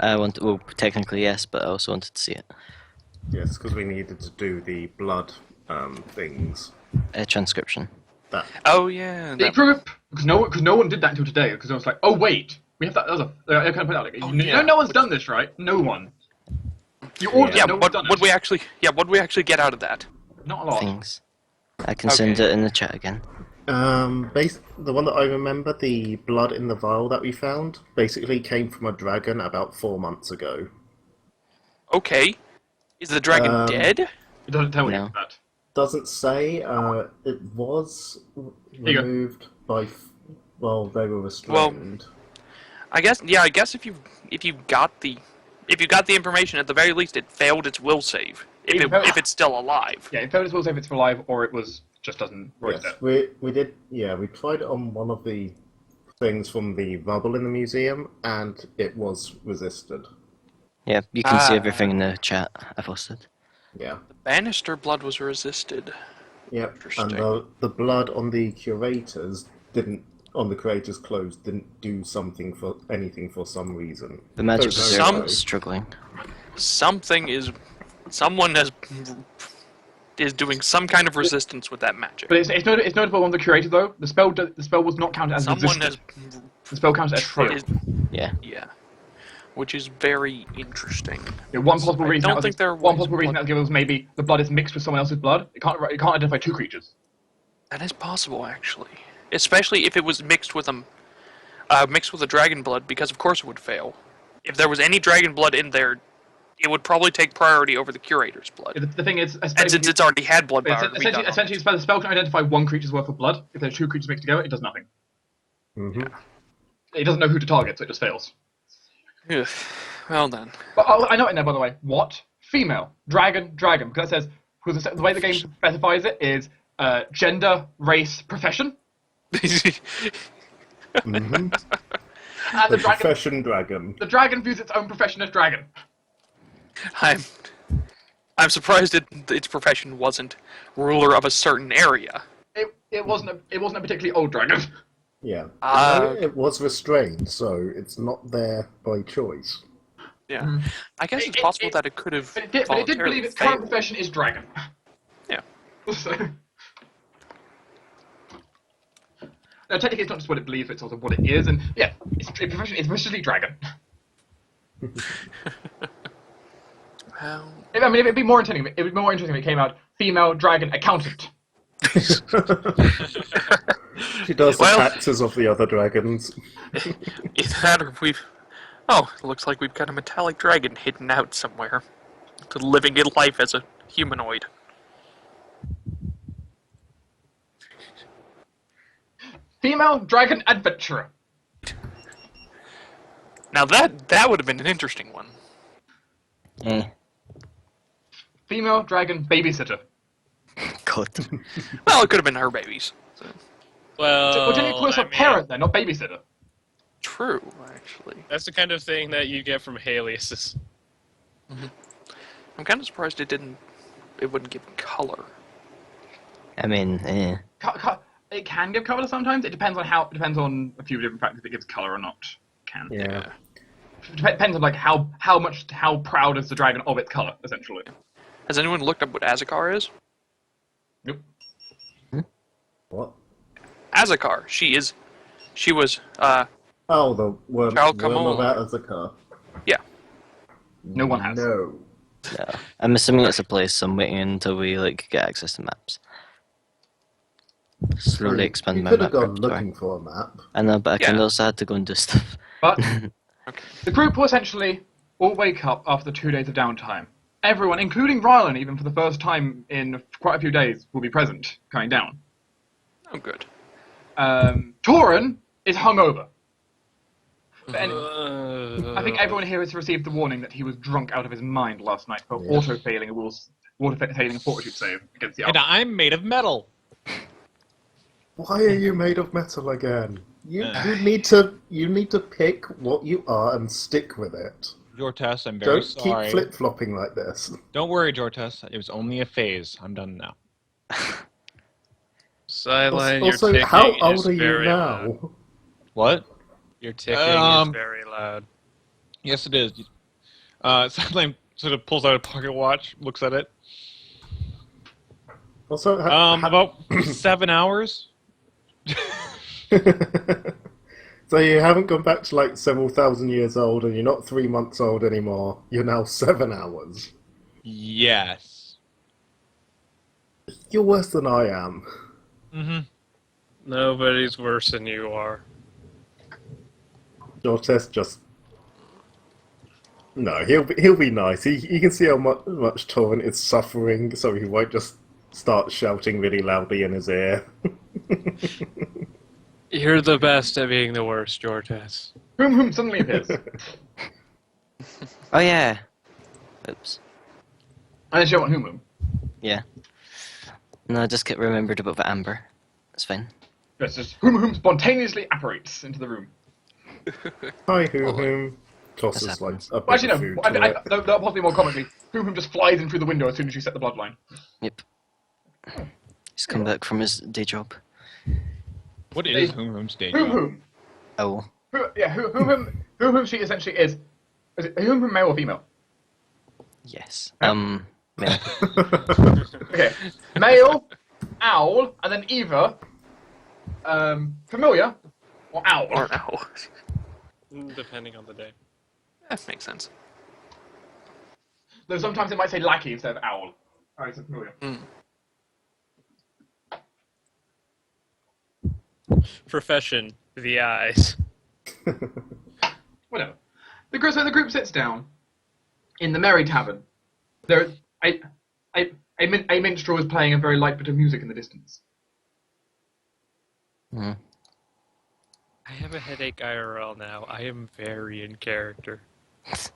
Well, technically yes, but I also wanted to see it. Yes, because we needed to do the blood things. A transcription. That Oh yeah. The group, because no one did that until today, because I was like, oh wait, we have that. That was I kind of put out like, no one's done this, right? No one. You all did. Yeah, No one's done what it. we actually get out of that? Not a lot. Things. I can send it in the chat again. the one that I remember, the blood in the vial that we found, basically came from a dragon about 4 months ago. Okay. Is the dragon dead? It doesn't tell No. you that. Doesn't say. It was removed by. Well, they were restrained. I guess if you got the information, at the very least it failed its will save. If it's still alive. Yeah, it failed its will save if it's alive, or it was just doesn't work. Yes, we did. Yeah, we tried it on one of the things from the rubble in the museum, and it was resisted. Yeah, you can see everything in the chat I posted. Yeah. The Bannister blood was resisted. Yep. Interesting. And the blood on the curators on the creators' clothes didn't do anything for some reason. The magic Those reserve are is struggling. Someone is doing some kind of resistance with that magic. But it's notable on the curator though. The spell was not counted as resisted. The spell counted as failed. Yeah. Yeah. Which is very interesting. Yeah, one possible reason I don't think there are one ways possible reason that was given was maybe the blood is mixed with someone else's blood. It can't identify two creatures. That is possible, actually. Especially if it was mixed with a dragon blood, because of course it would fail. If there was any dragon blood in there, it would probably take priority over the curator's blood. The thing is, And since it's already had blood power, essentially, the spell can identify one creature's worth of blood. If there's two creatures mixed together, it does nothing. Mm-hmm. It doesn't know who to target, so it just fails. Ugh. Well then. But I know it now, by the way. What? Female. Dragon. Because it says, because the way the game specifies it is gender, race, profession. Mm-hmm. And The profession dragon. The dragon views its own profession as dragon. I'm surprised its profession wasn't ruler of a certain area. It wasn't a particularly old dragon. Yeah. It was restrained, so it's not there by choice. Yeah. I guess it's possible that it could have. But it did believe its current profession is dragon. Yeah. So, now, technically, it's not just what it believes; it's also what it is. And yeah, its profession is officially dragon. Well, I mean, it'd be more interesting. It'd be more interesting if it came out female dragon accountant. She does the taxes of the other dragons. Either that or Oh, it looks like we've got a metallic dragon hidden out somewhere, living in life as a humanoid. Female dragon adventurer. Now that would have been an interesting one. Eh. Female dragon babysitter. God. Well, it could have been her babies. So. Well, Well, didn't you call us a parent then, not babysitter? True, actually. That's the kind of thing that you get from aliases. I'm kind of surprised it wouldn't give color. I mean, eh. It can give color sometimes. It depends on a few different factors if it gives color or not. Can. Yeah. Depends on like how proud is the dragon of its color, essentially. Has anyone looked up what Azakar is? Nope. What? Azakar. She was Oh, the worm Child of Kamala. Azakar. Yeah. No one has. No. No. I'm assuming it's a place, so I'm waiting until we get access to maps. Slowly expand You my could map have gone repertoire. looking for a map. I know, but I kind of Yeah. also had to go and do stuff. But Okay. the group will essentially all wake up after 2 days of downtime. Everyone, including Rylan, even for the first time in quite a few days, will be present, coming down. Oh, good. Torin is hungover. And I I think everyone here has received the warning that he was drunk out of his mind last night for auto-failing a fortitude save against the And elf. I'm made of metal. Why are you made of metal again? You need to pick what you are and stick with it. Jortes, I'm very Don't sorry. keep flip-flopping like this. Don't worry, Jortes. It was only a phase. I'm done now. Sideline, Also, your ticking how is old are you very now? loud. What? Your ticking is very loud. Yes, it is. Southland sort of pulls out a pocket watch, looks at it. Also, About 7 hours. so you haven't gone back to like several thousand years old, and you're not 3 months old anymore. You're now 7 hours. Yes. You're worse than I am. Mm-hmm. Nobody's worse than you are. Your test just. No, he'll be nice. He can see how much Torrent is suffering, so he won't just start shouting really loudly in his ear. You're the best at being the worst, Jortas. Whom suddenly appears. Oh yeah. Oops. I didn't show what whom. Yeah. No, I just get remembered about the amber. It's fine. Yes, just whom spontaneously apparates into the room. Hi, Hoom. Tosses This like happens. a bit Well, actually, of no. food to it. No, possibly more comically, whom just flies in through the window as soon as you set the bloodline. Yep. He's come back from his day job. What is Whom's day Whom job? whom? Oh. Whom she essentially is. Is it whom male or female? Yes. Huh? Yeah. Okay, male, owl, and then either familiar or owl. Or no. Depending on the day. That makes sense. Though sometimes it might say lackey instead of owl. Alright, so familiar. Profession, the eyes. Whatever. So the group sits down in the Merry Tavern. There, a minstrel is playing a very light bit of music in the distance. Mhm. I have a headache IRL now. I am very in character. So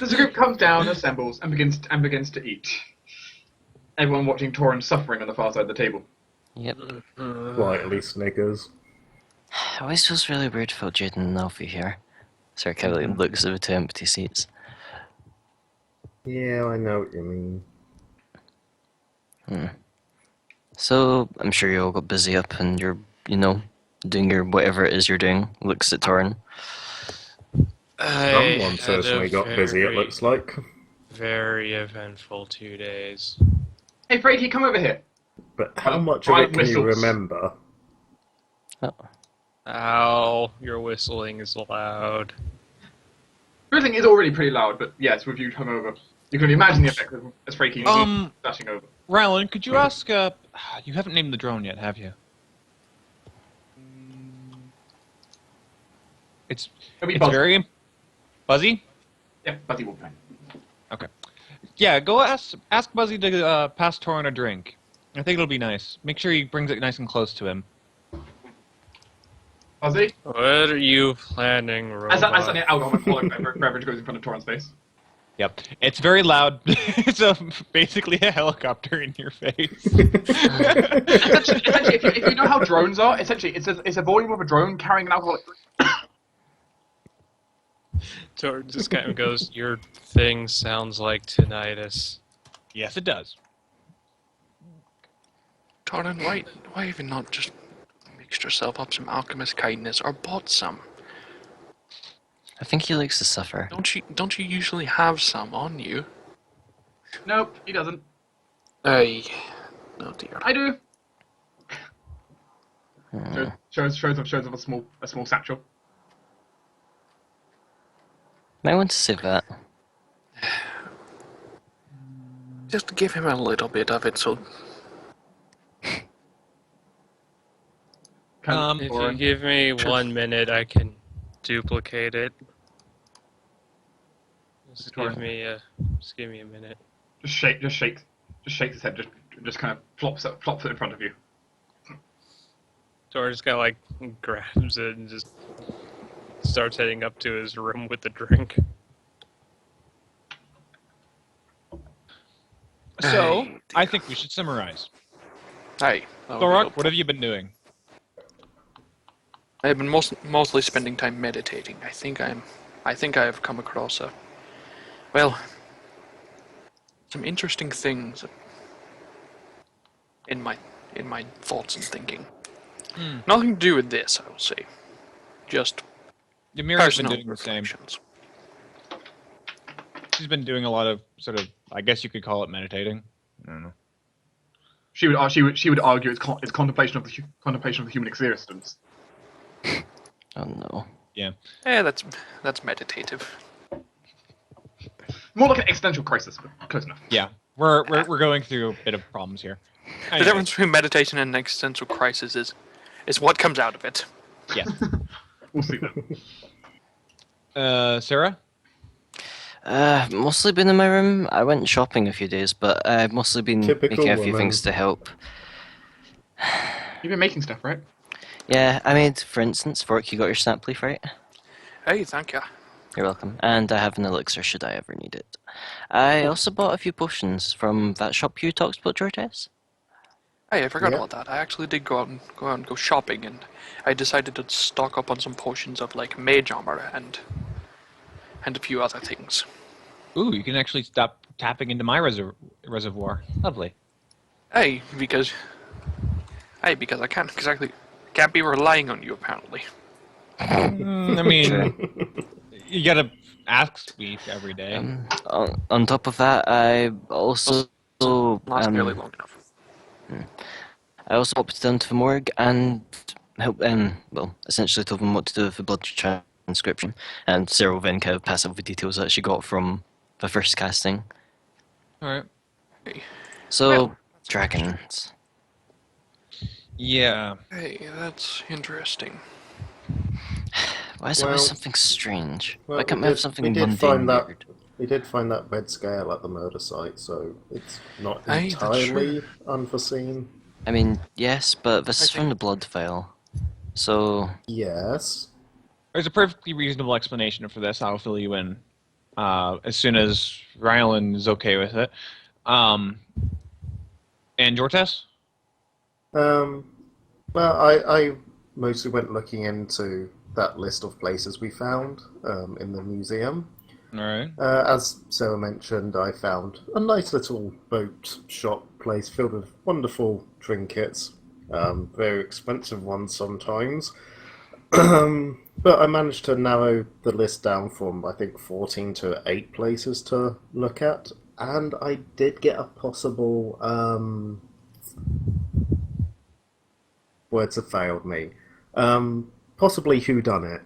the group comes down, assembles, and begins to eat. Everyone watching Torrent suffering on the far side of the table. Yep. Slightly Snickers. It always feels really weird without Jaden and Alfie here. Sir Kevin looks at the two empty seats. Yeah, I know what you mean. So, I'm sure you all got busy up and you're, doing your whatever it is you're doing. Looks at Torrin. Someone certainly got busy, it looks like. Very eventful 2 days. Hey, Frankie, come over here. But how much of it can you Whistles. remember? Oh. Ow, your whistling is loud. Everything is already pretty loud, but yes, with you hungover, you can imagine the effect as Frankie dashing over. Rylan, could you ask, you haven't named the drone yet, have you? It's It'll be Buzz. very... Buzzy? Yeah, Buzzy will play. Okay. Yeah, go ask Buzzy to pass Torrin a drink. I think it'll be nice. Make sure he brings it nice and close to him. Buzzy? What are you planning, robot? As I out on my collar, beverage goes in front of Torrent's face. Yep. It's very loud. It's basically a helicopter in your face. Essentially, if you know how drones are, essentially it's a volume of a drone carrying an alcoholic drink. Tor just kind of goes, your thing sounds like tinnitus. Yes, it does. Torrin, why have you not just mixed yourself up some alchemist kindness or bought some? I think he likes to suffer. Don't you usually have some on you? Nope, he doesn't. Aye. Oh dear. I do. Shows of a small satchel. Might want to save that. Just give him a little bit of it, so If you give me 1 minute, I can duplicate it. Just give me a minute. Just shakes his head, just kind of flops it in front of you. Tor just kind of like grabs it and just starts heading up to his room with the drink. So, I think we should summarize. aye. Thorok, what have you been doing? I have been mostly spending time meditating. I think I have come across some interesting things in my thoughts and thinking. Nothing to do with this, I will say. Just Ymira's been Personal doing the same. reflections. She's been doing a lot of sort of, I guess you could call it meditating. I don't know. She would argue it's contemplation of the human existence. Oh no. Yeah. Yeah, that's meditative. More like an existential crisis, but close enough. Yeah. We're going through a bit of problems here. The Anyway, difference between meditation and an existential crisis is what comes out of it. yeah. We'll see then. Sarah? Mostly been in my room. I went shopping a few days, but I've mostly been Typical making a few woman. things to help. You've been making stuff, right? Yeah, I made, for instance, Fork, you got your snap leaf, right? Hey, thank you. You're welcome. And I have an elixir should I ever need it. I also bought a few potions from that shop you talked about, Jortes. Hey, I forgot Yeah. about that. I actually did go out and go shopping, and I decided to stock up on some potions of like mage armor and a few other things. Ooh, you can actually stop tapping into my reservoir. Lovely. Hey, because I can't be relying on you apparently. I mean, you gotta ask me every day. On top of that, I also Not nearly long enough. popped down to the morgue and helped well, essentially told them what to do with the blood transcription. And Sarah will then kind of pass over the details that she got from the first casting. Alright. So, Well, dragons. Yeah. Hey, that's interesting. Why is it Well- always something strange? Well, Why can't we have something we did mundane find that weird? we did find that red scale at the murder site, so it's not Aye, that's entirely unforeseen. I mean, yes, but this I is from think- the blood file. So, Yes. There's a perfectly reasonable explanation for this. I'll fill you in as soon as Rylan is okay with it. And Jortes? Well, I mostly went looking into that list of places we found in the museum. Alright. As Sarah mentioned, I found a nice little boat shop place filled with wonderful trinkets, very expensive ones sometimes. But I managed to narrow the list down from, I think, 14 to 8 places to look at, and I did get a possible. Words have failed me. Possibly whodunit.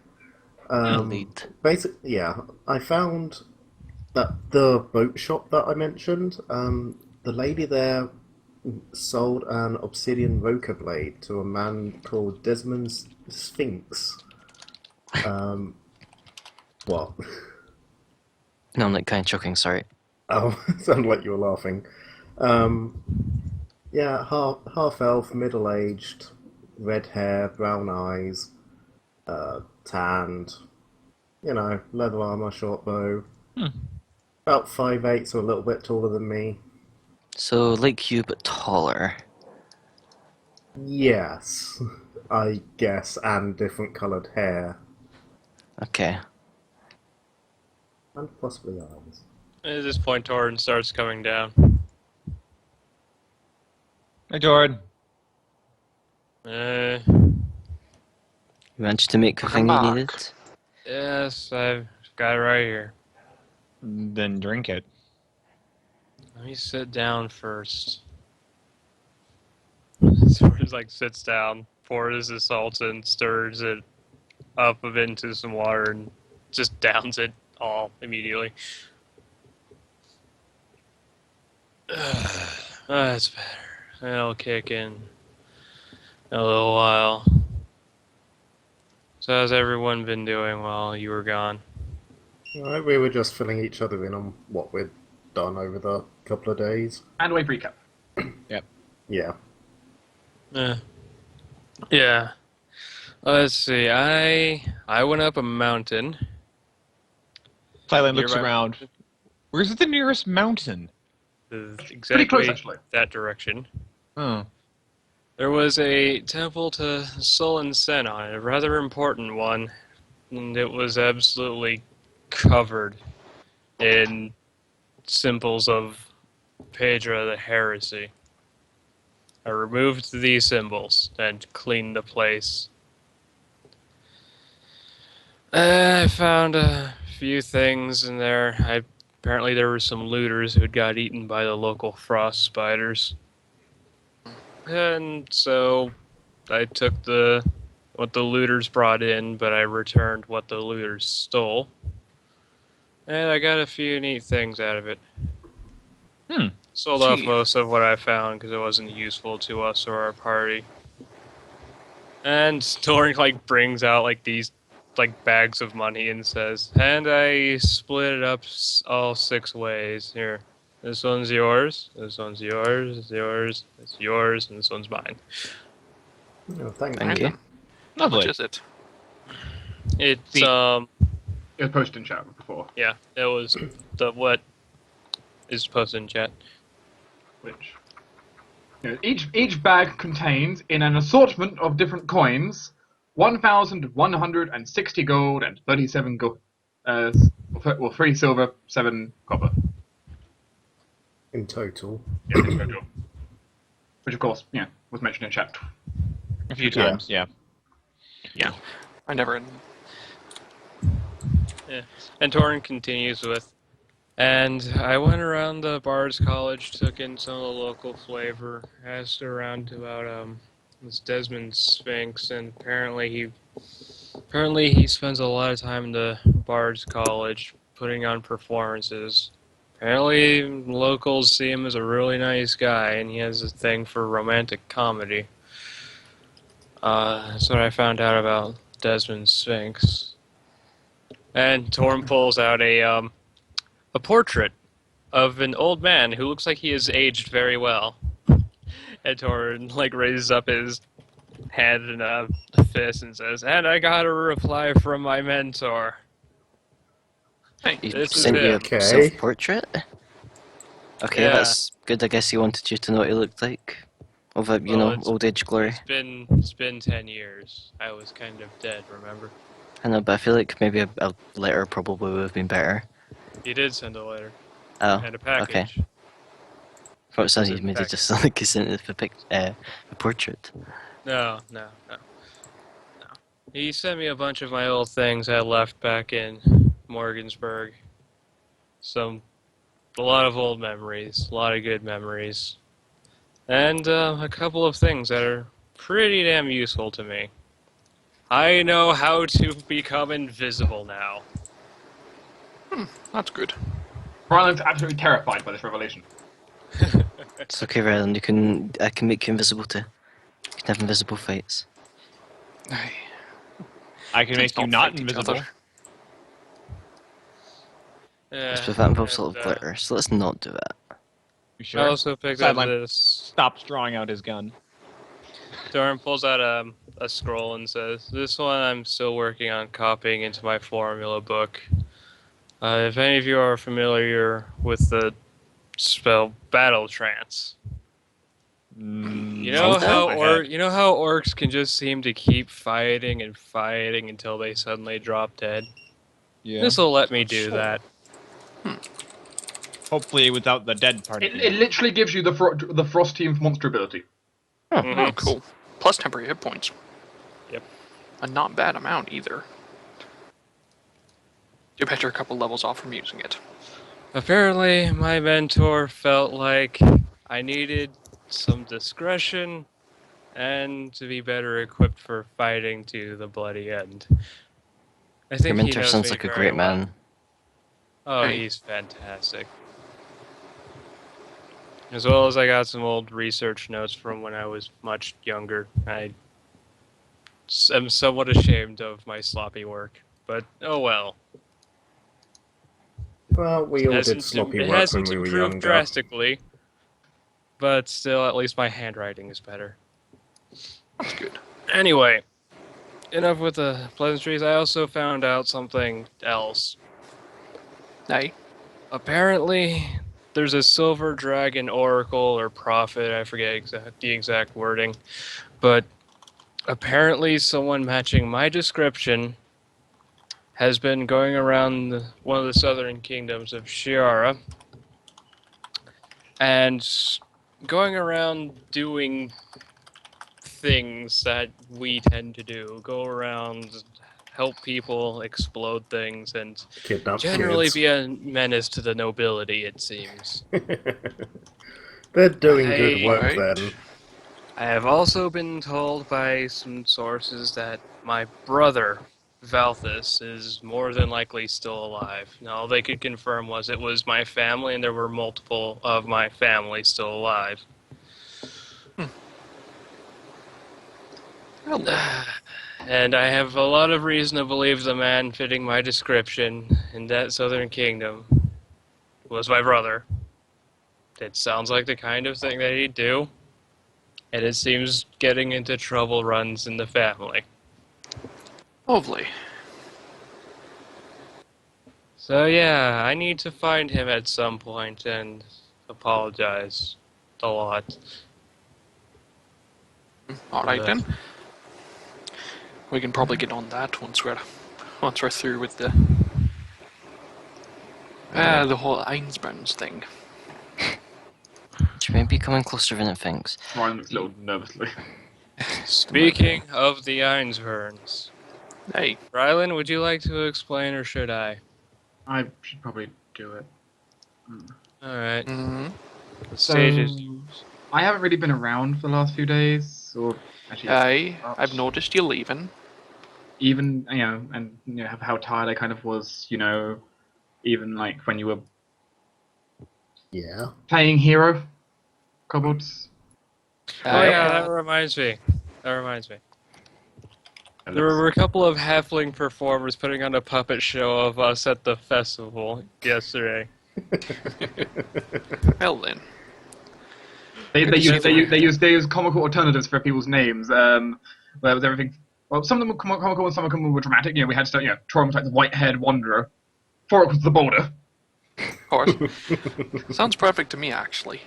lead. Basically, yeah, I found that the boat shop that I mentioned, the lady there sold an obsidian roker blade to a man called Desmond Sphinx. What? No, I'm like kind of choking, sorry. Oh, sounded like you were laughing. Yeah, half elf, middle aged, red hair, brown eyes, tanned, leather armor, short bow. About 5'8", so a little bit taller than me. So, like you, but taller. Yes, I guess, and different coloured hair. Okay. And possibly eyes. At this point, Torrin starts coming down. Hey, Jordan. You managed to make the thing Come you back. needed? Yes, I've got it right here. Then drink it. Let me sit down first. Sort of like sits down, pours the salt in, stirs it up a bit into some water, and just downs it all immediately. That's better. That'll kick in a little while. So how's everyone been doing while you were gone? Alright, we were just filling each other in on what we'd done over the couple of days. And wave recap. Yeah. Yeah. Let's see. I went up a mountain. Thailand looks Nearby- around. Where's the nearest mountain? Exactly Pretty close, actually. that direction. Oh. There was a temple to Sullen Sen on it, a rather important one, and it was absolutely covered in symbols of Pedra the Heresy. I removed these symbols and cleaned the place. I found a few things in there. Apparently there were some looters who had got eaten by the local frost spiders, and so I took what the looters brought in, but I returned what the looters stole, and I got a few neat things out of it. Hmm. Sold off Gee. most of what I found because it wasn't useful to us or our party. And Torin brings out these bags of money and says, "And I split it up all 6 ways. Here, this one's yours. This one's yours. It's yours. It's yours, and this one's mine." Oh, thank Thank you. you. How much Lovely. is it? It's See- It was posted in chat before. yeah, it was what is posted in chat. Which each bag contains, in an assortment of different coins, 1,160 gold and 37 gold. 3 silver, 7 copper. In total. Yeah, in total. Which, of course, was mentioned in chat. A few times, yeah. I never. Yeah. And Torin continues with, and I went around the Bard's College, took in some of the local flavor, asked around about this Desmond Sphinx, and apparently he spends a lot of time in the Bard's College putting on performances. Apparently locals see him as a really nice guy, and he has a thing for romantic comedy. That's what I found out about Desmond Sphinx. And Torm pulls out a portrait of an old man who looks like he has aged very well. And Torm raises up his hand and a fist and says, "And I got a reply from my mentor. Hey, He This is sent you him." a Okay. self-portrait? Okay, Yeah. that's good. I guess he wanted you to know what he looked like. Of a, Well, it's- old age glory. It's been 10 years. I was kind of dead, remember? I know, but I feel like maybe a letter probably would have been better. He did send a letter Oh, and a package. for it sounds Is he it made it package? just sound like he sent it the portrait. No. He sent me a bunch of my old things I left back in Morgansburg. A lot of old memories, a lot of good memories, and a couple of things that are pretty damn useful to me. I know how to become invisible now. that's good. Ryland's absolutely terrified by this revelation. It's okay, Ryland. I can make you invisible too. You can have invisible fights. Hey, I can things make you don't not fight each invisible. other. But that involves a And, lot of glitter, so let's not do it. You I sure? also picked up Sideline this. stops drawing out his gun. Doran pulls out a scroll and says, "This one I'm still working on copying into my formula book. If any of you are familiar with the spell Battle Trance, you know Kinda? how I had- you know how orcs can just seem to keep fighting and fighting until they suddenly drop dead. Yeah. This will let me do Sure. that. Hopefully without the dead part. It literally gives you the Frost Team monster ability. Oh, Mhm. cool. Plus temporary hit points. Yep. A not bad amount either. You bet you're a couple levels off from using it. Apparently, my mentor felt like I needed some discretion and to be better equipped for fighting to the bloody end. I Your think he mentor knows sounds me like a very great well. man. Oh, Hey. he's fantastic. As well as I got some old research notes from when I was much younger. I am somewhat ashamed of my sloppy work, but oh well. Well, we all did sloppy It work when hasn't we were improved younger. drastically, but still, at least my handwriting is better. That's good. Anyway, enough with the pleasantries. I also found out something else. Hey, Apparently, there's a silver dragon oracle or prophet, I forget the exact wording, but apparently someone matching my description has been going around one of the southern kingdoms of Shiara and going around doing things that we tend to do. Go around help people, explode things, and Kidnap generally kids. be a menace to the nobility, it seems. They're doing good I- work Right. then. I have also been told by some sources that my brother, Valthus, is more than likely still alive. Now, all they could confirm was it was my family, and there were multiple of my family still alive. Well, then. And I have a lot of reason to believe the man fitting my description in that southern kingdom was my brother. It sounds like the kind of thing that he'd do, and it seems getting into trouble runs in the family. Lovely. So yeah, I need to find him at some point and apologize a lot. Alright Yeah. then. We can probably get on that once we're through with the whole Einsburns thing. She may be coming closer than it thinks. Ryan looks a little nervously. Speaking of the Einsverns, Hey, Rylan, would you like to explain or should I? I should probably do it. Alright, mm-hmm. the stage is I haven't really been around for the last few days, or actually, I've noticed you leaving. even and how tired I kind of was, even like when you were Yeah. playing hero, kobolds. Oh yeah, that reminds me. There were a couple of halfling performers putting on a puppet show of us at the festival yesterday. Well then. They use comical alternatives for people's names. Where was everything? Well, some of them were comical and some of them were dramatic. We had to Troy was like the white-haired wanderer. Forik was the boulder. Of course. Sounds perfect to me, actually.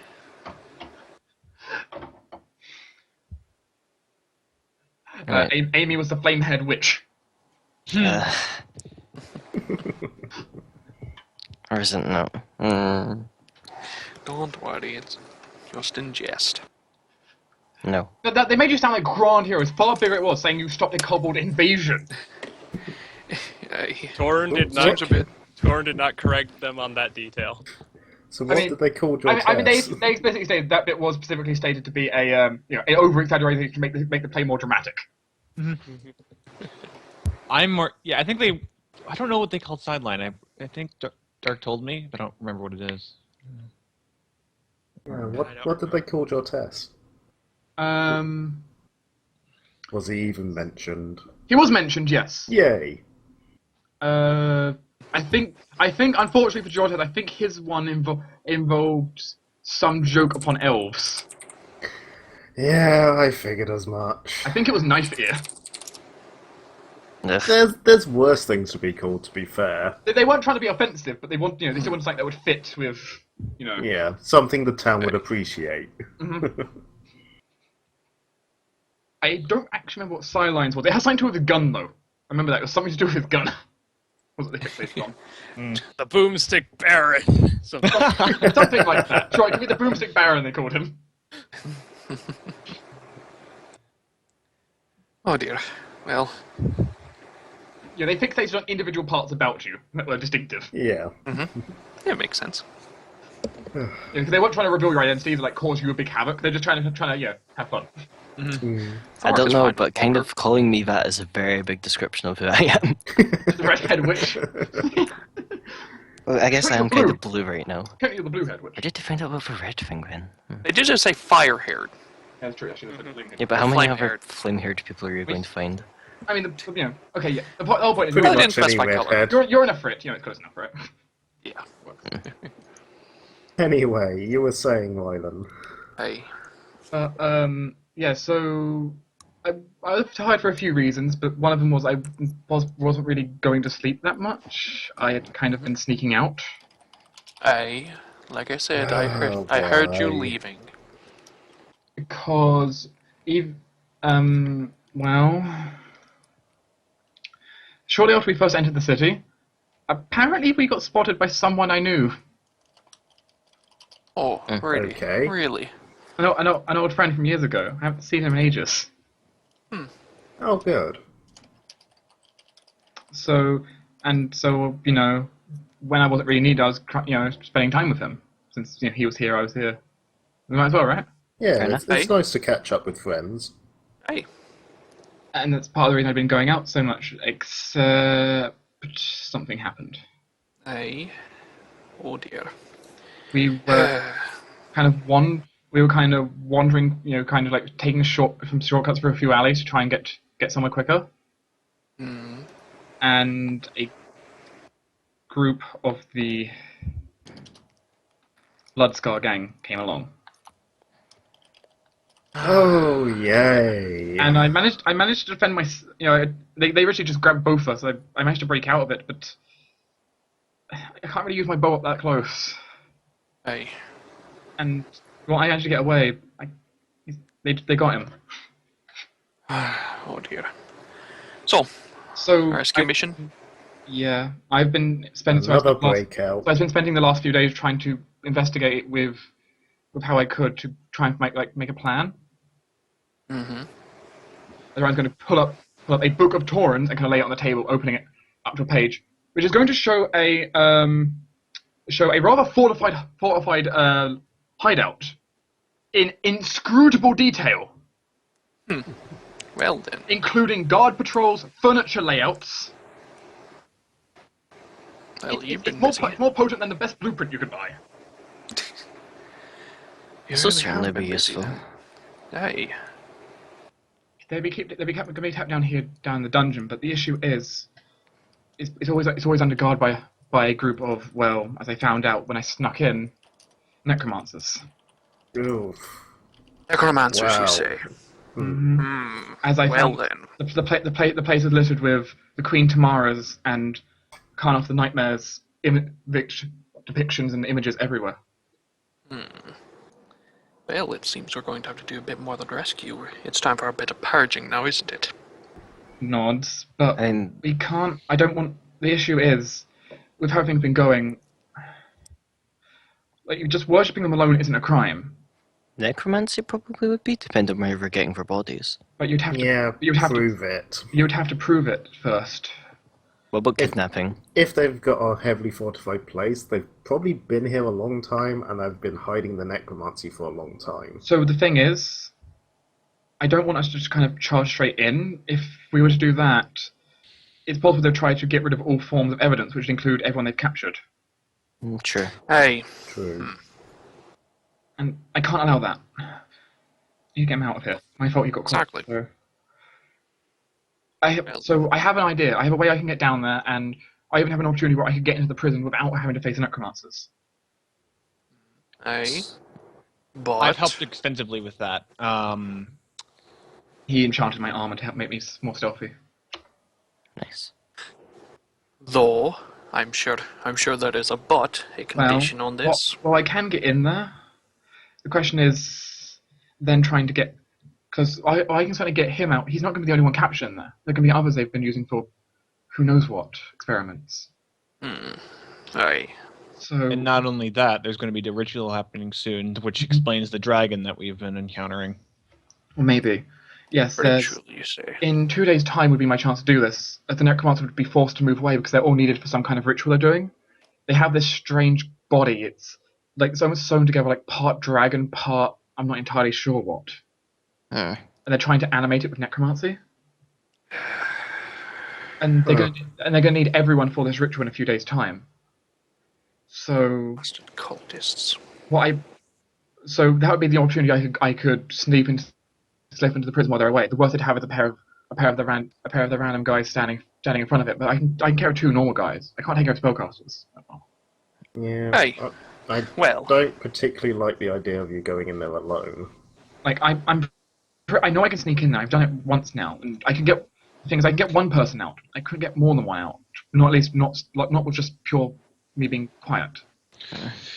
Right. Amy was the flame-haired witch. Uh, or is it not? Don't worry, it's just in jest. No. They made you sound like grand heroes. Far bigger it was, saying you stopped a kobold invasion. Torrin did Seems a bit. not correct them on that detail. So what did they call your I mean, they test? explicitly stated that bit was specifically stated to be a an over-exaggeration to make the play more dramatic. I'm more. Yeah, I think they. I don't know what they called sideline. I think Dark told me, but I don't remember what it is. Yeah, what did they call your test? Was he even mentioned? He was mentioned, yes. Yay! I think unfortunately for George, I think his one involved some joke upon elves. Yeah, I figured as much. I think it was knife ear. Ugh. There's worse things to be called, to be fair. They weren't trying to be offensive, but they still wanted something that would fit with, Yeah, something the town would appreciate. I don't actually remember what sidelines was. It has something to do with a gun, though. I remember that. It was something to do with gun. Was it the hit based on? The Boomstick Baron. Something like that. Sure, it could be the Broomstick Baron, they called him. Oh dear. Well, Yeah, they fixated on individual parts about you that were distinctive. Yeah. it makes sense. Because they weren't trying to reveal your identity or cause you a big havoc. They're just trying to have fun. I don't is know, fine but with kind Walker. of calling me that is a very big description of who I am. The red-head witch. Well, I guess I am Blue. kind of blue right now. Technically the blue-head witch. Where did they find out about the red thing then? They did just say fire-haired. Yeah, that's true. I should have said blue. Yeah, but how many other Flame-haired. flame-haired people are you going to find? I mean, okay, yeah. The whole point is Pretty Well, they much didn't any specify color. redhead. you're in a frit. It's close enough, right? Yeah. Anyway, you were saying, Rylan. Hey. Yeah. So I was tired for a few reasons, but one of them was I wasn't really going to sleep that much. I had kind of been sneaking out. Like I said, I Oh, heard you boy. leaving. Because well, shortly after we first entered the city, apparently we got spotted by someone I knew. Oh, really? Okay. Really? I know an old friend from years ago. I haven't seen him in ages. Oh, good. So, you know, when I wasn't really needed, I was, you know, spending time with him. Since he was here, I was here. We might as well, right? Yeah, Fair it's, enough. it's Hey. nice to catch up with friends. Hey. And that's part of the reason I've been going out so much, except something happened. Hey. Oh dear. We were we were kind of wandering, you know, kind of like taking some shortcuts for a few alleys to try and get somewhere quicker. Hmm. And a group of the Bloodscar gang came along. Oh, yay. And I managed to defend you know, they originally just grabbed both of us. I managed to break out of it, but I can't really use my bow up that close. Hey. And well, I managed to get away. They got him. Oh dear. So, So rescue mission. yeah, I've been spending Another breakout. so I've been spending the last few days trying to investigate with how I could to try and make a plan. Mm-hmm. I'm going to pull up a book of Torrens and kind of lay it on the table, opening it up to a page, which is going to show a rather fortified hideout in inscrutable detail, Well then. including guard patrols, furniture layouts. Well, you've It's been busy. more potent than the best blueprint you could buy. You So really certainly have be been busy useful. then. Hey. They'll be kept down here down in the dungeon, but the issue is, it's always under guard by a group of, well, as I found out when I snuck in, necromancers. Oof. Necromancers, Wow. you say? Hmm. As I Well found, then. the place is littered with the Queen Tamaras and Karnoth the Nightmare's depictions and images everywhere. Well, it seems we're going to have to do a bit more than rescue. It's time for a bit of purging now, isn't it? Nods, but And we can't. I don't want. The issue is, with how things been going, like just worshipping them alone isn't a crime, necromancy probably would be, depending on where you're getting for bodies. but you'd have to. Yeah, You'd have to. prove it. You'd have to prove it first. What about kidnapping? If they've got a heavily fortified place, they've probably been here a long time, and I've been hiding the necromancy for a long time. So the thing is, I don't want us to just kind of charge straight in. If we were to do that, it's possible they'll try to get rid of all forms of evidence, which include everyone they've captured. True. Hey. True. And I can't allow that. You get him out of here. My fault you got caught. Exactly. So I have an idea. I have a way I can get down there, and I even have an opportunity where I could get into the prison without having to face the necromancers. Hey. But I've helped extensively with that. He enchanted my armor to help make me more stealthy. Nice. though I'm sure there is a condition on this. Well, I can get in there. The question is then trying to get, because I can certainly get him out. He's not going to be the only one captured in there. There are going to be others they've been using for who knows what experiments. Aye. So And not only that, there's going to be the ritual happening soon, which explains the dragon that we've been encountering. well, maybe. Yes, there's, Ritual, you say. in 2 days' time would be my chance to do this, as the necromancer would be forced to move away because they're all needed for some kind of ritual they're doing. They have this strange body. It's like it's almost sewn together, like part dragon, part I'm not entirely sure what. Hmm. And they're trying to animate it with necromancy. And they're gonna need everyone for this ritual in a few days' time. So Bastard cultists. so that would be the opportunity I could slip into the prison while they're away. The worst they'd have is a pair of the random guys standing in front of it. But I can carry two normal guys. I can't take care of spellcasters. Yeah. Hey. I Well. don't particularly like the idea of you going in there alone. Like I know I can sneak in there. I've done it once now, and I can get things. I can get one person out. I couldn't get more than one out. Not with just pure me being quiet.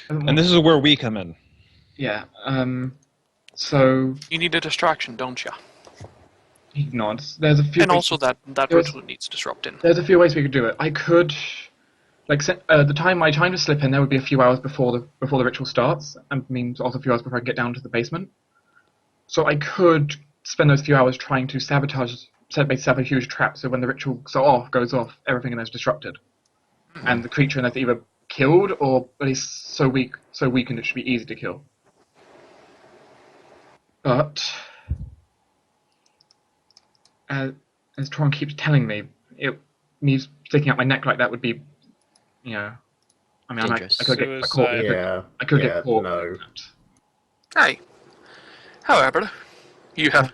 And this is where we come in. Yeah. So You need a distraction, don't you? he nods. There's a few. And also that There's- ritual needs disrupting. There's a few ways we could do it. I could, like, my time to slip in there would be a few hours before the ritual starts, and means also a few hours before I get down to the basement. So I could spend those few hours trying to sabotage set up a huge trap, so when the ritual goes off, everything in there's disrupted, and the creature in there's either killed or at least so weakened it should be easy to kill. But as Toron keeps telling me, me sticking out my neck like that would be, I mean, Dangerous. I could get caught. Yeah, I could yeah, get caught. no. Aye. However, you have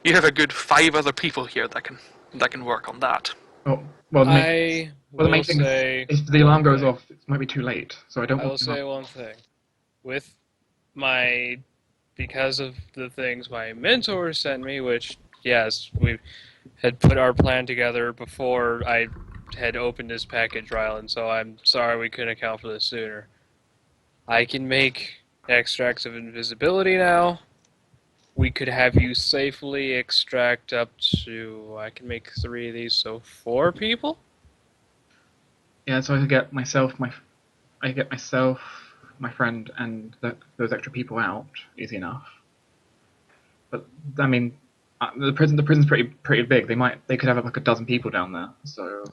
a good 5 other people here that can work on that. Oh, well, the I will main thing say is if the alarm goes one off, it might be too late. So I don't thing. I want will to. say one thing. With because of the things my mentor sent me, which, yes, we had put our plan together before I had opened this package, Ryland, so I'm sorry we couldn't account for this sooner. I can make extracts of invisibility now. We could have you safely extract up to, I can make 3 of these, so 4 people? Yeah, so I could get myself, my friend, and those extra people out easy enough. But I mean, the prison's pretty big. They could have like a dozen people down there. So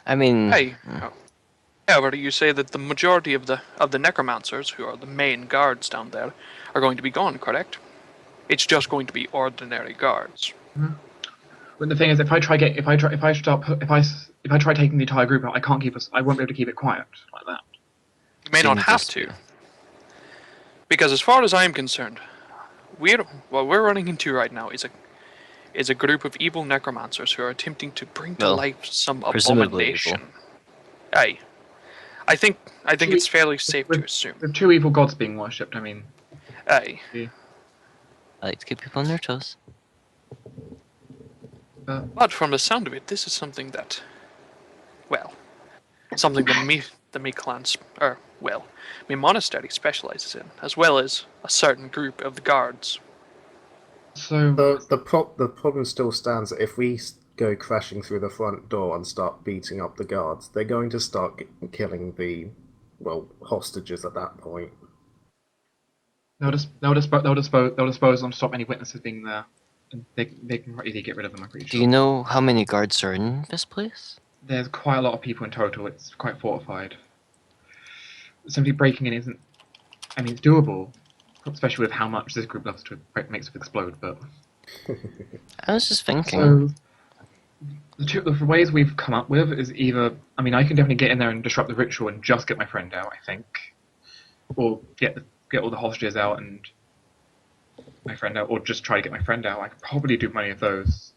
I mean, Hey. However, you say that the majority of the necromancers, who are the main guards down there, are going to be gone, correct? It's just going to be ordinary guards. but the thing is, if I try taking the entire group out, I won't be able to keep it quiet like that. You may So not you have just- to. Because as far as I am concerned, what we're running into right now is a group of evil necromancers who are attempting to bring to Well, life some presumably abomination. evil. Aye. I think it's fairly safe to assume. With 2 evil gods being worshipped, I mean, Aye. I like to keep people on their toes. But from the sound of it, this is something that, something that me clans, me monastery specializes in, as well as a certain group of the guards. so The problem still stands that if we go crashing through the front door and start beating up the guards, they're going to start killing the hostages at that point. they'll dispose them to stop any witnesses being there, and they can easily get rid of them. I'm pretty Do sure. you know how many guards are in this place? There's quite a lot of people in total. It's quite fortified. Simply breaking in isn't. I mean, it's doable, especially with how much this group loves to make stuff explode. But I was just thinking. so the ways we've come up with is either. I mean, I can definitely get in there and disrupt the ritual and just get my friend out. I think, or get all the hostages out and my friend out, or just try to get my friend out. I could probably do many of those.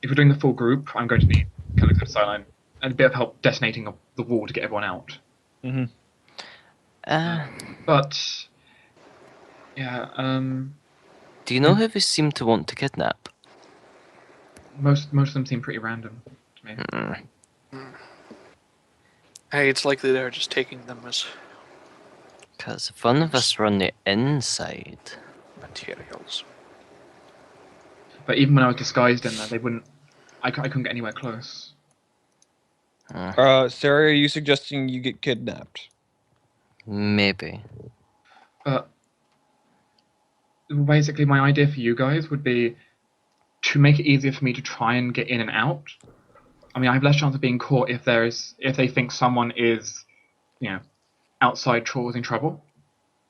If we're doing the full group, I'm going to need kind of sideline and a bit of help detonating the wall to get everyone out. Mm-hmm. But yeah, Do you know who they seem to want to kidnap? most of them seem pretty random to me. Hey, it's likely they're just taking them as Because if one of us were on the inside, materials. But even when I was disguised in there, they wouldn't. I couldn't get anywhere close. Sarah, are you suggesting you get kidnapped? maybe. But basically, my idea for you guys would be to make it easier for me to try and get in and out. I mean, I have less chance of being caught if they think someone is, outside causing trouble,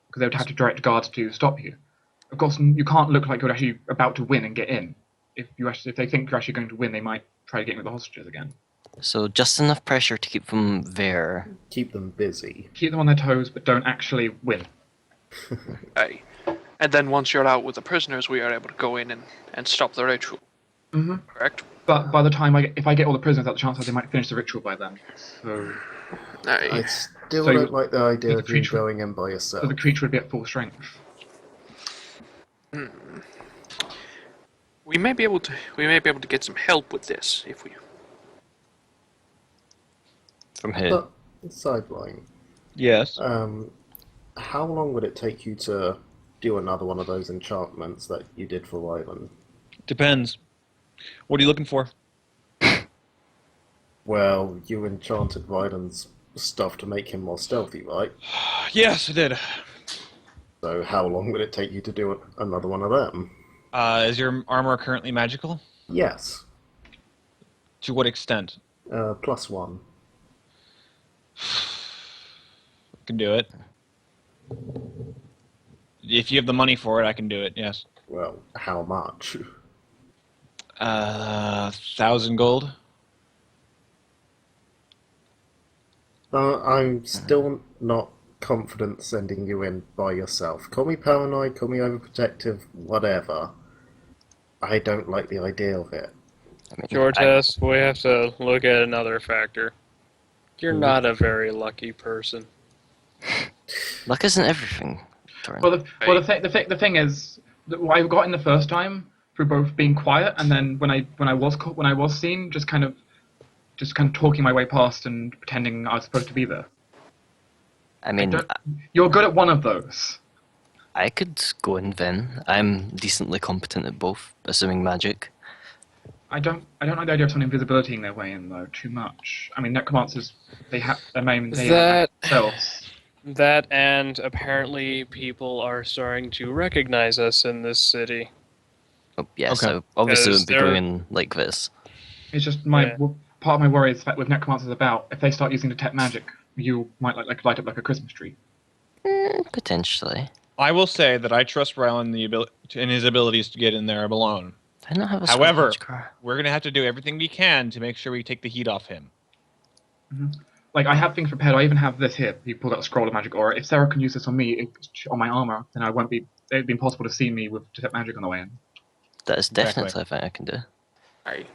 because they would have to direct guards to stop you. Of course, you can't look like you're actually about to win and get in. If they think you're actually going to win, they might try to get in with the hostages again. So just enough pressure to keep them there. Keep them busy. Keep them on their toes, but don't actually win. Aye. And then once you're out with the prisoners, we are able to go in and stop the ritual. Mm-hmm. Correct? But by the time if I get all the prisoners out, the chances are they might finish the ritual by then. So Aye. I still So don't like the idea the of you creature- going in by yourself. the creature would be at full strength. We may be able to get some help with this if we. From here. But sideline, Yes. how long would it take you to do another one of those enchantments that you did for Ryland? Depends. What are you looking for? Well, you enchanted Ryland's stuff to make him more stealthy, right? Yes, I did. So how long would it take you to do another one of them? Is your armor currently magical? Yes. To what extent? +1. I can do it. If you have the money for it, I can do it, yes. Well, how much? 1,000 gold? I'm still not confident sending you in by yourself. Call me paranoid, call me overprotective, whatever. I don't like the idea of it. I mean, Jortes, we have to look at another factor. You're not a very lucky person. luck isn't everything, Torin. The thing is, that what I got in the first time through both being quiet and then when I was seen, just kind of talking my way past and pretending I was supposed to be there. I mean, You're good at one of those. I could go in then. I'm decently competent at both, assuming magic. I don't like the idea of someone invisibilitying their way in though too much. I mean, necromancers they have spells. That and apparently people are starting to recognize us in this city. Oh, yeah, Okay. so obviously Because wouldn't be they're- going in like this. It's just Yeah. part of my worry is that with necromancers about, if they start using detect magic, you might like light up like a Christmas tree. Potentially. I will say that I trust Rylan in his abilities to get in there alone. I don't have a However, scroll magic. we're going to have to do everything we can to make sure we take the heat off him. Like I have things prepared. I even have this here. You pulled out a scroll of magic aura. If Sarah can use this on me, on my armor, then I won't be. It'd be impossible to see me with detect magic on the way in. That is Exactly. definitely a thing I can do. Aye.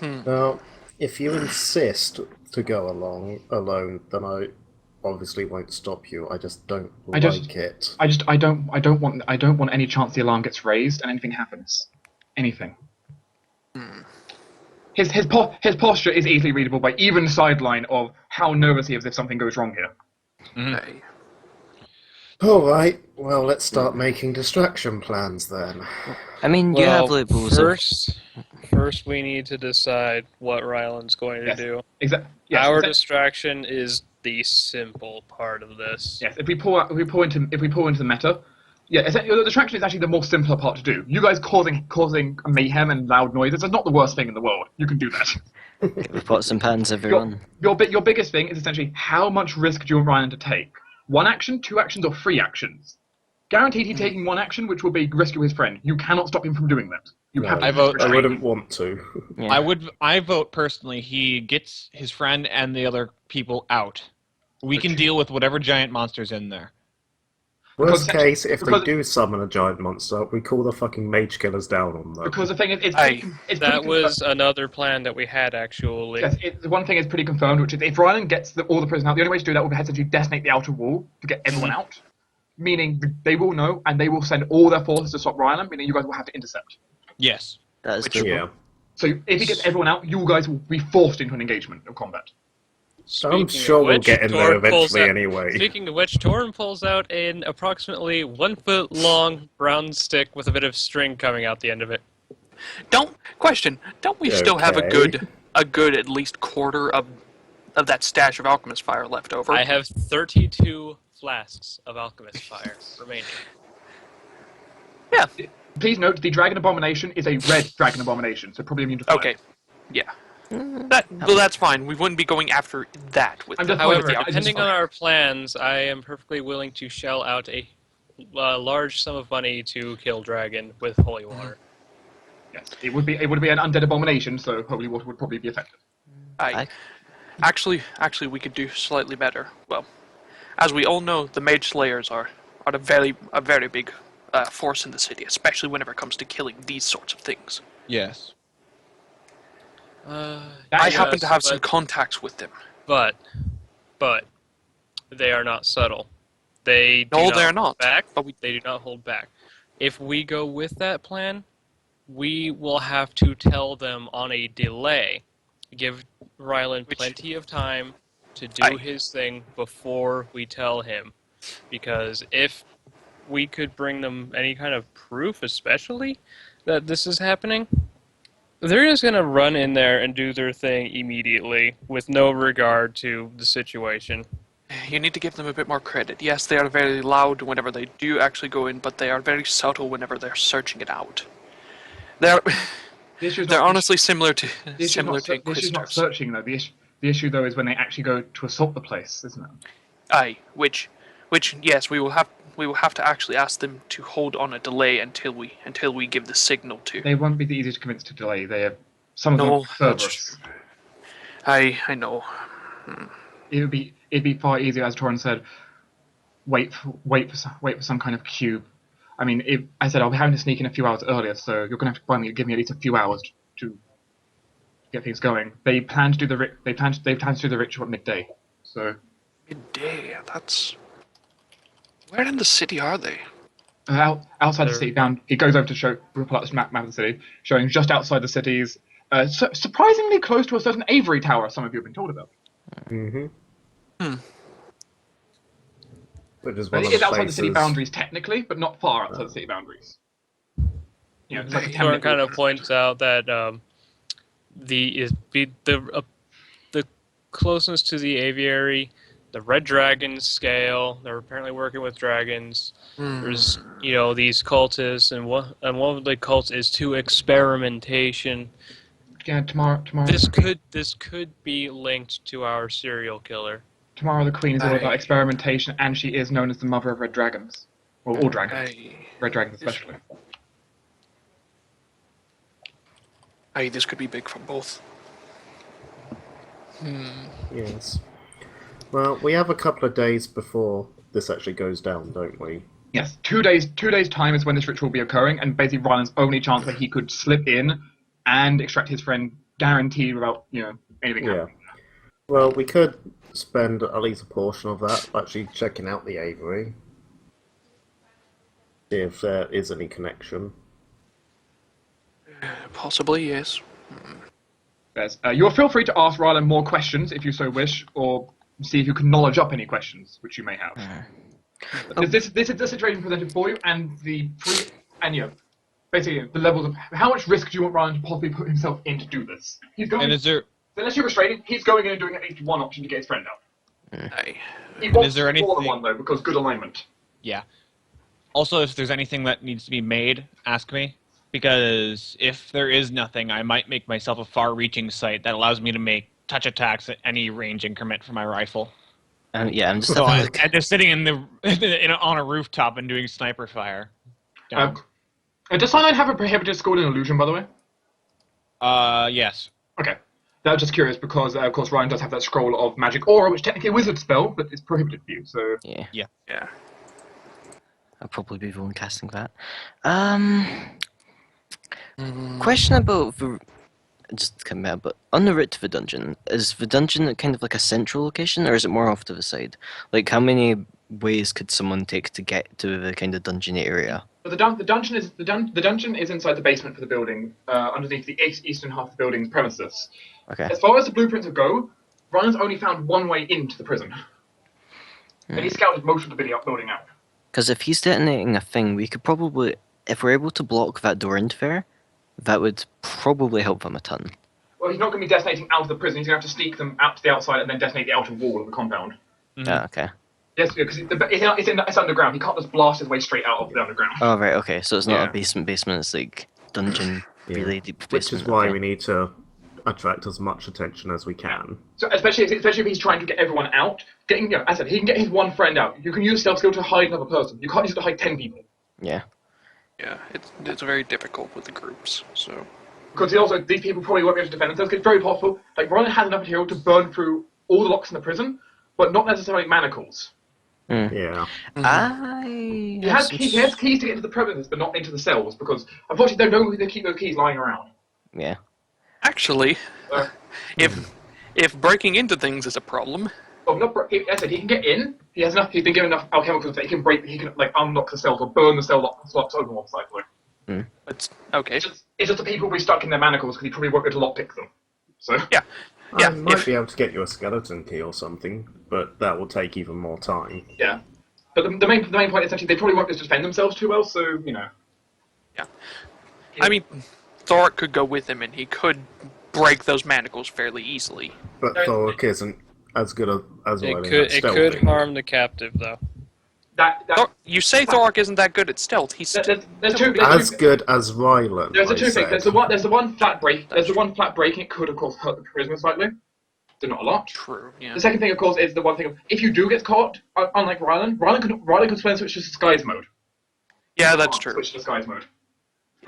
Now, if you insist to go along alone, then I obviously won't stop you. I just don't like it. I don't want any chance the alarm gets raised and anything happens. Anything. His posture is easily readable by even sideline of how nervous he is if something goes wrong here. Aye. Alright, well, let's start making distraction plans then. I mean, you have labels of... First we need to decide what Rylan's going to Yes. do. Our Distraction is the simple part of this. Yes, if we pull into the meta, the distraction is actually the more simpler part to do. You guys causing mayhem and loud noises is not the worst thing in the world. You can do that. Get the pots and pans, everyone. Your biggest thing is essentially how much risk do you want Ryan to take? 1 action, 2 actions, or 3 actions? Guaranteed he's taking 1 action, which will be rescue his friend. You cannot stop him from doing that. You No, have to I vote- I restrain wouldn't him. want to. Yeah. I vote personally he gets his friend and the other people out. We can deal with whatever giant monster's in there. Worst Because- case, if they because- do summon a giant monster, we call the fucking mage killers down on them. Because the thing is, it's That pretty was another plan that we had, actually. Yes, the one thing is pretty confirmed, which is if Ryan gets all the prisoners out, the only way to do that will be to detonate the outer wall to get everyone out. Meaning they will know, and they will send all their forces to stop Ryan, meaning you guys will have to intercept. Yes. That is Which, doable. yeah. So if he gets everyone out, you guys will be forced into an engagement of combat. I'm sure we'll get in there eventually anyway. Speaking of which, Torin pulls out an approximately 1 foot long brown stick with a bit of string coming out the end of it. Don't we still have a Okay. good at least quarter of that stash of alchemist fire left over? I have 32 flasks of alchemist fire remaining. Yeah. Please note, the Dragon Abomination is a red Dragon Abomination, so probably immune to fire. Okay. Yeah. That's fine. We wouldn't be going after that with I'm the, just However, pointing out, depending on our plans, I am perfectly willing to shell out a large sum of money to kill Dragon with holy water. Yes, it would be an undead abomination, so holy water would probably be effective. Actually, we could do slightly better. Well, as we all know, the mage slayers are a very big force in the city, especially whenever it comes to killing these sorts of things. Yes. I happen to have some contacts with them. But they are not subtle. They do No, not they're hold not, back. but They do not hold back. If we go with that plan, we will have to tell them on a delay. Give Rylan plenty of time to do his thing before we tell him. Because if we could bring them any kind of proof, especially, that this is happening, they're just going to run in there and do their thing immediately with no regard to the situation. You need to give them a bit more credit. Yes, they are very loud whenever they do actually go in, but they are very subtle whenever they're searching it out. They're The issue is they're not honestly similar to the issue is not, the issue is not Inquisitors. searching though. The issue though is when they actually go to assault the place, isn't it? Aye, which yes, we will have to actually ask them to hold on a delay until we give the signal to. They won't be the easiest to convince to delay. Some of them No, are that's Cerberus. I know. It'd be far easier, as Torin said. Wait for some kind of cube. I mean, if I said I'll be having to sneak in a few hours earlier, so you're gonna have to finally give me at least a few hours to get things going. They plan to do the ritual at midday. So Midday. That's where in the city are they? outside the They're- city, down he goes over to pull out this map of the city, showing just outside the cities, surprisingly close to a certain Eyrie tower. Some of you have been told about. Which is But one it of is the outside the city places. boundaries technically, but not far outside the city boundaries. You know, it's like a 10 Thorin minute kind walk. of points out that the closeness to the aviary, the red dragon scale. They're apparently working with dragons. There's these cultists, and one of the cults is to experimentation. Yeah, tomorrow. This could be linked to our serial killer. Tomorrow the Queen is all Aye. about experimentation, and she is known as the mother of red dragons. Well, all dragons. Aye. Red dragons especially. Aye, this could be big for both. Yes. Well, we have a couple of days before this actually goes down, don't we? Yes, 2 days. 2 days time is when this ritual will be occurring, and basically Ryan's only chance where he could slip in and extract his friend, guaranteed without anything Yeah. happening. Well, we could spend at least a portion of that actually checking out the Eyrie. See if there is any connection. Possibly, yes. You'll feel free to ask Rylan more questions if you so wish, or see if you can knowledge up any questions which you may have. This is the situation presented for you, and basically the levels of how much risk do you want Rylan to possibly put himself in to do this? He's going. And is there Unless you're restraining, he's going in and doing at least one option to get his friend out. Aye. He wants is there more than anything- one though, because good alignment. Yeah. Also, if there's anything that needs to be made, ask me. Because if there is nothing, I might make myself a far-reaching sight that allows me to make touch attacks at any range increment for my rifle. Yeah, I'm just So having a look. I'm just sitting on a rooftop and doing sniper fire. Down. Does Cyanide have a prohibited school in illusion, by the way? Yes. Okay. I was just curious because, of course, Ryan does have that scroll of magic aura, which technically a wizard spell, but it's prohibited for you. So Yeah, Yeah. I'll probably be the one casting that. Question about the just to come out, but on the route to the dungeon, is the dungeon kind of like a central location, or is it more off to the side? Like, how many ways could someone take to get to the kind of dungeon area? but the dungeon is inside the basement for the building, underneath the eastern half of the building's premises. Okay. As far as the blueprints go, Ryan's only found one way into the prison, and he scouted most of the building out. Because if he's detonating a thing, we could probably, if we're able to block that door into there, that would probably help them a ton. Well, he's not going to be detonating out of the prison. He's going to have to sneak them out to the outside and then detonate the outer wall of the compound. Ah, okay. Yes, because it's underground. He can't just blast his way straight out of the underground. Oh, right, okay. So it's not Yeah. a basement, it's like dungeon, Yeah. really deep Which basement. is why okay. we need to attract as much attention as we can. So especially if he's trying to get everyone out, as I said, he can get his one friend out. You can use stealth skill to hide another person. You can't use it to hide 10 people. Yeah. Yeah, it's very difficult with the groups, so... Because these people probably won't be able to defend themselves. It's very possible. Like, Ronan has enough material to burn through all the locks in the prison, but not necessarily manacles. Yeah. I He has keys to get into the premises, but not into the cells, because unfortunately they don't know they keep those keys lying around. Yeah. Actually, Uh, if breaking into things is a problem, As I said, he can get in. He has enough. He's been given enough alchemicals that he can unlock the cells or burn the cell locks open one side. it's okay. It's just the people will be stuck in their manacles because he probably won't be able to lockpick them. So Yeah, I might be able to get you a skeleton key or something, but that will take even more time. yeah. But the main point is actually they probably won't be able to defend themselves too well. So yeah. I mean, Thor could go with him, and he could break those manacles fairly easily. But Thork isn't as good as It well could at stealthing. harm the captive though. You say Thorok isn't that good at stealth. There's two. As good as Rylan. There's the I two things. said. There's the one flat break. There's the one flat breaking. It could, of course, hurt the charisma slightly. So not a lot. True. Yeah. The second thing, of course, is the one thing of if you do get caught, unlike Rylan could switch to disguise mode. Yeah, that's true. Switch to disguise mode.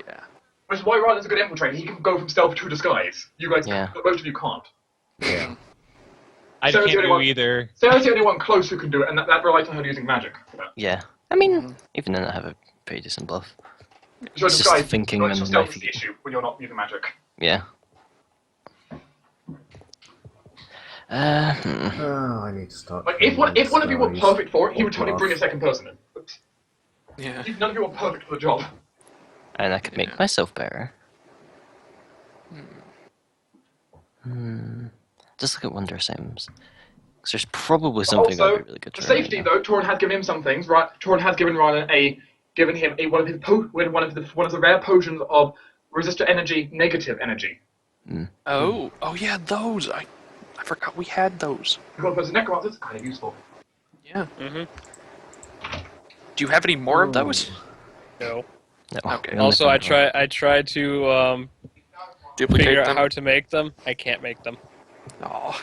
Yeah. Which is why Rylan's a good infiltrator. He can go from stealth to disguise. You guys, most of you can't. Yeah. I Sarah's can't the do only either. Sarah's the only one close who can do it, and that relies on her using magic. Yeah. I mean, even then I have a pretty decent bluff. So It's just disguise, thinking it's and stealth is knifing. the issue when you're not using magic. Yeah. Oh, I need to start. Like if one of you were disguise. perfect for it, he would totally bring a second person in. But Yeah. none of you are perfect for the job. And I could make myself better. Just look at Wonder Sims. Because there's probably something Also, I'd be really good for for right safety now. though, Torin has given him some things. Right, Torin has given Rylan one of the rare potions of resistor energy, negative energy. Oh yeah, those. I forgot we had those. Because for the necromancers, kind of useful. Yeah. Mm-hmm. Do you have any more of those? No. No, Okay. we only Also, I found one. tried to Duplicate figure out them. how to make them. I can't make them. Aw.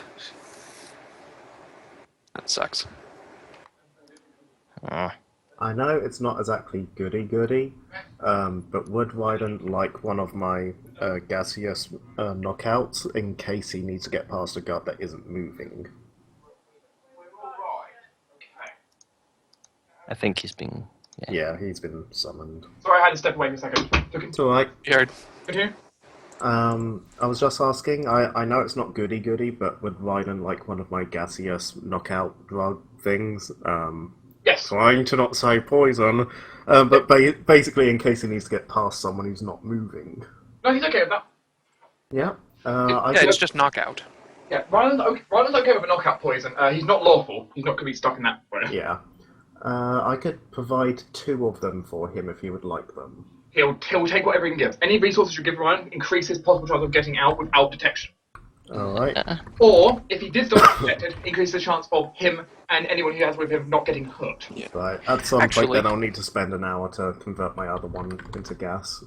That sucks. I know it's not exactly goody-goody, but would Rylan like one of my gaseous knockouts in case he needs to get past a guard that isn't moving? I think he's been... Yeah, he's been summoned. Sorry, I had to step away for a second. It's alright. Jared. Continue. I was just asking, I know it's not goody-goody, but would Rylan like one of my gaseous knockout drug things? Yes. Trying to not say poison, but basically in case he needs to get past someone who's not moving. No, he's okay with that. Yeah. I Yeah, could- it's just knockout. Yeah, Rylan's okay with a knockout poison. He's not lawful. He's not going to be stuck in that way. Yeah. I could provide 2 of them for him if he would like them. He'll take whatever he can give. Any resources you give Rylan increase his possible chance of getting out without detection. Alright. Or, if he did still get detected, increase the chance of him and anyone he has with him not getting hurt. Right. At some Actually- point then I'll need to spend an hour to convert my other one into gas.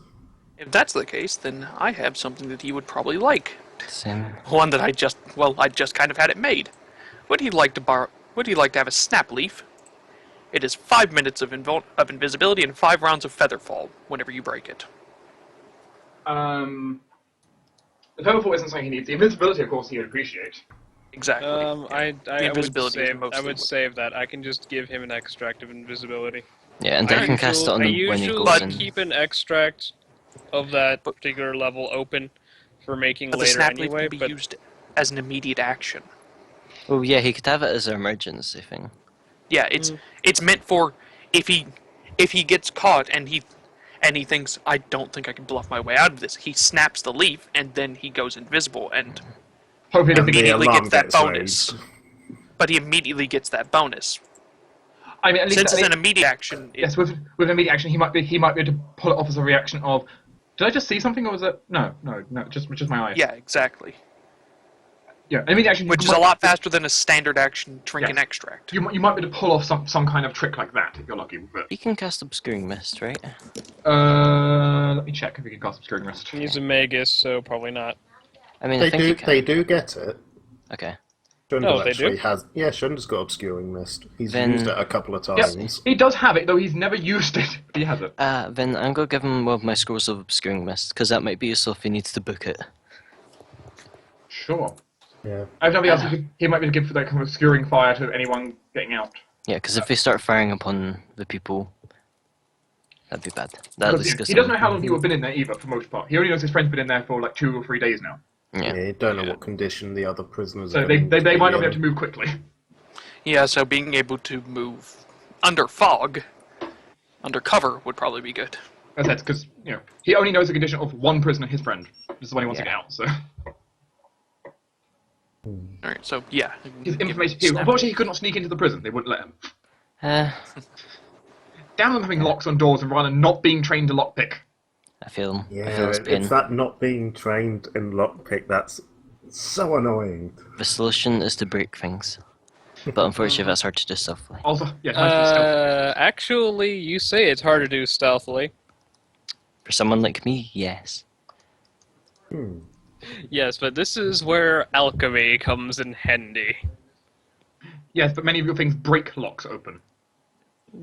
If that's the case, then I have something that he would probably like. Same. One that I just kind of had it made. Would he like to have a snap leaf? It is 5 minutes of invisibility and 5 rounds of feather fall whenever you break it. The Featherfall isn't something he needs. The invisibility, of course, he would appreciate. Exactly. I invisibility is would mostly I would what- save that. I can just give him an extract of invisibility. Yeah, and I can cast it on I him when he usually goes in. keep an extract of that particular level open for making But the later snap leaf anyway. can be But used as an immediate action. Oh yeah, he could have it as an emergency thing. Yeah, it's meant for if he gets caught and he thinks I don't think I can bluff my way out of this. He snaps the leaf and then he goes invisible and Hopefully, And the immediately alarm gets that gets bonus. raised. But he immediately gets that bonus. I mean, at least Since it's an immediate action, yes, with an immediate action, he might be able to pull it off as a reaction of, did I just see something, or was it no, just my eyes. yeah, exactly. Yeah, an immediate action, Which is a lot faster than a standard action drink an Yes. extract. You might be able to pull off some kind of trick like that if you're lucky with it. He can cast Obscuring Mist, right? Let me check if we can cast Obscuring Mist. he's a magus, so probably not. I mean, I think he can. They do get it. Okay. Shundle Oh, they actually do? has. Yeah, Shundle's got Obscuring Mist. He's Then- used it a couple of Yes, times. he does have it, though he's never used it. But he has it. Then I'm gonna give him one of my scrolls of Obscuring Mist, because that might be useful if he needs to book it. Sure. Yeah. I have nothing else he might be able to give for that kind of obscuring fire to anyone getting out. Yeah, because if they start firing upon the people, that'd be bad. That at Because least gets he doesn't them- know how long people have been in there either, for most part. He only knows his friend's been in there for like 2 or 3 days now. Yeah. Yeah, you don't know what condition the other prisoners So are they going to might not be in. able to move quickly. Yeah, so being able to move under fog, under cover, would probably be good. As I said, because he only knows the condition of one prisoner, his friend. This is when he wants to Yeah. get out. So Alright, so yeah. his give information. him snap. Unfortunately, he could not sneak into the prison. They wouldn't let him. Uh, Damn them having locks on doors and rather not being trained to lockpick. I feel him. I Yeah, feel his pain. it's that not being trained in lockpick that's so annoying. The solution is to break things. But unfortunately, that's hard to do stealthily. Also, yeah, time to stealth. Actually, you say it's hard to do stealthily. For someone like me, yes. Yes, but this is where alchemy comes in handy. Yes, but many of your things break locks open.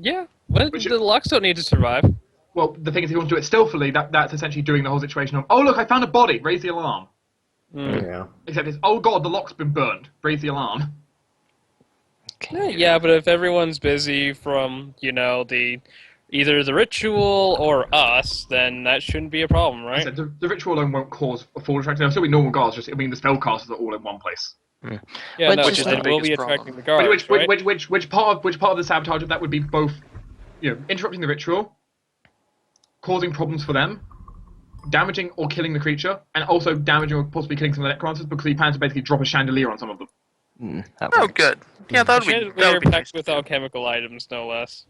Yeah, but Which- the locks don't need to survive. Well, the thing is, if you want to do it stealthily, that's essentially doing the whole situation of, oh look, I found a body, raise the alarm. Yeah. Except it's, oh god, the lock's been burned, raise the alarm. Okay. Yeah, but if everyone's busy from, either the ritual or us, then that shouldn't be a problem, I right? said, the ritual alone won't cause a fall attraction. There'll still be normal guards, just, I mean, the spellcasters are all in one place. Yeah, Which no, is but the then we'll be biggest attracting the problem. guards, right? Which part of the sabotage of that would be both, interrupting the ritual, causing problems for them, damaging or killing the creature, and also damaging or possibly killing some of the necromancers because he plans to basically drop a chandelier on some of them. That Oh, works. good. Yeah, that would be Chandelier nice. packed with alchemical items, no less.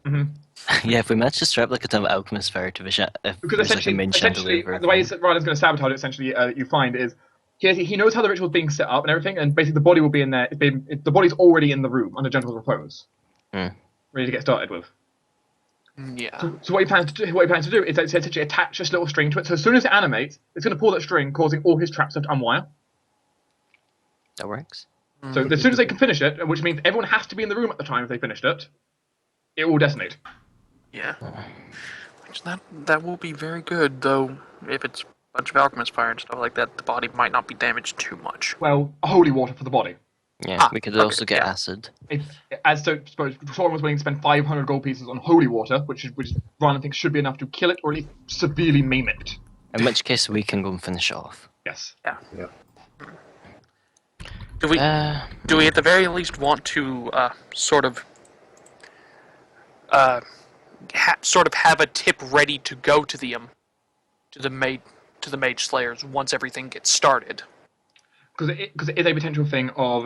Yeah, if we manage to strap like a ton of alchemist fire to if Because there's like a main essentially, chandelier. the way Rylan's going to sabotage it, essentially, you find is he knows how the ritual's being set up and everything, and basically the body will be in there. The body's already in the room under gentle repose, ready to get started with. Yeah. So what he plans to do is essentially attach this little string to it. So as soon as it animates, it's going to pull that string, causing all his traps to unwire. That works. So as soon as they can finish it, which means everyone has to be in the room at the time if they finished it, it will detonate. Yeah. Which that will be very good, though. If it's a bunch of alchemist fire and stuff like that, the body might not be damaged too much. Well, holy water for the body. Yeah, we could okay, also get yeah. acid. Suppose Soren was willing to spend 500 gold pieces on holy water, which Rylan thinks should be enough to kill it or at least severely maim it. In which case, we can go and finish it off. Yes. Yeah. Yeah. Do we at the very least want to sort of have a tip ready to go to the mage slayers once everything gets started? Because it is a potential thing of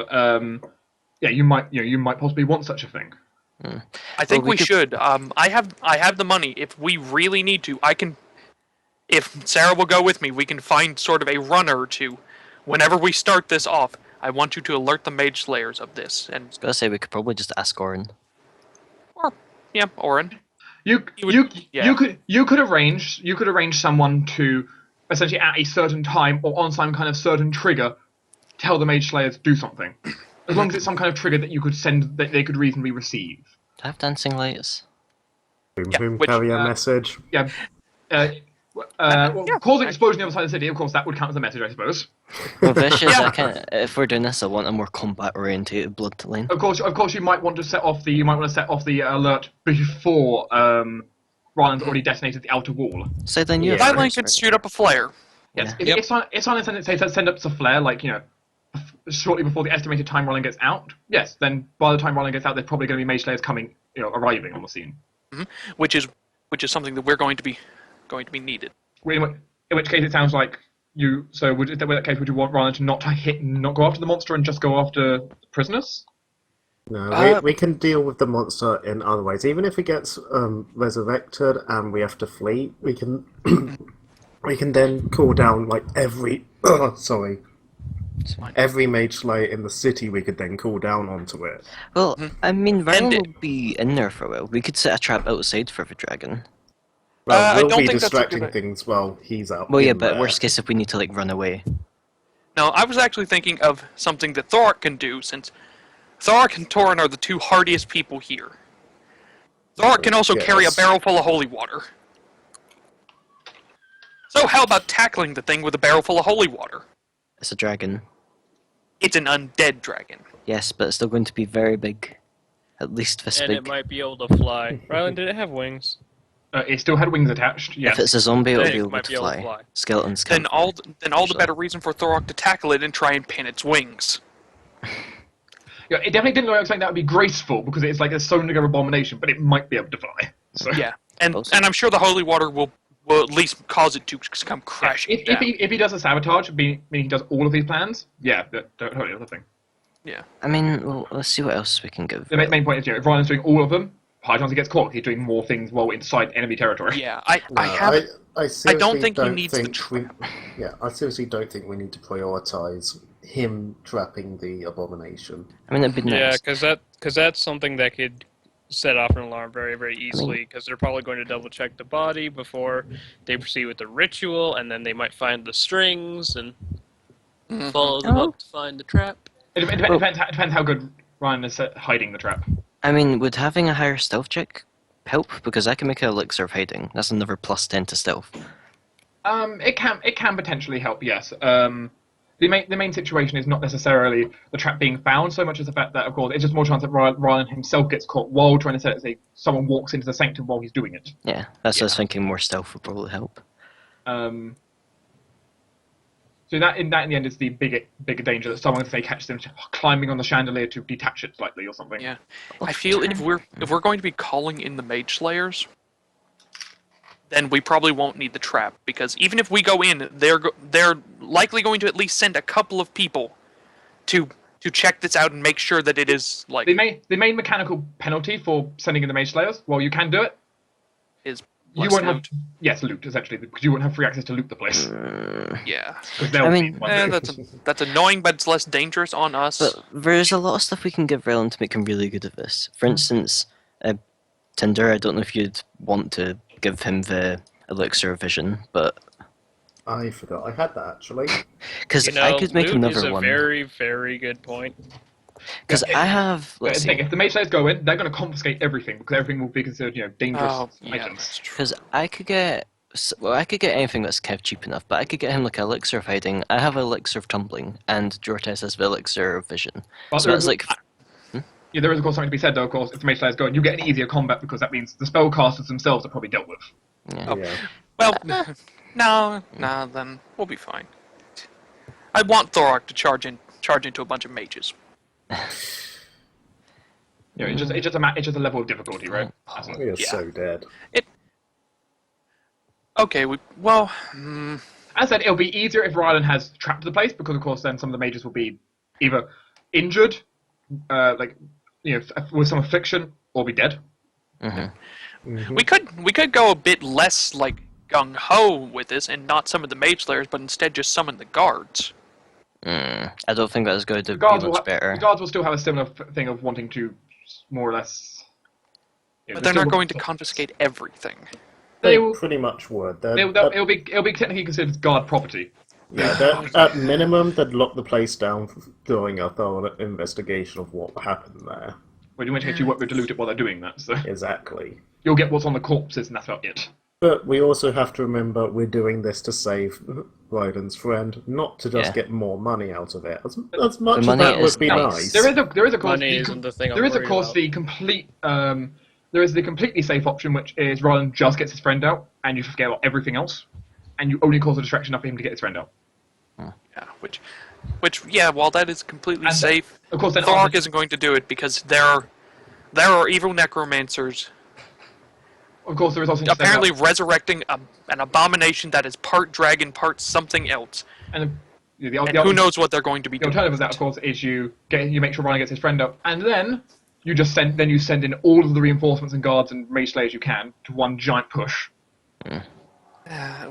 you might possibly want such a thing. I think we we could- should. I have the money. If we really need to, I can. If Sarah will go with me, we can find sort of a runner or two. Whenever we start this off, I want you to alert the mage slayers of this. And I was gonna say we could probably just ask Orin. yeah, Orin. You could arrange someone to essentially at a certain time or on some kind of certain trigger tell the mage slayers to do something. As long as it's some kind of trigger that you could send that they could reasonably receive. Do I have dancing lights? Boom, Yeah, boom, which, carrier message. Yeah. Causing explosion on the other side of the city, of course, that would count as a message, I suppose. Well, Vicious, if we're doing this, I want a more combat-orientated blood lane. Of course, you might want to set off the alert before Ryland's already detonated the outer wall. So then you Yeah. have Rylan first, could right? shoot up a flare. Yes, Yeah. if Silent send up a flare, shortly before the estimated time Ryland gets out, yes, then by the time Ryland gets out, there's probably going to be mage slayers coming, arriving on the scene. Which is something that we're going to be needed. In which case, it sounds like you. So, in that case, would you want Ryland to not go after the monster and just go after prisoners? No, we can deal with the monster in other ways. Even if it gets resurrected and we have to flee, we can we can then call down like every It's fine. every mage slayer in the city. We could then call down onto it. Well, I mean, Ryan And will be in there for a while. We could set a trap outside for the dragon. Well, I we'll don't be think that's a good distracting idea. things while he's out. Well, yeah, in but there. worst case, if we need to run away. Now, I was actually thinking of something that Thorok can do, since Thorok and Torin are the two hardiest people here. Thorok can also carry a Yes. barrel full of holy water. So how about tackling the thing with a barrel full of holy water? It's a dragon. It's an undead dragon. Yes, but it's still going to be very big. At least this And big. it might be able to fly. Rylan, did it have wings? It still had wings attached. Yes. If it's a zombie, it'll Then be it able might to be able to fly. fly. Skeletons Then can't. all the usually. better reason for Thorok to tackle it and try and pin its wings. Yeah, it definitely didn't look like something that would be graceful because it's like a sewn together abomination, but it might be able to fly. So Yeah, and Also- I'm sure the holy water will at least cause it to come crashing if down. he does a sabotage, meaning he does all of these plans, yeah, totally other thing. Yeah. I mean, well, let's see what else we can give. The main point is, if Ryan's doing all of them, high chance he gets caught. He's doing more things while inside enemy territory. Yeah, I No, have I seriously think he needs the I seriously don't think we need to prioritize him trapping the abomination. I mean, it'd be Yeah, nice. because that's something that could set off an alarm very, very easily. Because they're probably going to double check the body before they proceed with the ritual, and then they might find the strings and follow them Oh. up to find the trap. Depends how good Ryan is at hiding the trap. I mean, would having a higher stealth check help? Because I can make an elixir of hiding. That's another +10 to stealth. It can potentially help. Yes. The main situation is not necessarily the trap being found so much as the fact that, of course, it's just more chance that Ryan himself gets caught while trying to set it. Say someone walks into the sanctum while he's doing it. Yeah, that's what I was thinking. More stealth would probably help. So that in the end is the bigger danger that someone, say, catches them climbing on the chandelier to detach it slightly or something. Yeah, I feel if we're going to be calling in the Mage Slayers, then we probably won't need the trap, because even if we go in, they're likely going to at least send a couple of people to check this out and make sure that it is like The main mechanical penalty for sending in the Mage Slayers, well, you can do it. is You won't have loot essentially, because you won't have free access to loot the place. Yeah, I mean, that's annoying, but it's less dangerous on us. But there's a lot of stuff we can give Rylan to make him really good at this. For instance, Tinder, I don't know if you'd want to give him the elixir of vision, but... I forgot I had that, actually. Because I could make loot another is a one. very, very good point. Because I have... But Let's the thing, see. if the Mage Slayers go in, they're going to confiscate everything, because everything will be considered, dangerous Oh, yeah, items. that's true. Because I could get... Well, I could get anything that's kind of cheap enough, but I could get him like elixir of hiding. I have elixir of tumbling, and Jortes has the elixir of vision. But So that's like... Yeah, there is of course something to be said though. Of course, if the Mage Slayers go in, you get an easier combat because that means the spellcasters themselves are probably dealt with. Yeah. Yeah. Well, no, then we'll be fine. I want Thorok to charge into a bunch of mages. It's just a level of difficulty, right? That's all. We are Yeah. so dead. Okay, As I said, it'll be easier if Rylan has trapped the place because, of course, then some of the mages will be either injured, with some affliction, or be dead. we could go a bit less like gung ho with this and not summon the Mage Slayers, but instead just summon the guards. I don't think that's going to The be guards, much better. the guards will still have a similar thing of wanting to more or less. But they're not going to confiscate everything. They They will. pretty much would. It'll be technically considered guard property. At minimum, they'd lock the place down, doing a thorough investigation of what happened there. But in which case you won't be able to loot it while they're doing that. So Exactly. you'll get what's on the corpses, and that's about it. But we also have to remember we're doing this to save Ryden's friend, not to just Yeah. get more money out of it. As much as money that is would be nice. nice. There is of course Money isn't the thing I'm there is of worried course about. the complete there is the completely safe option, which is Rylan just gets his friend out, and you forget about everything else, and you only cause a distraction enough for him to get his friend out. Yeah, which while that is completely And safe, of course, then Thorok isn't going to do it because there are evil necromancers of course there is also apparently resurrecting an abomination that is part dragon, part something else. and And who knows what they're going to be The doing. alternative of that, of course, is you make sure Rylan gets his friend out, and then you just send in all of the reinforcements and guards and mage slayers you can to one giant push,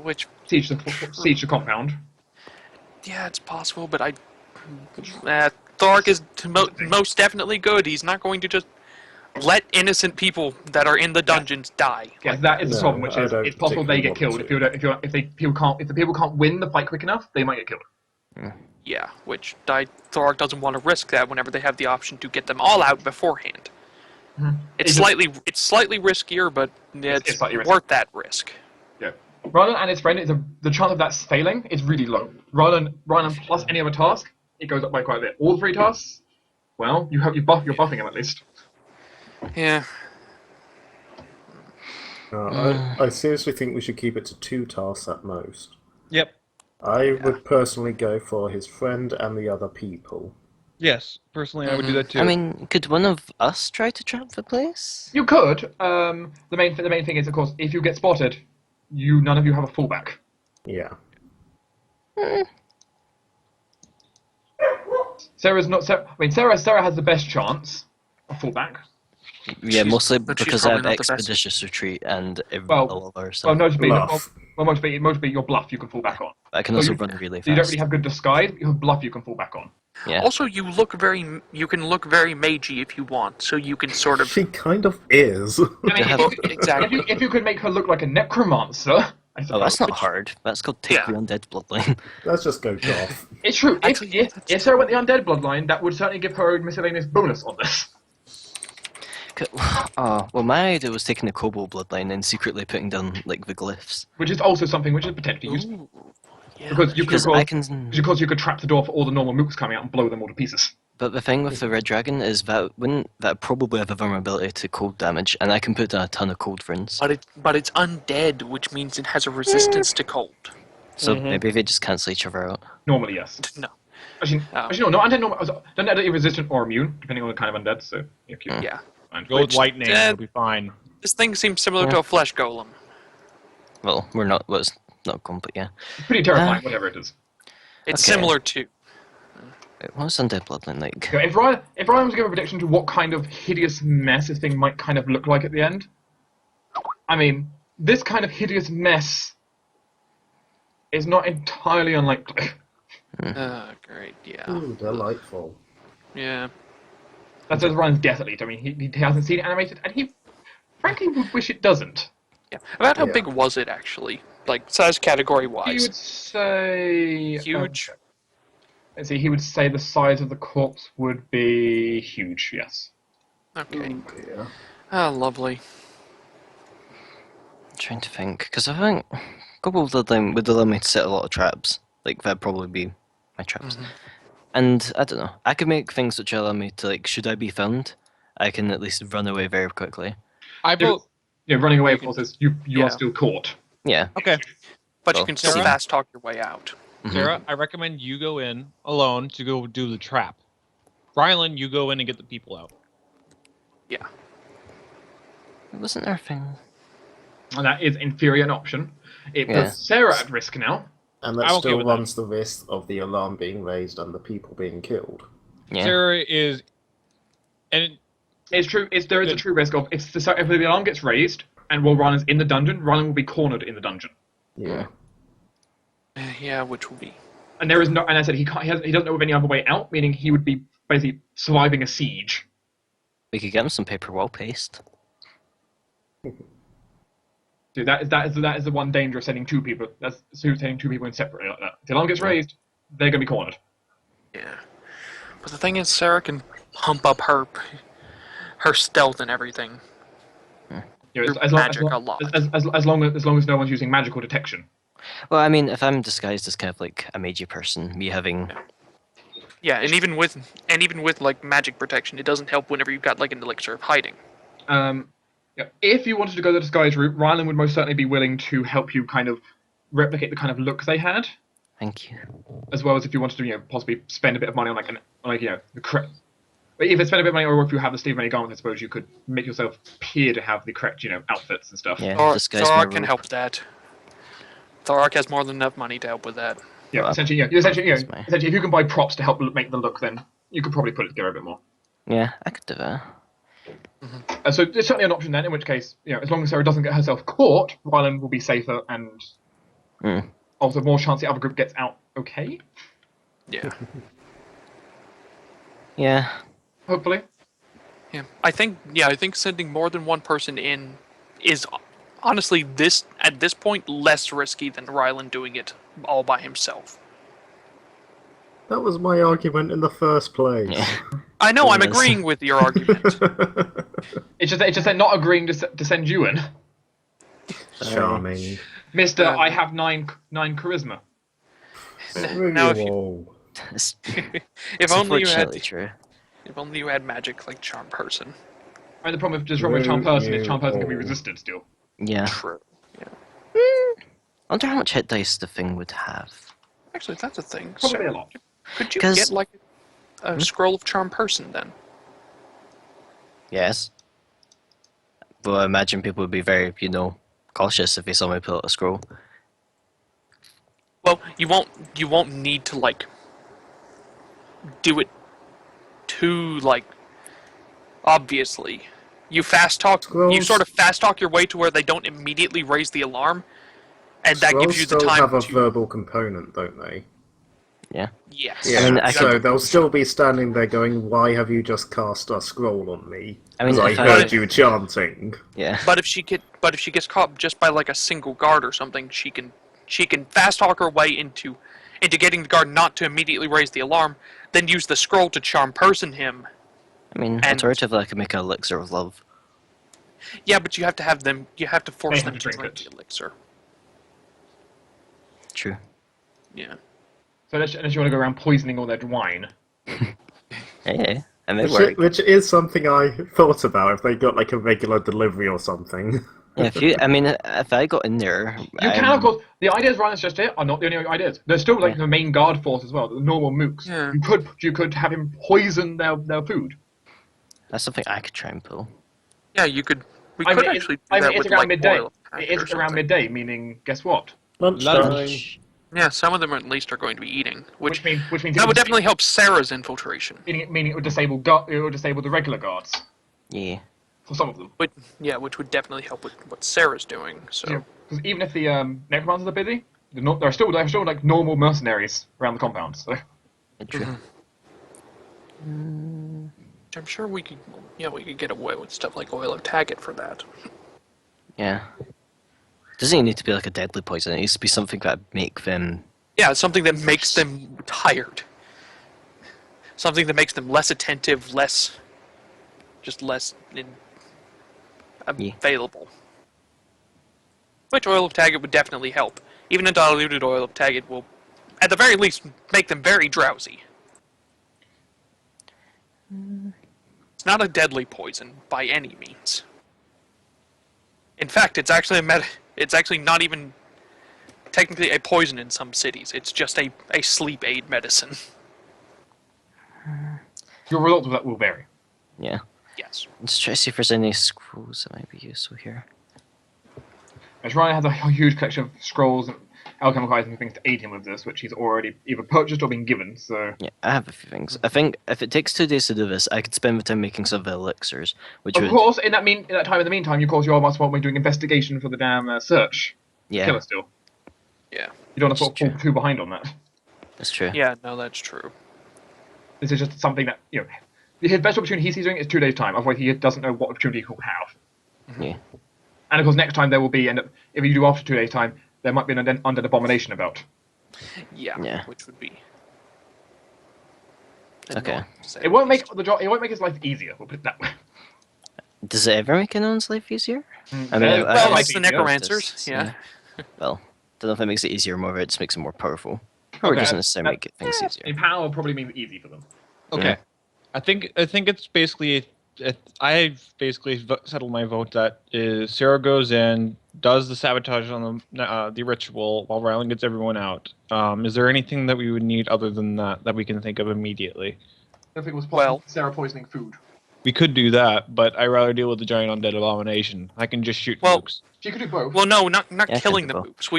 Which, siege the compound. yeah, it's possible, but Thorok is most definitely good. He's not going to just let innocent people that are in the dungeons die. Yes, that is the No, problem, which I is don't it's possible they get particularly killed want if the people can't win the fight quick enough, they might get killed. Yeah, which Thorok doesn't want to risk that whenever they have the option to get them all out beforehand. It's slightly riskier, but it's slightly risky. worth that risk. Yeah. Rylan and his friend, the chance of that failing is really low. Rylan plus any other task, it goes up by quite a bit. All 3 tasks, well, you're buffing him at least. Yeah. I seriously think we should keep it to 2 tasks at most. Yep. I would personally go for his friend and the other people. Yes. Personally, I would do that too. I mean, could one of us try to trap the place? You could. The main thing is, of course, if you get spotted, none of you have a fallback. Yeah. Sarah's not. Sarah has the best chance of fallback. Yeah, mostly but she's because I have probably not the best. expeditious retreat and Well, all of our stuff. Well, notably, Bluff. Well, most be your bluff you can fall back on. I can So also you- run really You don't fast. really have good disguise, but you have bluff you can fall back on. Yeah. Also, you can look very magey if you want, so you can sort of. She kind of is. I mean, have- Exactly. if you could make her look like a necromancer, I suppose. Oh, that's not hard. That's called take the undead bloodline. Let's just go goth. It's true. Actually, If Sarah went the undead bloodline, that would certainly give her a miscellaneous bonus on this. Oh, well, my idea was taking the kobold bloodline and secretly putting down like the glyphs. Which is also something which is potentially useful. Ooh. Yeah. Because you could, Because I can. because you could trap the door for all the normal mooks coming out and blow them all to pieces. But the thing with the red dragon is that wouldn't that probably have a vulnerability to cold damage, and I can put down a ton of cold friends. But it's undead, which means it has a resistance to cold. So maybe they just cancel each other out. Normally, yes. No. Actually, no, not undead. Undead resistant or immune, depending on the kind of undead. So Yeah. fine. Go with lightning, it'll be fine. This thing seems similar to a flesh golem. Well, we're not. Well, it's not gone, but yeah. It's pretty terrifying, whatever it is. It's Okay. similar to. Wait, what's undead bloodline like? So if Ryan was to give a prediction to what kind of hideous mess this thing might kind of look like at the end, I mean, this kind of hideous mess is not entirely unlikely. Great. Yeah. Ooh, delightful. Yeah. That's as Ryan's guess at least. I mean, he hasn't seen it animated, and he frankly would wish it doesn't. Yeah. About how Yeah. big was it actually? Like size category He wise? would say Huge. Let's see. He would say the size of the corpse would be huge. Yes. Okay. Yeah. Ah, lovely. I'm trying to think, because I think kobold bloodline would allow me to set a lot of traps. Like that'd probably be my traps. And I don't know. I could make things which allow me to like, should I be found, I can at least run away very quickly. I vote. Yeah, running away, of course, is you Yeah. are still caught. Yeah. Okay, But Well, you can still Sarah? fast talk your way out. Sarah, I recommend you go in alone to go do the trap. Rylan, you go in and get the people out. Yeah. Wasn't there a thing? And that is, in theory, an option. It Yeah. puts Sarah at risk now. And I'm that okay still with that. runs the risk of the alarm being raised and the people being killed. Yeah. Sarah is, and It's true. There is a Good. true risk of if the alarm gets raised and while Rylan's in the dungeon, Rylan will be cornered in the dungeon. Yeah. Yeah, which will be. And there is no. And I said he can't. He doesn't know of any other way out. Meaning he would be basically surviving a siege. We could get him some paper wall paste. Dude, that is the one danger of sending two people. That's sending two people in separately like that. If the alarm gets raised, they're gonna be cornered. Yeah. But the thing is, Sarah can pump up her stealth and everything. You know, Your magic a lot. as long as no one's using magical detection. Well, I mean, if I'm disguised as kind of like a magey person, me having Yeah, and even with like magic protection, it doesn't help whenever you've got like an elixir of hiding. Yeah, if you wanted to go the disguise route, Rylan would most certainly be willing to help you kind of replicate the kind of look they had, thank you. as well as if you wanted to, possibly spend a bit of money on the correct. But if you spend a bit of money, or if you have the Steve Many garments, I suppose you could make yourself appear to have the correct, outfits and stuff. Yeah, Thor, disguise Thorark my can robe. help that. Thorark has more than enough money to help with that. Yeah, Well, essentially, that's fine. essentially, if you can buy props to help make the look, then you could probably put it together a bit more. Yeah, I could do that. So there's certainly an option then, in which case, as long as Sarah doesn't get herself caught, Rylan will be safer and also more chance the other group gets out okay, Yeah. Yeah. hopefully. Yeah. I think sending more than one person in is honestly at this point less risky than Rylan doing it all by himself. That was my argument in the first place. Yeah. I know, I'm Yes. agreeing with your argument. It's just they're not agreeing to send you in. Charming. Mister, I have nine charisma. Now if you- Whoa. It's, if it's only you had unfortunately true. if only you had magic like charm person. And the problem with charm person is charm person can be Oh. resisted still. Yeah. True. Yeah. I wonder how much hit dice the thing would have. Actually, that's a thing. Probably So, a lot. could you 'Cause- get like a scroll of charm person then? Yes. But I imagine people would be very, cautious if they saw me pull out a scroll. Well, you won't need to like do it too like obviously. You Scrolls. sort of fast talk your way to where they don't immediately raise the alarm, and that Scrolls gives you the still time have a to. verbal component, don't they? Yeah. Yes. Yeah, I mean, I so could- they'll still be standing there going, "Why have you just cast a scroll on me? I mean, Because I if heard I- you chanting." Yeah. But if she gets caught just by like a single guard or something, she can fast talk her way into getting the guard not to immediately raise the alarm, then use the scroll to charm person him. I mean, And- alternatively, I could make an elixir of love. Yeah, but you have to have them. You have to force They have them to to drink drink it. the elixir. True. Yeah. So unless you want to go around poisoning all their wine. Hey, and it worked. Which is something I thought about if they got like a regular delivery or something. Yeah, if I got in there, You can, of course. The ideas Ryan has just hit are not the only ideas. There's still like the main guard force as well, the normal mooks. Yeah. You could have him poison their food. That's something I could try and pull. Yeah, you could. We I could mean, actually do I mean, that it's with around like midday. oil It packet or is around something. midday, meaning guess what? Lunchtime. Yeah, some of them at least are going to be eating, which Which means that would definitely help Sarah's infiltration. meaning it would disable the regular guards Yeah. for some of them. Which would definitely help with what Sarah's doing. So Because even if the necromancers are busy, there are still like normal mercenaries around the compound. So True. I'm sure we could get away with stuff like oil of Taggart for that. Yeah. Doesn't even need to be like a deadly poison. It needs to be something that make them. Yeah, something that makes them tired. Something that makes them less attentive, less available. Which oil of Taggart would definitely help. Even a diluted oil of Taggart will, at the very least, make them very drowsy. It's not a deadly poison by any means. In fact, it's actually it's actually not even technically a poison in some cities. It's just a sleep aid medicine. your results of that will vary. Yeah. Yes. Let's try to see if there's any scrolls that might be useful here. As Ryan has a huge collection of scrolls and alchemical items and things to aid him with this, which he's already either purchased or been given. So Yeah, I have a few things. I think if it takes 2 days to do this, I could spend the time making some elixirs, which of would. course, in that time in the meantime, you of course you must want me doing investigation for the damn search. Yeah, Killer still. Yeah. You don't want to sort That's of fall too behind on that. that's true. Yeah, no, that's true. This is just something that his best opportunity he's doing is 2 days time. Otherwise, he doesn't know what opportunity he'll have. Yeah. And of course, next time there will be, and if you do after 2 days time, there might be an undead abomination about. Yeah. Yeah. Which would be. Okay. annoying, to say It the won't make least. the job. It won't make his life easier. We'll put it that way. Does it ever make anyone's life easier? I mean, Well, I Well, might it's be the easier. necromancers. Yeah. Well, don't know if it makes it easier or more, it just makes it more powerful. Or it doesn't necessarily make it things easier. In power probably means easy for them. Okay. Yeah. I think it's basically I've basically settled my vote that is Sarah goes in, does the sabotage on the ritual while Rylan gets everyone out. Is there anything that we would need other than that we can think of immediately? I think it was Well- Sarah poisoning food. We could do that, but I'd rather deal with the giant undead abomination. I can just shoot Well- nukes. She could do both. Well, no, not Yeah, killing the tentacle. mooks.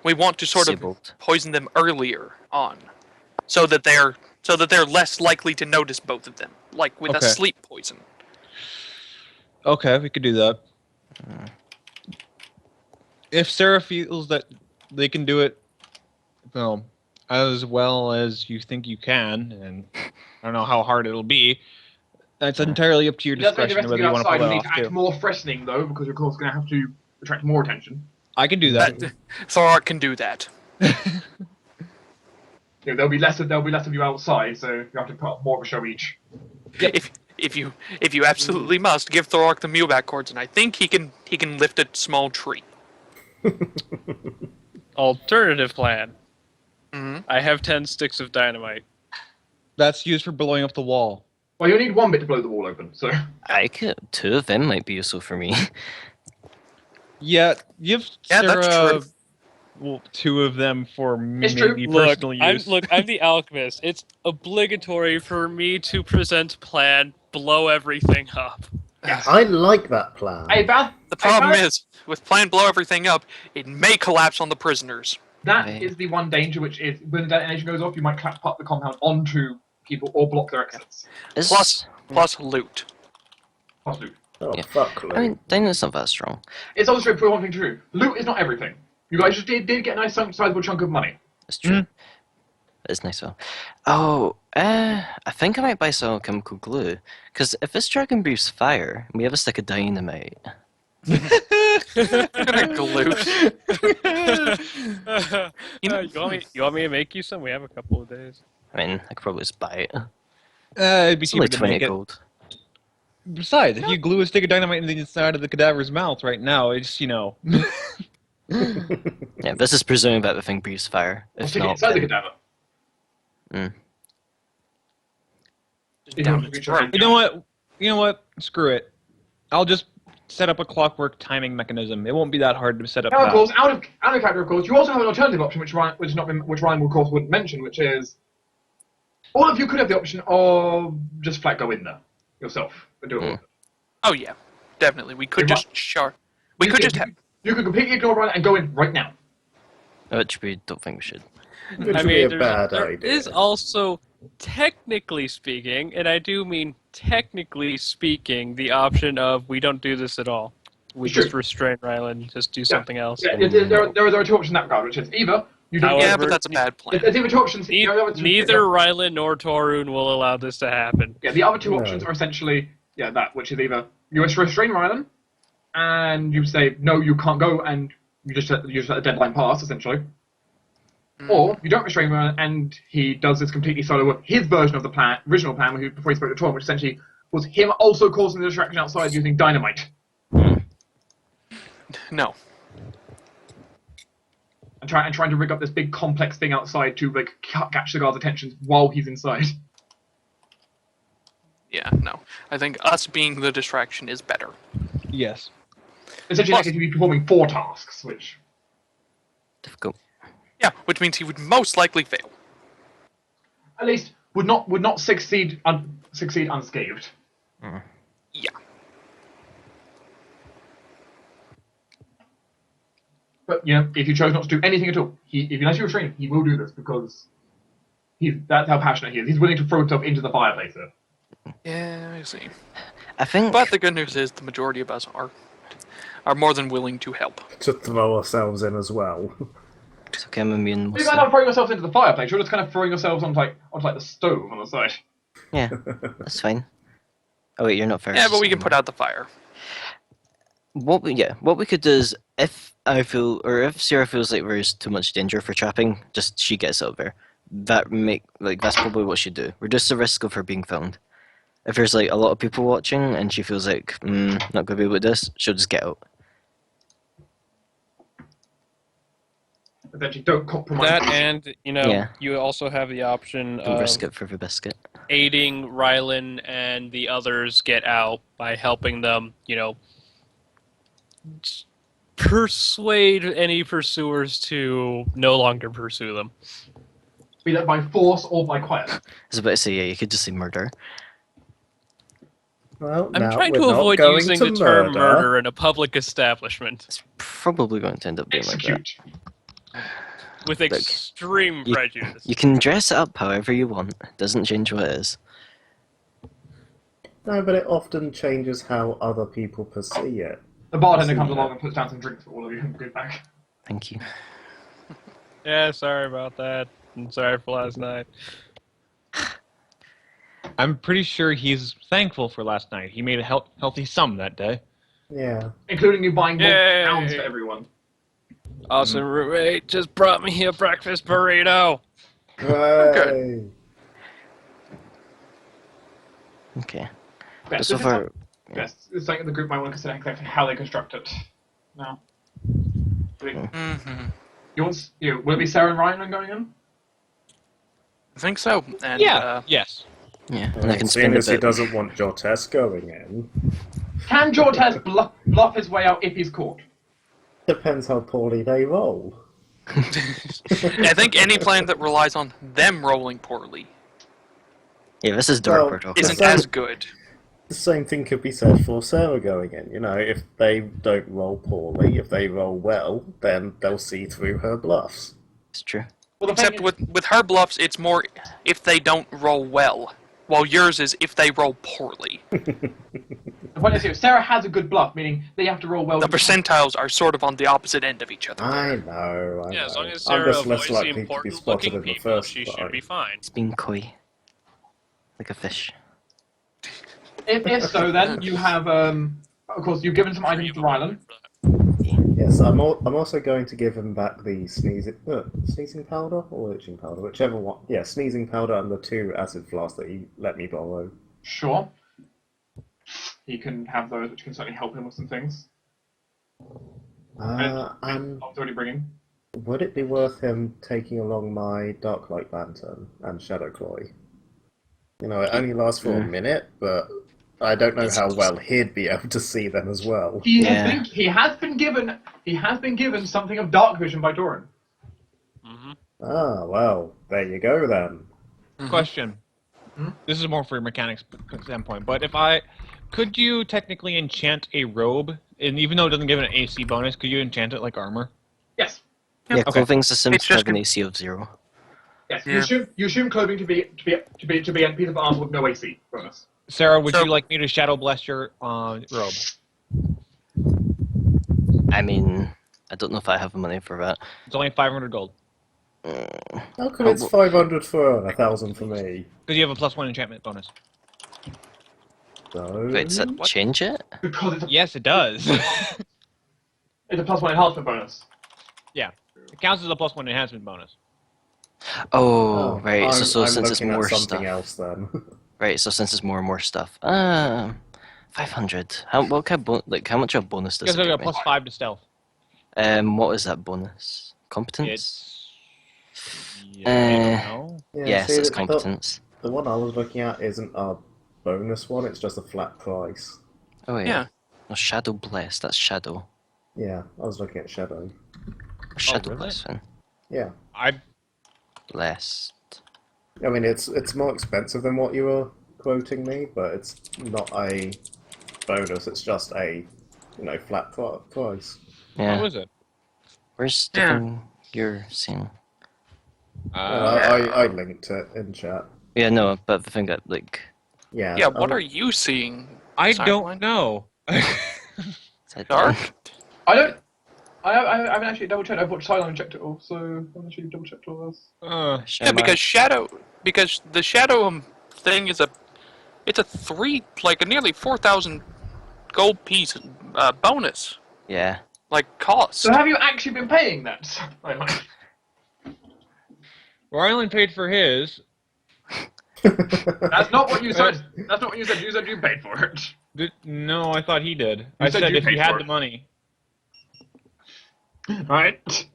We want to sort of Disabled. poison them earlier on, so that they're less likely to notice both of them, like with a Okay. sleep poison. Okay, we could do that. If Sarah feels that they can do it, as well as you think you can, and I don't know how hard it'll be, that's entirely up to your He does make the discretion rest of whether you you want to outside. pull You it need to off act too. more threatening though, because you're of course going to have to attract more attention. I can do that. Thorok can do that. There'll be less of you outside, so you have to put up more of a show each. If you absolutely must, give Thorok the muleback cords, and I think he can lift a small tree. Alternative plan. Mhm. I have 10 sticks of dynamite. That's used for blowing up the wall. Well, you'll need one bit to blow the wall open. So I could. 2 of them might be useful for me. Yeah, give Yeah, that's Sarah true. 2 of them for It's true. maybe Look, personal use. I'm the alchemist. It's obligatory for me to present a plan, blow everything up. I like that plan. hey, Beth. The problem is, with plan blow everything up, it may collapse on the prisoners. That Right. is the one danger, which is when the detonation goes off, you might clap up the compound onto people or block their exits. Plus loot. Plus loot. Oh, Yeah. fuck, Lou. I mean, dynamit's not that strong. It's also true for one thing true. Loot is not everything. You guys just did get a nice sizable chunk of money. It's true. It's nice though. Oh, I think I might buy some chemical glue. Because if this dragon breathes fire, and we have a stick of dynamite. Gonna glute. You want me to make you some? We have a couple of days. I mean, I could probably just buy it. It'd be It's only cheaper to 20 make it. gold. Besides, if you glue a stick of dynamite in the inside of the cadaver's mouth right now, it's, Yeah, this is presuming that the thing breathes fire. I'll If stick it not, inside the then... cadaver. Just down its throat. You know what? Screw it. I'll just set up a clockwork timing mechanism. It won't be that hard to set up. Now, of that. course, out of character, of course, you also have an alternative option, which Ryan, of course, wouldn't mention, which is all of you could have the option of just flat go in there yourself and do it all. Oh yeah, definitely. We could just We could just have. You could completely ignore Ryan and go in right now. Which we don't think we should. Which I would be mean, a bad there idea. is also, technically speaking, and I do mean technically speaking, the option of we don't do this at all. We Sure. just restrain Rylan, just do something else. Yeah, there are two options in that regard, which is either you don't. Yeah, However, but that's a bad plan. There's either two options. Neither Rylan nor Torun will allow this to happen. Yeah, the other two No. options are essentially that, which is either you restrain Rylan, and you say no, you can't go, and you just let the deadline pass, essentially. Or you don't restrain Rylan, and he does this completely solo with his version of the original plan, before he spoke to Torun, which essentially was him also causing the distraction outside using dynamite. No. And trying to rig up this big complex thing outside to catch the guard's attention while he's inside. Yeah, no. I think us being the distraction is better. Yes. Essentially, Plus- like, he'd be performing 4 tasks, which Difficult. Yeah, which means he would most likely fail. at least would not succeed unscathed. Yeah. But if you chose not to do anything at all, if you let you restrain him, he will do this because that's how passionate he is. He's willing to throw himself into the fireplace. Yeah, I see. I think... But the good news is the majority of us are more than willing to help. To throw ourselves in as well. It's okay, I'm immune. You mostly. might not throwing yourselves into the fireplace. You're just kind of throwing yourselves onto the stove on the side. Yeah, that's fine. Oh wait, you're not first. Yeah, but we can put out the fire. What we could do is, if I feel, or if Sierra feels like there's too much danger for trapping, just she gets out there. That's probably what she'd do. Reduce the risk of her being found. If there's like a lot of people watching and she feels like not gonna be able to do this, she'll just get out. Essentially, don't compromise. That and, Yeah. you also have the option Don't of risk it for the biscuit. aiding Rylan and the others get out by helping them, persuade any pursuers to no longer pursue them. Be that by force or by quiet. I was about to say, yeah, you could just say murder. Well, I'm now trying we're to not avoid going using to the term murder in a public establishment It's probably going to end up being like that. Execute. with extreme prejudice. You can dress it up however you want. It doesn't change what it is. No, but it often changes how other people perceive it. The bartender comes along and puts down some drinks for all of you. Good back. Thank you. Yeah, sorry about that. I'm sorry for last night. I'm pretty sure he's thankful for last night. He made a healthy sum that day. Yeah. Including you buying more Yay. pounds for everyone. Awesome roommate just brought me a breakfast burrito. Hooray. Okay. Yes, So this is far, yes, it's something the group might want to consider exactly how they construct it. Now, Mm-hmm. will it be Sarah and Ryan going in? I think so. And Yes. yeah, and I can Seeing spend a as he bit. doesn't want Jortes going in, Can Jortes bluff his way out if he's caught? depends how poorly they roll. I think any plan that relies on them rolling poorly Yeah, this is dark Well, part of isn't so- as good. The same thing could be said for Sarah going in. If they don't roll poorly, if they roll well, then they'll see through her bluffs. It's true. Well, the Except thing is, with her bluffs, it's more if they don't roll well, while yours is if they roll poorly. the point is here, Sarah has a good bluff, meaning they have to roll well. The percentiles are sort of on the opposite end of each other. I know. Yeah, as long as I'm Sarah just less avoids the likely to be spotted important-looking in the people, first she should fight. be fine. It's being coy. Like a fish. If so, then you have, of course, you've given some Sure, items you to have a Rylan. moment for that. Yes, I'm also going to give him back the sneezing powder or itching powder, whichever one. Yeah, sneezing powder and the 2 acid flasks that he let me borrow. Sure. He can have those, which can certainly help him with some things. And I was already bringing. would it be worth him taking along my Darklight Lantern and Shadow Claw? You know, it only lasts for a minute, but I don't know how well he'd be able to see them as well. He has been given something of dark vision by Doran. Ah, well, there you go then. Question. This is more for your mechanics standpoint, but could you technically enchant a robe, and even though it doesn't give it an AC bonus, could you enchant it like armor? Yes. Yeah, Okay. clothing's assumed It's to have just an AC of 0. Yes. Yeah. You assume clothing to be a piece of armor with no AC bonus. Sarah, would So- you like me to shadow bless your robe? I mean, I don't know if I have the money for that. It's only 500 gold. How come it's 500 for her and 1,000 for me? Because you have a +1 enchantment bonus. So... Wait, does that change it? Because it's Yes, it does. a +1 enhancement bonus. Yeah. It counts as a +1 enhancement bonus. Oh, right. I'm Since it's looking at more something stuff. else then. Right, so since it's more and more stuff. 500. What kind of how much of a bonus does Because it you give got me? +5 to stealth. What is that bonus? Competence? It's... Yeah, I don't know. Yes, see, it's I thought competence. the one I was looking at isn't a bonus one, it's just a flat price. Oh yeah. Yeah. No, Shadow Bless. That's Shadow. Yeah, I was looking at Shadow. Or Shadow really? Bless then. Yeah. Blessed. I mean, it's more expensive than what you were quoting me, but it's not a bonus, it's just a, flat price. Yeah. What was it? Where's the Yeah. thing you're seeing? I linked it in chat. Yeah, no, but the thing that Yeah. Yeah, what are you seeing? I Sideline? don't know. said Dark? I haven't actually double checked. I've watched Silent and checked it all, so I haven't actually double checked all this. Yeah, because the shadow thing is it's a nearly 4,000 gold piece bonus, Yeah. like cost. So have you actually been paying that? Rylan paid for his. That's not what you said. That's not what you said. You said you paid for it. No, I thought he did. I said said you if he paid had for the it. money. Right.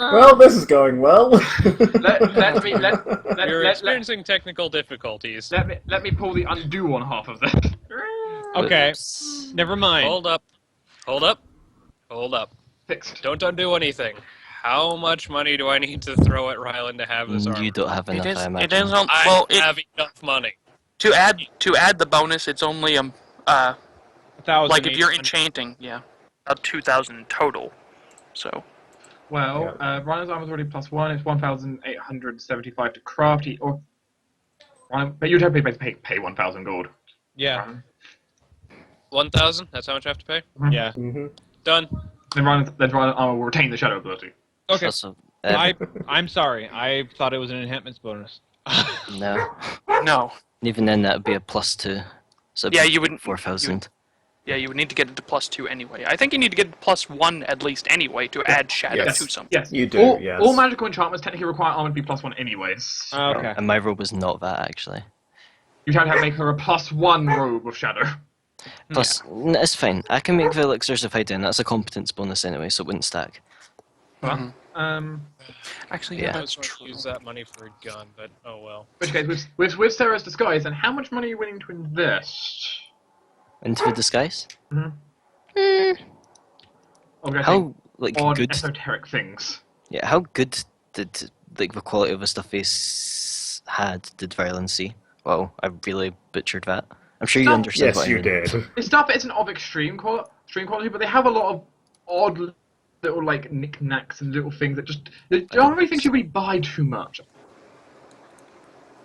Well, this is going well. You're experiencing technical difficulties. Let me pull the undo on half of this. Okay, Whoops. never mind. Hold up. Hold up. Hold up. Fixed. Don't undo anything. How much money do I need to throw at Rylan to have this armor? You don't have enough, I imagine. It is on, I well, have enough money. to add the bonus, it's only 1,000. like if you're enchanting, yeah, about 2,000 total. So Well, Rhino's armor's already +1. It's 1,875 to craft. But you'd have to pay 1,000 gold. Yeah, 1,000? That's how much I have to pay? yeah. Mhm. Done. Then Rhino's armor will retain the shadow ability. Okay. Also, I'm sorry. I thought it was an enhancement bonus. no. no, Even then, that would be a +2. So it'd Yeah, be you wouldn't- 4,000. yeah, you would need to get it to +2 anyway. I think you need to get it to +1 at least anyway to add shadow Yes. to something. Yes. You do, all, yes. All magical enchantments technically require armor to be +1 anyways. Okay. And my robe is not that, actually. You have to make her a +1 robe of shadow. Plus, it's fine. I can make the elixirs if I do, and that's a competence bonus anyway, so it wouldn't stack. Mhm. Actually, Yeah. I that's just want to true. use that money for a gun, but oh well. Which case, with Sarah's disguise, then how much money are you willing to invest? Into the disguise? Okay, How, odd good... esoteric things. Yeah, how good did, the quality of the stuff he did Rylan see? Well, I really butchered that. I'm sure you Stuff- understood Yes, what I you mean. did. This stuff isn't of extreme quality, but they have a lot of odd little knickknacks and little things that just. There aren't really things you really buy too much.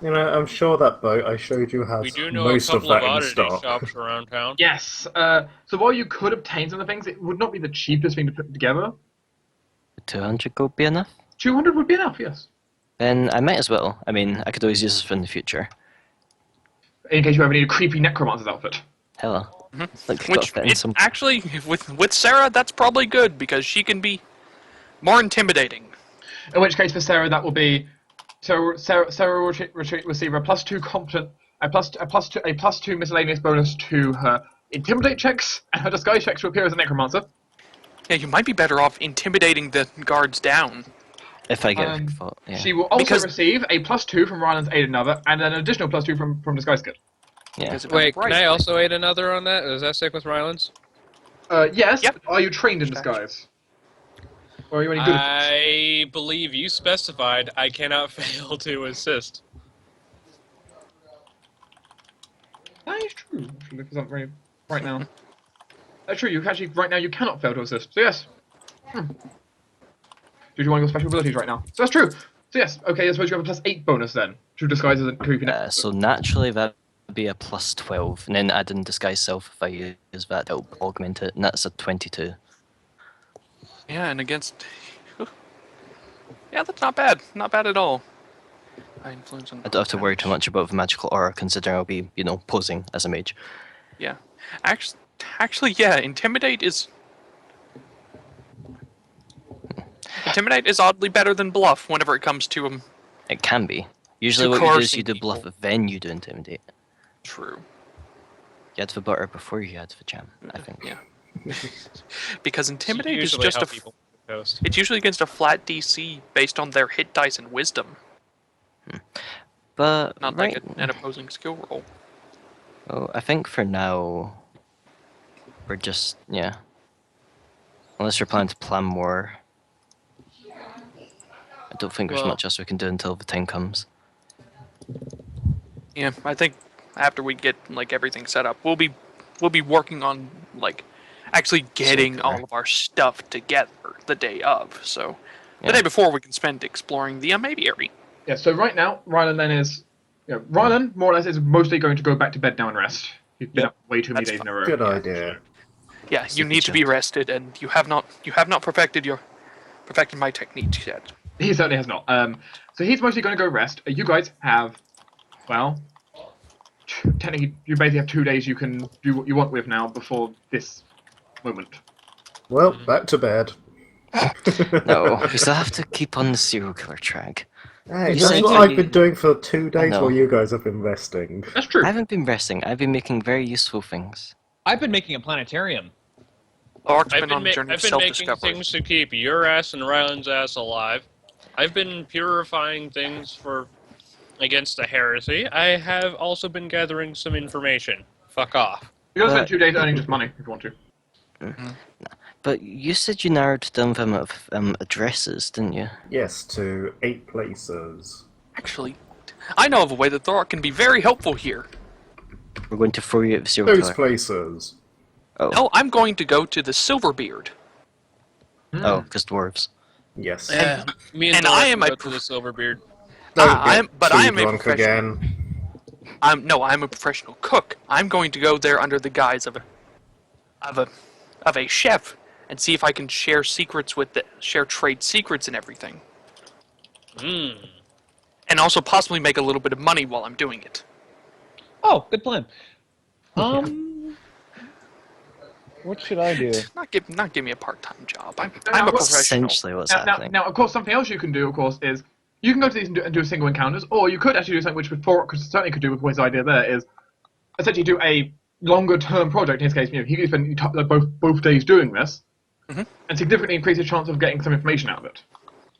I'm sure that boat I showed you has We do know a most of couple of that in oddity stock. shops around town. Yes. So while you could obtain some of the things, it would not be the cheapest thing to put together. 200 gold be enough? 200 would be enough, yes. Then I might as well. I mean, I could always use this for in the future. In case you ever need a creepy necromancer's outfit. Hello. Mhm. Look, got to Which fit in it some. actually with Sarah, that's probably good because she can be more intimidating. In which case, for Sarah, that will be Sarah will receive a +2 competent, a plus two miscellaneous bonus to her intimidate checks and her disguise checks to appear as a necromancer. Yeah, you might be better off intimidating the guards down. If I get fought, yeah. She will also Because- receive a +2 from Ryland's Aid Another, and an additional +2 from Disguise Kit. Yeah. Because if Wait, I'm right, can I also aid another on that? Does that stick with Rylands? Yes. Yep. Are you trained in disguise? Or are you any good at this? I believe you specified I cannot fail to assist. That is true, actually, because I'm very right now. That's true, you actually, right now, you cannot fail to assist. So yes. Do you want your special abilities right now? So that's true. So yes, okay, I suppose you have a +8 bonus then, to disguise as a creepy necromancer. So naturally that would be a +12, and then add in disguise self if I use that to help augment it, and that's a 22. yeah, and against, yeah, that's not bad, not bad at all. I influence on I don't have to worry too much about the magical aura, considering I'll be, posing as a mage. Yeah, actually, yeah, intimidate is oddly better than bluff whenever it comes to him. It can be. Usually To what you do is coercing you do bluff, people. then you do intimidate. True. You had the butter before you had the jam, I think. Yeah. Because intimidate is Usually just how a. people toast. It's usually against a flat DC based on their hit dice and wisdom, But not right, like an opposing skill roll. well, I think for now, we're just, yeah. Unless you're planning to plan more, I don't think there's Well- much else we can do until the time comes. Yeah, I think after we get like everything set up, we'll be working on like actually getting Circular. all of our stuff together the day of. So the Yeah. day before we can spend exploring the Eyrie. Yeah, so right now, Ryland then is... Ryland, more or less, is mostly going to go back to bed now and rest. He's been up way too many That's days in a row. Good idea. Yeah, you Super need to be chat. rested, and you have not perfected my techniques yet. He certainly has not. So he's mostly going to go rest. You guys have, well, technically, you basically have 2 days you can do what you want with now before this moment. Well, back to bed. No, we still have to keep on the serial killer track. Hey, You that's said what you- I've been doing for 2 days No. while you guys have been resting. That's true. I haven't been resting. I've been making very useful things. I've been making a planetarium. Lark's I've been been, on a journey of I've been making self-discovery. things to keep your ass and Ryland's ass alive. I've been purifying things for against the heresy. I have also been gathering some information. Fuck off. You gotta spend But- 2 days earning just money if you want to. But you said you narrowed down the amount of addresses, didn't you? Yes, to 8 places. Actually, I know of a way that Thorok can be very helpful here. We're going to throw you at the serial Those killer. places. Oh, No, I'm going to go to the Silverbeard. oh, because dwarves. Yes. Yeah, me and, and Thor I can am a go to the Silverbeard. Don't I get am- but too I am a drunk professional. again. I'm a professional cook. I'm going to go there under the guise of a chef and see if I can share trade secrets and everything. Hmm. And also possibly make a little bit of money while I'm doing it. Oh, good plan. What should I do? Not give me a part-time job. I'm No, a what's professional. Essentially what's Now, happening. of course, something else you can do, of course, is you can go to these and do single encounters, or you could actually do something which Thorok certainly could do with his idea there, is essentially do a longer-term project. In his case, he could spend both days doing this, and significantly increase his chance of getting some information out of it.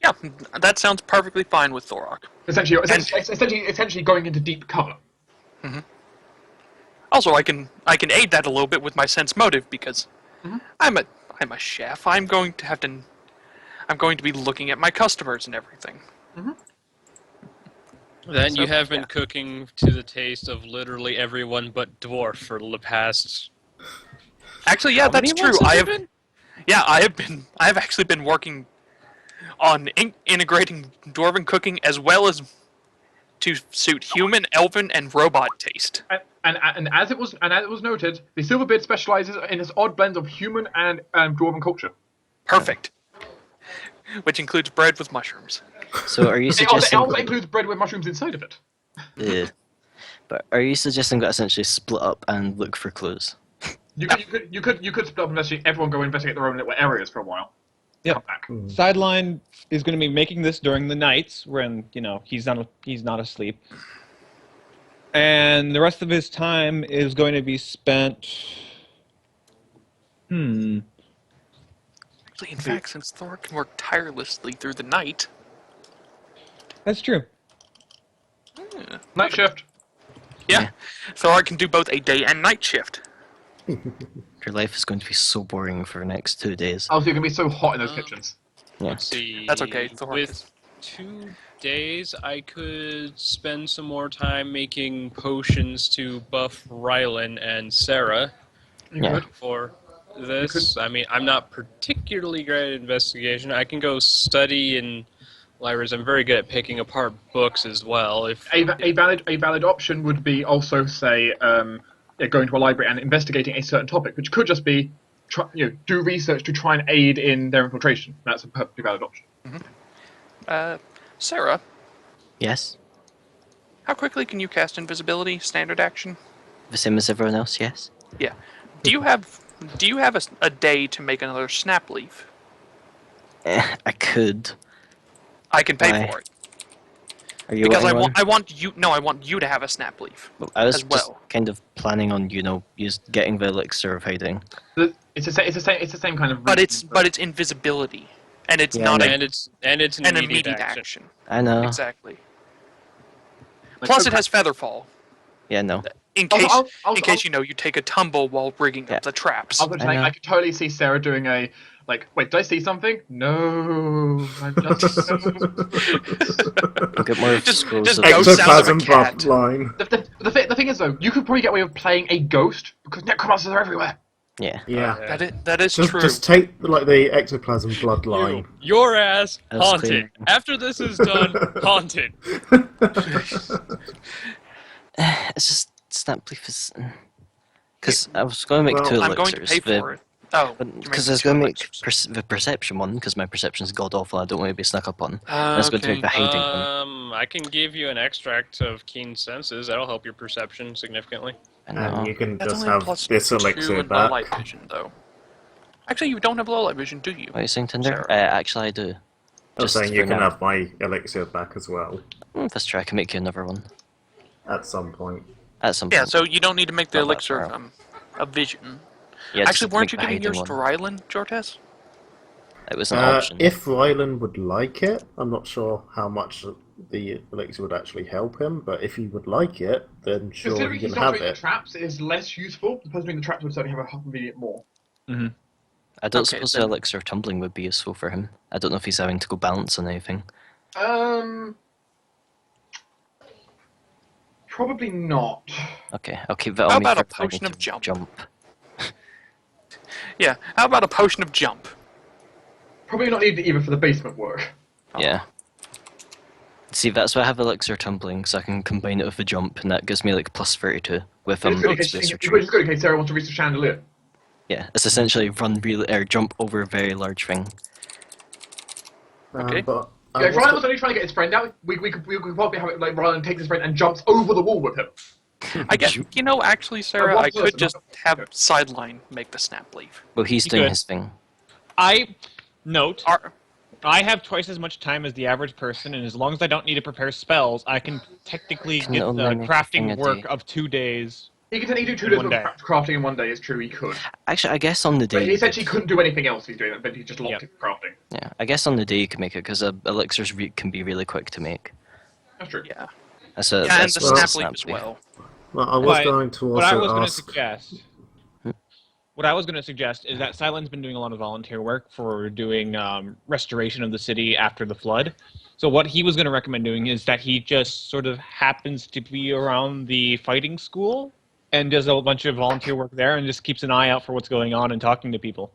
Yeah, that sounds perfectly fine with Thorok. Essentially going into deep cover. Also, I can aid that a little bit with my sense motive because I'm a chef. I'm going to be looking at my customers and everything. Then you So, have been yeah. cooking to the taste of literally everyone but Dwarf for the past. Actually, yeah, How that's many true. months has it been? I have actually been working on integrating dwarven cooking as well as to suit human, elven, and robot taste. And as it was noted, the Silverbeard specializes in this odd blend of human and dwarven culture. Perfect. Which includes bread with mushrooms. So are you It suggesting? also includes bread with mushrooms inside of it. But are you suggesting that essentially split up and look for clues? You could split up and investigate. Everyone go investigate their own little areas for a while. Yep. Come back. Sideline is going to be making this during the nights when he's not asleep, and the rest of his time is going to be spent. Actually, in fact, since Thor can work tirelessly through the night, That's true. Night shift. yeah, Thor can do both a day and night shift. Your life is going to be so boring for the next 2 days. Also, you're gonna be so hot in those kitchens. Yeah. Let's see. That's okay, Thor With is- 2 days, I could spend some more time making potions to buff Rylan and Sarah Yeah. for this. I mean, I'm not particularly great at investigation. I can go study in libraries. I'm very good at picking apart books as well. A valid option would be also say going to a library and investigating a certain topic, which could just be do research to try and aid in their infiltration. That's a perfectly valid option. Sarah, Yes? how quickly can you cast invisibility? Standard action? The same as everyone else, yes? Yeah. Do you have a day to make another snap leaf? I could. I can pay Why? for it. Are you Because wanting one? I want you to have a snap leaf. Well, I was as just well. kind of planning on, getting the elixir of hiding. It's the same kind of. But reason, it's invisibility. And it's Yeah, not I a, and it's an an immediate immediate action. action. I know. Exactly. like, Plus so- it has featherfall. Yeah, no. In Also- case also- you take a tumble while rigging Yeah. up the traps. I was I saying know. I could totally see Sarah doing a wait, did I see something? No, I just I'll get more Just- scrolls just of go this. sound of a Ectoplasm cat. bloodline. the thing is though, you could probably get away with playing a ghost because necromancers are everywhere. Yeah. Yeah. That is Just, true. just take the ectoplasm bloodline. Your ass That's haunted. clear. After this is done, haunted. It's just snap leaf is. Because I was going to make Well, two I'm going to elixirs. pay for it. Oh, Because I was going to make the perception one, because my perception's god awful, I don't want to be snuck up on. I was going to make the hiding one. I can give you an extract of keen senses. That'll help your perception significantly. I And know. you can That's just only have plus this 2 elixir in low light back. vision, though. Actually, you don't have low light vision, do you? What are you saying, Tinder? Sarah. Actually, I do. I was Just saying you for can now. have my elixir back as well Let's try. I can make you another one. at some point. At some Yeah, point. so you don't need to make the Not that elixir far of vision. Yeah, just Actually, to weren't you make the giving yours hiding to one. Rylan, Jortes? It was an option. If Rylan would like it, I'm not sure how much the elixir would actually help him, but if he would like it, then sure, Considering he he's can not have doing the it. traps, it is less useful. The person doing the traps would certainly have a convenient more. I don't okay, suppose then- the elixir of tumbling would be useful for him. I don't know if he's having to go balance on anything. Probably not. Okay, I'll keep that on How me about for a if I need potion of to jump? Yeah, how about a potion of jump? Probably not needed either for the basement work. Yeah. See, that's why I have elixir tumbling, so I can combine it with the jump, and that gives me like plus 32 with It's good in case- space it's retreat. good in case Sarah wants to reach the chandelier. Yeah, it's essentially jump over a very large thing. Okay. But Yeah, if Ryan was only trying to get his friend out, we could probably have it like Ryan takes his friend and jumps over the wall with him. I guess, actually, Sarah, one I could person, just not- have Sideline make the snap leaf. Well, he's You doing could. his thing. I note Ar- I have twice as much time as the average person, and as long as I don't need to prepare spells, I can technically Can get only the make a thing crafting a work day. of 2 days. He could do 2 In days one of day. crafting in one day. It's true, he could. Actually, I guess on the But day. he essentially couldn't do anything else. He's doing that, but he just locked Yep. it for crafting. Yeah, I guess on the day you can make it because elixirs can be really quick to make. That's true. Yeah. That's And that's the what's snap a leaf as well. Well, I was But going to What I was also going to ask. suggest. What I was going to suggest is that Silent's been doing a lot of volunteer work for doing restoration of the city after the flood. So what he was going to recommend doing is that he just sort of happens to be around the fighting school and does a bunch of volunteer work there and just keeps an eye out for what's going on and talking to people.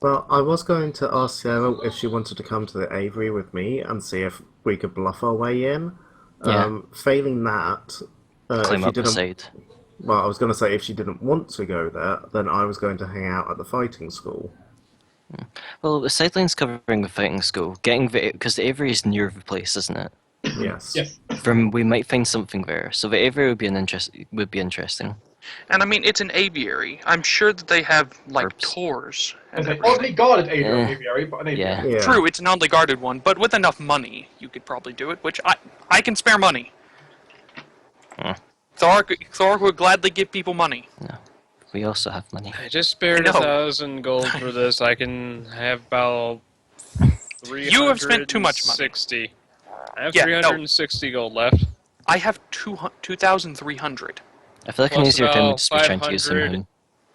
Well, I was going to ask Sarah if she wanted to come to the Eyrie with me and see if we could bluff our way in, Yeah. Failing that, if Climb she up the didn't, side. well, I was going to say if she didn't want to go there, then I was going to hang out at the fighting school. Well, the sideline's covering the fighting school. Getting because the Eyrie is near the place, isn't it? Yes. Yes. We might find something there. So the Eyrie would be interesting. And I mean, it's an aviary. I'm sure that they have like Herbs. tours and It's an everything. oddly guarded Eh, aviary, but an yeah. aviary. Yeah. True, it's an oddly guarded one, but with enough money, you could probably do it. Which I can spare money. Thor would gladly give people money. No. We also have money. I just spared I know. 1,000 gold for this. I can have about 360. You have spent too much money. I have Yeah, no. 360 gold left. I have 2,300. I feel like an Plus easier time would about just be trying to use 500. somehow.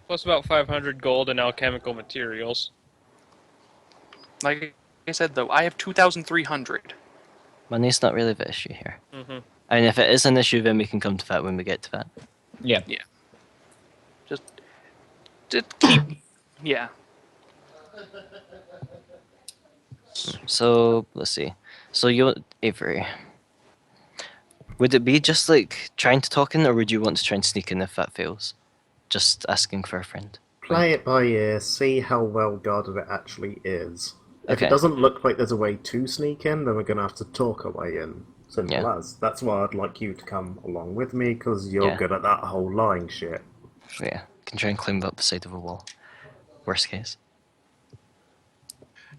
Plus about 500 gold in alchemical materials. Like I said, though, I have 2,300. Money's not really the issue here. Mm-hmm. And if it is an issue, then we can come to that when we get to that. Yeah. Just keep. Yeah. So let's see. So you, Eyrie, would it be just like trying to talk in, or would you want to try and sneak in if that fails? Just asking for a friend. Play it by ear, see how well guarded it actually is. If Okay. it doesn't look like there's a way to sneak in, then we're going to have to talk our way in. Simple Yeah. as. That's why I'd like you to come along with me, because you're Yeah. good at that whole lying shit. Yeah, can try and climb up the side of a wall. Worst case.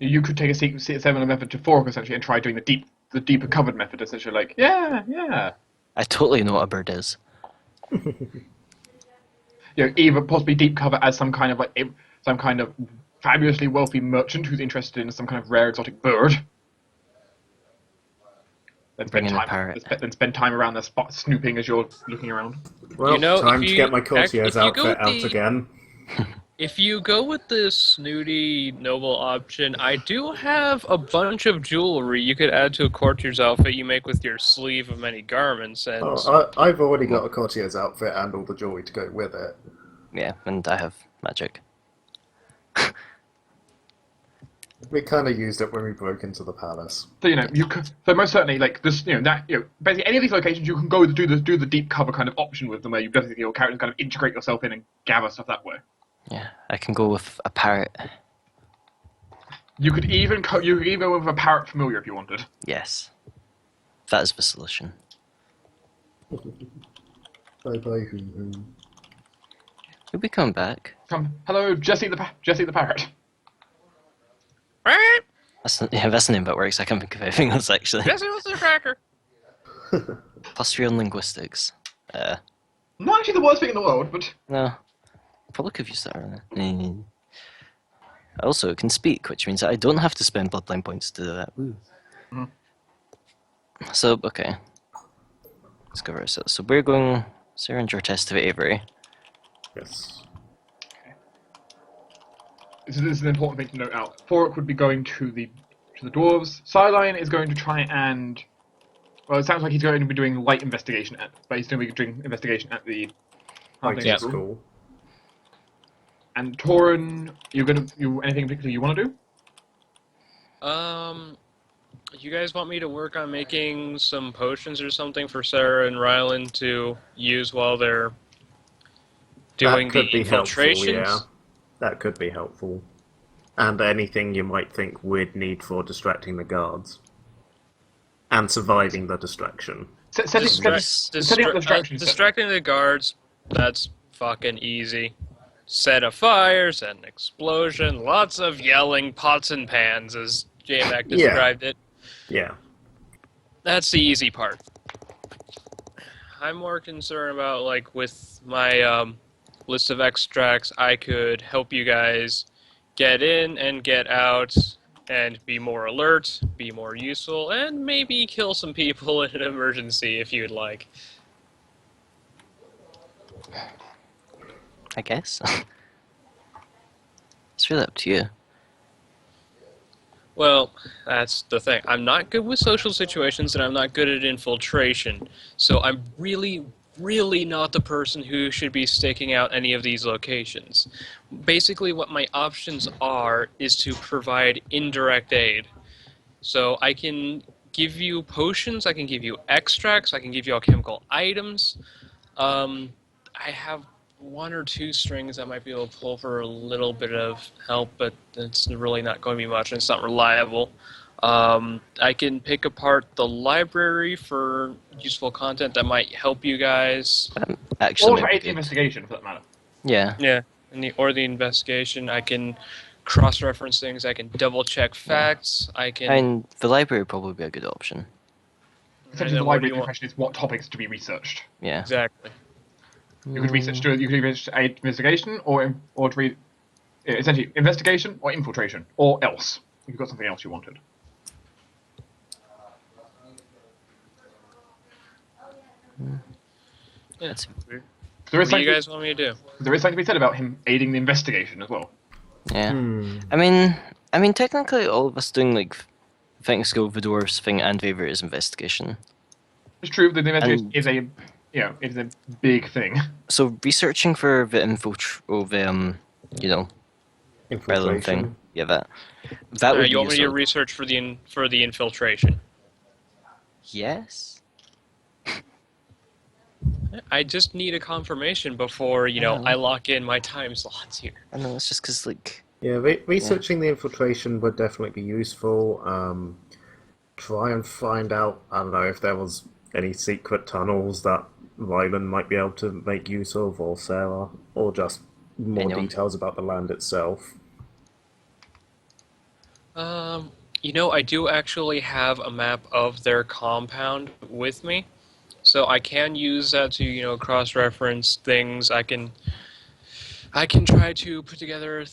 You could take a similar method to Fork essentially and try doing the deeper covered method essentially. Like, yeah. I totally know what a bird is. Either possibly deep cover as some kind of fabulously wealthy merchant who's interested in some kind of rare exotic bird. Then Bring spend in a time. parrot. Then spend time around the spot snooping as you're looking around. Well, You know, time if to you- get my if courtier's you go outfit with out the- again. If you go with the snooty noble option, I do have a bunch of jewelry you could add to a courtier's outfit you make with your sleeve of many garments, and I've already got a courtier's outfit and all the jewelry to go with it. Yeah, and I have magic. We kind of used it when we broke into the palace. So you could. So most certainly, like this, basically any of these locations you can go do the deep cover kind of option with them, where you basically your character kind of integrate yourself in and gather stuff that way. Yeah, I can go with a parrot. You could even go with a parrot familiar if you wanted. Yes. That is the solution. Bye bye hoo hoo. He'll be coming back. Come, hello, Jesse the parrot. That's the name that works. I can't think of anything else actually. Jesse was a cracker. Plus you're in linguistics. Not actually the worst thing in the world, but No. Probably could have used that earlier. Also, it can speak, which means that I don't have to spend bloodline points to do that. Woo. Mhm. So, okay. Let's go over ourselves. So we're going syringe or test to Eyrie. Yes. this is an important thing to note out. Fork would be going to the dwarves. Sideline is going to try and. Well, it sounds like he's going to be doing light investigation but he's going to be doing investigation at the hunting Fighting school. school. And Torin, anything in particular you want to do? You guys want me to work on making some potions or something for Sarah and Rylan to use while they're doing That could the be helpful, infiltrations? yeah. That could be helpful. And anything you might think we'd need for distracting the guards. And surviving the distraction. Setting up the distractions. Distracting the guards, that's fucking easy. Set a fire, set an explosion, lots of yelling, pots and pans, as J-Mac Yeah. described it. Yeah. That's the easy part. I'm more concerned about, like, with my list of extracts, I could help you guys get in and get out and be more alert, be more useful, and maybe kill some people in an emergency if you'd like. I guess. It's really up to you. Well, that's the thing. I'm not good with social situations, and I'm not good at infiltration. So I'm really, really not the person who should be staking out any of these locations. Basically, what my options are is to provide indirect aid. So I can give you potions. I can give you extracts. I can give you alchemical items. I have one or two strings I might be able to pull for a little bit of help, but it's really not going to be much, and it's not reliable. I can pick apart the library for useful content that might help you guys. Actually, Or might to be aid the good. investigation, for that matter. Yeah. Yeah, or the investigation. I can cross-reference things. I can double-check facts. I can. I mean, the library would probably be a good option. Essentially, the then what do library you want? question is what topics to be researched. Yeah. Exactly. You could research. You could research aid investigation, or to read essentially investigation or infiltration, or else. If you've got something else you wanted. Yeah. That's There What is do you something. guys want me to do? There is something to be said about him aiding the investigation as well. yeah. Hmm. I mean, technically, all of us doing like fighting skill, the dwarves thing, and favorite is investigation. It's true that the investigation And- is a, is a big thing. So researching for the you know, island thing. Infiltration. Yeah, that would be You want me to useful. research for the infiltration? Yes. I just need a confirmation before I lock in my time slots here. I know it's just because like Yeah, researching the infiltration would definitely be useful. Try and find out, I don't know, if there was any secret tunnels that Ryland might be able to make use of, or Sarah, or just more Anyone. details about the land itself. I do actually have a map of their compound with me, so I can use that to cross-reference things. I can try to put together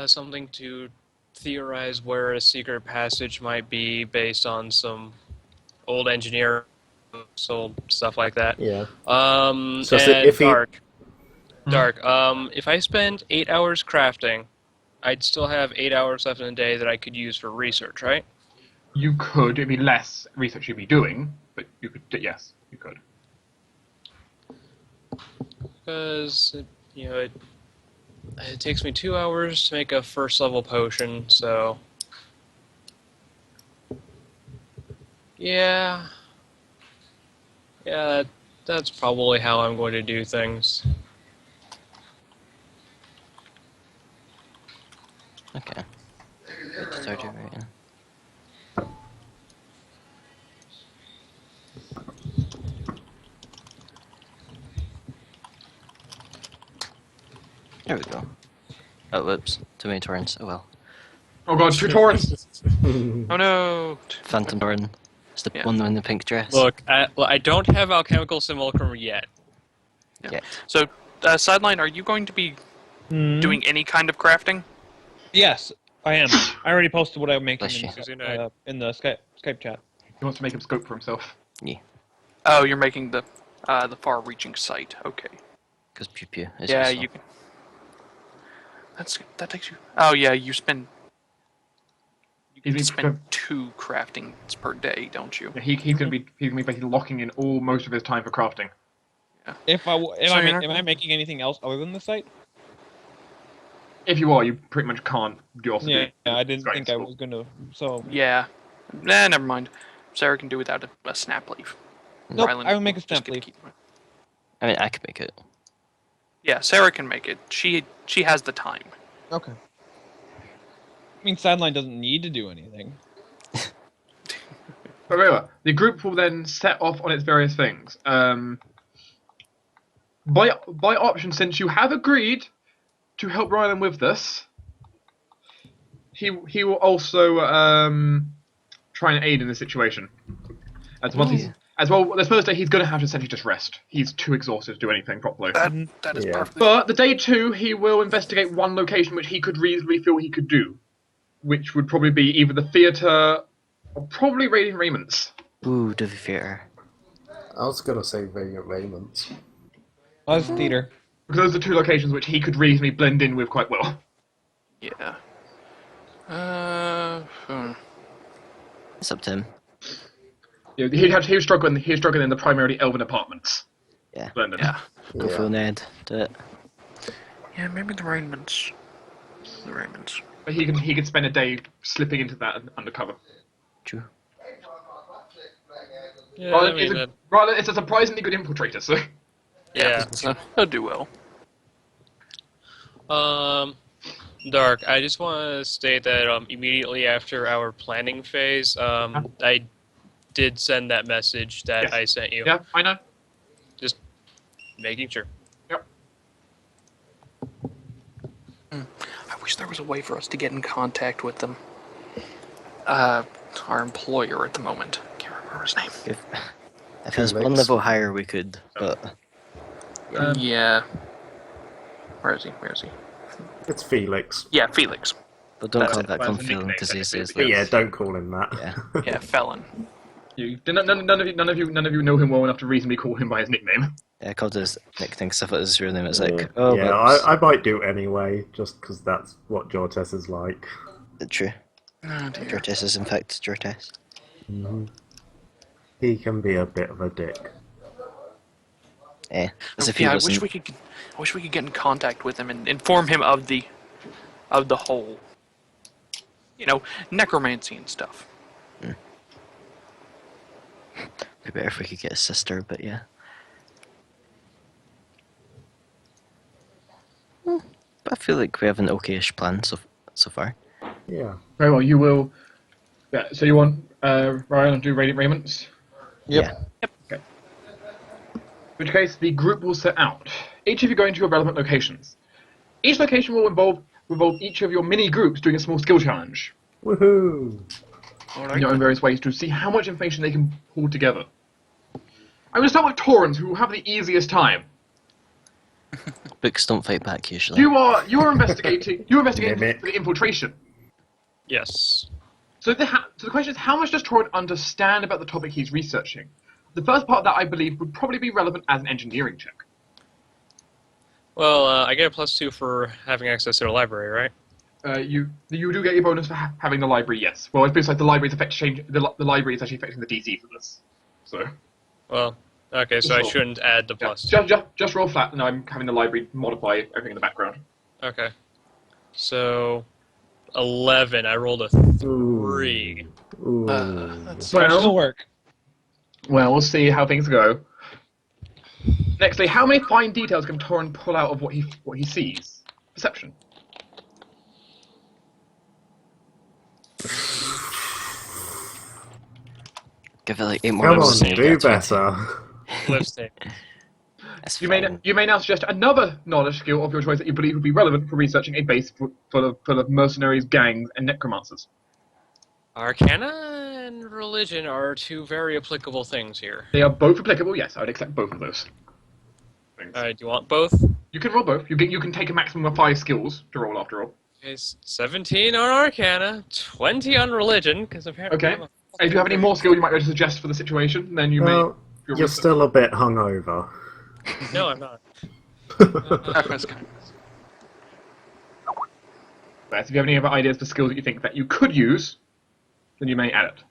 something to theorize where a secret passage might be based on some old engineer, old stuff like that. Yeah. So So and if he- dark. If I spend 8 hours crafting, I'd still have 8 hours left in the day that I could use for research, right? You could. It'd be less research you'd be doing, but you could. Yes, you could. Because it takes me 2 hours to make a first level potion, so yeah, that's probably how I'm going to do things. okay. Start it right in. There we go. Oh, whoops. Too many torrents. Oh well. Oh god, 2 torrents! Oh no! Phantom Torrent. It's the Yeah. one in the pink dress. Look, I don't have alchemical simulacrum yet. Yeah. So, Sideline, are you going to be doing any kind of crafting? Yes, I am. I already posted what I'm making Bless you. in the Skype chat. He wants to make him scope for himself. Yeah. Oh, you're making the far-reaching sight. Okay. Because pew pew is Yeah, useful. you can. That takes you. Oh yeah, you spend. You He's can been- spend 2 craftings per day, don't you? Yeah, he's gonna be basically locking in most of his time for crafting. If I w- am, So I you're ma- not- am I making anything else other than the site? If you are, you pretty much can't do also Yeah, do. I didn't Skype think I school. was gonna. So Yeah. Nah, never mind. Sarah can do without a snap leaf. nope, Ryland I will make a just snap get to leaf. keep it. I mean, I could make it. Yeah, Sarah can make it. She has the time. Okay. I mean, Sideline doesn't need to do anything. But remember, the group will then set off on its various things. By option, since you have agreed to help Rylan with this, he will also try and aid in the situation. As well, the first day he's going to have to essentially just rest. He's too exhausted to do anything properly. That is Yeah. perfectly. But the day 2, he will investigate one location which he could reasonably feel he could do, which would probably be either the theatre or probably Radiant Raymond's. Ooh, to the theater. I was gonna say Radiant Raymond's. Buzz Theater. Because those are 2 locations which he could reasonably blend in with quite well. Yeah. It's up to him. You know, he was struggling in the primarily elven apartments. Yeah. Blended. Yeah. Go full Ned. Do it. Yeah, maybe the Raymonds. The Raymonds. But he can spend a day slipping into that undercover. True. Yeah, I mean, Rather, it's a surprisingly good infiltrator. So yeah. So he'll do well. Dark, I just want to state that immediately after our planning phase, I did send that message that Yes. I sent you. yeah, I know. Just making sure. Yep. I wish there was a way for us to get in contact with them. Our employer at the moment. Can't remember his name. If it was one Felix. level higher, we could, but Yeah. Where is he? It's Felix. Yeah, Felix. but don't That's call it. that Well, it's a Confield nickname, because he technically, says but like, Yeah, don't call him that. yeah. Yeah, Felon. None of you know him well enough to reasonably call him by his nickname. Yeah, I called his nickname because I thought his real name. It's like, Yeah, whoops. I might do anyway, just because that's what Jortes is like. True. Oh dear. Jortes is in fact Jortes. He can be a bit of a dick. As if he Yeah, I wasn't. wish we could get in contact with him and inform him of the whole, necromancy and stuff. Be better if we could get his sister, but yeah. But I feel like we have an okayish plan so far. Yeah. Very well, you will. Yeah, so you want Ryan to do Radiant Raiments? Yeah. In which case, the group will set out. Each of you going to your relevant locations. Each location will involve each of your mini groups doing a small skill challenge Woohoo! in your own various ways to see how much information they can pull together. I'm going to start with Torrens, who will have the easiest time. Books don't fight back usually. You are investigating. You're investigating Mimic. for the infiltration. Yes. So the question is, how much does Torrens understand about the topic he's researching? The first part of that, I believe, would probably be relevant as an engineering check. Well, I get a +2 for having access to the library, right? You do get your bonus for having the library, yes. Well, it feels like the library is the library is actually affecting the DC for this. So Well, okay, so Just I roll. shouldn't add the yeah, +2. just roll flat, and I'm having the library modify everything in the background. Okay. So 11. I rolled a 3. Ooh. That's Well, work. Well, we'll see how things go. Nextly, how many fine details can Torrens pull out of what he sees? Perception. Give it like 8 more Come on, levels and you'll do get 20. better. Let's take. That's You fine. may now suggest another knowledge skill of your choice that you believe would be relevant for researching a base full of mercenaries, gangs, and necromancers. Arcana and religion are two very applicable things here. They are both applicable. Yes, I would accept both of those things. Alright, do you want both? You can roll both. You can take a maximum of 5 skills to roll after all. Okay, 17 on Arcana, 20 on religion, because apparently Okay. I'm a If you have any more skill you might be able to suggest for the situation, then you Well, may. you're still a bit hungover. No, I'm not. that's kind If you have any other ideas for skills that you think that you could use, then you may add it.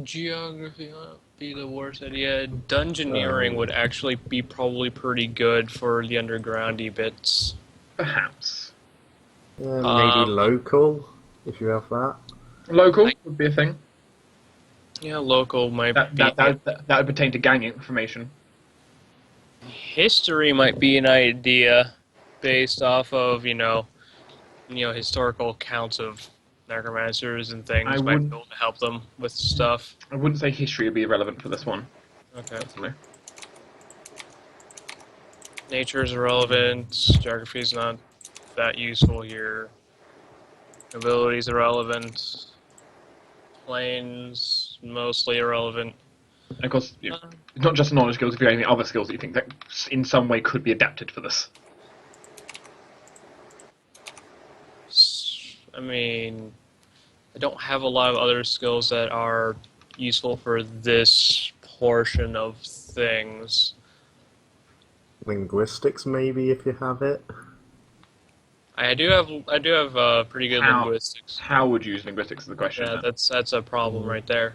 Geography might be the worst idea. Dungeoneering would actually be probably pretty good for the undergroundy bits. Perhaps. Maybe local, if you have that. Local would be a thing. Yeah, local might That be. would pertain to gang information. History might be an idea based off of, historical accounts of necromancers and things. I Might wouldn't- be able to help them with stuff. I wouldn't say history would be relevant for this one. Okay. Personally. Nature is irrelevant. Geography is not that useful here. Ability is irrelevant. Planes, mostly irrelevant. And of course, it's not just knowledge skills. If you have any other skills that you think that in some way could be adapted for this. I mean, I don't have a lot of other skills that are useful for this portion of things. Linguistics, maybe, if you have it. I do have pretty good How? linguistics. How would you use linguistics is the question. Yeah, that's a problem right there.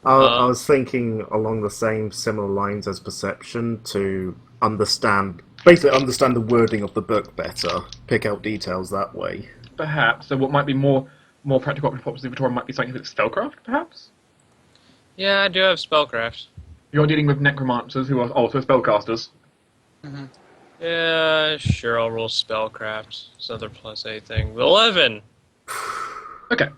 I was thinking along the similar lines as perception to basically understand the wording of the book better, pick out details that way. Perhaps. So what might be more more practical option for Victoria might be something like spellcraft, perhaps? Yeah, I do have spellcraft. You're dealing with necromancers who are also spellcasters. Yeah, sure, I'll roll spellcraft. It's another +8 thing. 11! Okay.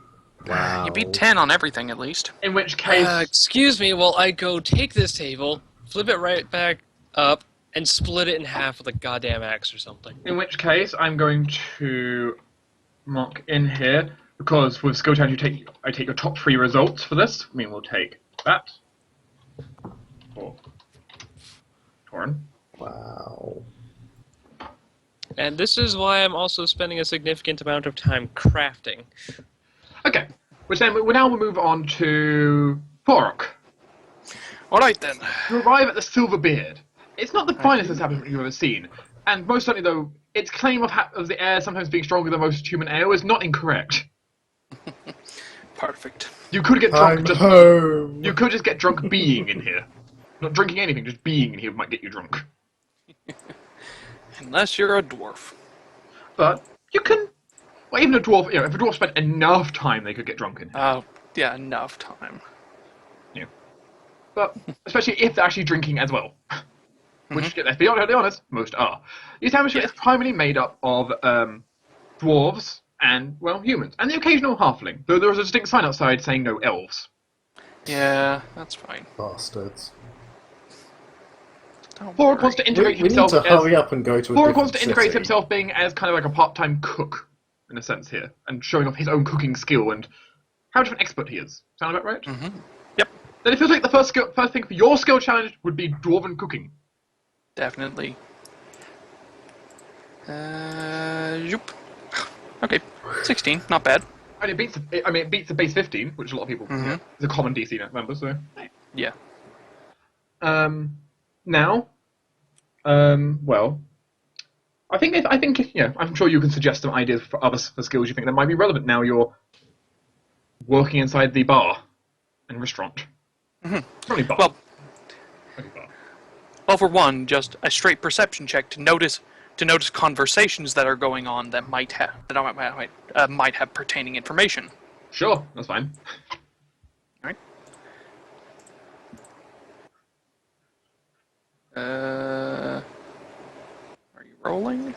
Wow. You beat 10 on everything, at least. In which case, Excuse me, well, I go take this table, flip it right back up, and split it in half with a goddamn axe or something. I'm going to mark in here because with skill challenge I take your top 3 results for this. I mean, we'll take that for Torin. Wow. And this is why I'm also spending a significant amount of time crafting. Okay, which then we'll now move on to Porok. Alright then. You arrive at the Silver Beard. It's not the finest establishment you've ever seen, and most certainly, though, its claim of the air sometimes being stronger than most human ale is not incorrect. Perfect. You could get I'm drunk home. You could just get drunk being in here. Not drinking anything, just being in here might get you drunk. Unless you're a dwarf. But you can. Well, even a dwarf, if a dwarf spent enough time, they could get drunk in here. Yeah, enough time. Yeah. But especially if they're actually drinking as well. Which, let's be honest, most are. The establishment is primarily made up of dwarves and, well, humans. And the occasional halfling, though there is a distinct sign outside saying no elves. Yeah, that's fine. Bastards. Don't Porok worry. wants to We integrate need to himself hurry up and go to a Porok different wants to integrate city. himself being as kind of like a part-time cook, in a sense here, and showing off his own cooking skill and how much of an expert he is. Sound about right? Mm-hmm. Yep, Then it feels like the first thing for your skill challenge would be dwarven cooking. definitely. Yoop. Okay, 16, not bad. And it beats the base 15, which a lot of people is a common DC number. So Yeah. now, well, I think I'm sure you can suggest some ideas for skills you think that might be relevant. Now you're working inside the bar and restaurant. It's only bar. Only bar. Well, for one, just a straight perception check to notice conversations that are going on that might have pertaining information. Sure, that's fine. All right. Are you rolling?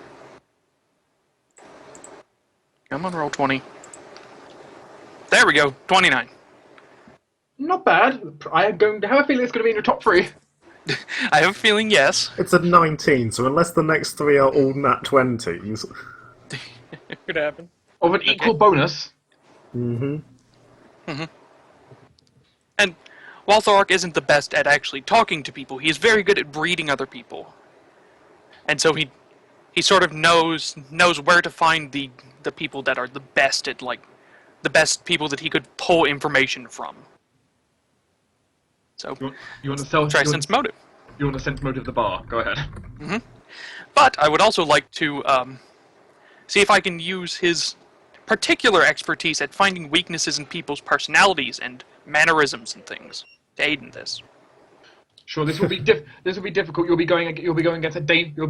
Come on, roll 20. There we go, 29. Not bad. I'm going to have a feeling it's going to be in your top 3. I have a feeling yes. It's a 19, so unless the next 3 are all nat 20s. Could happen. Of an equal bonus. Mm-hmm. And while Thorok isn't the best at actually talking to people, he is very good at reading other people. And so he sort of knows where to find the people that are the best at, like, the best people that he could pull information from. So You want to sell? try sense motive. You want to sense motive the bar? Go ahead. But I would also like to see if I can use his particular expertise at finding weaknesses in people's personalities and mannerisms and things to aid in this. Sure, this will be difficult. You'll be going against you'll be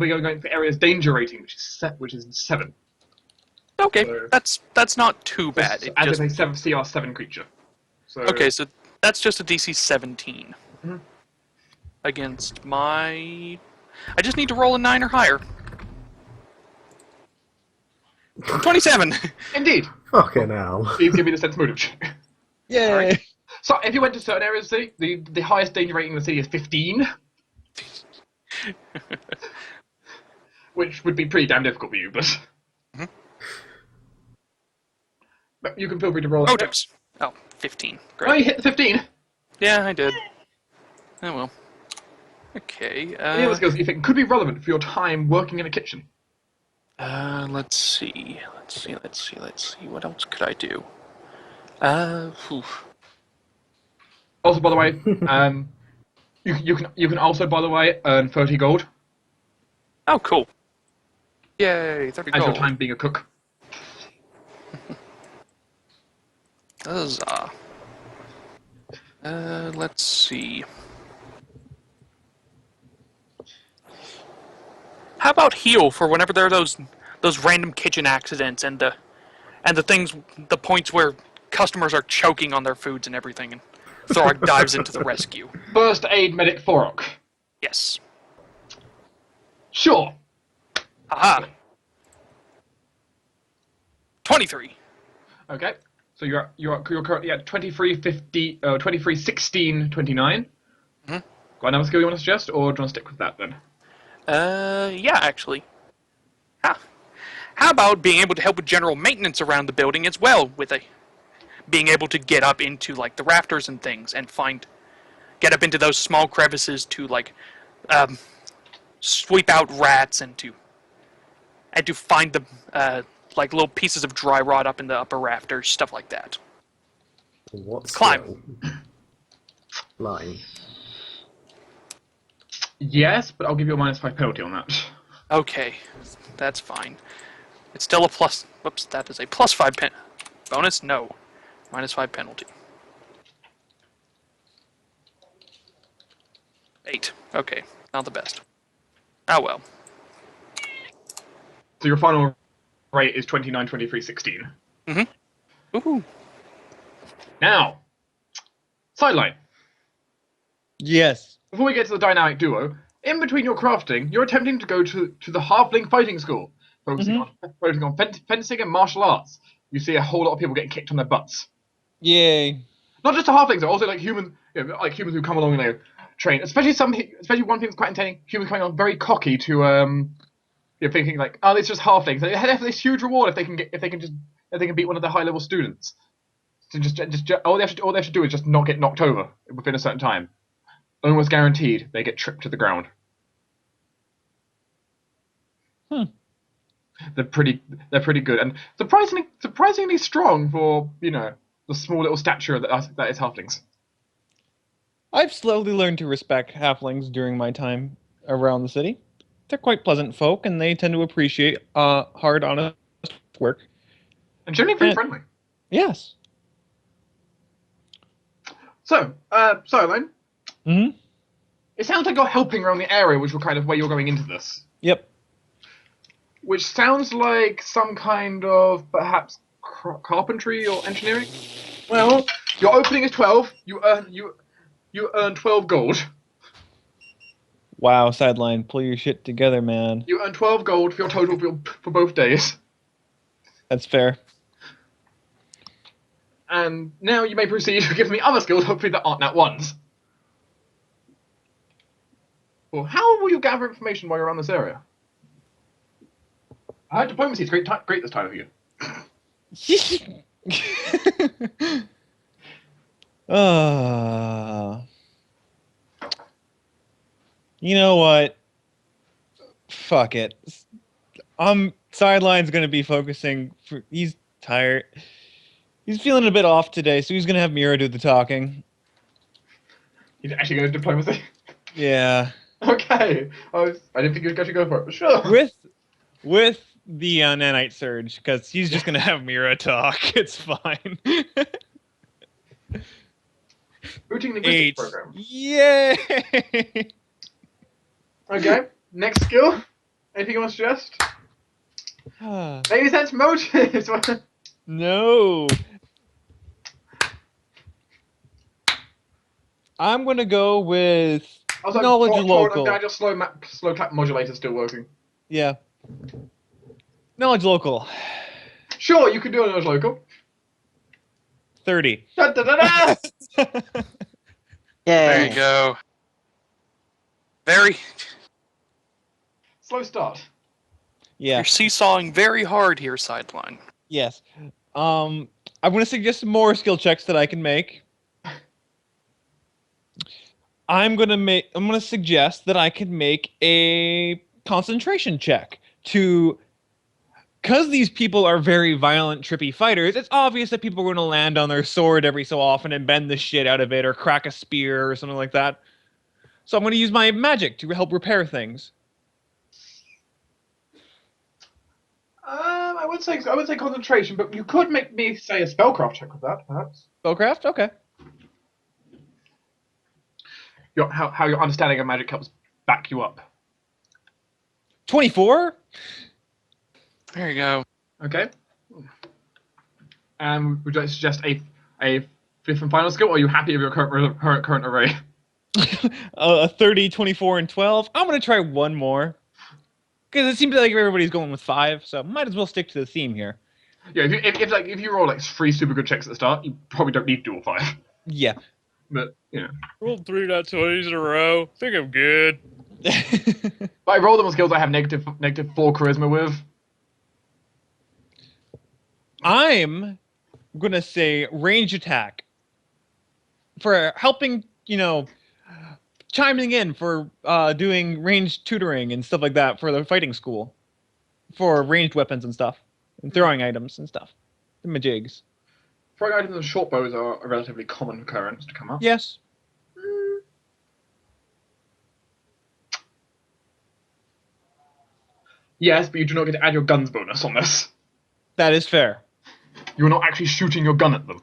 going for areas danger rating, which is 7. Okay, So- that's not too bad. It As just, a CR7 creature. So okay, so that's just a DC 17 Mhm. against my. I just need to roll a 9 or higher. 27. Indeed. Fucking hell. Please give me the sense motive check. Yay! So if you went to certain areas of the city, the highest danger rating in the city is 15. Which would be pretty damn difficult for you, but... But you can feel free to roll it. Motives. Oh, 15. Oh, Great. you hit the 15. Yeah, I did. Oh well. Okay. Any other skills that you think could be relevant for your time working in a kitchen? Let's see. What else could I do? Whew. Also, by the way, you can also, by the way, earn 30 gold Oh, cool. Yay, 30 as your gold. time being a cook. Huzzah. Let's see. How about heal for whenever there are those random kitchen accidents and And the points where customers are choking on their foods and everything, and Thorok dives into the rescue. First aid medic Thorok. Yes. Sure. Aha. 23. Okay. So you're currently at 23, 16, 29. Mhm. Got another skill you want to suggest, or do you want to stick with that then? Yeah, actually. How about being able to help with general maintenance around the building as well, with being able to get up into like the rafters and things and get up into those small crevices to like sweep out rats and to find the like little pieces of dry rot up in the upper rafters, stuff like that. What Climb. skill? Line. Yes, but I'll give you a -5 penalty on that. Okay, that's fine. It's still a plus. Whoops, that is a +5 bonus. No, -5 penalty. 8. Okay, not the best. Oh well. So your final rate is 29, 23, 16. Ooh. Now, sideline. Yes. Before we get to the dynamic duo, in between your crafting, you're attempting to go to the halfling fighting school, focusing on fencing and martial arts. You see a whole lot of people getting kicked on their butts. Yay. Not just the halflings, but also like humans who come along and train. Especially one thing that's quite entertaining. Humans coming on very cocky to you're thinking like, oh, it's just halflings. They have this huge reward if they can beat one of the high level students. So just all they have to do is just not get knocked over within a certain time. Almost guaranteed they get tripped to the ground. They're pretty good and surprisingly strong for the small little stature that is halflings. I've slowly learned to respect halflings during my time around the city. They're quite pleasant folk, and they tend to appreciate hard, honest work. And generally pretty friendly. Yes. So, Len, Mm-hmm. it sounds like you're helping around the area, which will kind of where you're going into this. Yep. Which sounds like some kind of perhaps carpentry or engineering. Well, your opening is 12. You earn 12 gold. Wow, sideline, pull your shit together, man. You earn 12 gold for your total for both days. That's fair. And now you may proceed to give me other skills, hopefully that aren't nat ones. Well, how will you gather information while you're around this area? Diplomacy is great this time of year. You know what? Fuck it. Sideline's gonna be focusing. He's tired. He's feeling a bit off today, so he's gonna have Mira do the talking. He's actually going to diplomacy. Yeah. Okay. I didn't think you would actually go for it, but sure. With the nanite surge, because he's just gonna have Mira talk. It's fine. Routing linguistics 8. program. Yay! Okay. Next skill. Anything you want to suggest? Maybe sense motives. No. I'm gonna go with knowledge local. Just slow clap modulator still working. Yeah. Knowledge local. Sure, you can do a knowledge local. 30. Da, da, da, da! There Yay. you go. Very. Slow start. Yeah. You're seesawing very hard here, sideline. Yes. I'm gonna suggest some more skill checks that I can make. I'm gonna suggest that I can make a concentration check because these people are very violent, trippy fighters. It's obvious that people are going to land on their sword every so often and bend the shit out of it or crack a spear or something like that. So I'm going to use my magic to help repair things. I would say concentration, but you could make me say a spellcraft check with that, perhaps. Spellcraft? Okay. How your understanding of magic helps back you up. 24? There you go. Okay. And would you like to suggest a fifth and final skill, or are you happy with your current array? A 30, 24, and 12. I'm going to try one more. Because it seems like everybody's going with 5, so might as well stick to the theme here. Yeah, if you roll like 3 super good checks at the start, you probably don't need to do all 5. Yeah. But Rolled 3 nat 20s in a row. I think I'm good. but I roll them on skills I have negative 4 charisma with. I'm going to say range attack. For helping, chiming in for doing ranged tutoring and stuff like that for the fighting school. For ranged weapons and stuff. And throwing items and stuff. The majigs. Throwing items and short bows are a relatively common occurrence to come up. Yes. Yes, but you do not get to add your guns bonus on this. That is fair. You're not actually shooting your gun at them.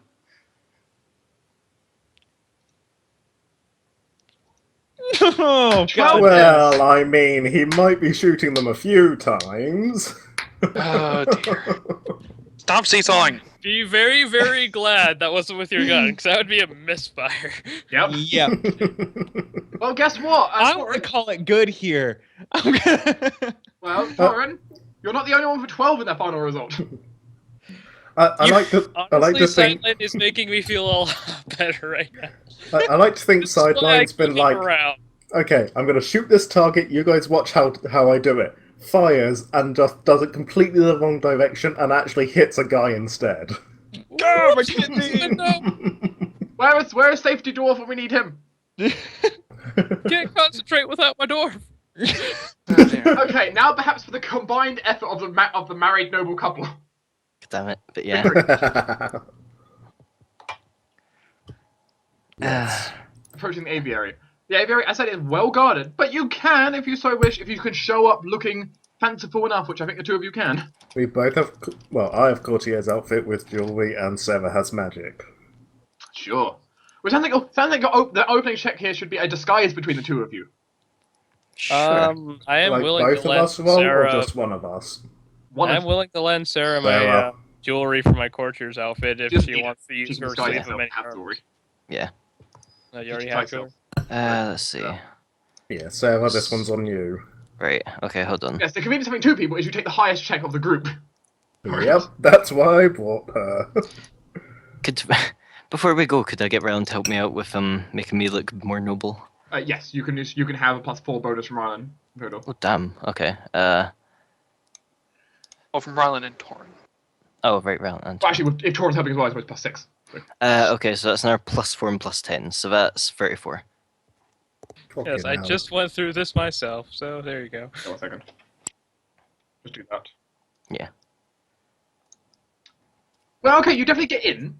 Oh, God. Well, I mean, he might be shooting them a few times. Oh dear. Stop seesawing. Be very, very glad that wasn't with your gun, because that would be a misfire. Yep. Yep. Well, guess what? I'm going to call it good here. Well, Thorin, you're not the only one for 12 in that final result. I like to Honestly, think Silent is making me feel a lot better right now. I like to think That's why I Sideline's been keep like, around. okay, I'm going to shoot this target. You guys watch how I do it. Fires and just does it completely the wrong direction and actually hits a guy instead. Oh, my Where is Safety Dwarf when we need him? Can't concentrate without my dwarf. Oh, dear. Okay, now perhaps for the combined effort of the married noble couple. Damn it. But yeah. Approaching the aviary. The aviary, as I said, is well guarded, but you can, if you so wish, if you can show up looking fanciful enough, which I think the two of you can. We both have. Well, I have Courtier's outfit with jewelry, and Sarah has magic. Sure. Which sounds like the opening check here should be a disguise between the two of you. Sure. I am Like willing both to of lend us roll, Sarah. or just one of us? I'm willing to lend Sarah my Sarah. jewelry for my courtier's outfit if Just she need it. wants to use She can her disguise sleeve herself, of many have charms. jewelry. Yeah. No, you already Just have disguise jewelry. Let's see. Yeah, Sarah, this one's on you. Right. Okay, hold on. Yes, the convenience of having two people is you take the highest check of the group. Yep, that's why I brought her. Could before we go, could I get round to help me out with making me look more noble? Yes, you can have a +4 bonus from Rylan. Total. Oh damn. Okay. Oh, from Rylan and Torin. Oh right, round. Well, actually, if Torin's helping as well, I suppose +6. So. Okay, so that's another +4 and +10, so that's 34. Yes, Fucking I hell. just went through this myself, so there you go. Hold on a second. Just do that. Yeah. Well, okay, you definitely get in.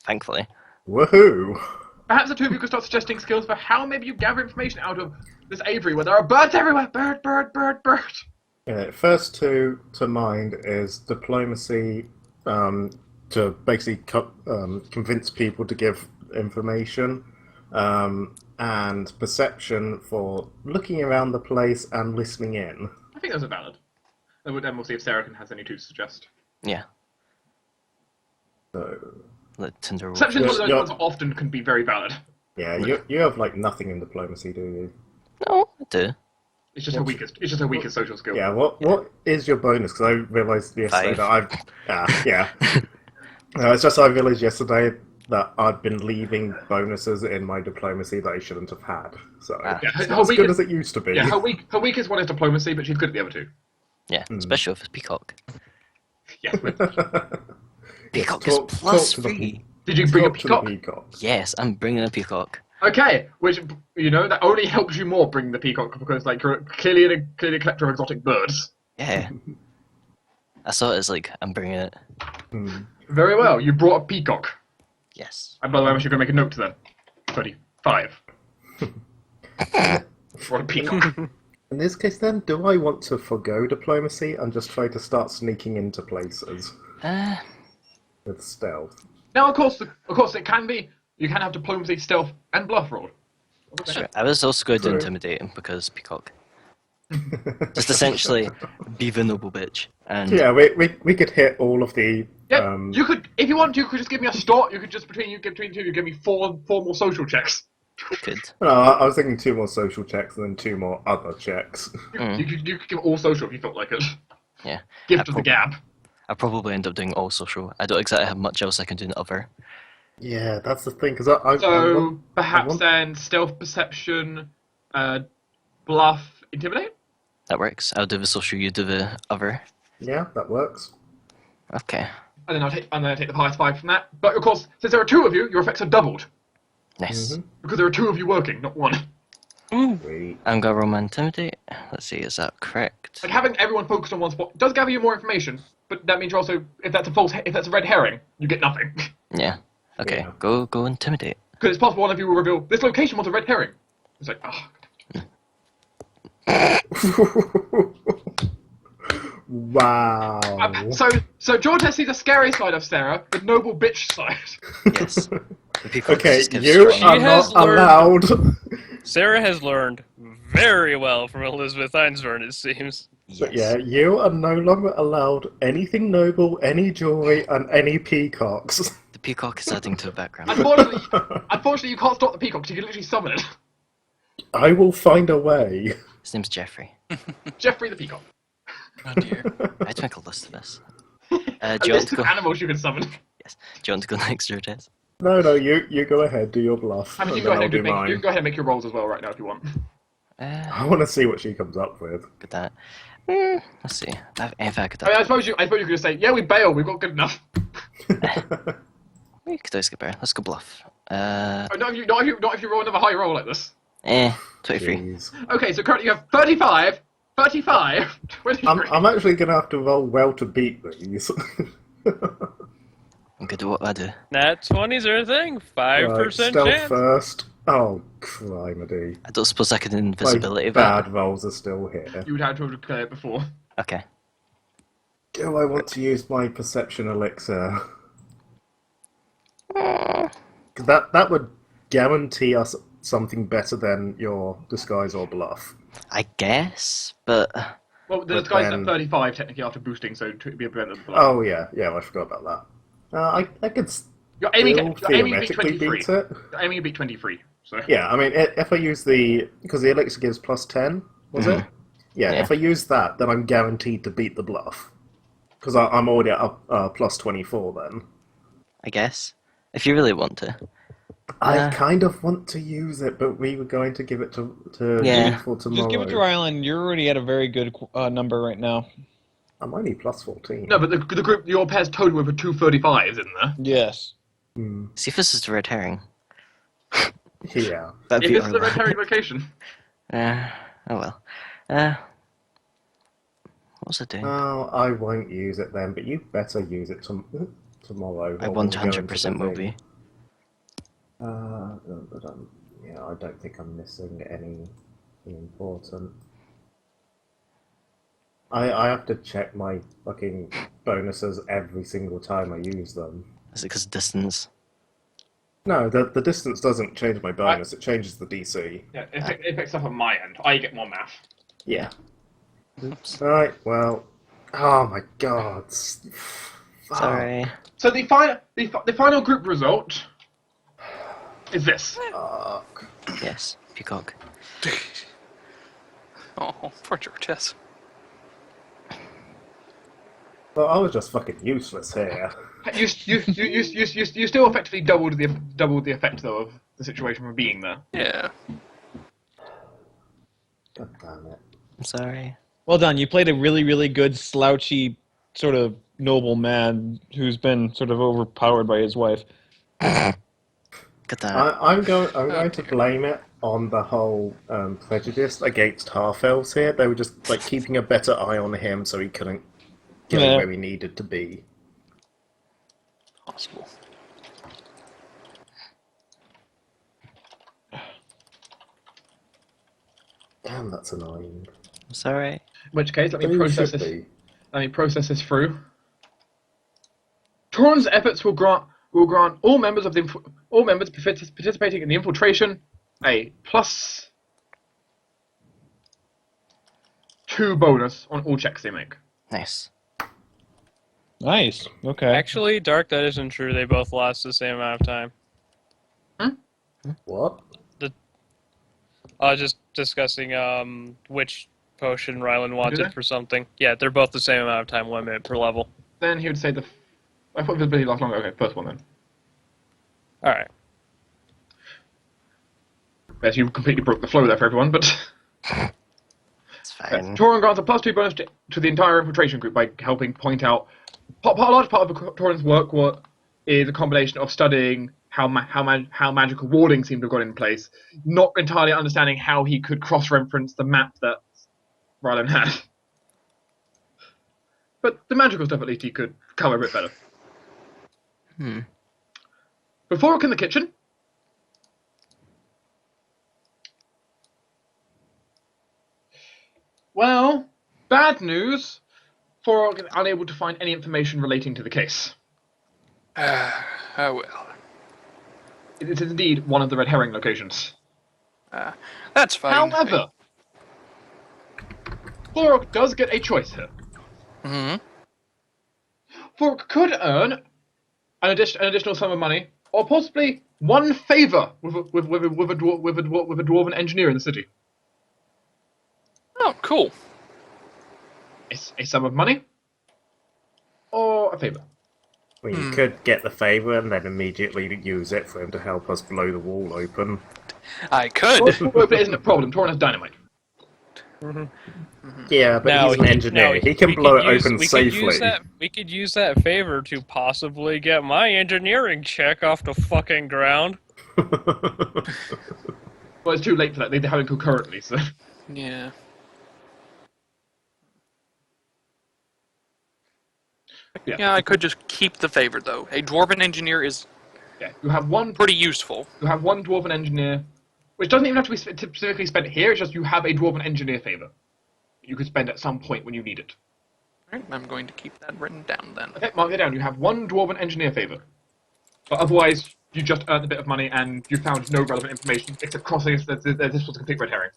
Thankfully. Woohoo! Perhaps the two of you could start suggesting skills for how maybe you gather information out of this aviary where there are birds everywhere. Bird, bird, bird, bird. First to mind is diplomacy, to basically convince people to give information, and perception for looking around the place and listening in. I think those are valid. And we'll see if Sarah has any to suggest. Yeah. So, Let Tinder roll. Perception is one of Yeah. those ones that often can be very valid. yeah, you have like nothing in diplomacy, do you? No, I do. It's just her weakest. It's just her weakest social skill. Yeah. What is your bonus? Because I realised yesterday 5. that yeah. It's just I realised yesterday that I've been leaving bonuses in my diplomacy that I shouldn't have had. So Ah. Yeah, it's her not as good weakest- as it used to be. Yeah, her weakest one is diplomacy, but she's good at the other two. Yeah, especially with Peacock. Yeah. Peacock Talk- is plus talk to the 3. Did you bring a Talk to the peacock? peacock. Yes, I'm bringing a peacock. Okay, which that only helps you more bring the peacock because you're clearly a collector of exotic birds. Yeah. I saw it as like, I'm bringing it. Very well, you brought a peacock. Yes. And by the way, I'm actually going to make a note to them. 35. Brought a peacock. In this case, then, do I want to forgo diplomacy and just try to start sneaking into places with stealth? Now, of course, it can be. You can have diplomacy, stealth, and bluff roll. Sure. I was also going to True. intimidate him because Peacock. Just essentially be the noble bitch. And Yeah, we could hit all of the. Yeah, you could, if you want, you could just give me a start. You could just between two, you give me four more social checks. we could. No, I was thinking 2 more social checks and then 2 more other checks. You could give all social if you felt like it. Yeah. Gift of the gab. I'll probably end up doing all social. I don't exactly have much else I can do in other. Yeah, that's the thing, because I So want, perhaps then stealth, perception, bluff, intimidate. That works. I'll do the social, you do the other. Yeah, that works. Okay. And then I take the highest 5 from that. But of course, since there are 2 of you, your effects are doubled Nice. because there are 2 of you working, not 1. Sweet. I'm gonna roll my intimidate. Let's see, is that correct? Like having everyone focused on one spot does gather you more information, but that means you're also if that's a red herring, you get nothing. Yeah. Okay. Yeah. Go intimidate. Because it's possible one of you will reveal this location was a red herring. It's like, Wow. So George has seen the scary side of Sarah, the noble bitch side. Yes. The people Okay, just give you straight- are has not learned- allowed. Sarah has learned very well from Elizabeth Einsburn, it seems. But yeah, you are no longer allowed anything noble, any jewelry, and any peacocks. The peacock is adding to the background. Unfortunately, you can't stop the peacock. You can literally summon it. I will find a way. His name's Jeffrey. Jeffrey the peacock. Oh dear. I had to make a list of this. A Do you want list to of go? animals you can summon. Yes. Do you want to go next, Georges? No, you go ahead, do your bluff. I mean, you and can, then I'll do you mine. can go ahead and make your rolls as well right now if you want. I want to see what she comes up with. Good that. Let's see. If I could. I mean, I suppose you could just say, yeah, we bail. We've got good enough. We could always get better. Let's go bluff. Not if you roll another high roll like this. 23. Jeez. Okay, so currently you have 35, 23. I'm actually going to have to roll well to beat these. I'm good at what I do. Nat 20s are a thing. 5% Right, stealth chance. first. Oh, criminy. I don't suppose I could My invisibility bad that. rolls are still here. You would have to have declared before. Okay. Do I want to use my perception elixir? 'Cause that would guarantee us something better than your disguise or bluff. I guess, but Well, the But disguise then- at 35 technically after boosting, so to be a prevent of the Oh yeah, I forgot about that. I could You're aiming still to beat theoretically 23. beat it. You're aiming to beat 23. So Yeah, I mean, if I use because the elixir gives plus 10, was it? Yeah, Yeah. if I use that, then I'm guaranteed to beat the bluff. Because I'm already at plus 24 then. I guess. If you really want to. I kind of want to use it, but we were going to give it to Yeah. Dean for tomorrow. Just give it to Rylan. You're already at a very good number right now. I'm only plus 14. no, but the group your pair's total with 2 35s in there. Yes. See if this is the red herring. Yeah. That'd If be this is the red alright. herring location, Oh well. What was I doing? Oh, I won't use it then, but you better use it tomorrow. I or we'll go into 100% the will thing. be. Yeah, I don't think I'm missing anything important. I have to check my fucking bonuses every single time I use them. Is it because of distance? No, the distance doesn't change my bonus, it changes the DC. yeah, it picks up on my end. I get more math. Yeah. Right, well... Oh my god. Sorry. So the final group result is this. Fuck. Yes, peacock. Oh, poor Georges. Well, I was just fucking useless here. You still effectively doubled the effect though of the situation from being there. Yeah. God damn it. I'm sorry. Well done. You played a really, really good slouchy sort of noble man who's been sort of overpowered by his wife. Good that. I'm going to blame it on the whole prejudice against half elves here. They were just like keeping a better eye on him so he couldn't get Yeah. where he needed to be. Possible. Damn, that's annoying. I'm sorry. In which case, let But me he process should this. be. Let me process this through. Torrens' efforts will grant all members participating in the infiltration a plus 2 bonus on all checks they make. Nice. Nice. Okay. Actually, Dark, that isn't true. They both last the same amount of time. What? Just discussing which potion Rylan they? wanted for something. Yeah, they're both the same amount of time, 1 minute per level. Then he would say I thought visibility lasts longer. Okay, first one then. Alright. Yes, you completely broke the flow there for everyone, but... It's fine. Torin grants a +2 bonus to the entire infiltration group by helping point out... A large part of Torin's work is a combination of studying how magical warding seemed to have got in place, not entirely understanding how he could cross-reference the map that Rylan had. But the magical stuff, at least, he could cover a bit better. Before in the kitchen... Well, bad news. Forog is unable to find any information relating to the case. Oh well. It is indeed one of the red herring locations. That's fine. However, Forog does get a choice here. Forog could earn an additional sum of money, or possibly one favor with a dwarven engineer in the city. Oh, cool. A sum of money, or a favor. Well, you could get the favour and then immediately use it for him to help us blow the wall open. I could. Well, it isn't a problem. Torin has dynamite. Yeah, but he's an engineer. He can blow it open safely. We could use that favor to possibly get my engineering check off the fucking ground. Well, it's too late for that. They have it concurrently, so... Yeah. Yeah. Yeah, I could just keep the favor, though. A dwarven engineer is Yeah, you have one pretty useful. dwarven engineer, which doesn't even have to be specifically spent here. It's just you have a dwarven engineer favor. You could spend at some point when you need it. Alright, I'm going to keep that written down then. Okay, mark it down. You have one dwarven engineer favor, but otherwise you just earned a bit of money and you found no relevant information except crossing that this was a complete red herring.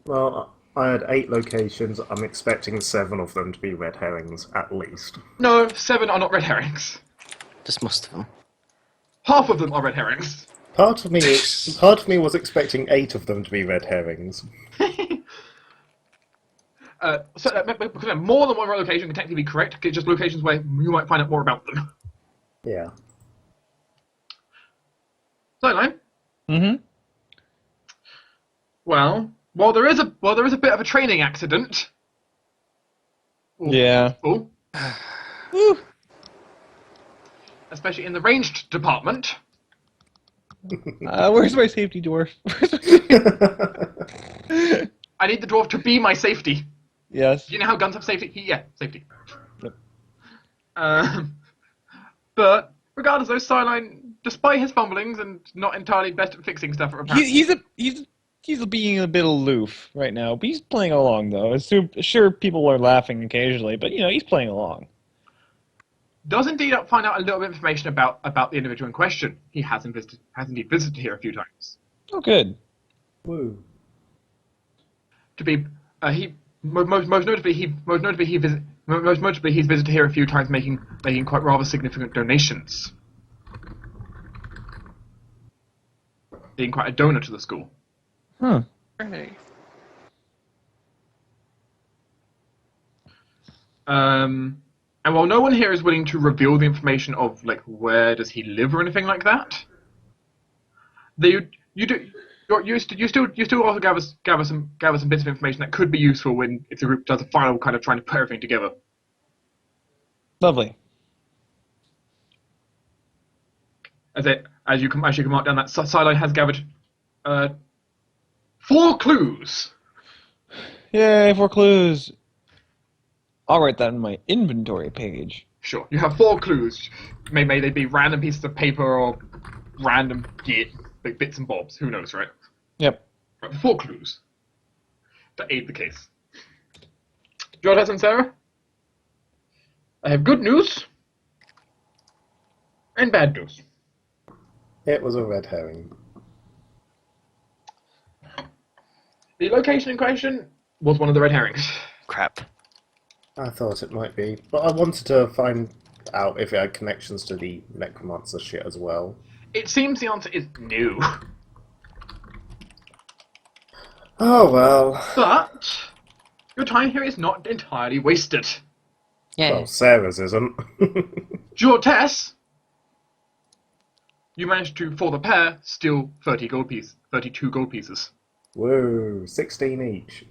Well, I had 8 locations. I'm expecting 7 of them to be red herrings, at least. No, 7 are not red herrings. Just most of them. Half of them are red herrings. Part of me was expecting 8 of them to be red herrings. Because more than one location can technically be correct. It's just locations where you might find out more about them. Yeah. Sideline. Mm-hmm. Well, there is a bit of a training accident. Yeah. Woo. Especially in the ranged department. Where's my safety dwarf? I need the dwarf to be my safety. Yes. You know how guns have safety? Safety. Yep. But regardless, though, Sideline, despite his fumblings and not entirely best at fixing stuff, He's being a bit aloof right now, but he's playing along though. Sure, people are laughing occasionally, but he's playing along. Does indeed find out a little bit of information about the individual in question. He has indeed visited here a few times. Oh, good. Woo. To be, most notably he's visited here a few times, making quite rather significant donations. Being quite a donor to the school. Huh. Hey. And while no one here is willing to reveal the information of where does he live or anything like that, you still also gather some bits of information that could be useful if the group does a final kind of trying to put everything together. Lovely. As you can mark down, that Sideline has gathered 4 clues. Yay, 4 clues. I'll write that in my inventory page. Sure, you have 4 clues. May they be random pieces of paper or random bits and bobs. Who knows, right? Yep. Right, 4 clues to aid the case. Jordas and Sarah, I have good news and bad news. The location in question was one of the red herrings. Crap. I thought it might be, but I wanted to find out if it had connections to the necromancer shit as well. It seems the answer is no. Oh well. But your time here is not entirely wasted. Yeah. Well, Sarah's isn't. Tess, you managed to, for the pair, steal 32 gold pieces. Whoa, 16 each.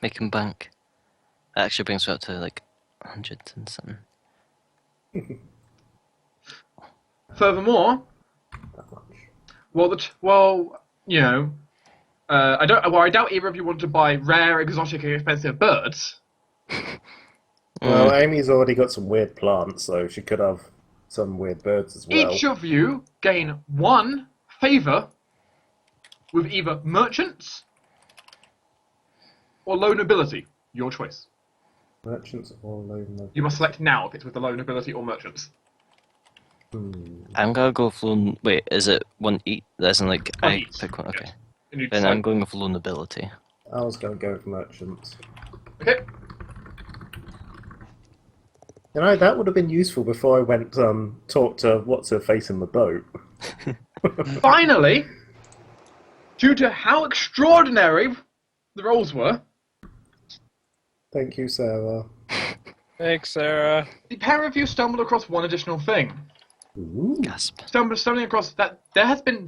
Make him bank. That actually brings me up to like 100 and something. Furthermore, That much. I doubt either of you want to buy rare, exotic, and expensive birds. Well, Amy's already got some weird plants, so she could have some weird birds as well. Each of you gain 1 favor with either merchants or low nobility. Your choice. Merchants or low nobility. You must select now if it's with the low nobility or merchants. I'm gonna go with low. Wait, is it one eat? That's in like One I each, pick one. Okay. yes. And you Then decide- I'm going with low nobility. I was going to go with merchants. Okay. You know, that would have been useful before I went talk to what's-her-face in the boat. Finally, due to how extraordinary the rolls were, Thank you, Sarah. Thanks, Sarah. the pair of you stumbled across one additional thing. Ooh. Gasp. Stumbling across that there has been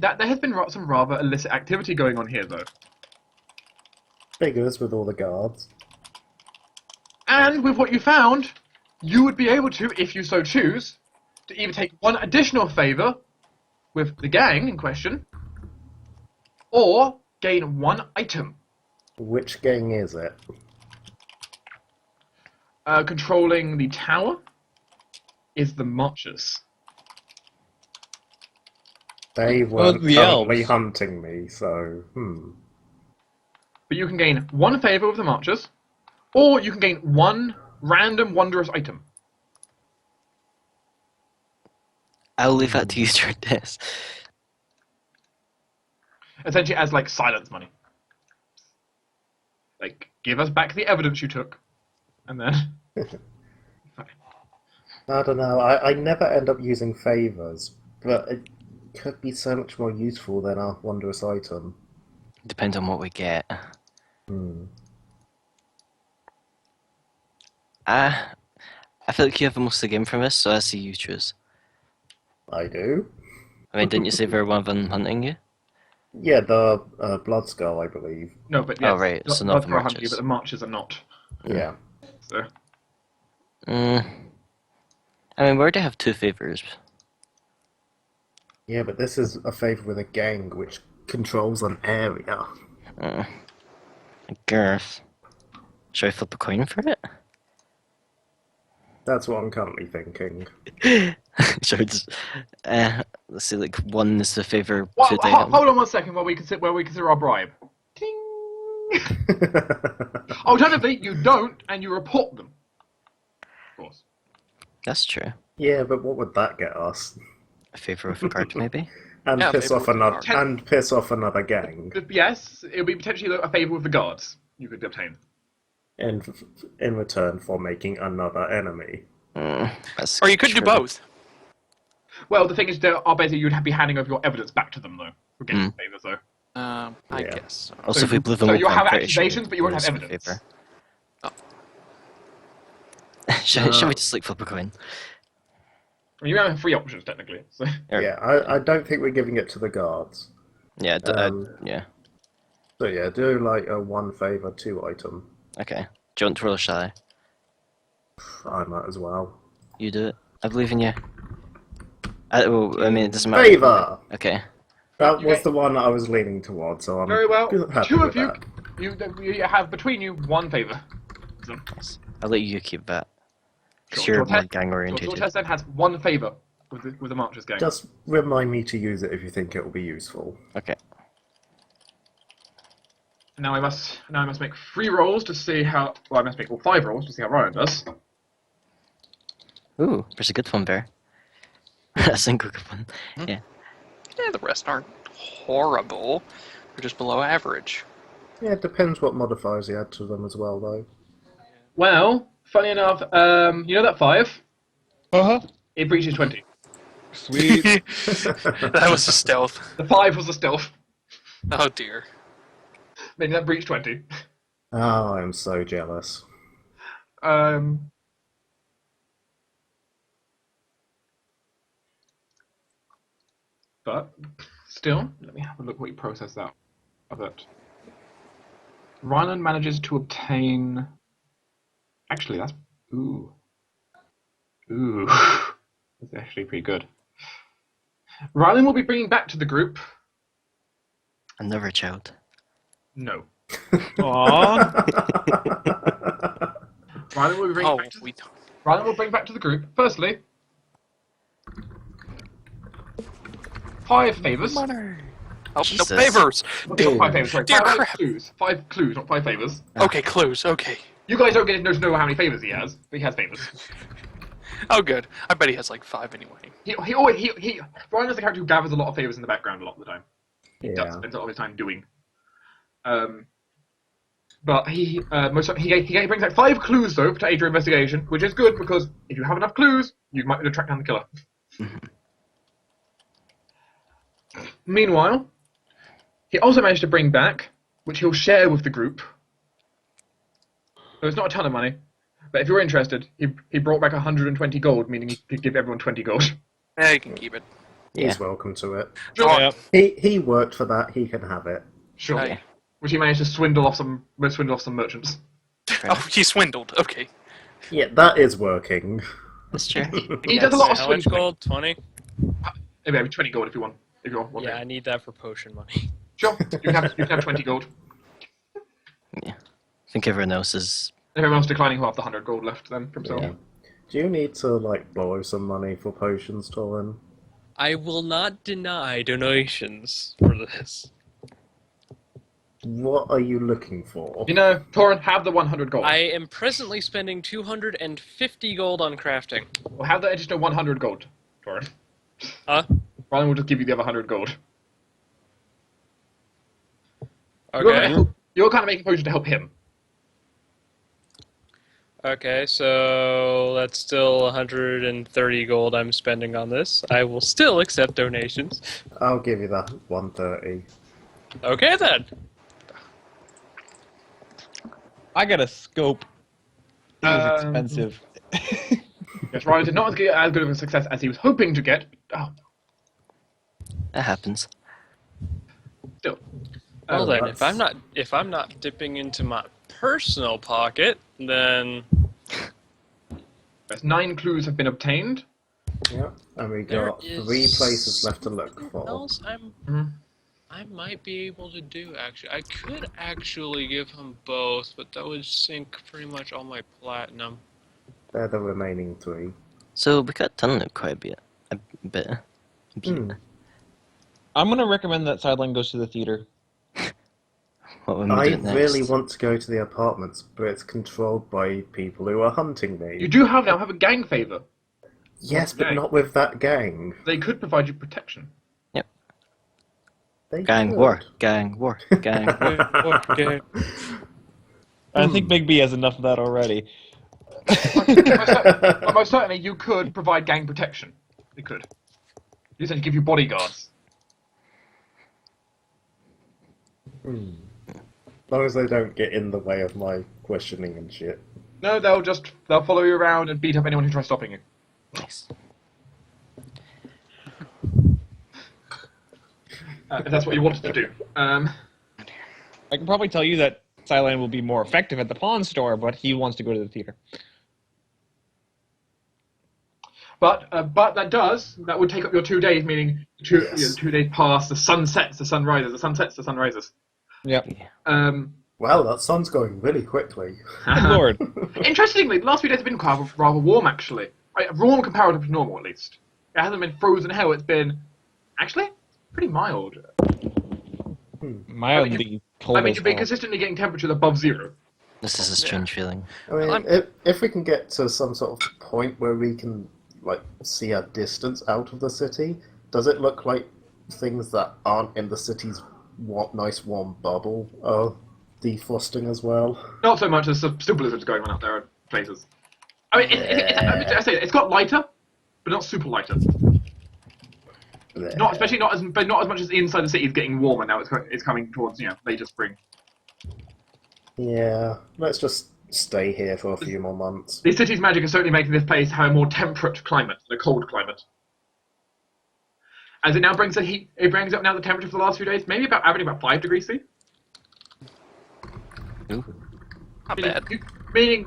some rather illicit activity going on here, though. Figures with all the guards. And with what you found, you would be able to, if you so choose, to either take 1 additional favor with the gang in question, or gain 1 item. Which gang is it? Controlling the tower is the Marchers. They weren't the currently elves. hunting me, so But you can gain 1 favor with the Marchers, or you can gain 1 random wondrous item. I'll leave that to you, Shards. Essentially as, like, silence money. Like, give us back the evidence you took, and then... I don't know. I never end up using favors, but it could be so much more useful than a wondrous item. Depends on what we get. I feel like you have most of the game from this, so I see you choose. I do. I mean, didn't you say they were one of them hunting you? Yeah, the blood skull, I believe. No, but yes, Oh, right, so not the Bloodthrower hunted you, Marchers. but the Marchers are not. Yeah. So, I mean, we already have 2 favors. Yeah, but this is a favor with a gang which controls an area. I guess. Should I flip a coin for it? That's what I'm currently thinking. Shards. Let's see, like 1 is the favor well, to the item. hold on 1 second while we consider our bribe. Ting! Alternatively, you don't, and you report them. Of course. That's true. Yeah, but what would that get us? A favor with a card, maybe? And Yeah, piss favor off with another the guard. and piss off another gang Yes, it would be potentially a favor with the guards you could obtain. in return for making another enemy. That's Or you could do true. both. Well, the thing is, basically you'd be handing over your evidence back to them, though, for getting favors, though. I Yeah. guess. Also, So if we blew them so up, you'll I'm have pretty sure accusations, but you won't we'll have lose a evidence. favor. Oh. Should we just like flip a coin? I mean, you have 3 options, technically. So. Or- Yeah, I don't think we're giving it to the guards. Yeah, yeah. So yeah, do like a 1 favor, 2 item. Okay. Do you want to roll, shall I? I might as well. You do it. I believe in you. Well, I mean, it doesn't matter. Favor! Okay. That You was get- the one that I was leaning towards, so I'm Very well. happy 2 with of you, that. you have between you 1 favor. So, I'll let you keep that. Because Sure. you're Your more test- gang your orientated. test then has 1 favor with the Marchers gang. Just remind me to use it if you think it will be useful. Okay. Now I must make 3 rolls to see how. Well, I must make 5 rolls to see how Ryan does. Ooh, there's a good one there. A single good one. Yeah. Yeah, the rest aren't horrible. They're just below average. Yeah, it depends what modifiers you add to them as well, though. Well, funny enough, you know that 5? Uh huh. It breaches 20. Sweet. That was a stealth. The 5 was a stealth, Oh dear. meaning that breached 20. Oh, I'm so jealous. Um, but still, let me have a look what you process out of it. Ryland manages to obtain. Actually, that's ooh. That's actually pretty good. Ryland will be bringing back to the group. Another child. No. Aww. Ryland will be bringing Oh, back to we. Ryland will bring back to the group. Firstly, 5 favors. Oh, no Jesus. favors. Not 5 favors. Sorry, Dear 5 crap. clues. 5 clues, not 5 favors. Okay, clues. Okay. You guys don't get to know how many favors he has, but he has favors. Oh, good. I bet he has like 5 anyway. Brian is the character who gathers a lot of favors in the background a lot of the time. He Yeah. spends a lot of his time doing. But he brings like 5 clues though to aid your investigation, which is good because if you have enough clues, you might be able to track down the killer. Meanwhile, he also managed to bring back, which he'll share with the group. So it's not a ton of money, but if you're interested, he brought back 120 gold, meaning he could give everyone 20 gold. Yeah, you can keep it. He's welcome to it. Sure. Yep. He worked for that. He can have it. Sure. Hey. Which he managed to swindle off some merchants. Oh, he swindled. Okay. Yeah, that is working. That's true. He does a lot of How much swindling. gold? 20? Maybe 20 gold if you want. If you want. Yeah, I need that for potion money. Sure. You can have 20 gold. I think everyone else is. If everyone else declining, he'll have the 100 gold left then for himself. Yeah. Do you need to borrow some money for potions, Torin? I will not deny donations for this. What are you looking for? You know, Torin, have the 100 gold. I am presently spending 250 gold on crafting. We'll have the additional 100 gold, Torin. Huh? Rylan will just give you the other 100 gold. Okay. You're kind of making potions to help him. Okay, so that's still 130 gold I'm spending on this. I will still accept donations. I'll give you that 130. Okay then. I got a scope. It was Um, expensive. Yes, Rylan did not get as good of a success as he was hoping to get. Oh, That happens. still. Well Oh, then, that's- if I'm not dipping into my personal pocket, then Yes, 9 clues have been obtained. Yeah, and we there got is 3 places left to look something for. else Mhm. I might be able to do actually. I could actually give him both, but that would sink pretty much all my platinum. They're the remaining 3. So we got done it quite a bit. A bit. Hmm. I'm gonna recommend that Sideline goes to the theater. What would we I do next? really want to go to the apartments, but it's controlled by people who are hunting me. You do now have a gang favor. Yes, but Gang. not with that gang. They could provide you protection. They Gang could. war. Gang war. Gang war. Okay. I think Big B has enough of that already. Most certainly, you could provide gang protection. You could. You said to give you bodyguards. As long as they don't get in the way of my questioning and shit. No, they'll follow you around and beat up anyone who tries stopping you. Nice. If that's what you wanted to do. I can probably tell you that Sideline will be more effective at the pawn store, but he wants to go to the theater. But that would take up your 2 days, meaning 2 days pass, the sun sets, the sun rises, the sun sets, the sun rises. Yep. Wow, that sun's going really quickly. Good lord. Interestingly, the last few days have been rather warm, actually. Right, warm comparative to normal, at least. It hasn't been frozen hell, it's been, actually, pretty mild. Mildly cold I mean, as you've been hell. consistently getting temperatures above 0. This is a strange feeling. I mean, I'm- if we can get to some sort of point where we can, see a distance out of the city, does it look like things that aren't in the city's nice warm bubble are defrosting as well? Not so much. There's still blizzards going on out there at places. I mean, I say it's got lighter, but not super lighter. Not especially not as much as inside the city is getting warmer now. It's coming towards later spring. Yeah, let's just stay here for a few more months. The city's magic is certainly making this place have a more temperate climate, a cold climate. As it now brings the heat, it brings up now the temperature for the last few days, maybe averaging about 5 degrees C. Ooh. Not bad. Meaning,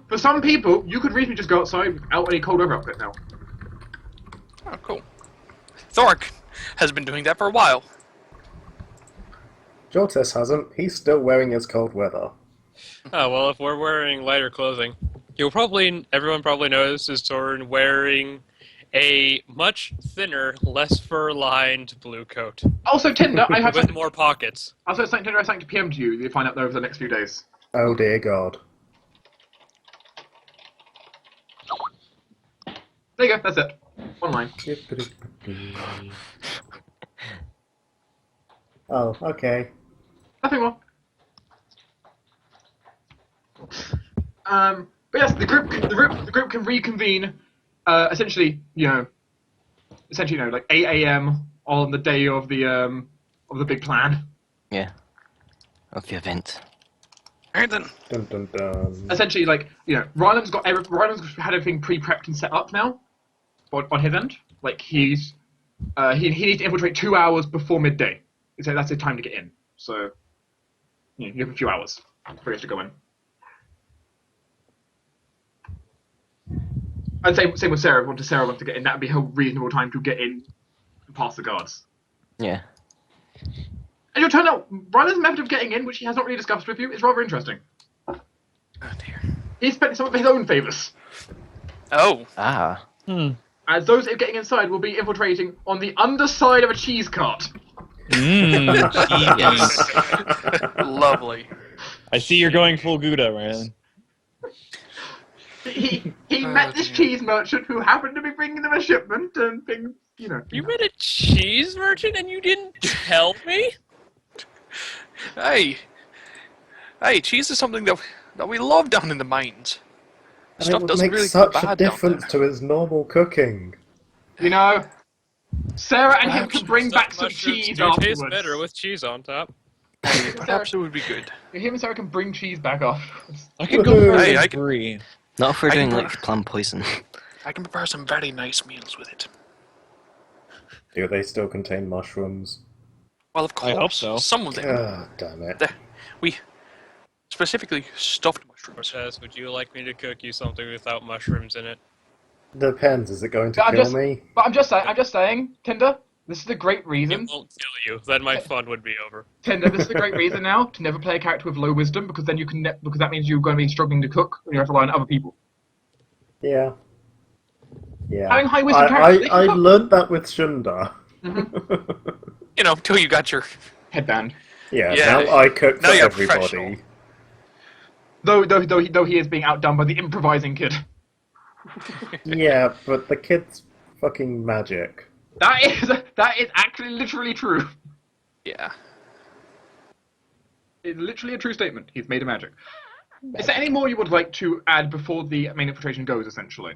for some people, you could reasonably just go outside without any cold weather outfit now. Oh, cool. Thork has been doing that for a while. Jortis hasn't. He's still wearing his cold weather. Oh, well, if we're wearing lighter clothing, everyone probably notices Soren wearing a much thinner, less fur-lined blue coat. Also, Tinder, I have with something. more pockets. Also, Tinder, I have something to PM to you. You'll find out over the next few days. Oh dear God. There you go. That's it. One line. Oh, okay. Nothing more. But yes, the group can reconvene. Essentially, like 8 a.m. on the day of the big plan. Yeah. Of the event. Alright then. Dun dun dun. Essentially, like Ryland's had everything pre-prepped and set up now on his end. Like he needs to infiltrate 2 hours before midday. So that's his time to get in. So you have a few hours for us to go in. And same with Sarah. If Sarah wants to get in, that would be her reasonable time to get in and pass the guards. Yeah. And you'll turn out Ryland's method of getting in, which he has not really discussed with you, is rather interesting. Oh dear. He's spent some of his own favours. Oh. Ah. As those getting inside will be infiltrating on the underside of a cheese cart. Yes. Lovely. I see you're going full Gouda, Ryan. He met this cheese merchant who happened to be bringing them a shipment and things, You met a cheese merchant and you didn't tell me? Hey, cheese is something that we love down in the mines. And Stuff it would doesn't make really such go a bad down difference there. to his normal cooking. Sarah and him can bring Some back some mushrooms cheese do afterwards. taste better with cheese on top. Perhaps it would be good. Him and Sarah can bring cheese back afterwards. I could go for Hey, a I can- brie. Not if we're I doing can- like plum poison. I can prepare some very nice meals with it. Do they still contain mushrooms? Well, of course. I hope so. Some of them. God damn it. We specifically stuffed mushrooms. Cortez, would you like me to cook you something without mushrooms in it? Depends, is it going to I'm kill just- me? But I'm just saying, Tinder, this is a great It reason. won't kill you. Then my fun would be over. Tinder, this is a great reason now to never play a character with low wisdom, because then because that means you're going to be struggling to cook and you have to rely on other people. Yeah. Yeah. Having high wisdom characters, they can I cook. learned that with Shunda. Till you got your... Headband. Yeah, Yeah, now I cook for now you're everybody. professional. Though he is being outdone by the improvising kid. Yeah, but the kid's fucking magic. That is actually literally true. Yeah. It's literally a true statement. He's made of magic. Is there any more you would like to add before the main infiltration goes? Essentially,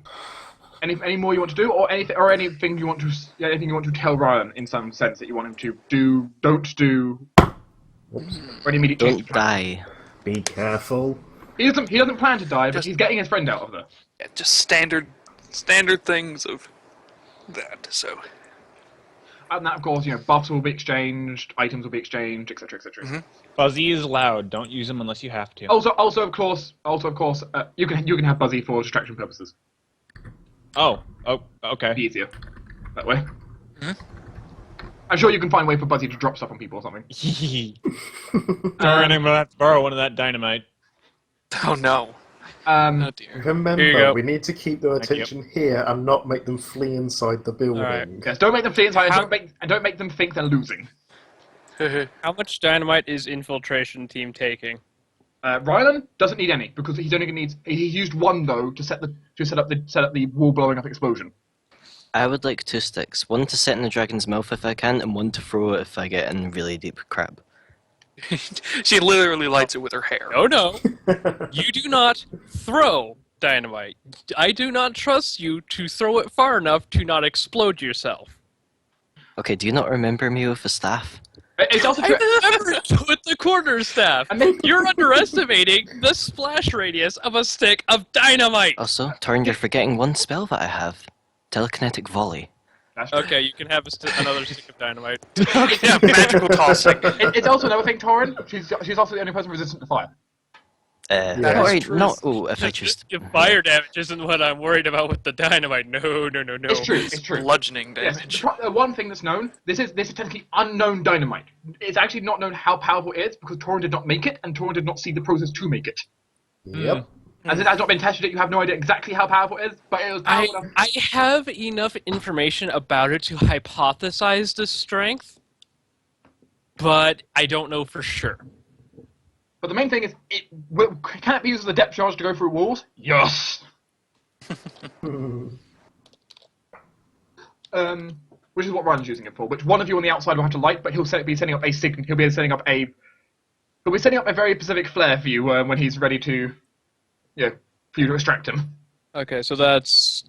any more you want to do, or anything you want to tell Ryan in some sense that you want him to do, don't do, or any immediate change? Don't die. Be careful. He doesn't plan to die, but Just- he's getting his friend out of there. Yeah, just standard things of that, so... And that, of course, buffs will be exchanged, items will be exchanged, etc., etc. Fuzzy is loud. Don't use him unless you have to. Also, of course, you can have Buzzy for distraction purposes. Oh, It'd okay. be easier that way. I'm sure you can find a way for Buzzy to drop stuff on people or something. Darn, I'm gonna have to borrow one of that dynamite. Oh no. Um, Oh dear. Here you Remember, go. we need to keep their Thank you. attention here and not make them flee inside the building. Alright. yes, don't make them feel inside, How- and don't make them think they're losing. How much dynamite is infiltration team taking? Rylan doesn't need any because he's only gonna need. He used one though to set up the wall blowing up explosion. I would like 2 sticks. One to set in the dragon's mouth if I can, and one to throw if I get in really deep crap. She literally lights it with her hair. Oh no, you do not throw dynamite. I do not trust you to throw it far enough to not explode yourself. Okay, do you not remember me with the staff? It's also I true. remember with the quarterstaff. And then, You're underestimating the splash radius of a stick of dynamite. Also, Torn, you're forgetting one spell that I have. Telekinetic Volley. that's true. Okay, you can have another stick of dynamite. Yeah, magical tossing. It's also another thing, Torin. She's also the only person resistant to fire. Yeah. Alright, true. not... Oh, if I choose... Your fire damage isn't what I'm worried about with the dynamite. No. It's true. It's true. Bludgeoning Yes, damage. one thing that's known. This is technically unknown dynamite. It's actually not known how powerful it is because Torin did not make it, and Torin did not see the process to make it. Yep. As it has not been tested yet, you have no idea exactly how powerful it is, but it was powerful enough. I have enough information about it to hypothesize the strength, but I don't know for sure. But the main thing is, can it be used as a depth charge to go through walls? Yes! Which is what Ryan's using it for. Which one of you on the outside will have to light, but he'll be setting up a signal. He'll be setting up a very specific flare for you when he's ready to, for you to extract him. Okay, so that's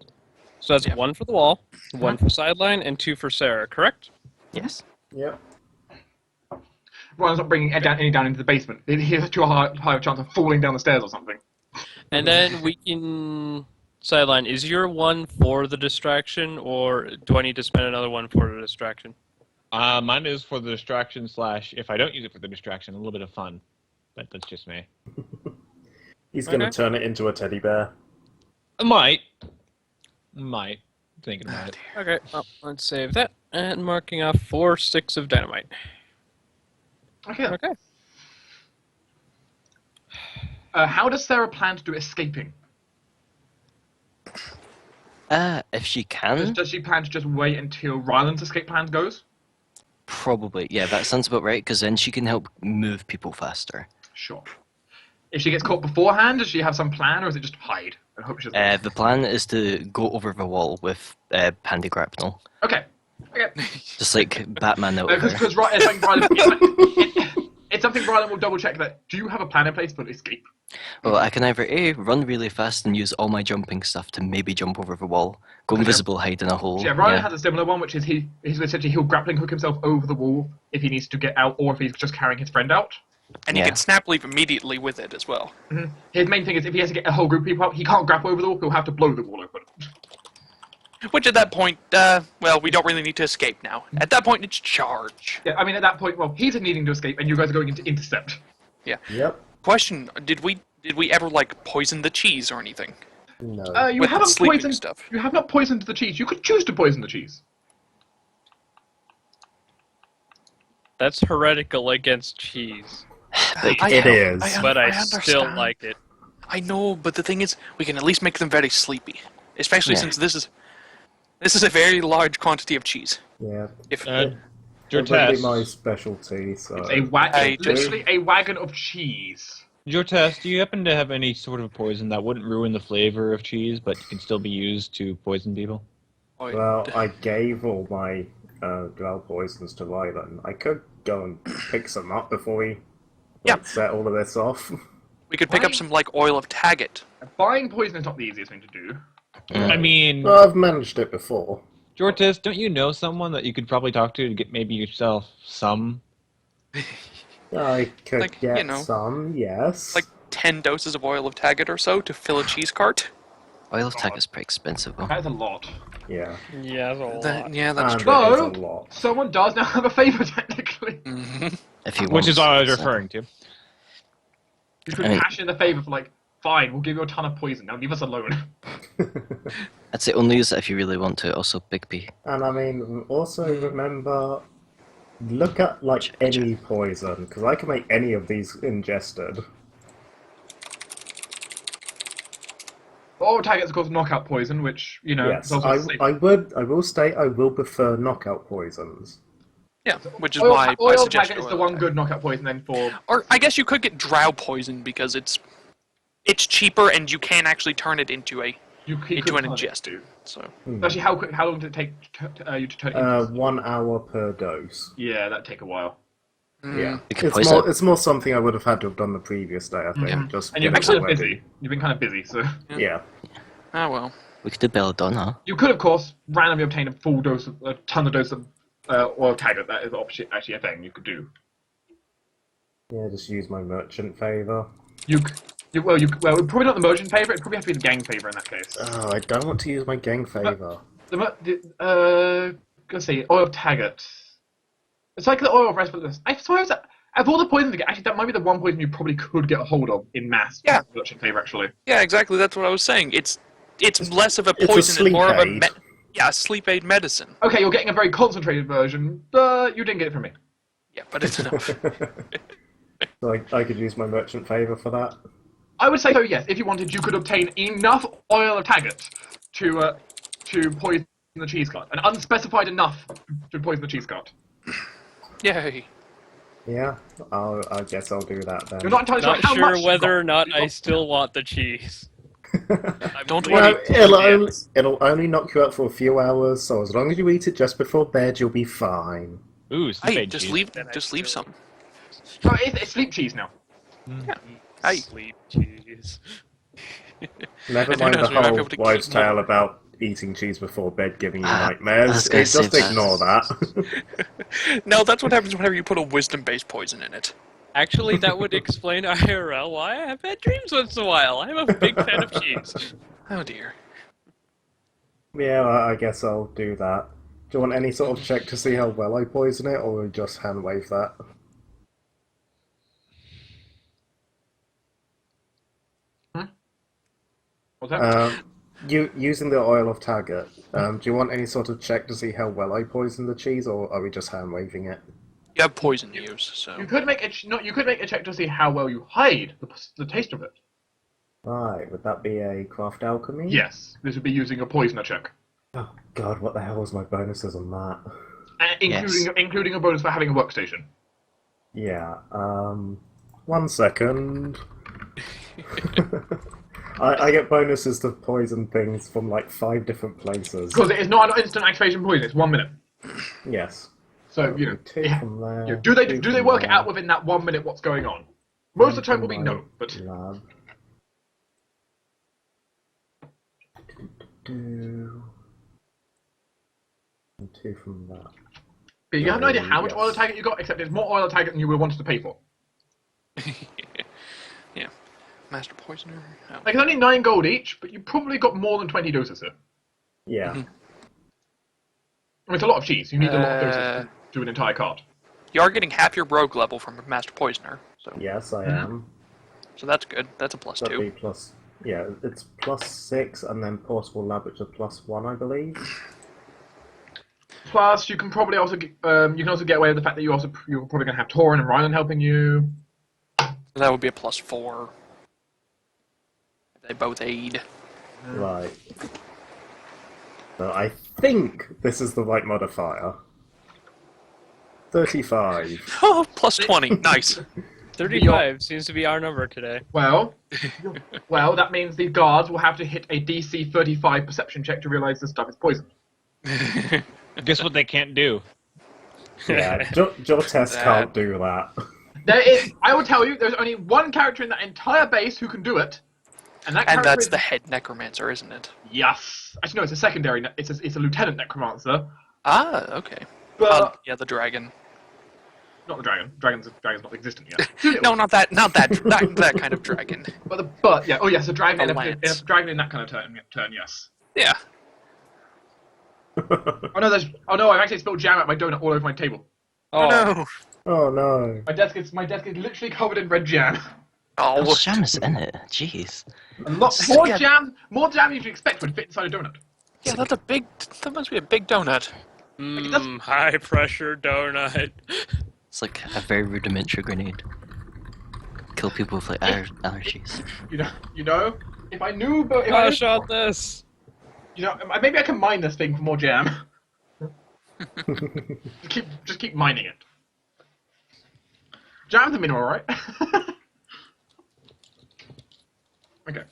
one for the wall, one for sideline, and 2 for Sarah, correct? Yes. Yep. Ryan's not bringing Ed down into the basement. He has too high a chance of falling down the stairs or something. And then we can sideline. Is your one for the distraction, or do I need to spend another one for the distraction? Mine is for the distraction / if I don't use it for the distraction, a little bit of fun. But that's just me. He's going to Okay. turn it into a teddy bear. I might. Thinking about it. Okay, well, let's save that. And marking off 4 sticks of dynamite. Okay. Okay. How does Sarah plan to do escaping? If she can, Does she plan to just wait until Ryland's escape plan goes? probably. Yeah, that sounds about right, because then she can help move people faster. Sure. If she gets caught beforehand, does she have some plan, or is it just hide? I hope she doesn't. The plan is to go over the wall with Pandy Grapnel. Okay. Just like Batman over Because it's something Ryland will double check that. Do you have a plan in place for escape? Well, I can either A, run really fast and use all my jumping stuff to maybe jump over the wall, go invisible, hide in a hole. So yeah, Ryland has a similar one, which is he'll grappling hook himself over the wall if he needs to get out, or if he's just carrying his friend out. And you can snap leave immediately with it as well. Mm-hmm. His main thing is if he has to get a whole group of people out, he can't grapple over the wall, he'll have to blow the wall open. Which at that point, well, we don't really need to escape now. At that point, it's charge. Yeah, I mean, at that point, well, he's needing to escape, and you guys are going into intercept. Yeah. Yep. Question: Did we ever like poison the cheese or anything? No. You With the haven't sleeping poisoned stuff. You have not poisoned the cheese. You could choose to poison the cheese. That's heretical against cheese, It is. but I understand. still like it. I know, but the thing is, we can at least make them very sleepy. Especially since this is a very large quantity of cheese. Yeah. If It's Jortes, my specialty, so... It's literally a wagon of cheese. Jortes, do you happen to have any sort of poison that wouldn't ruin the flavor of cheese, but can still be used to poison people? Well, I gave all my dwell poisons to Ryland. I could go and pick some up before we set all of this off. we could pick up some like oil of Taggart. Buying poison is not the easiest thing to do. I mean, Well, I've managed it before. Jortes, don't you know someone that you could probably talk to get maybe yourself some? I could Like, get you know, some, yes. Like 10 doses of oil of Taggart or so to fill a cheese cart. Oil of Tag is pretty expensive, though. That is a lot. Yeah. Yeah, that's a lot. That's And true. it is So- a lot. Someone does now have a favor, technically. If you want. Which is what I was referring to. You could I mean- cash in the favor for fine, we'll give you a ton of poison. Now leave us alone. I'd say only use it if you really want to. Also, Big P. And I mean, also remember, look at any poison, because I can make any of these ingested. Or targets, of course, knockout poison, which, Yes, is also safe. I will state I will prefer knockout poisons. Yeah, which is Oil, my oil suggestion. target is the one good knockout poison then for... Or I guess you could get drow poison because it's cheaper and you can actually turn it into an ingest. So Actually, how long did it take you to turn it into? 1 hour per dose. Yeah, that'd take a while. Yeah, You could poison it. it's more something I would have had to have done the previous day. I think just And you've get been it kind of ready. busy. You've been kind of busy, so Yeah. Ah, well. We could do belladonna. you could, of course, randomly obtain a ton of dose of oil taggart. That is actually a thing you could do. Yeah, just use my merchant favor. Well, probably not the merchant favor. It'd probably have to be the gang favor in that case. Oh, I don't want to use my gang favor. Let's see, oil taggart. It's like the oil of restlessness. I suppose that, of all the poisons, actually, that might be the one poison you probably could get a hold of in mass. Yeah. Merchant favor, actually. Yeah, exactly. That's what I was saying. It's less of a It's a poison and more sleep of a aid. sleep aid medicine. Okay, you're getting a very concentrated version, but you didn't get it from me. Yeah, but it's enough. So I could use my merchant favor for that. I would say so. Yes, if you wanted, you could obtain enough oil of taggart to poison the cheese cart, and unspecified enough to poison the cheese cart. Yay. Yeah, I guess I'll do that then. You're not entirely sure Not how sure much. whether or you've not got. I still want the cheese. Don't Well, worry. it'll only knock you out for a few hours, so as long as you eat it just before bed, you'll be fine. Ooh, Hey, sleep just cheese. leave Then I just leave still- some. Oh, it's sleep cheese now. Hey. Sleep cheese. Never And who mind knows, the we might be whole able to wives' keep more. tale about eating cheese before bed giving you I nightmares. was gonna Just say that. ignore that. No, that's what happens whenever you put a wisdom-based poison in it. Actually, that would explain IRL why I have bad dreams once in a while. I'm a big fan of cheese. Oh dear. Yeah, I guess I'll do that. Do you want any sort of check to see how well I poison it, or just hand wave that? What's that? Using the oil of taggart, do you want any sort of check to see how well I poison the cheese, or are we just hand waving it? You have poison to use, so You could make a check to see how well you hide the taste of it. Right, would that be a craft alchemy? Yes, this would be using a poisoner check, Oh god, what the hell was my bonuses on that? including a bonus for having a workstation. Yeah, 1 second. I get bonuses to poison things from like 5 different places. Because it is not an instant activation poison; it's 1 minute. Yes. So Two from there, do they two from work it there, out within that 1 minute what's going on? Most of the time will be from no, my but lab. And 2 from that. you have no idea how much Yes. oil taggart you got, except it's more oil taggart than you would want to pay for. yeah. Master poisoner. Oh. Like it's only 9 gold each, but you probably got more than 20 doses here. Yeah. I mean, it's a lot of cheese. You need a lot of doses to do an entire cart. You are getting half your rogue level from a master poisoner, so Yes, I am. that's good. That's a plus That'd 2. be plus. Yeah, it's +6, and then portable lab, which is +1, I believe. Plus, you can probably also get away with the fact that you're probably going to have Torin and Rylan helping you. That would be a plus 4. They both aid. Right. So I think this is the right modifier. 35. Oh, plus 20. Nice. 35 seems to be our number today. Well, that means the guards will have to hit a DC 35 perception check to realize this stuff is poison. Guess what they can't do? Yeah, Jortes can't do that. I will tell you, there's only one character in that entire base who can do it, and that character And that's is... the head necromancer, isn't it? Yes. Actually, no, it's a secondary. It's a lieutenant necromancer, Ah, okay. but Yeah, the dragon. not the dragon. Dragon's not existent yet. No, not that that kind of dragon. But yeah. Oh yes, a dragon. A In lance. a dragon in that kind of turn. Yes. Yeah. Oh no! I've actually spilled jam at my donut all over my table. Oh no. Oh no. My desk is literally covered in red jam. Oh, What jam is in it? Jeez. A lot more jam than you'd expect would fit inside a donut. yeah, that must be a big donut. High pressure donut. It's like a very rudimentary grenade. Kill people with like allergies. You know, if I knew, but if Gosh on this. maybe I can mine this thing for more jam. just keep mining it. Jam's a mineral, right? Okay.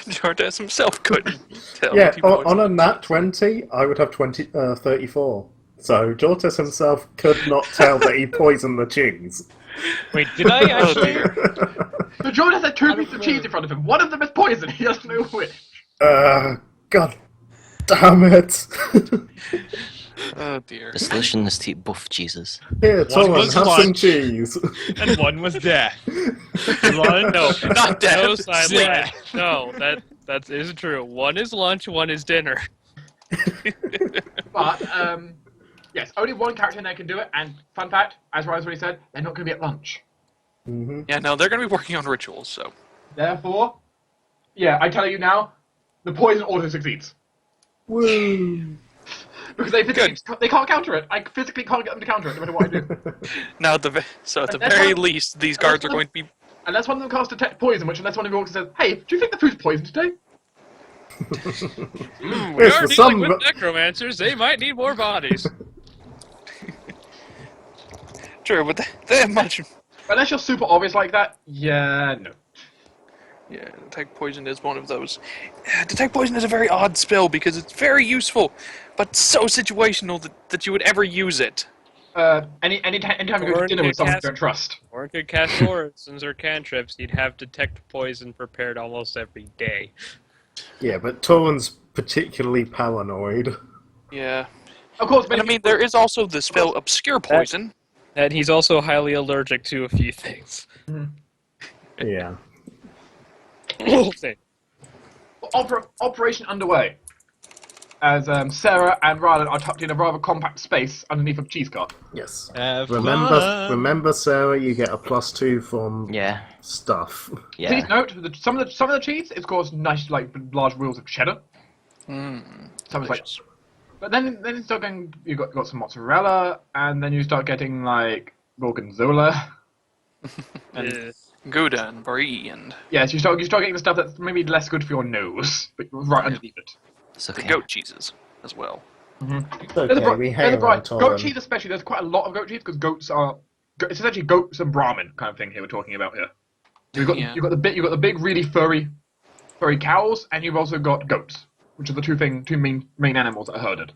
Jordas himself couldn't tell. Yeah, people on a nat 20, I would have 34. So Jortis himself could not tell that he poisoned the cheese. Wait, did I Oh actually? dear. So Jordan has two I don't pieces of cheese know. in front of him. One of them is poison. He doesn't know which. God damn it! Oh dear. The solution is to eat both cheeses. Here, One Torrin, was have some lunch. cheese. And one was death. Lunch. No, not death. No sideline. Yeah. No, that is true. One is lunch, one is dinner. But yes, only one character in there can do it. And fun fact, as Ryan's already said, they're not going to be at lunch. Mm-hmm. Yeah, no, they're going to be working on rituals, so. Therefore, yeah, I tell you now, the poison auto succeeds Woo! because they can't counter it. I physically can't get them to counter it, no matter what I do. Now, at the That's very one- least, these guards are going to be. Unless one of them casts detect poison, which unless one of you walks and says, "Hey, do you think the food's poisoned today?" We Yes, are for dealing some, with but- necromancers. They might need more bodies. True, but they have much. Unless you're super obvious like that, yeah, no. Yeah, detect poison is one of those. Detect poison is a very odd spell because it's very useful, but so situational that you would ever use it. Anytime you go to dinner with someone you don't trust. Or it could cast orisons or cantrips. You'd have detect poison prepared almost every day. Yeah, but Torrin's particularly paranoid. Yeah. Of course, And I mean, there is also the spell Obscure Poison. And he's also highly allergic to a few things. Yeah. Say, Operation underway. As Sarah and Rylan are tucked in a rather compact space underneath a cheese cart. Yes. Have Remember, fun. remember, Sarah, you get a +2 from Yeah, stuff. yeah. Please note that some of the cheese is, of course, nice, like large wheels of cheddar. Some is like, Delicious. but then you start getting you got some mozzarella, and then you start getting like gorgonzola. eh, Gouda and Brie and Yes, you start getting the stuff that's maybe less good for your nose, but right underneath it. It's the okay. goat cheeses as well. It's There's a okay, we hang on, goat Torrin. cheese especially. There's quite a lot of goat cheese because goats are. It's essentially goats and Brahmin kind of thing here we're talking about here. You've got Yeah. you've got the big really furry cows, and you've also got goats, which are the two main animals that are herded.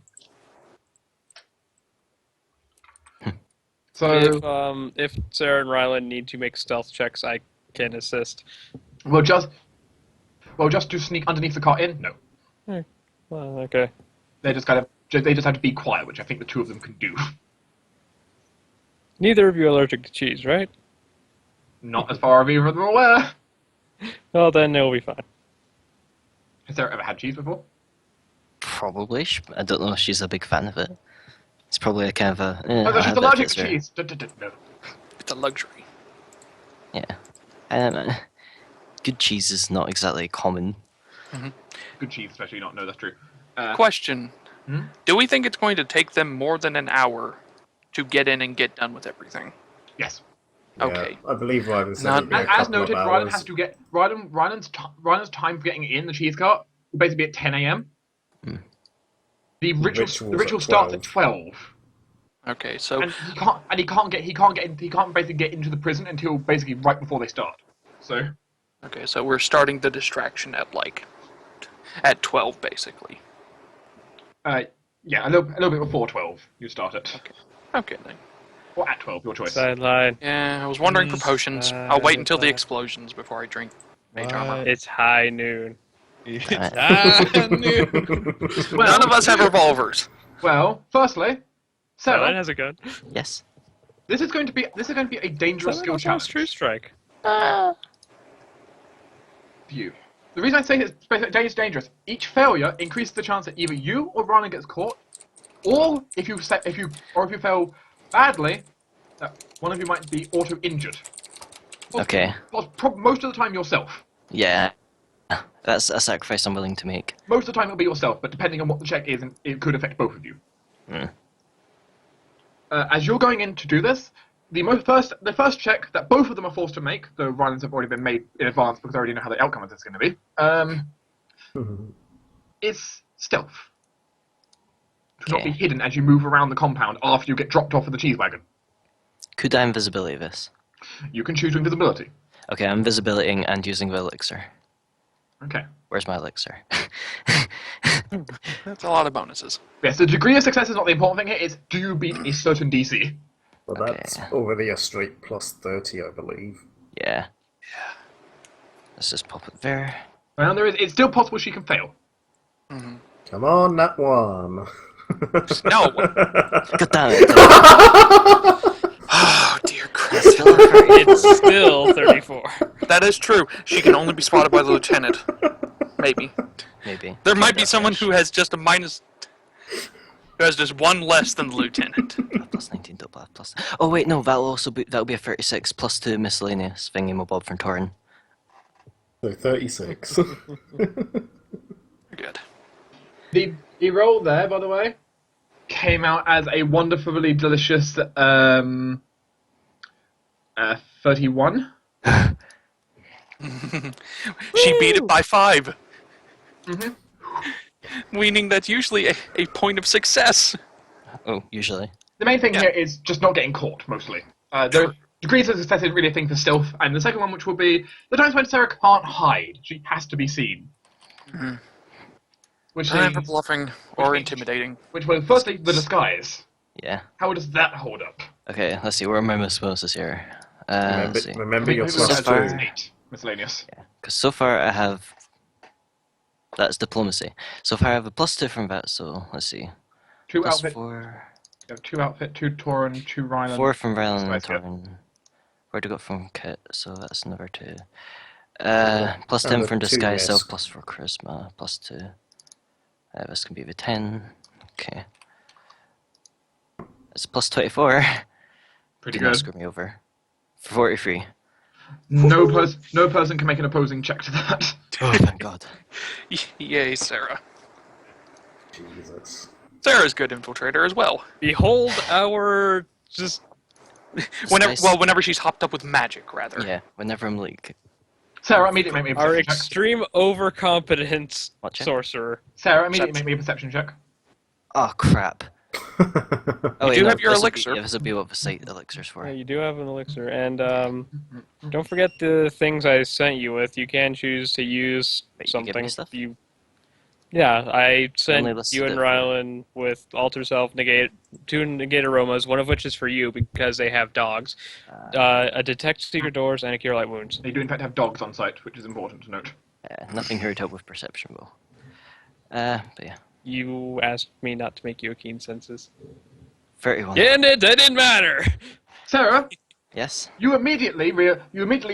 So if Sarah and Rylan need to make stealth checks, I can assist. we'll just do sneak underneath the cart in. No, Well, okay. they just have to be quiet, which I think the two of them can do. Neither of you are allergic to cheese, right? Not as far as either of them are aware. Well, then it'll be fine. Has Sarah ever had cheese before? Probably. I don't know if she's a big fan of it. It's probably a kind of a. Oh, no, I she's have it allergic if to it's cheese. No. It's a luxury. Yeah. Good cheese is not exactly common. Good cheese, especially not. No, that's true. Question. Hmm? Do we think it's going to take them more than an hour to get in and get done with everything? Yes. Yeah, Okay. I believe Ryden said Not- it'd be a As couple noted, of Rylan hours. has to get Rylan's time for getting in the cheese cart will basically be at 10 a.m. The ritual's ritual at starts at 12, Okay, so and he can't basically get into the prison until basically right before they start. So we're starting the distraction at 12 basically. yeah, a little bit before 12 you start it, Okay then. or at 12, your choice. Sideline. Yeah, I was wondering for potions. I'll wait until the explosions before I drink mage armor. It's high noon. None of us have revolvers. Well, firstly, Sideline Sarah, has a gun. Yes. this is going to be a dangerous skill Sideline has challenge True Strike. for you. The reason I say it's dangerous, each failure increases the chance that either you or Rana gets caught, or if you fail badly, that one of you might be auto-injured. Okay. Most of the time yourself. Yeah. That's a sacrifice I'm willing to make. Most of the time it'll be yourself, but depending on what the check is, it could affect both of you. Hmm. As you're going in to do this, the first check that both of them are forced to make, though Ryan's have already been made in advance because I already know how the outcome of this is going to be, is stealth. To not be Okay. hidden as you move around the compound after you get dropped off of the cheese wagon. Could I invisibility this? You can choose invisibility. Okay, I'm invisibility and using the elixir. Okay. Where's my elixir? That's a lot of bonuses. Yes, the degree of success is not the important thing here. It's do you beat a certain DC? Well, Okay. that's already a straight plus 30, I believe. Yeah. Let's just pop it there. Well, it's still possible she can fail. Come on, that one. No. God damn it. Oh, dear Christ. It's still 34. That is true. She can only be spotted by the lieutenant. Maybe. Maybe. There might be someone who has just a minus... who has just one less than the lieutenant. Plus 19 double plus. Oh wait, no, that'll be a 36 plus 2 miscellaneous thingamabob from Torin. So 36. Good. The roll there, by the way, came out as a wonderfully delicious 31. She beat it by 5. Meaning that's usually a point of success. Oh, usually. The main thing Yeah. here is just not getting caught, mostly. The degrees of success is really a thing for stealth, and the second one, which will be the times when Sarah can't hide. She has to be seen. Which Time for is, bluffing or intimidating. which was firstly the disguise. Yeah. How does that hold up? Okay, let's see, where are my bonuses here? Let's see. Remember your Maybe plus so far- 2. 8 miscellaneous. Because so far I have... That's diplomacy. So far I have a plus 2 from that, so let's see. 2 Plus outfit, 4... 2 outfit, 2 Tauren, 2 Ryland. 4 from Rylan and Nice, yeah. Torin. Where'd I got from Kit, so that's another 2. Plus 10 And a from 2 disguise, so risk. plus 4 charisma, plus 2. This can be the 10. Okay. It's plus 24. Pretty Do not good. screw me over. 43. No person can make an opposing check to that. Oh, thank God. Yay, Sarah. Jesus. Sarah's good infiltrator as well. Behold our just Whenever she's hopped up with magic, rather. Yeah, whenever I'm like... Sarah, immediately make me a our perception check. extreme overcompetence What check? sorcerer. Sarah, immediately make me a perception check. Oh, crap. Oh, wait, do no, have your this'll elixir. Be, yeah, this will be what the site elixir's for. Yeah, you do have an elixir, and don't forget the things I sent you with. You can choose to use Wait, you give me something. stuff? Yeah, I Only sent listed you and it for- Rylan with alter self, two negate aromas, one of which is for you because they have dogs. A detect secret doors and a cure light wounds. They do in fact have dogs on site, which is important to note. Nothing here to help with perception, though. But yeah. You asked me not to make you a keen senses. 31. And it didn't matter. Sarah, Yes? you immediately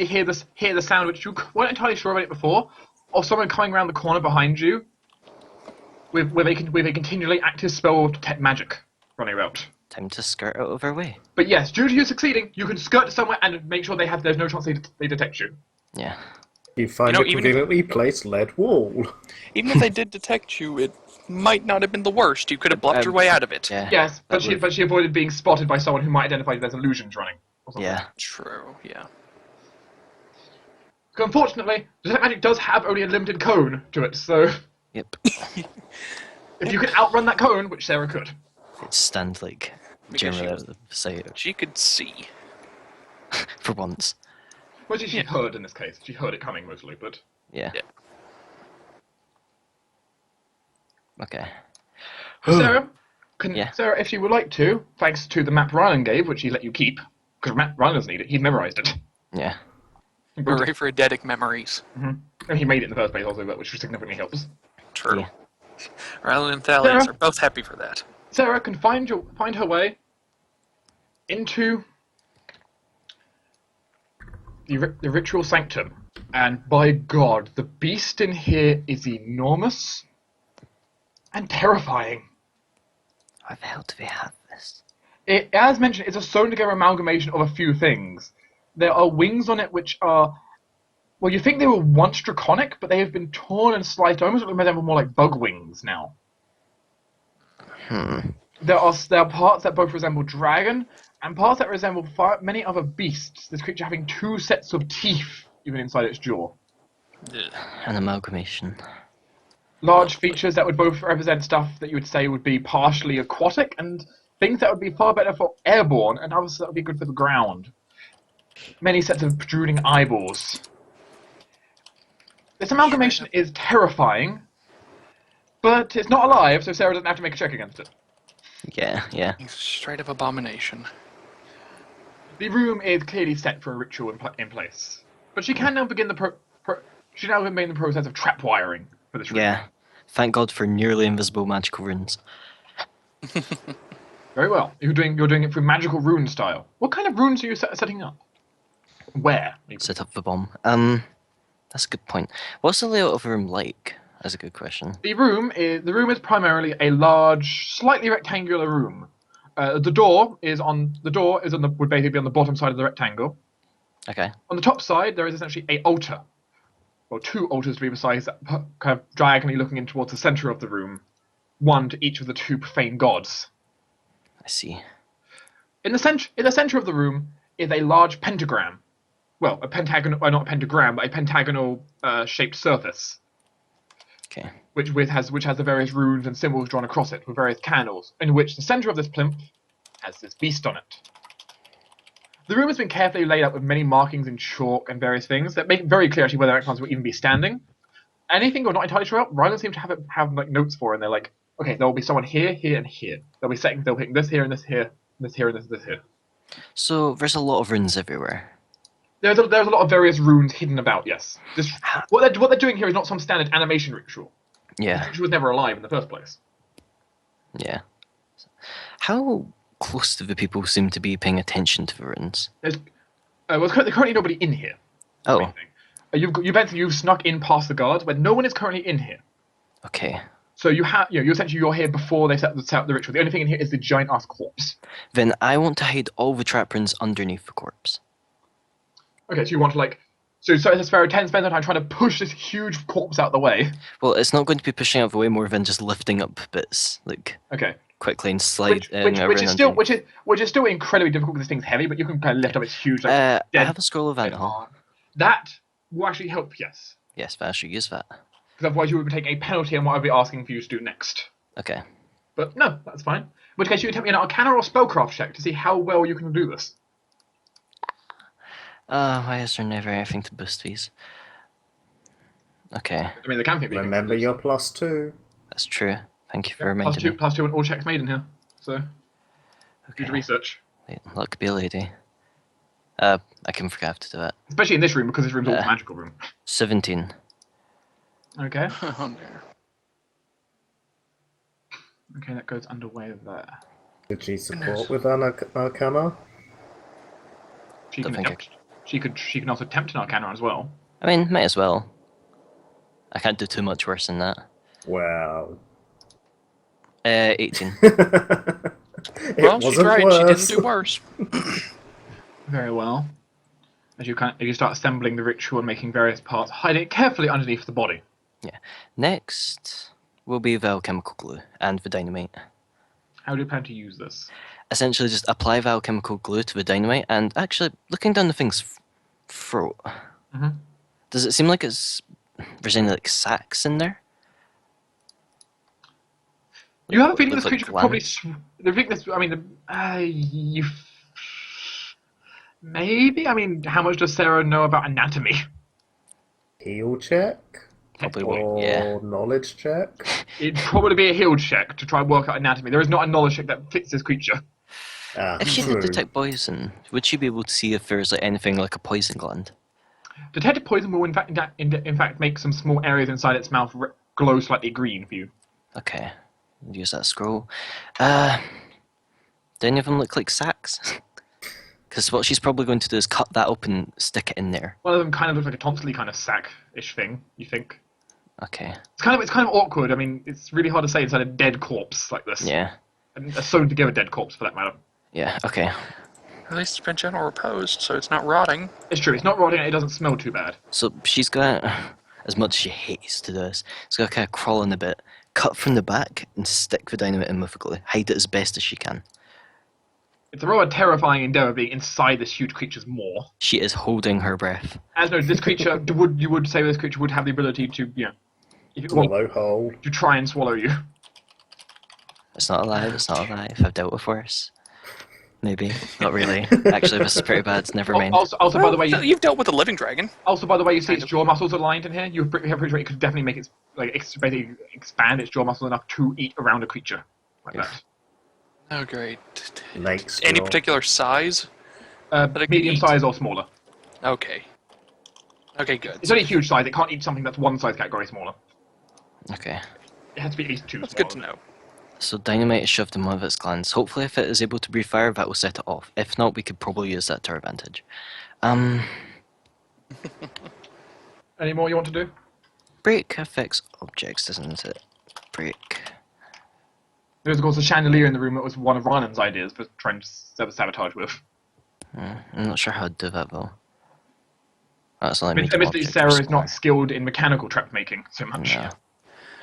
hear the sound which you weren't entirely sure about it before, of someone coming around the corner behind you, with a continually active spell of detect magic running about. Time to skirt out of our way. But yes, due to you succeeding, you can skirt somewhere and make sure there's no chance they detect you. Yeah. You find You know, a even- conveniently placed lead wall. Even if they did detect you, it might not have been the worst. You could have bluffed your way out of it. Yeah. Yes, but that she avoided being spotted by someone who might identify there's illusions running. Or something. Yeah. True, yeah. Unfortunately, detect magic does have only a limited cone to it, so Yep. if you can outrun that cone, which Sarah could. It's stand like Because generally she out was- of the site She could see. for once. Well, she heard in this case. She heard it coming mostly, but Yeah. Yeah. Okay. Sarah, Yeah. Sarah, if she would like to, thanks to the map Rylan gave, which he let you keep, because Rylan doesn't need it, he's memorized it. Yeah. Hooray for eidetic memories. And he made it in the first place also, which significantly helps. True. Yeah. Rylan and Thalius Sarah? are both happy for that. Sarah can find her way into the ritual sanctum, and by God, the beast in here is enormous and terrifying. Why the hell do we have this? It, as mentioned, it's a sewn together amalgamation of a few things. There are wings on it which are, well, you think they were once draconic, but they have been torn and sliced, almost resemble more like bug wings now. There are parts that both resemble dragon, and parts that resemble many other beasts, this creature having 2 sets of teeth even inside its jaw. Ugh. An amalgamation. Large features that would both represent stuff that you would say would be partially aquatic, and things that would be far better for airborne, and others that would be good for the ground. Many sets of protruding eyeballs. This amalgamation is terrifying, but it's not alive, so Sarah doesn't have to make a check against it. Yeah. Straight up abomination. The room is clearly set for a ritual in place, but she can now begin the process of trap wiring for this room. Yeah. Thank God for nearly invisible magical runes. Very well. You're doing it through magical rune style. What kind of runes are you setting up? Where? Maybe. Set up the bomb. That's a good point. What's the layout of a room like? That's a good question. The room is primarily a large, slightly rectangular room. The door would basically be on the bottom side of the rectangle. Okay. On the top side, there is essentially a altar, or two altars to be precise, kind of diagonally looking in towards the center of the room, one to each of the two profane gods. I see. In the center of the room is a large pentagram. Well, a pentagonal, not a pentagram, but a pentagonal shaped surface. Okay. Which has the various runes and symbols drawn across it, with various candles, in which the center of this plinth has this beast on it. The room has been carefully laid out with many markings in chalk and various things that make it very clear actually where the necrons will even be standing. Anything you're not entirely sure about, Ryland seems to have like notes for, and they're like, okay, there will be someone here, here, and here. They'll pick this here and this here, this here and this here. So there's a lot of runes everywhere. There's a lot of various runes hidden about. Yes, what they're doing here is not some standard animation ritual. Yeah. The ritual was never alive in the first place. Yeah. How close do the people seem to be paying attention to the runes? There's currently nobody in here. Oh. You've snuck in past the guards, but no one is currently in here. Okay. So you're here before they set up the ritual. The only thing in here is the giant ass corpse. Then I want to hide all the trap runes underneath the corpse. Okay, so you want to so Sparrow spends their time trying to push this huge corpse out the way. Well, it's not going to be pushing out the way more than just lifting up bits, Okay. quickly and sliding Which is still incredibly difficult because this thing's heavy, but you can kind of lift up its huge I have a scroll of alcohol. That will actually help, yes. Yes, but I should use that. Because otherwise you would be taking a penalty on what I'd be asking for you to do next. Okay. But no, that's fine. In which case you can tell me an Arcana or Spellcraft check to see how well you can do this. Why is there never anything to boost these? Okay. I mean, there can be. Remember your +2. That's true. Thank you for reminding me. +2 on all checks made in here. So, Okay. do research. Wait, luck be a lady. I can forget to do it. Especially in this room, because this room's all a magical room. 17. Okay. Oh, dear. Okay, that goes underway there. Did she support with Arcana? She Don't can think attempt. She can also attempt an Arcana as well. I mean, might as well. I can't do too much worse than that. Wow. 18. Well, she tried. She didn't do worse. Very well. As you start assembling the ritual and making various parts, hiding it carefully underneath the body. Yeah. Next will be the alchemical glue and the dynamite. How do you plan to use this? Essentially, just apply the alchemical glue to the dynamite, and actually, looking down the thing's throat, does it seem like there's any sacks in there? You have a feeling With, this creature could probably. Maybe. I mean, how much does Sarah know about anatomy? Heal check? Probably Or won't. Yeah. knowledge check? It'd probably be a heal check to try and work out anatomy. There is not a knowledge check that fits this creature. If she True. did detect poison, would she be able to see if there's anything like a poison gland? Detected poison will in fact make some small areas inside its mouth glow slightly green for you. Okay. Use that scroll. Do any of them look like sacks? Because what she's probably going to do is cut that open, stick it in there. One of them kind of looks like a tonsilly kind of sack-ish thing, you think. Okay. It's kind of awkward. I mean, it's really hard to say inside a dead corpse like this. Yeah. And a sewn together dead corpse, for that matter. Yeah, okay. At least it's been general reposed, so it's not rotting. It's true. It's not rotting. It doesn't smell too bad. So she's got, as much as she hates to do this, she's got to kind of crawl in a bit, cut from the back, and stick the dynamite in with the glue. Hide it as best as she can. It's a rather terrifying endeavour being inside this huge creature's maw. She is holding her breath. As noted, this creature you would say this creature would have the ability to, if it Swallow whole. to try and swallow you. It's not alive, it's not alive. I've dealt with worse. Maybe. Not really. Actually, this is pretty bad. Never mind. Also, by the way, You've dealt with a living dragon. you see Kind its of. jaw muscles aligned in here. You have pretty sure it could definitely make its basically expand its jaw muscle enough to eat around a creature like that. Oh, great. Next, Any jaw. particular size? That it could Medium eat? size or smaller. Okay. Okay, good. It's only huge size. It can't eat something that's one size category smaller. Okay. It has to be at least two. That's smaller. good to know. So dynamite is shoved in one of its glands. Hopefully if it is able to breathe fire, that will set it off. If not, we could probably use that to our advantage. Any more you want to do? Break affects objects, isn't it? Break. There's of course a chandelier in the room that was one of Ryan's ideas for trying to sabotage with. I'm not sure how to do that though. That's only making Admittedly, objects Sarah is smaller. not skilled in mechanical trap making so much. No.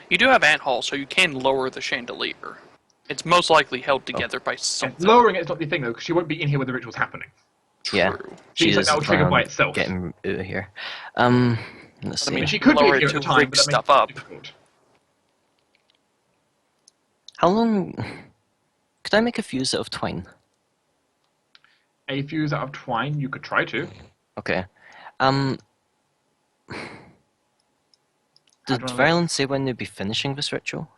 You do have ant hall, so you can lower the chandelier. It's most likely held together by something. Lowering it is not the thing though, because she won't be in here when the ritual's happening. Yeah. True. She Seems like is that will trigger by planning on itself. getting out of here. Let's I see. mean, She could be lower here it at the to time, rig but that stuff makes up. it difficult. How long... Could I make a fuse out of twine? A fuse out of twine, you could try to. Okay. Did do you wanna Violen say when they'd be finishing this ritual?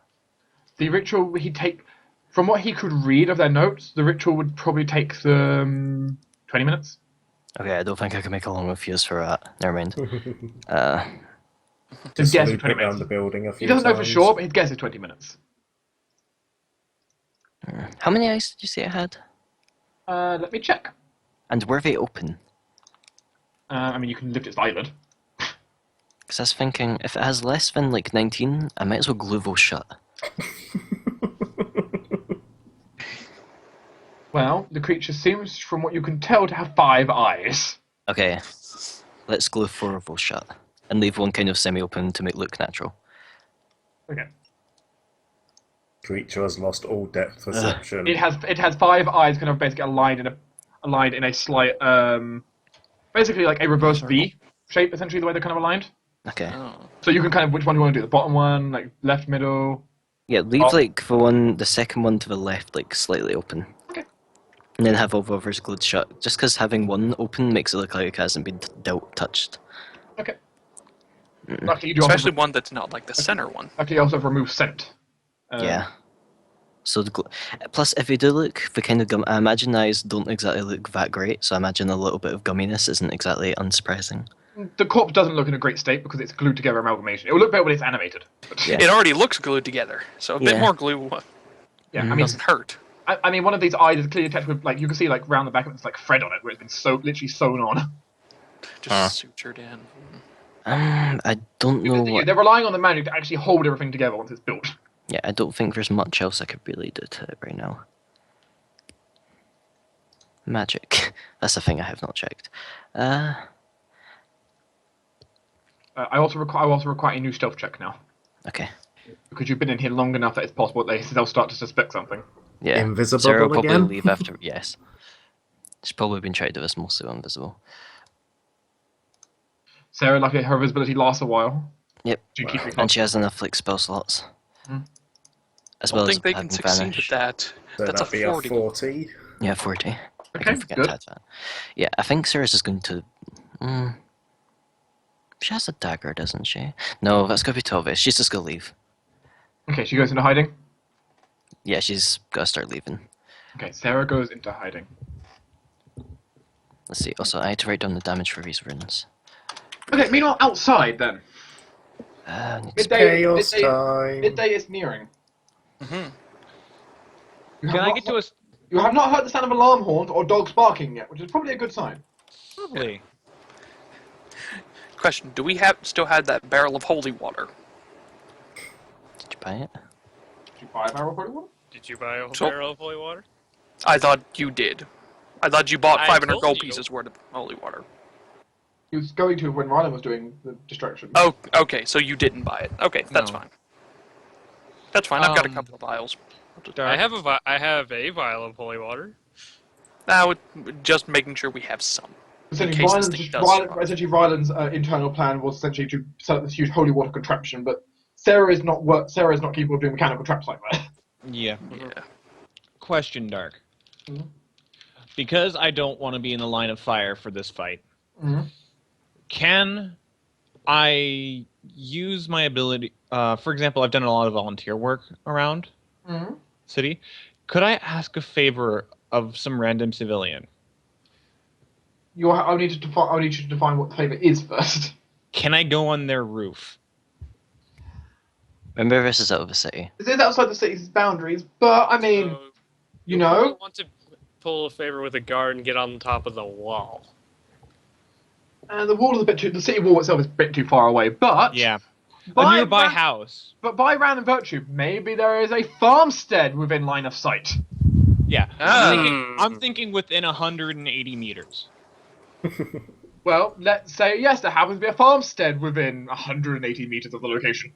The ritual he'd take, from what he could read of their notes, the ritual would probably take them 20 minutes. Okay, I don't think I can make a long fuse for that. Never mind. His Just guess is loop 20 it around minutes. the building a few He doesn't know for times. sure, but his guess is 20 minutes. How many eyes did you say it had? Let me check. And were they open? I mean, you can lift its eyelid. Because I was thinking, if it has less than like 19, I might as well glue those shut. Well, the creature seems, from what you can tell, to have 5 eyes. Okay, let's glue 4 of those shut. And leave one kind of semi-open to make it look natural. Okay. Creature has lost all depth perception. It has 5 eyes, kind of basically aligned in a slight, basically like a reverse V shape, essentially the way they're kind of aligned. Okay. Oh. So you can kind of, which one do you want to do? The bottom one, like left, middle. Yeah, leave Oh. like the second one to the left, like slightly open. Okay. And then have all the others glued shut. Just because having one open makes it look like it hasn't been touched. Okay. Luckily, you do Especially also, one that's not like the center one. luckily you also have remove scent. Yeah. So plus, if they do look the kind of gum, I imagine eyes don't exactly look that great. So I imagine a little bit of gumminess isn't exactly unsurprising. The corpse doesn't look in a great state because it's glued together amalgamation. It will look better when it's animated. But, Yeah. It already looks glued together, so a bit Yeah. more glue yeah, I mean, doesn't hurt. I mean, one of these eyes is clearly attached with, like, you can see, like, round the back of it, it's like thread on it, where it's been literally sewn on. Just sutured in. I don't know what. They're relying on the magic to actually hold everything together once it's built. Yeah, I don't think there's much else I could really do to it right now. Magic. That's the thing I have not checked. I also require a new stealth check now. Okay. Because you've been in here long enough that it's possible that they'll start to suspect something. Yeah. Invisible Sarah will probably again? leave after. Yes. She's probably been trying to do this mostly invisible. Sarah, luckily, her visibility lasts a while. Yep. Do you keep it And she has enough like spell slots. As I well don't as think they can having succeed vanish. with that. So That's a that'd be 40. a 40. Yeah, 40. I Okay, can forget good. to add that. Yeah, I think Sarah's is going to. She has a dagger, doesn't she? No, that's going to be Tove. She's just going to leave. Okay, she goes into hiding. Yeah, she's got to start leaving. Okay, Sarah goes into hiding. Let's see. Also, I had to write down the damage for these runes. Okay, meanwhile, outside then. Chaos time. Midday is nearing. Mhm. You Can have I not get to heard- a... You have not heard the sound of alarm horns or dogs barking yet, which is probably a good sign. Lovely. Question: do we still have that barrel of holy water? Did you buy it? Did you buy a barrel of holy water? Did you buy a So- barrel of holy water? I thought you did. I thought you bought I 500 told gold you. pieces worth of holy water. He was going to when Rylan was doing the distraction. Oh, okay, so you didn't buy it. Okay, that's No. fine. That's fine. I've got a Um, couple of vials. I have a vial of holy water. Now, just making sure we have some. Essentially, case this thing does survive. Rylan's internal plan was essentially to set up this huge holy water contraption, but Sarah is not capable of doing mechanical traps like that. Yeah. Yeah. Question, Dark. because I don't want to be in the line of fire for this fight, can I use my ability? For example, I've done a lot of volunteer work around city. Could I ask a favor of some random civilian? I'll need you to define what the favor is first. Can I go on their roof? Remember, this is out of the city. This is outside the city's boundaries, but I mean, So you you'll probably know, want to pull a favor with a guard and get on top of the wall. the wall is a bit too. The city wall itself is a bit too far away, but Yeah, a by nearby house. But by random virtue, maybe there is a farmstead within line of sight. Yeah, Ah. I'm thinking within 180 meters. Well, let's say yes, there happens to be a farmstead within 180 meters of the location.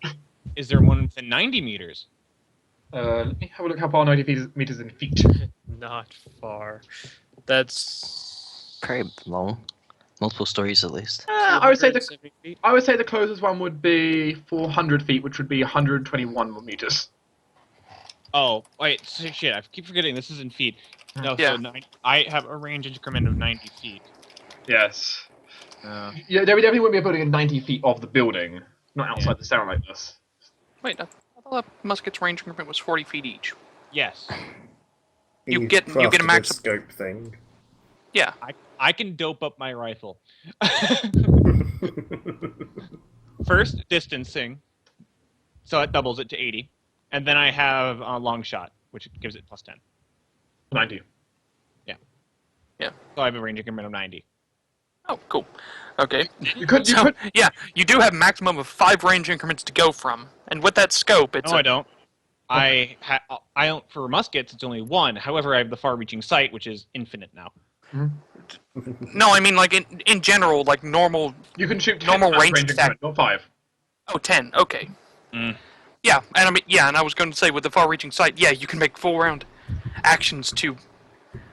Is there one within 90 meters? Let me have a look how far 90 meters in feet. Not far. That's Pretty long. Multiple stories at least. I would say 270 feet. the closest one would be 400 feet, which would be 121 meters. Oh, wait, shit, I keep forgetting this is in feet. No, Yeah. so I have a range increment of 90 feet. Yes. Uh, Yeah, there definitely wouldn't be a building in 90 feet of the building, not outside Yeah. the center like this. Wait, I thought musket's range increment was 40 feet each. yes. You He get a crafted max a of- scope thing. Yeah. I can dope up my rifle. First, distancing. So it doubles it to 80. And then I have a long shot, which gives it plus 10. 90. So I have a range increment of 90. Oh, cool. Okay. You could. Yeah, you do have maximum of 5 range increments to go from, and with that scope, it's No, I don't. I don't, for muskets, it's only 1. However, I have the far-reaching sight, which is infinite now. No, I mean like in general, like normal. You can shoot 10 Normal times range range attack. increment, not 5. Oh, 10. Okay. Mm. Yeah, and I mean, yeah, and I was going to say with the far-reaching sight, yeah, you can make full-round actions to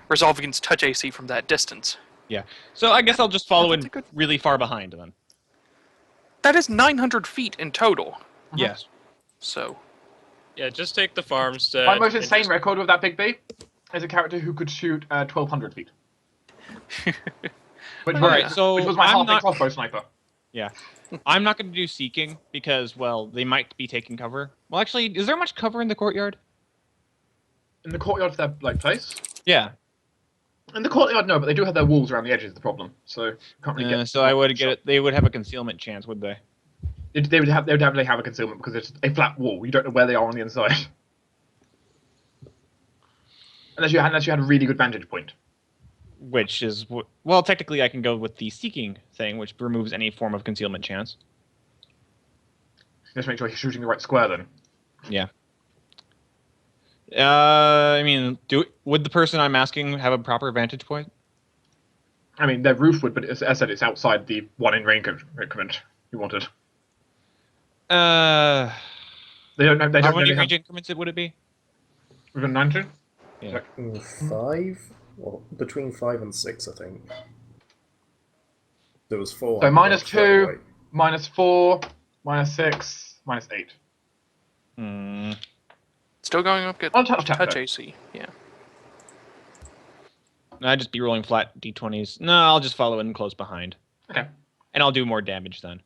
resolve against touch AC from that distance. Yeah. So I guess I'll just follow That's in a good- really far behind then. That is 900 feet in total. Yes. So, Yeah, just take the farmstead. My most and insane just- record with that big B is a character who could shoot 1,200 feet. Which Alright, was, so which was my I'm half-a not- crossbow sniper. Yeah. I'm not going to do seeking because, well, they might be taking cover. Well, actually, is there much cover in the courtyard? In the courtyard of their place? Yeah. In the courtyard, no, but they do have their walls around the edges. The problem, so can't really get. So I would get it. They would have a concealment chance, would they? They would definitely have a concealment because it's a flat wall. You don't know where they are on the inside. Unless you had a really good vantage point. Which is well, technically, I can go with the seeking thing, which removes any form of concealment chance. Just make sure you're shooting the right square then. Yeah. I mean, would the person I'm asking have a proper vantage point? I mean, their roof would, but as I said, it's outside the one in range increment you wanted. How They don't know. They don't many really range have increments would it be? within 90. Yeah. 5? Well, between 5 and 6, I think. There was 4. So -2, -4, -6, -8. Hmm. still going up good On touch tap, touch though. AC. Yeah. I'd just be rolling flat d20s. No, I'll just follow in close behind. Okay. And I'll do more damage then.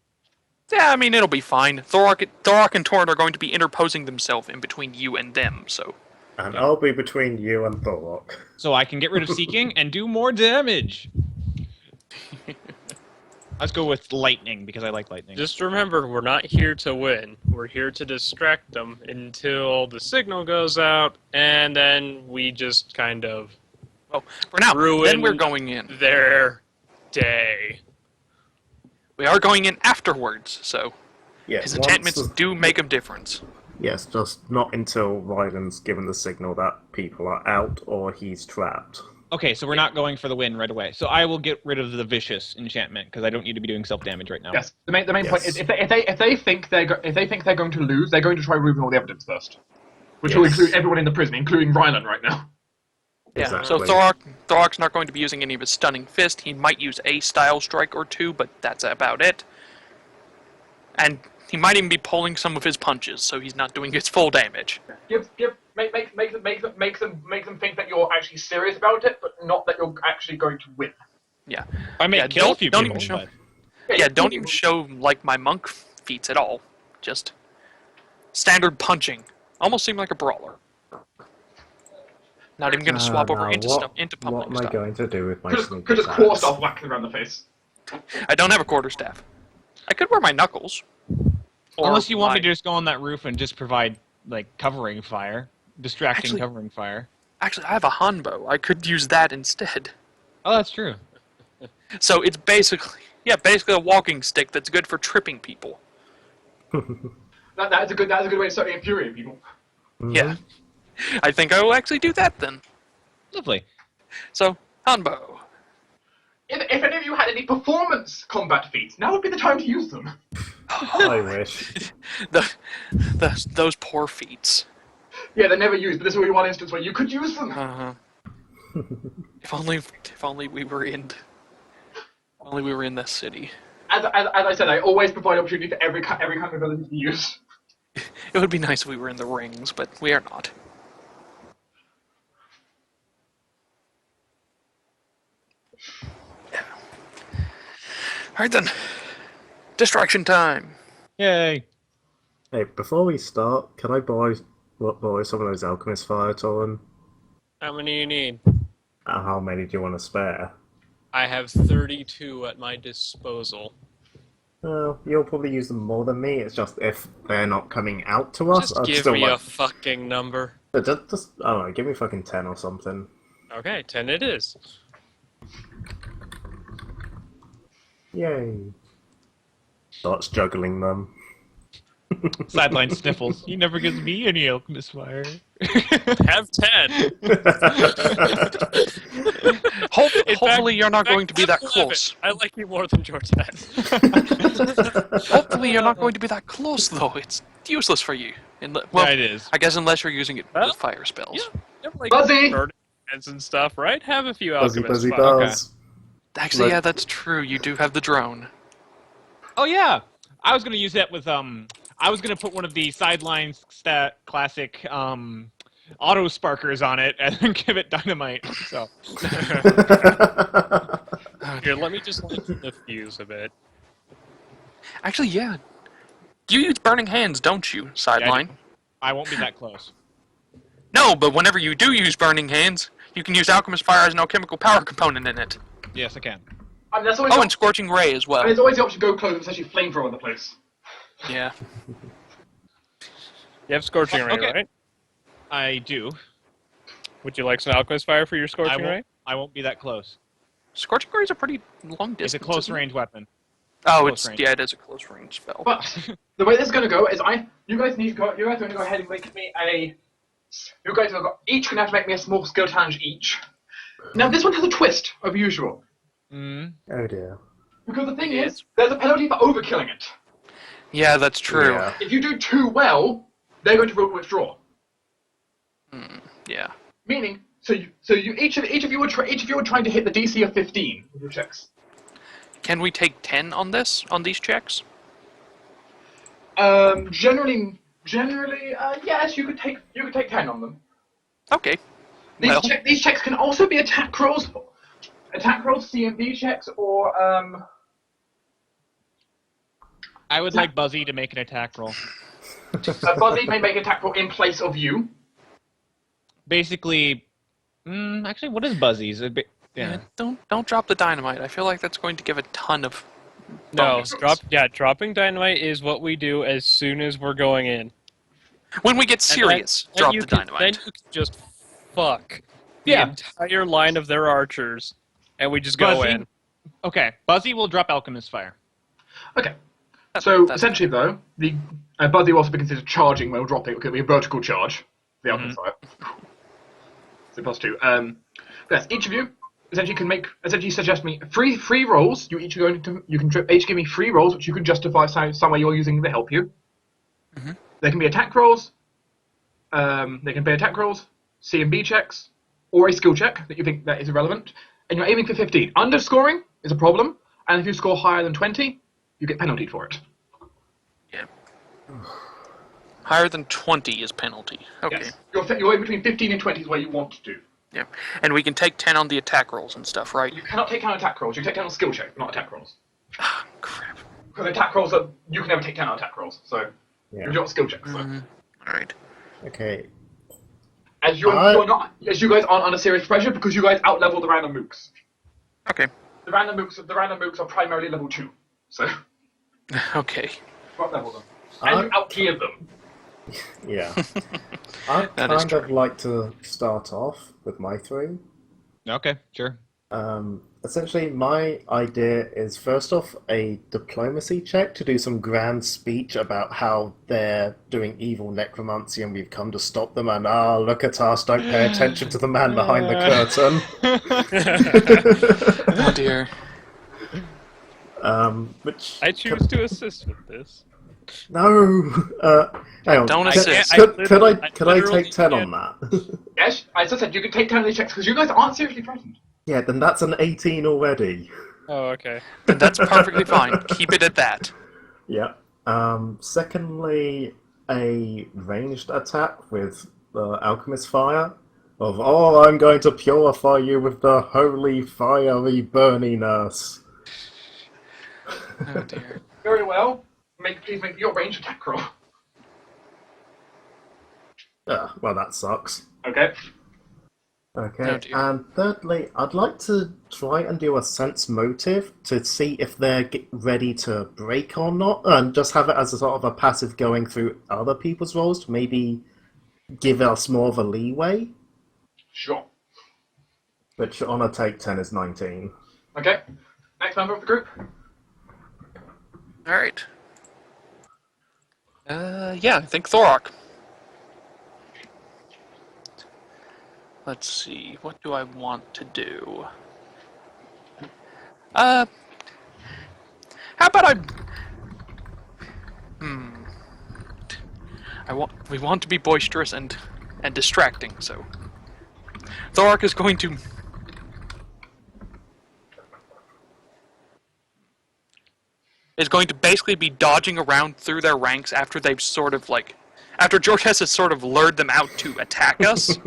Yeah, I mean, it'll be fine. Thorok and Torrent are going to be interposing themselves in between you and them, so. And I'll be between you and Thorok. So I can get rid of seeking and do more damage. Let's go with lightning because I like lightning. Just remember, we're not here to win. We're here to distract them until the signal goes out, and then we just kind of Well, for now, Ruin then we're going in. their day. We are going in afterwards, so Yes, his enchantments do make a difference. Yes, just not until Ryland's given the signal that people are out or he's trapped. Okay, so we're not going for the win right away. So I will get rid of the vicious enchantment because I don't need to be doing self damage right now. Yes. The main point Yes. is if they think they're going to lose, they're going to try removing all the evidence first, which will Yes. include everyone in the prison, including Ryland right now. Yeah, so Exactly. Thorok's not going to be using any of his stunning fist. He might use a style strike or two, but that's about it. And He might even be pulling some of his punches, so he's not doing his full damage. Make them think that you're actually serious about it, but not that you're actually going to win. Yeah. I may Yeah, kill a few don't people, even show. but Yeah, don't even show like my monk feats at all. Just standard punching. Almost seem like a brawler. Not even going to swap over Now, into what pummeling am I stuff. going to do with my Could sneak just attacks? quarter staff whacking around the face. I don't have a quarterstaff. I could wear my knuckles. Or unless you want me my- to just go on that roof and just provide like covering fire, distracting Actually- covering fire. Actually, I have a hanbo. I could use that instead. Oh, that's true. So it's basically a walking stick that's good for tripping people. That's a good way to start infuriating people. Yeah. I think I will actually do that then. Lovely. So, hanbo. If any of you had any performance combat feats, now would be the time to use them. I wish. Those poor feats. Yeah, they're never used, but this will be one instance where you could use them. Uh-huh. If only we were in this city. As I said, I always provide opportunity for every kind of ability to be used. It would be nice if we were in the rings, but we are not. Yeah. Alright then. Distraction time. Yay. Hey, before we start, can I borrow some of those alchemist fire, Torin? How many you need? How many do you want to spare? I have 32 at my disposal. Well, you'll probably use them more than me. It's just if they're not coming out to us, Just I'd give still me a like. fucking number. Just I don't know. Give me fucking 10 or something. Okay, 10 it is. Yay! Starts juggling them. Sideline sniffles. He never gives me any alchemist fire. Have 10. Hopefully you're not In going to fact, be that have 11. close. I like you more than your 10. Hopefully you're not going to be that close, though. It's useless for you. Well, Yeah, it is. I guess unless you're using it Well, with fire spells. Yeah, you have, like Buzzy! burning hands and stuff, right? Have a few Buzzy, alchemists. buzzy, fire. buzz. Actually, Like- yeah, that's true. You do have the drone. Oh yeah, I was gonna use that with I was gonna put one of the sideline classic auto sparkers on it and then give it dynamite. So Here, let me just light the fuse a bit. Actually, yeah. You use burning hands, don't you, sideline? I won't be that close. No, but whenever you do use burning hands, you can use alchemist fire as an alchemical power component in it. Yes, I can. I mean, that's always Oh, and scorching ray as well. there's always the option to go close and essentially flamethrower the place. Yeah. You have scorching ray, Okay. right? I do. Would you like some alchemist fire for your scorching ray? I won't be that close. Scorching ray is a pretty long distance. It's a close isn't it? range weapon. Oh, close range. it is a close range spell. But the way this is going to go is you guys are going to go ahead and make me you guys are each going to have to make me a small skill challenge each. Now this one has a twist of usual. Mm. Oh dear. Because the thing Yes. is, there's a penalty for overkilling it. Yeah, that's true. Yeah. If you do too well, they're going to withdraw. Yeah. Meaning, each of you were trying to hit the DC of 15 with your checks. Can we take 10 on these checks? Generally, yes, you could take 10 on them. Okay. Well, These checks can also be attack rolls, CMB checks, or I would like Buzzy to make an attack roll. Buzzy may make an attack roll in place of you. Basically, actually, what is Buzzy's? Yeah. don't drop the dynamite. I feel like that's going to give a ton of No, bonuses. dropping dynamite is what we do as soon as we're going in. When we get serious, And then drop you the can- dynamite. Then you can just fuck the Yeah. entire line of their archers, and we just go Buzzy? in. Okay, Buzzy will drop alchemist fire. Okay. So That's- essentially, though, the Buzzy will also be considered charging while dropping. It could be a vertical charge. The alchemist fire. So +2. Yes, each of you essentially suggest me free rolls. You can each give me 3 rolls, which you can justify somewhere you're using to help you. They can be attack rolls. They can be attack rolls, CMB checks, or a skill check that you think that is irrelevant. And you're aiming for 15. Underscoring is a problem, and if you score higher than 20, you get penaltied for it. Yeah. Higher than 20 is penalty. Okay. Yes. You're in between 15 and 20 is where you want to do. Yeah. And we can take 10 on the attack rolls and stuff, right? You cannot take 10 on attack rolls. You can take 10 on skill checks, but not attack rolls. Ah, crap. Because attack rolls are... You can never take 10 on attack rolls, so... Yeah. You're not skill checks, so... Alright. Okay. As you guys aren't under serious pressure because you guys out-level the random mooks. Okay. The random mooks are primarily level 2, so... Okay. Out-level them. And you out-clear them. Yeah. I'd That is kind of like to start off with my 3. Okay, sure. Essentially, my idea is first off a diplomacy check to do some grand speech about how they're doing evil necromancy and we've come to stop them. And look at us! Don't pay attention to the man behind the curtain. Oh dear. Which I choose to assist with this. no. Hang on. Don't Could- assist. Could I literally take 10 on can't. that? Yes, I just said you can take 10 of these checks because you guys aren't seriously threatened. Yeah, then that's an 18 already. Oh, okay. Then that's perfectly fine. Keep it at that. Yeah. Secondly, a ranged attack with the Alchemist Fire. I'm going to purify you with the holy fiery burniness. Oh dear. Very well. Please make your range attack roll. Well, that sucks. Okay. Okay, Oh, dear. and thirdly, I'd like to try and do a sense motive to see if they're ready to break or not, and just have it as a sort of a passive going through other people's roles to maybe give us more of a leeway, Sure. which on a take 10 is 19. Okay. Next member of the group. Alright. Yeah, I think Thorok. Let's see, what do I want to do? How about we want to be boisterous and distracting, so Thorok is going to basically be dodging around through their ranks after they've after Jorges has sort of lured them out to attack us.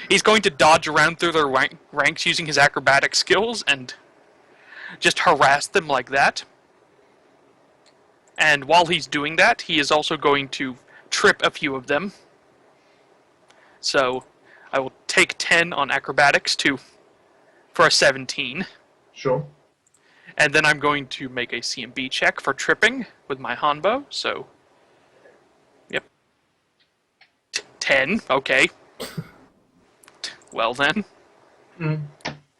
He's going to dodge around through their ranks using his acrobatic skills and just harass them like that. And while he's doing that, he is also going to trip a few of them. So I will take 10 on acrobatics for a 17. Sure. And then I'm going to make a CMB check for tripping with my Hanbo. So, yep. 10, okay. Well then.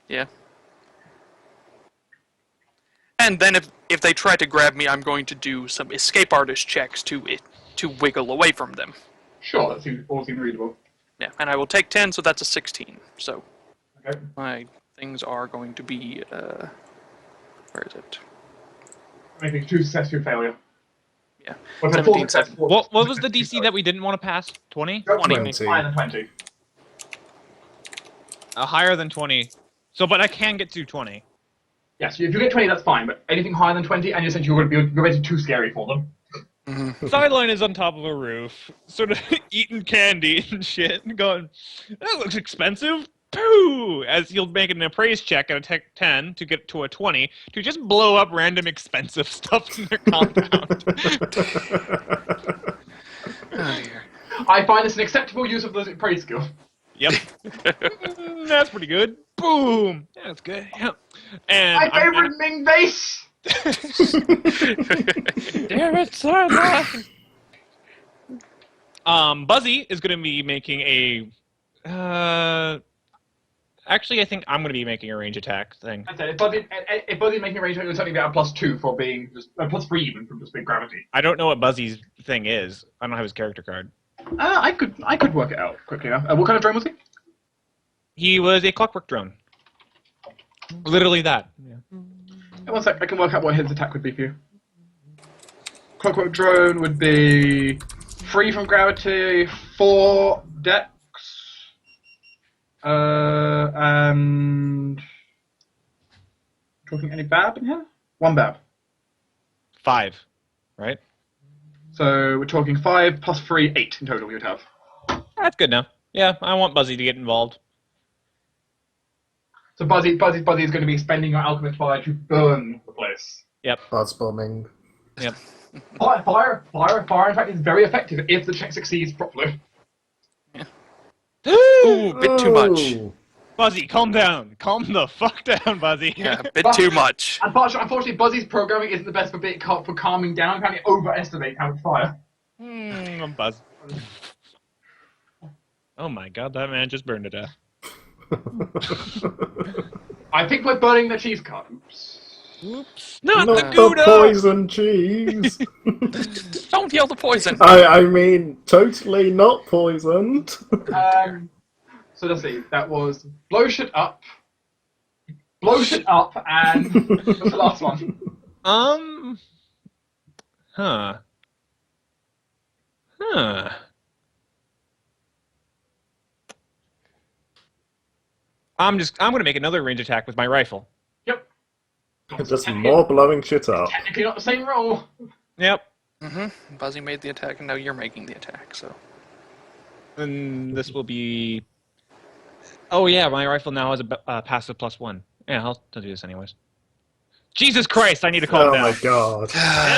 Yeah. And then if they try to grab me, I'm going to do some escape artist checks to wiggle away from them. Sure, that seems all seems reasonable. Yeah, and I will take 10, so that's a 16. So Okay. my things are going to be where is it? Making 2 success, 2 failure. Yeah. Well, 4 17, success, 4 What was success, the 2 DC that we didn't want to pass? 20? 20. Higher than 20. Higher than 20. So, but I can get to 20. Yes, if you get 20, that's fine, but anything higher than 20, and you said you're basically too scary for them. Sideline is on top of a roof, sort of eating candy and shit, and going, that looks expensive. Pooh! As he'll make an appraise check at a tech 10 to get to a 20 to just blow up random expensive stuff in their compound. Oh dear. I find this an acceptable use of the praise skill. Yep. That's pretty good. Boom! That's good. Yep. And My favorite Ming base! Damn it, Sideline! Buzzy is going to be making a... Actually, I think I'm going to be making a range attack thing. I said, if Buddy's making a range attack, it's only about a +2 for being just +3 even from just being gravity. I don't know what Buzzy's thing is. I don't have his character card. I could work it out quickly enough. What kind of drone was he? He was a clockwork drone. Literally that. Yeah. One sec, I can work out what his attack would be for you. Clockwork drone would be free from gravity, 4 dex, and talking any bab in here? 1 bab. 5, right? So we're talking 5 plus 3, 8 in total. You'd have. That's good now. Yeah, I want Buzzy to get involved. So Buzzy is going to be spending your alchemist fire to burn the place. Yep. Buzz bombing. Yep. Fire, in fact, is very effective if the check succeeds properly. Ooh, bit too much. Oh. Buzzy, calm down. Calm the fuck down, Buzzy. Yeah, a bit too much. Unfortunately, Buzzy's programming isn't the best for calming down. Apparently, overestimate how much fire. I'm Buzz. Oh my god, that man just burned to death. I think we're burning the cheese cart. Oops. Not Not the the Gouda! poison cheese. Don't yell the poison. I mean, totally not poisoned. So let's see. That was blow shit up, and what's the last one? Huh. I'm gonna make another range attack with my rifle. Yep. Just more blowing shit up. Technically not the same roll. Yep. Buzzy made the attack, and now you're making the attack, so. And this will be... Oh yeah, my rifle now has a passive +1. Yeah, I'll do this anyways. Jesus Christ, I need to calm Oh down. my god.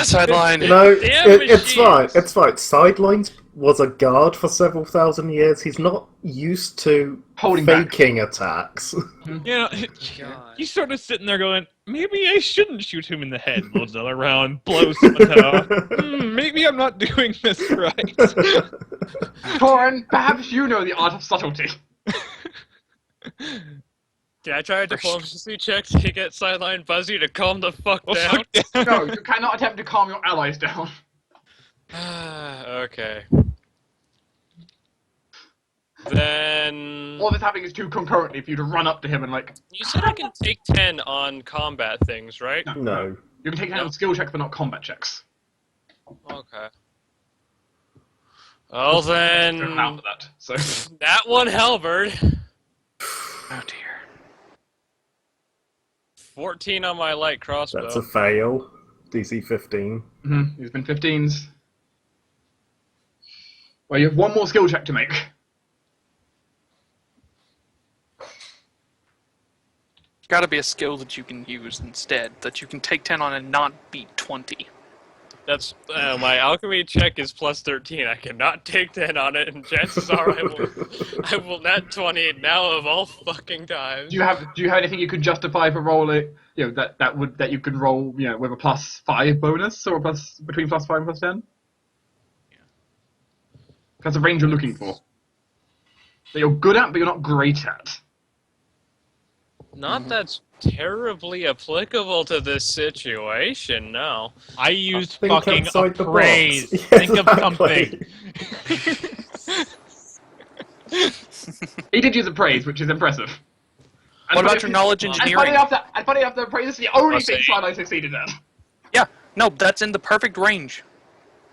Sideline. No, Damn it's fine. machines. It's fine. Sidelines was a guard for several thousand years. He's not used to Holding back. faking attacks. You know, God. he's sort of sitting there going, maybe I shouldn't shoot him in the head. Loads another round, blows someone off. Maybe I'm not doing this right. Torin, perhaps you know the art of subtlety. Can I try a diplomacy check to get Sideline Buzzy to calm the fuck down? No, you cannot attempt to calm your allies down. Okay. Then... All that's happening is two concurrently for you to run up to him and like... You said I can take 10 on combat things, right? No. You can take down skill checks but not combat checks. Okay. Well Don't then... allow for that, so... That one halberd. Oh dear. 14 on my light crossbow. That's a fail. DC 15. You've been 15s. Well, you have one more skill check to make. Gotta be a skill that you can use instead, that you can take 10 on and not beat 20. That's my alchemy check is +13. I cannot take 10 on it, and chances are I will net 20 now of all fucking times. Do you have anything you could justify for rolling? You know that you can roll. You know, with a +5 bonus or a plus between +5 and +10. That's the range you're looking for. That you're good at, but you're not great at. Not that's terribly applicable to this situation, no. I used Think fucking outside the box. appraise. Yeah, Think of exactly. something. He did use appraise, which is impressive. And What about funny- your knowledge And engineering? funny enough, the appraise is the only I'll thing say- I succeeded at. Yeah, no, that's in the perfect range.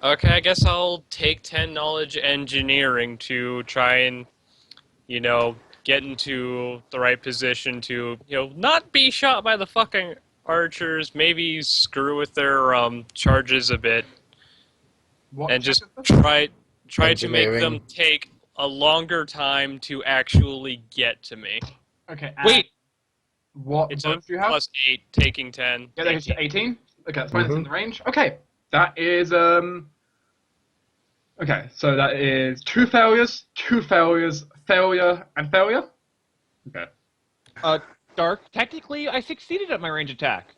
Okay, I guess I'll take 10 knowledge engineering to try and, you know, get into the right position to, you know, not be shot by the fucking archers, maybe screw with their charges a bit, What and just check is this? try to make them Engineering. take a longer time to actually get to me. Okay. Wait, What It's bonus a do you have? +8, taking 10. Yeah, that's 18. Okay, that's fine. That's in Mhm. the range. Okay, that is Okay, so that is 2 failures, 2 failures, failure, and failure. Okay. Dark, technically I succeeded at my range attack.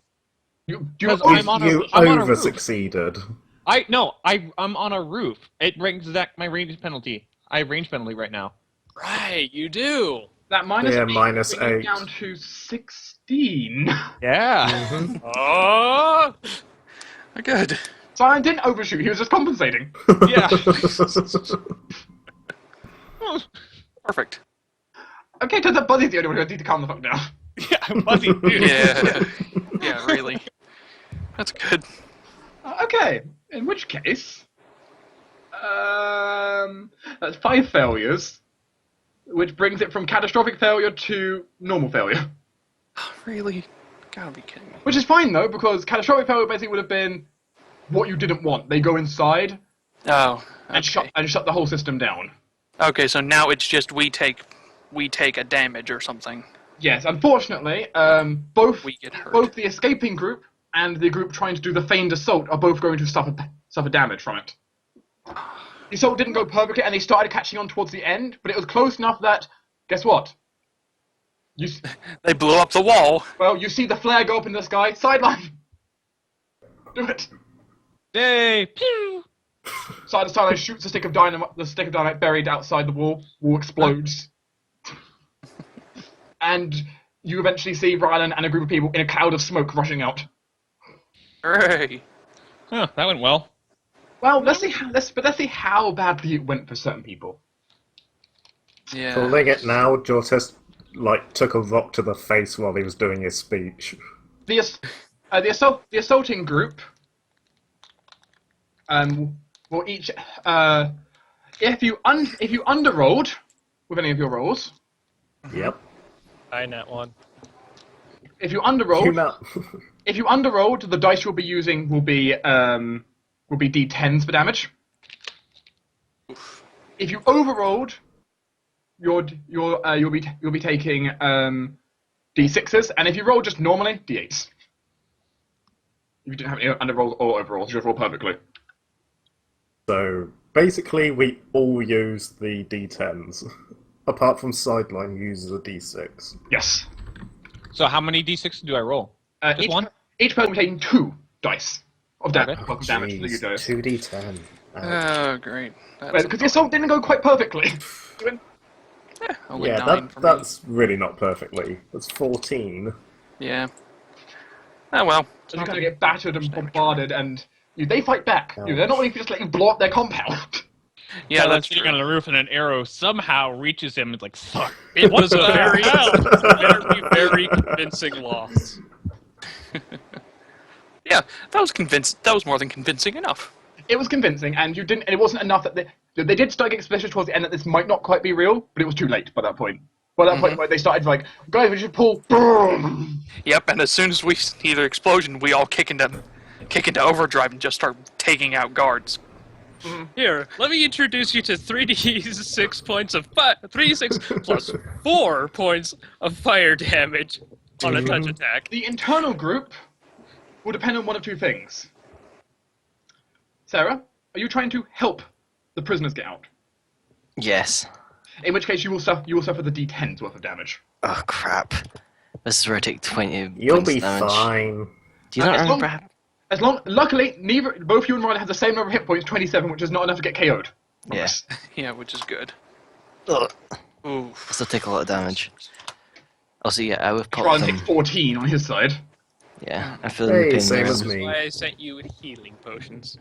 You Because oh, I'm on a- You I'm on a over roof. succeeded. I'm on a roof. It brings back my range penalty. I have range penalty right now. Right, you do. that minus Yeah, 8 minus brings it 8. down to 16. Yeah. Oh! Good. Simon didn't overshoot. He was just compensating. Yeah. Perfect. Okay, turns out Buzzy's the only one who needs to calm the fuck down. Yeah, Buzzy, dude. Yeah. Yeah, really. That's good. Okay, in which case, that's 5 failures, which brings it from catastrophic failure to normal failure. Really? Gotta be kidding me. Which is fine though, because catastrophic failure basically would have been what you didn't want. They go inside, Oh, and okay. shut the whole system down. Okay, so now it's just we take a damage or something. Yes, unfortunately, both We get hurt. both the escaping group and the group trying to do the feigned assault are both going to suffer damage from it. The assault didn't go perfectly, and they started catching on towards the end, but it was close enough that, guess what? They blew up the wall. Well, you see the flare go up in the sky. Sideline! Do it! Yay! Pew! Sideline shoots the stick of dynamite buried outside the wall. Wall explodes. And you eventually see Rylan and a group of people in a cloud of smoke rushing out. Hooray! Huh, that went well. Well, let's see how badly it went for certain people. Yeah. Calling it now, Jortes took a rock to the face while he was doing his speech. The assaulting group will each if you underrolled with any of your rolls. Yep. I net one. If you underrolled, Not. if you underrolled, the dice you'll be using will be d10s for damage. If you overrolled, you'll be taking d6s, and if you roll just normally, d8s. If you didn't have any underrolls or overrolls, you just roll perfectly. So basically, we all use the d10s. Apart from Sideline uses a d6. Yes. So how many d6 do I roll? Just one? Each person will be taking 2 dice of Okay. damage to you do. 2d10. Oh, great. That's Because the assault didn't go quite perfectly. only Yeah, 9 for me. that's really not perfectly. That's 14. Yeah. Oh well. So you kind of get battered and bombarded, and they fight back. They're not willing to just let you blow up their compound. Yeah, I'm that's sitting true. on the roof and an arrow somehow reaches him. It's like, fuck. It was a the very, hell? very convincing loss. Yeah, that was more than convincing enough. It was convincing, and it wasn't enough that they did start getting suspicious towards the end that this might not quite be real, but it was too late by that point. By that point, they started like, guys, we should pull. Boom! Yep, and as soon as we see their explosion, we all kick into overdrive and just start taking out guards. Here, let me introduce you to 3d6 points of 3d6 plus 4 points of fire damage on a touch attack. The internal group will depend on one of two things. Sarah, are you trying to help the prisoners get out? Yes. In which case, you will suffer the d10's worth of damage. Oh crap. This is where I take 20 You'll points be damage. fine. Do you not As long- remember? Luckily, both you and Ryder have the same number of hit points, 27, which is not enough to get KO'd. Yeah. Yeah, which is good. Ugh. Ooh. I still take a lot of damage. Also, yeah, I would pop Ryder them. takes 14 on his side. Yeah, I'm feeling Hey, the pain same there. as That's me. why I sent you with healing potions.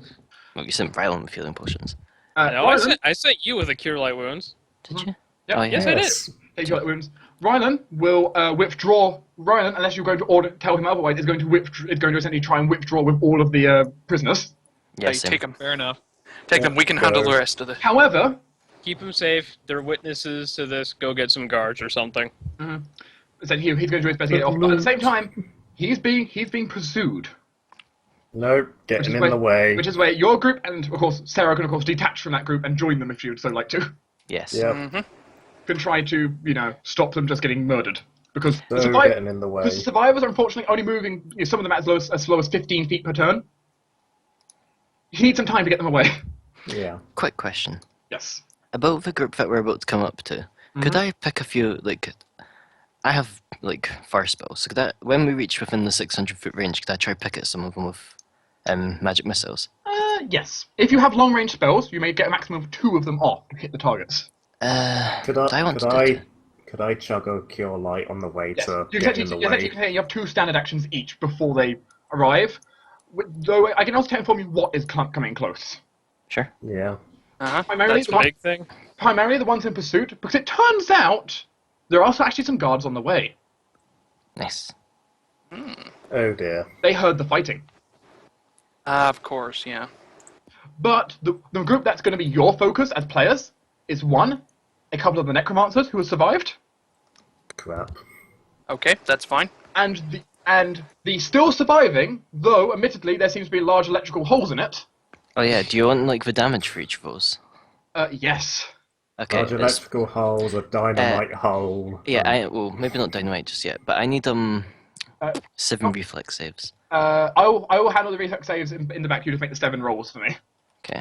Well, you sent violent with healing potions. No, Rylan, I sent you with a cure light wounds. Did you? Yep. Oh, yeah. Yes, I did. Yes. take your wounds. Rylan will withdraw. Rylan, unless you're going to tell him otherwise, is going to essentially try and withdraw with all of the prisoners. Yeah, Hey, same. take them. Fair enough. Take them. We can handle the rest of the. However, Keep them safe. They're witnesses to this. Go get some guards or something. said he's going to do his best to get it off. But at the same time, he's being pursued. No, getting in the way. Which is where your group and, of course, Sarah can, of course, detach from that group and join them if you'd so like to. Yes. Yep. Can try to, stop them just getting murdered. Because So getting in the way. because the survivors are unfortunately only moving, some of them as slow as 15 feet per turn. You need some time to get them away. Yeah. Quick question. Yes. About the group that we're about to come up to, could I pick a few, I have, fire spells, so could I, when we reach within the 600-foot range, could I try pick at some of them with magic missiles? Yes. If you have long-range spells, you may get a maximum of 2 of them off to hit the targets. Could I chug a cure light on the way Yes. to You get in the way? you have 2 standard actions each before they arrive. Though I can also inform you what is coming close. Sure. Yeah. Primarily, That's the big thing. primarily the ones in pursuit, because it turns out there are also actually some guards on the way. Nice. Oh dear. They heard the fighting. Of course, yeah. But the group that's going to be your focus as players is one, a couple of the necromancers who have survived, Crap. Okay, that's fine. and the still surviving, though admittedly there seems to be large electrical holes in it, Oh yeah, do you want like the damage for each of those? Yes. Okay, Large electrical hulls, a dynamite hull. yeah, well maybe not dynamite just yet, but I need Uh, 7 reflex saves. I will handle the reflex saves in the back. You just make the 7 rolls for me. Okay,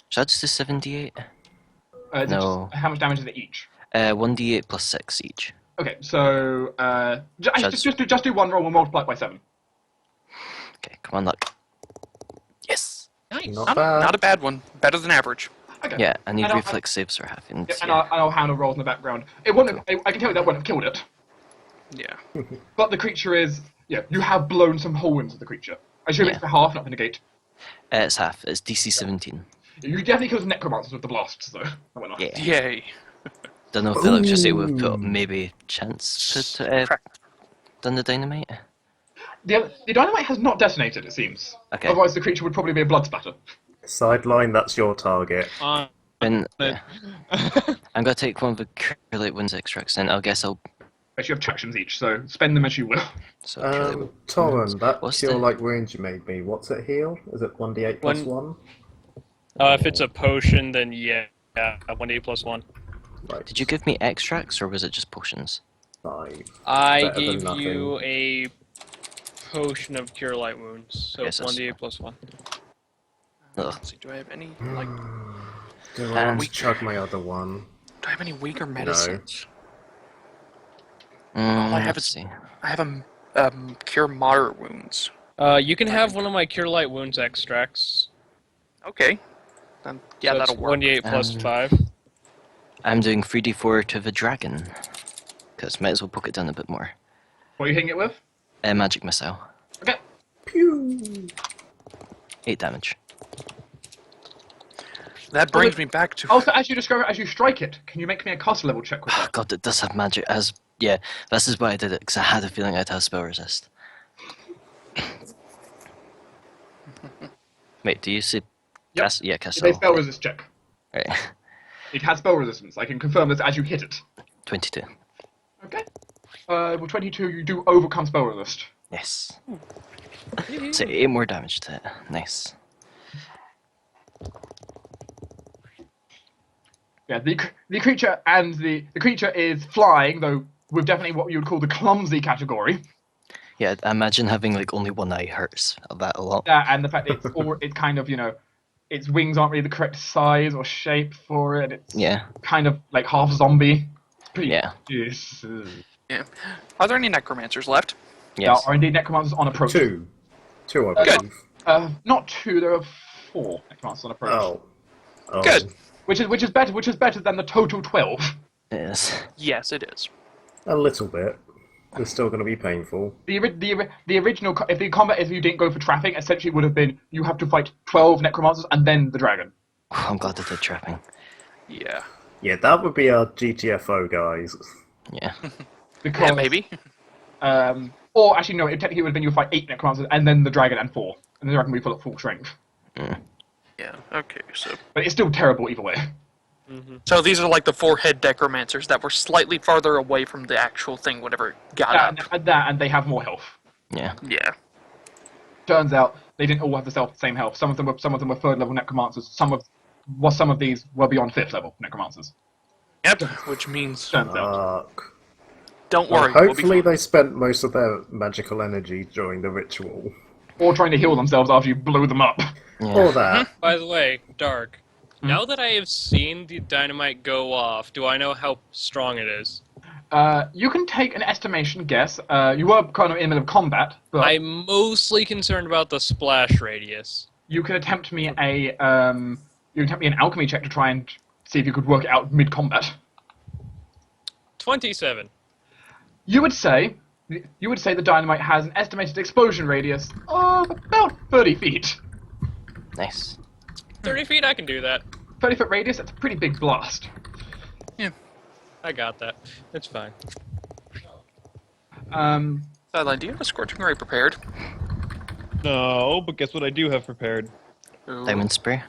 should I just do 7d8? Is it No. just, how much damage is it each? 1d8 plus 6 each. Okay, so Should just do 1 roll and multiply it by 7. Okay, come on, luck. Yes! Nice. Not bad. Not a bad one. Better than average. Okay. Yeah, I need And I'll- reflex saves for half. And, Yeah, and yeah. I'll handle rolls in the background. It wouldn't. I can tell you that wouldn't have killed it. Yeah. But the creature is. Yeah, you have blown some hole into the creature. I assume Yeah. it's for half, not the negate. It's half. It's DC 17. You definitely killed the necromancers with the blasts, though. That went off. Yeah. Yay. Don't know if electricity would have put Ooh. up maybe chance to done the dynamite. The dynamite has not detonated, it seems. Okay. Otherwise, the creature would probably be a blood spatter. Sideline, that's your target. And I'm gonna take one of the Curlite Winds extracts, and I guess I'll. But you have tractions each, so spend them as you will. So Curlite Torren, that What's cure the- like wound you made me, what's it heal? Is it 1d8 plus 1? If it's a potion, then yeah, 1d8 plus 1. Right, Did you give me extracts, or was it just potions? 5. I Better than gave nothing. you a potion of cure light wounds, so Yes, that's- 1d8 plus 1. Ugh. Let's see. Do I have any like? Do I want Um, to chug my other one? Do I have any weaker medicines? Mm, I have let's is- see. I have cure moderate wounds. You can have one of my cure light wounds extracts. Okay. Then, yeah, so that'll it's work. 1d8 plus 5. I'm doing 3d4 to the dragon, because might as well poke it down a bit more. What are you hitting it with? Magic missile, Okay. Pew! 8 damage. That brings me back to. Also, as you strike it, can you make me a caster level check with Oh that? god, it does have magic. Yeah, this is why I did it, because I had a feeling I'd have spell resist. Wait, do you see? Yep. Yeah, It's a castle. spell resist check. Right. It has spell resistance. I can confirm this as you hit it. 22. Okay. With 22, you do overcome spell resist. Yes. So 8 more damage to it. Nice. Yeah, the creature and the creature is flying, though with definitely what you would call the clumsy category. Yeah, I imagine having like only one eye hurts that a lot. And the fact that it's kind of, its wings aren't really the correct size or shape for it. It's Yeah. kind of like half zombie. It's pretty. Yeah. Yes. Yeah. Are there any necromancers left? There Yes. are indeed necromancers on approach. 2. 2, I Good. believe. Not 2. There are 4 necromancers on approach. Oh. Good. Which is better than the total 12. Yes. Yes, it is. A little bit. It's still going to be painful. The original, if the combat, if you didn't go for trapping, essentially would have been you have to fight 12 necromancers and then the dragon. I'm glad I did trapping. Yeah. Yeah, that would be our GTFO, guys. Yeah. Because, Yeah, maybe. Or actually, no, it technically would have been you fight 8 necromancers and then the dragon and 4. And the dragon would be full at full strength. Yeah. Okay. But it's still terrible either way. So these are like the 4 head necromancers that were slightly farther away from the actual thing whenever it got up. And they have more health. Yeah. Yeah. Turns out they didn't all have the same health. Some of them were 3rd level necromancers. Some of these were beyond 5th level necromancers. Yep. Which means Turns out. Fuck. don't Well, worry. We'll be hopefully fine. they spent most of their magical energy during the ritual. Or trying to heal themselves after you blew them up. Yeah. Or that. By the way, Dark, now that I have seen the dynamite go off, do I know how strong it is? You can take an estimation guess. You were kind of in the middle of combat, but I'm mostly concerned about the splash radius. you can attempt me an alchemy check to try and see if you could work it out mid-combat. 27. You would say the dynamite has an estimated explosion radius of about 30 feet. Nice. 30 feet, I can do that. 30-foot radius, that's a pretty big blast. I got that. It's fine. Sideline, do you have a scorching ray prepared? No, but guess what I do have prepared? Ooh. Diamond spray.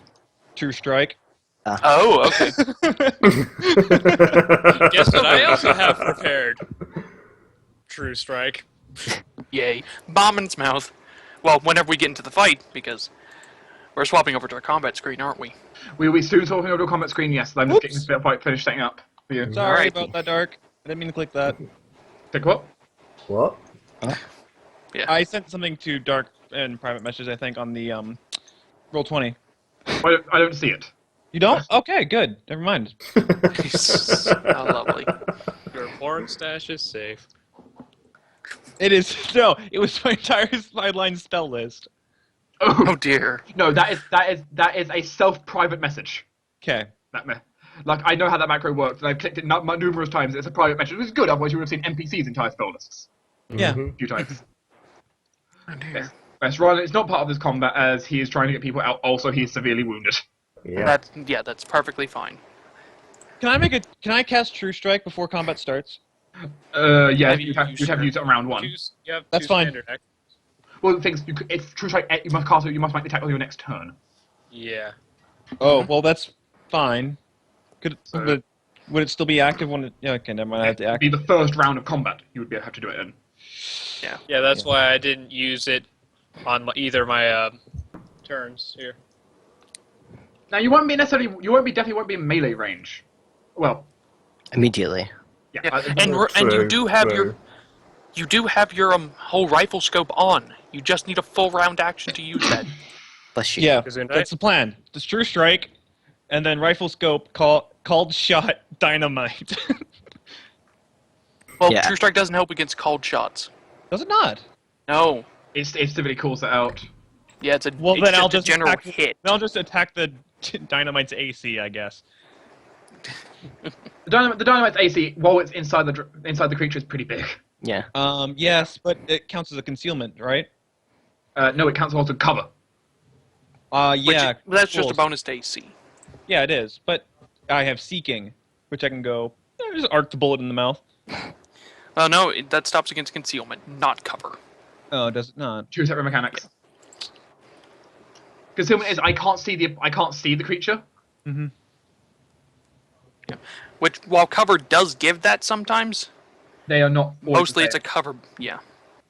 True strike. Oh, okay. Guess what I also have prepared? True strike. Yay. Bomb in its mouth. Well, whenever we get into the fight, because We're swapping over to a combat screen, aren't we? We soon swapping over to a combat screen, yes. I'm just getting this bit of fight finished setting up for you. Sorry Alright. about that, Dark. I didn't mean to click that. Take what? What? Yeah. I sent something to Dark in private message, I think, on the Roll20. I don't see it. You don't? Okay, good. Never mind. How lovely. Your porn stash is safe. It is no. It was my entire 5-line spell list. Oh dear. No, that is a self-private message. Okay. Like, I know how that macro works, and I've clicked it numerous times. It's a private message, which is good, otherwise you would have seen NPCs' entire spell lists. Yeah. Mhm. A few times. Oh dear. Yes, Rylan is not part of this combat as he is trying to get people out. Also, he is severely wounded. Yeah. That's perfectly fine. Can I cast True Strike before combat starts? Yeah, Have you'd have to use it on round one. That's fine. Standard actions. Well, the things it's true strike. You must cast it. You must make the attack on your next turn. Yeah. Oh well, that's fine. So- Would it still be active when it? Yeah, okay, never mind. I have to It'd be the first round of combat. You would have to do it in. Yeah, that's why I didn't use it on either my turns here. Now you won't be definitely won't be in melee range. Well, Immediately. yeah. Yeah. I- And you True, do have true. your whole rifle scope on. You just need a full round action to use that. Bless you. Yeah, Gesundheit. that's the plan. Just True Strike, and then rifle scope called shot dynamite. Well, Yeah. True Strike doesn't help against cold shots. Does it not? No. it severely calls it out. Yeah, it's Well, it's then I'll a just general attack, hit. Then I'll just attack the dynamite's AC, I guess. The dynamite's AC, while it's inside the creature, is pretty big. Yeah. Yes, but it counts as a concealment, right? No, it counts also cover. Which, Yeah. that's just a cool. bonus to AC. Yeah, it is. But I have seeking, which I can go just arc the bullet in the mouth. Oh no, that stops against concealment, not cover. Oh, does it not? Two separate mechanics. Concealment is I can't see the creature. Mm-hmm. Which, while cover does give that sometimes, They are not. always mostly the it's a same. cover. Yeah,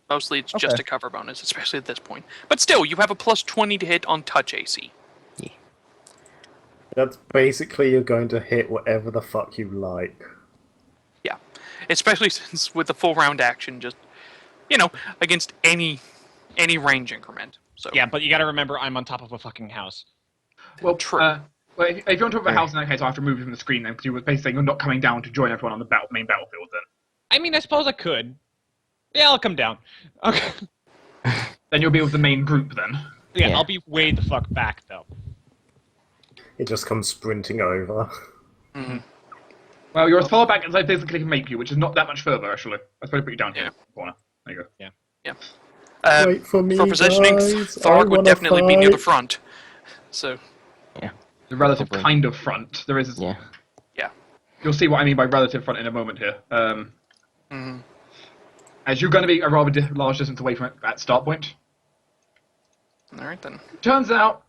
mostly it's just Okay. a cover bonus, especially at this point. But still, you have a plus 20 to hit on touch AC. That's basically you're going to hit whatever the fuck you like. Yeah, especially since with the full round action, just against any range increment. So Yeah, but you gotta remember I'm on top of a fucking house. Well, True. Well, if you're on top of a house in that case, I have to move you from the screen then, because you were basically saying you're not coming down to join everyone on the main battlefield then. I mean, I suppose I could. Yeah, I'll come down. Okay. Then you'll be with the main group then. Yeah, Yeah. I'll be way the fuck back, though. It just comes sprinting over. Well, you're as far back as I physically can make you, which is not that much further, actually. I suppose put you down here Yeah. in the corner. There you go. Wait for me, for positioning, guys. Tharg I would wanna definitely be near the fight. front. So The relative Probably. kind of front. There is. Yeah. You'll see what I mean by relative front in a moment here. mhm. As you're going to be a rather large distance away from it at start point. All right then. Turns out,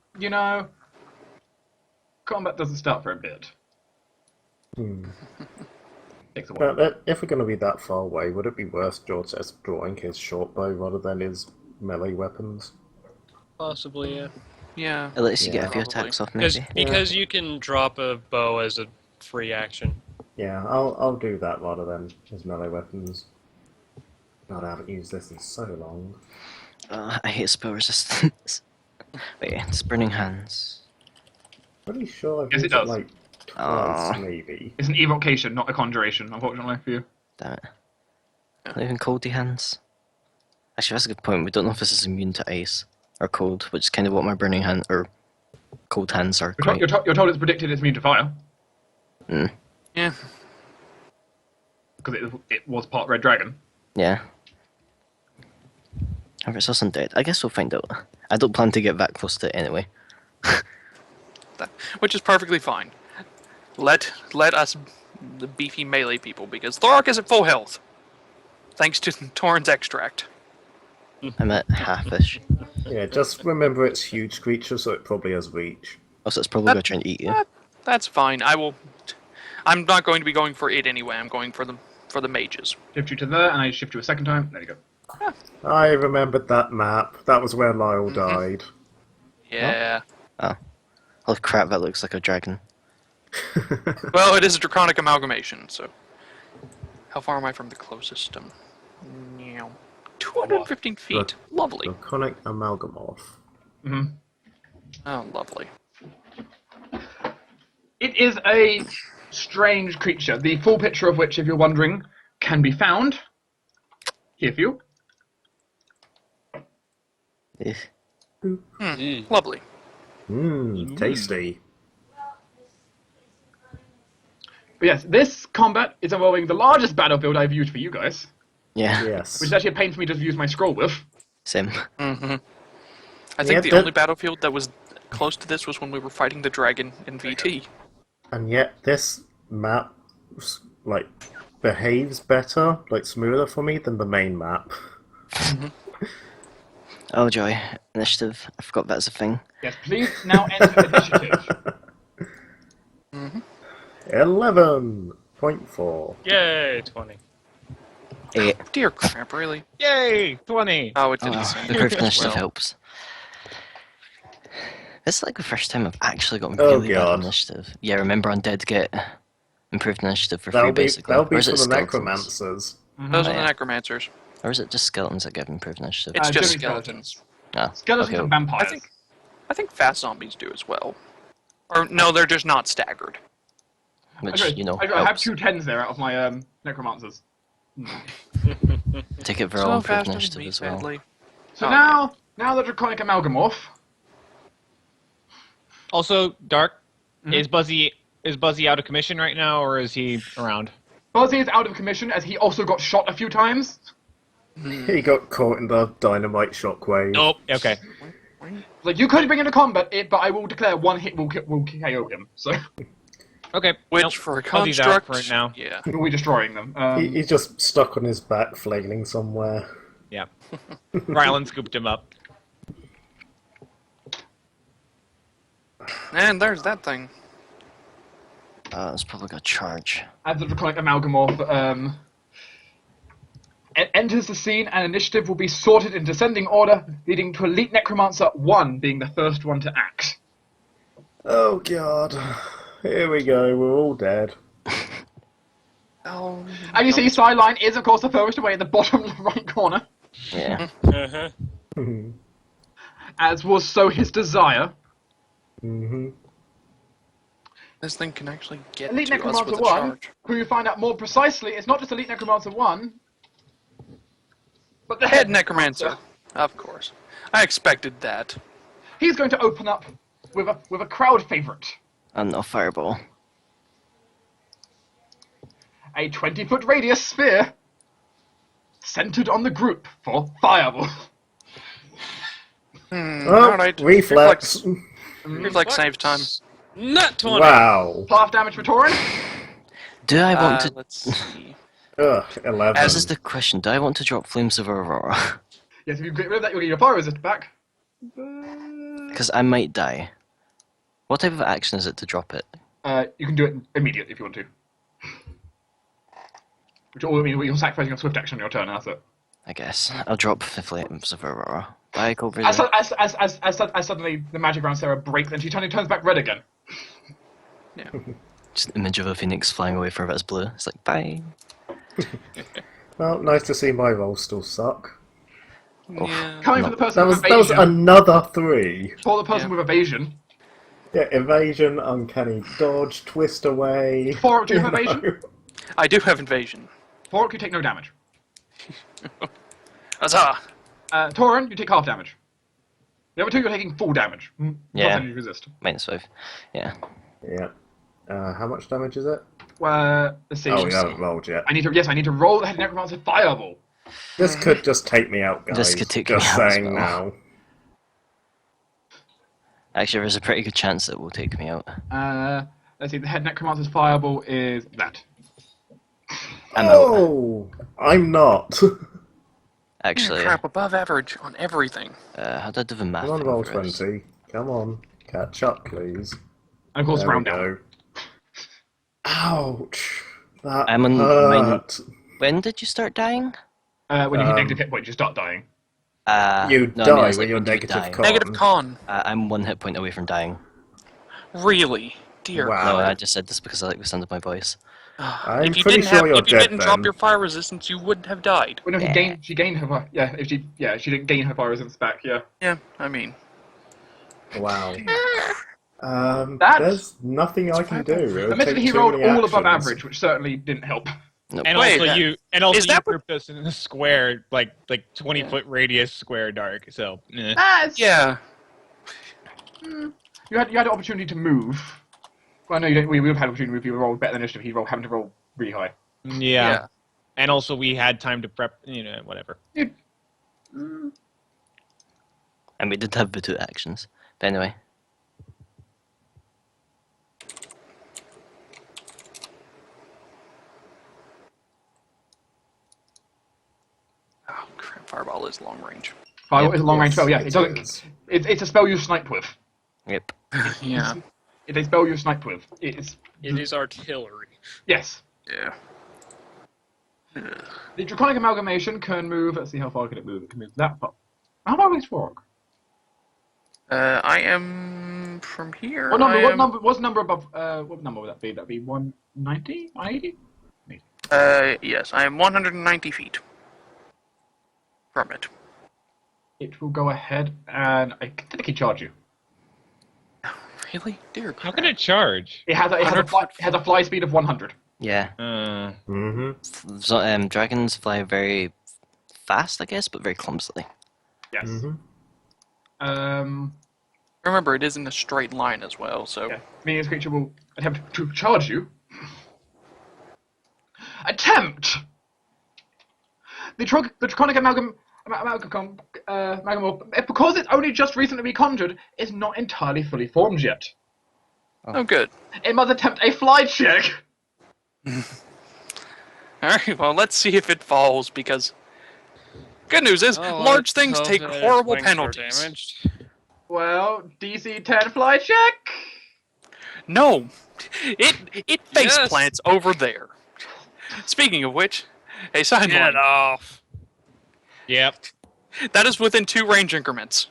combat doesn't start for a bit. Takes a while. But if we're going to be that far away, would it be worth George just drawing his short bow rather than his melee weapons? Possibly, yeah. Yeah. It lets you get a Yeah, few probably. attacks off, Because maybe. because you can drop a bow as a free action. Yeah, I'll do that rather than his melee weapons. God, I haven't used this in so long. I hate spell resistance. But yeah, it's Burning Hands. Pretty sure I've Yes, it used it does. like twice, Aw. maybe. It's an evocation, not a conjuration, unfortunately for you. Damn it. Not even Coldy Hands. Actually, that's a good point. We don't know if this is immune to ice or cold, which is kind of what my Burning Hand or Cold Hands are. You're, Quite. you're told it's predicted it's immune to fire, Yeah. because it was part Red Dragon. Yeah. If it's also dead, I guess we'll find out. I don't plan to get that close to it anyway. Which is perfectly fine. Let us, the beefy melee people, because Thorok is at full health, thanks to Torrent's extract. I'm at half-ish. Yeah, just remember it's huge creature, so it probably has reach. Also, it's probably going to try and eat you. That's fine. I'm not going to be going for it anyway. I'm going for the mages. Shift you to there, and I shift you a second time. There you go. I remembered that map. That was where Lyle died. Yeah. Oh crap, that looks like a dragon. Well, it is a draconic amalgamation, so. How far am I from the closest? 215 feet. Lovely. Draconic amalgamorph. Hmm. Oh, lovely. It is a strange creature, the full picture of which, if you're wondering, can be found here for you. Eh. Lovely. Tasty. But yes, this combat is involving the largest battlefield I've used for you guys, Yeah, Yes. which is actually a pain for me to use my scroll with. same. I Yeah, think the that- only battlefield that was close to this was when we were fighting the dragon in VT. And yet this map, like, behaves better, like, smoother for me than the main map. Oh joy, initiative. I forgot that's a thing. Yes, please now enter initiative. 11.4. Yay, 20. 8. Dear crap, really? Yay! 20! Oh, it Oh didn't well, say. improved initiative Well, helps. This is like the first time I've actually gotten Oh, really bad God. initiative. Yeah, remember Undead get improved initiative for free, That'll be basically. that'll be Or is for it the skeletons? necromancers. Those Oh, are the yeah. necromancers. Or is it just skeletons that give improved initiative? It's just generally skeletons. Ah, Skeletons okay. and vampires. I think fast zombies do as well. Or no, they're just not staggered. Which, Okay, you know, I have helps. 2 10s there out of my necromancers. Take it for all So improved fast and initiative me, as well. sadly. So Oh, now the draconic amalgamorph. Also, Dark, is Buzzy out of commission right now, or is he around? Buzzy is out of commission as he also got shot a few times. He got caught in the dynamite shockwave. Nope. Okay. Like, you could bring into combat it, but I will declare 1 hit will KO him. So Okay. Which Nope. for a Buzzy's out construct, for it now. yeah. we'll be destroying them. He's just stuck on his back, flailing somewhere. Yeah. Rylan scooped him up. And there's that thing. It's probably got charge. As the draconic amalgamorph enters the scene, and initiative will be sorted in descending order, leading to Elite Necromancer 1 being the first one to act. Oh god. Here we go, we're all dead. Oh. And you see, Sideline is, of course, the furthest away in the bottom right corner, Yeah. Uh-huh. as was so his desire. This thing can actually get Elite to us Necromancer with a 1, charge. who you find out more precisely, it's not just Elite Necromancer 1, but the Head Necromancer. Of course. I expected that. He's going to open up with a crowd favourite. And no fireball. A 20-foot radius sphere centered on the group for fireball. Alright. Reflex. Reflex save time. Not 20. Wow. Half damage for Torin. Do I want to... Let's see. Ugh, 11. This is the question. Do I want to drop Flames of Aurora? Yes, if you get rid of that, you'll get your fire resist back. Because I might die. What type of action is it to drop it? You can do it immediately if you want to. Which all means you're sacrificing a swift action on your turn, that's it. I guess. I'll drop the Flames of Aurora. Bye, go over As, there. as suddenly the magic around Sarah breaks and she turns back red again. Yeah. Just an image of a phoenix flying away from its blue. It's like, bye. Well, nice to see my rolls still suck. Yeah. Coming No. for the person with That was evasion. another 3. For the person Yeah. with evasion. Yeah, evasion, uncanny dodge, twist away. Forok, do you have know. evasion? I do have invasion. Forok, you take no damage. Huzzah! Torin, you take half damage. The other 2, you're taking full damage. Yeah. Not you resist. -5. Yeah. Yeah. How much damage is it? Let's see. Oh, we haven't rolled yet. I need to roll the head necromancer fireball. This could just take me out, guys. This could take just me out as saying well. now. Actually, there's a pretty good chance it will take me out. Let's see, the head necromancer's fireball is that. I'm out. Oh, I'm not. Actually, Crap, above average on everything. how did I do the math? Come on, roll over this? 20. Come on. Catch up, please. And of course, There we round down. go. Ouch. That I'm on hurt. When did you start dying? When you hit negative hit points, you start dying. You No, I mean, die as, when like, you're when you negative die. con. Negative con. I'm 1 hit point away from dying. Really? Dear Wow. No, God. I just said this because I like the sound of my voice. I'm If you pretty didn't sure have, you're if you dead didn't drop then. your fire resistance, you wouldn't have died. Well, no, Yeah. she gained her. Yeah, if she didn't gain her fire resistance back. Yeah. Yeah, I mean. Wow. That- There's nothing I can do. It would Admittedly, take he too rolled many all above actions. average, which certainly didn't help. Nope. And Wait, also that- you is that what- grouped us in a square, like 20 Yeah. foot radius square dark. So Yeah. You had an opportunity to move. Well, no, you didn't. We would have had an opportunity to move. If you rolled better than initiative. He rolled having to roll really high. yeah. And also we had time to prep. Whatever. And we did have the 2 actions. But anyway. Oh, crap. Fireball is long range. Fireball Yep. is a long range Yes, spell. Yeah, it it doesn't. is. It's a spell you snipe with. Yep. Yeah. It's a spell you snipe with. It's It is artillery. yes. Yeah. The Draconic Amalgamation can move. Let's see how far can it move. It can move that far. How far is Frog? I am from here. What number? I What am, number? What's number above? What number would that be? That'd be 190, 180. Yes, I am 190 feet from it. It will go ahead and I technically charge you. Really? Dear How crap. can it charge? It has a fly speed of 100. Yeah. Mm-hmm. Dragons fly very fast, I guess, but very clumsily. Yes. Mm-hmm. Remember, it is in a straight line as well, so. Yeah. Meaning this creature will attempt to charge you. Attempt! The Draconic Amalgam, because it's only just recently been conjured, is not entirely fully formed yet. Oh, good. It must attempt a fly check. Alright, well, let's see if it falls, because. Good news is, large things take horrible penalties. Damaged. Well, DC 10 fly check. No! It face Yes. plants over there. Speaking of which, a Get sideline. off. Yep. That is within 2 range increments.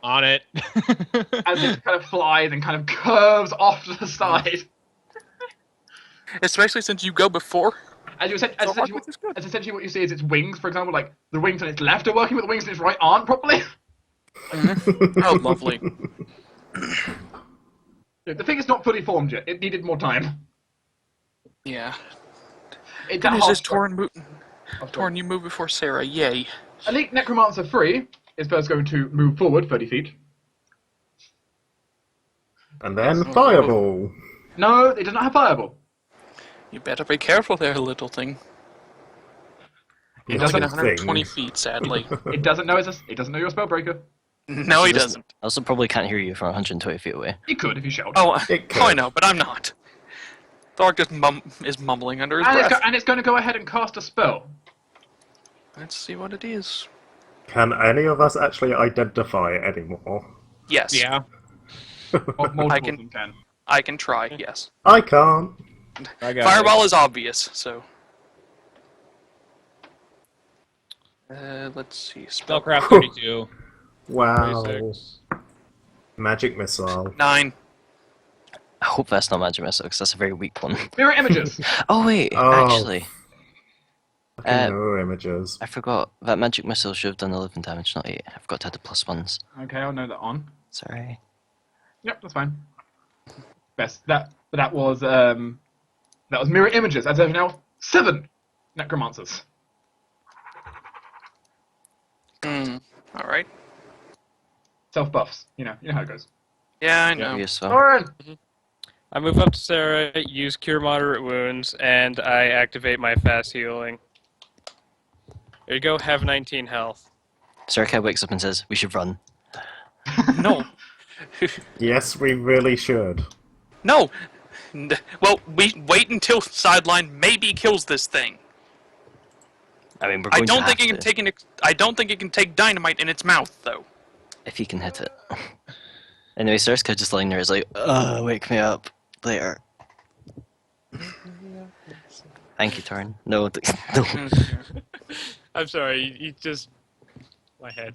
On it. As it kind of flies and kind of curves off to the side. Especially since you go before. As Arcus is good. essentially what you see is its wings, for example, like the wings on its left are working, but the wings on its right aren't properly. Oh, lovely. The thing is not fully formed yet. It needed more time. Yeah. It's Good at news half is, strength. Torn, Torn, you move before Sarah. Yay. Elite Necromancer 3 is first going to move forward 30 feet. And then fireball. No, it does not have Fireball. You better be careful there, little thing. It It's doesn't. in 120 thing. feet, sadly. It doesn't know it doesn't know you're a spellbreaker. No, he Just- doesn't. I also probably can't hear you from 120 feet away. It could if you shout. Oh, It oh, I could. know, but I'm not. Thork just is mumbling under his And breath. it's going to go ahead and cast a spell. Let's see what it is. Can any of us actually identify it anymore? Yes. Yeah. Multiple I can- of them can. I can try, yes. I can't. I got Fireball is obvious, so. Let's see. Spell Spellcraft 32. Wow. 26. Magic missile. 9. I hope that's not Magic Missile, because that's a very weak one. Mirror images. Oh, wait, Oh. actually. Mirror images. I forgot. That Magic Missile should have done 11 damage, not 8. I forgot to add the +1s. Okay, I'll know that on. Sorry. Yep, that's fine. Best that was mirror images. As of now, 7 necromancers. Alright. Self buffs. You know how it goes. Yeah, I know. Useful. Lauren. I move up to Sarah, use Cure Moderate Wounds, and I activate my fast healing. There you go, have 19 health. Sarah wakes up and says, "We should run." No. Yes, we really should. No. Well, we wait until Sideline maybe kills this thing. I mean, we're I going to don't have think it can to, take I don't think it can take dynamite in its mouth, though. if he can hit it. Anyway, Sarah's just lying there is like, wake me up later. Thank you, Torn. No, no. I'm sorry, you just... My head.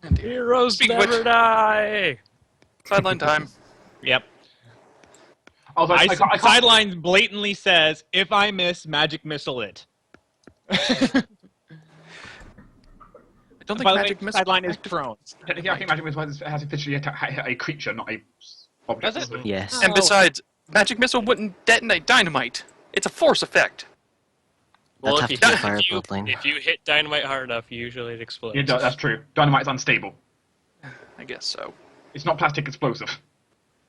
Oh, dear. Heroes Speaking of never which- die. Sideline time. Yep. Also, I can't. Sideline blatantly says, if I miss, magic missile it. I don't think By the way, magic missile. sideline is prone. Technically, I think magic missile has officially hit a creature, not a object. Does it? Yes. And besides, magic missile wouldn't detonate dynamite. It's a force effect. Well, That'd if have you, to be a fire if, you, bloodline. if you hit dynamite hard enough, usually it explodes. Yeah, that's true. Dynamite is unstable. I guess so. It's not plastic explosive.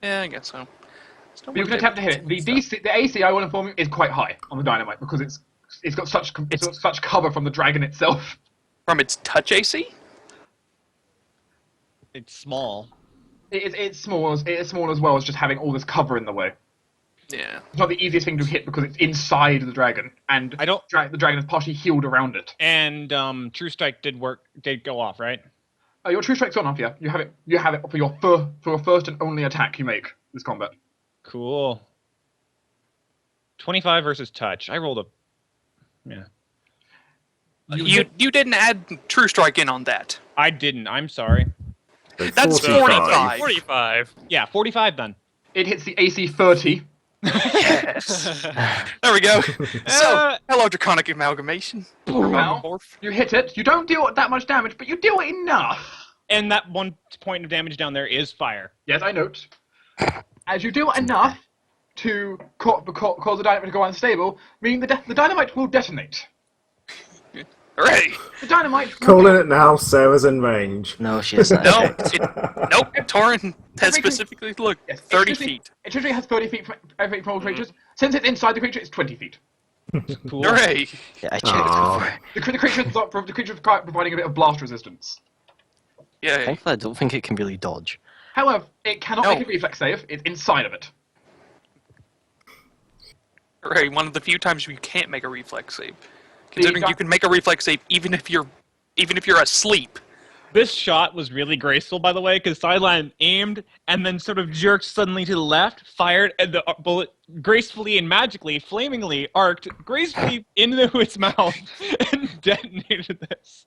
Yeah, I guess so. But you can attempt to hit it. The AC, I want to inform you, is quite high on the dynamite because it's got such cover from the dragon itself. From its touch AC? It's small. It's small as well as just having all this cover in the way. Yeah. It's not the easiest thing to hit because it's inside the dragon, and I don't- the dragon is partially healed around it. And True Strike did go off, right? Your true strike's on off, yeah. You have it for your first and only attack you make this combat. Cool. 25 versus touch. I rolled a... Yeah. You didn't add True Strike in on that. I didn't. I'm sorry. That's 45. 45. Yeah, 45 then. It hits the AC 30. Yes. There we go. So, hello, Draconic Amalgamation. Well, Morph. you hit it. You don't deal that much damage, but you deal enough. And that 1 point of damage down there is fire. Yes, I note. As you deal enough to cause the dynamite to go unstable, meaning the dynamite will detonate. Hooray! The dynamite will Calling it now, Sarah's in range. No, she hasn't. No, checked. nope. Torin has Everything- specifically looked Yes, 30 it usually- feet. It usually has 30 feet from all creatures. Since it's inside the creature, it's 20 feet. Cool. Hooray! Yeah, I checked Aw. before. The creature's providing a bit of blast resistance. Yay. Thankfully, I don't think it can really dodge. However, it cannot No. make a reflex save. It's inside of it. Hooray, one of the few times you can't make a reflex save. Considering dy- you can make a reflex save even if you're asleep. This shot was really graceful, by the way, because Sideline aimed and then sort of jerked suddenly to the left, fired, and the bullet gracefully and magically, flamingly arced gracefully into its mouth and detonated this.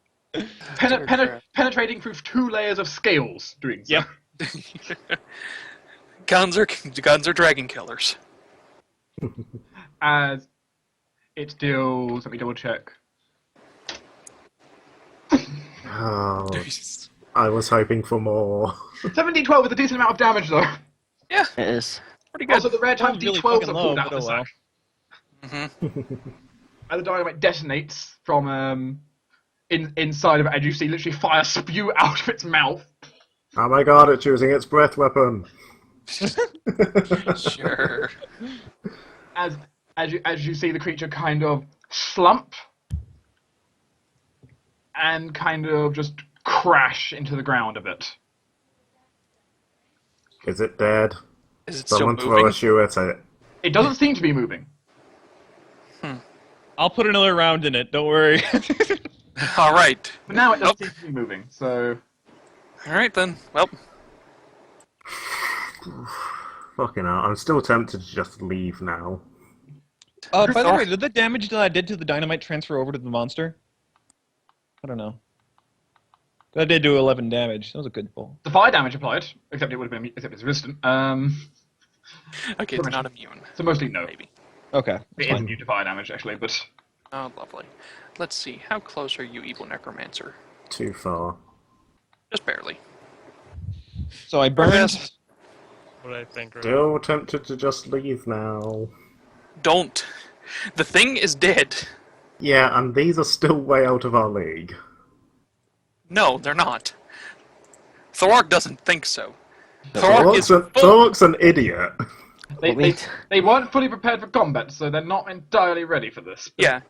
Penetrating through 2 layers of scales, doing so. Yep. Guns are dragon killers. As it deals, let me double check. Oh, I was hoping for more. 17-12 with a decent amount of damage, though. Yeah, It is. pretty good. Also, the rare times Really D12s are fucking pulled low, out but of the oh well. sack. As the dynamite detonates from inside of it, and you see literally fire spew out of its mouth. Oh my god, it's using its breath weapon. Sure. As you see the creature kind of slump and kind of just crash into the ground a bit. Is it dead? Is it still Someone throw moving? a shoe at it. It doesn't seem to be moving. I'll put another round in it, don't worry. All right. But now it doesn't Nope. seem to be moving, so... All right then. Well, Fucking hell, I'm still tempted to just leave now. By the Thor- way, did the damage that I did to the dynamite transfer over to the monster? I don't know. That did do 11 damage. That was a good pull. The fire damage applied, except it would have been except it's resistant. okay, it's not immune. So mostly no. Maybe. Okay. It is immune to fire damage actually, but Oh, lovely. Let's see. How close are you, evil necromancer? Too far. Just barely. So I burned. Yes. What I think. Right? Still tempted to just leave now. Don't. The thing is dead. Yeah, and these are still way out of our league. No, they're not. Thorok doesn't think so. Thorok is Thorok's an idiot. they weren't fully prepared for combat, so they're not entirely ready for this. Yeah.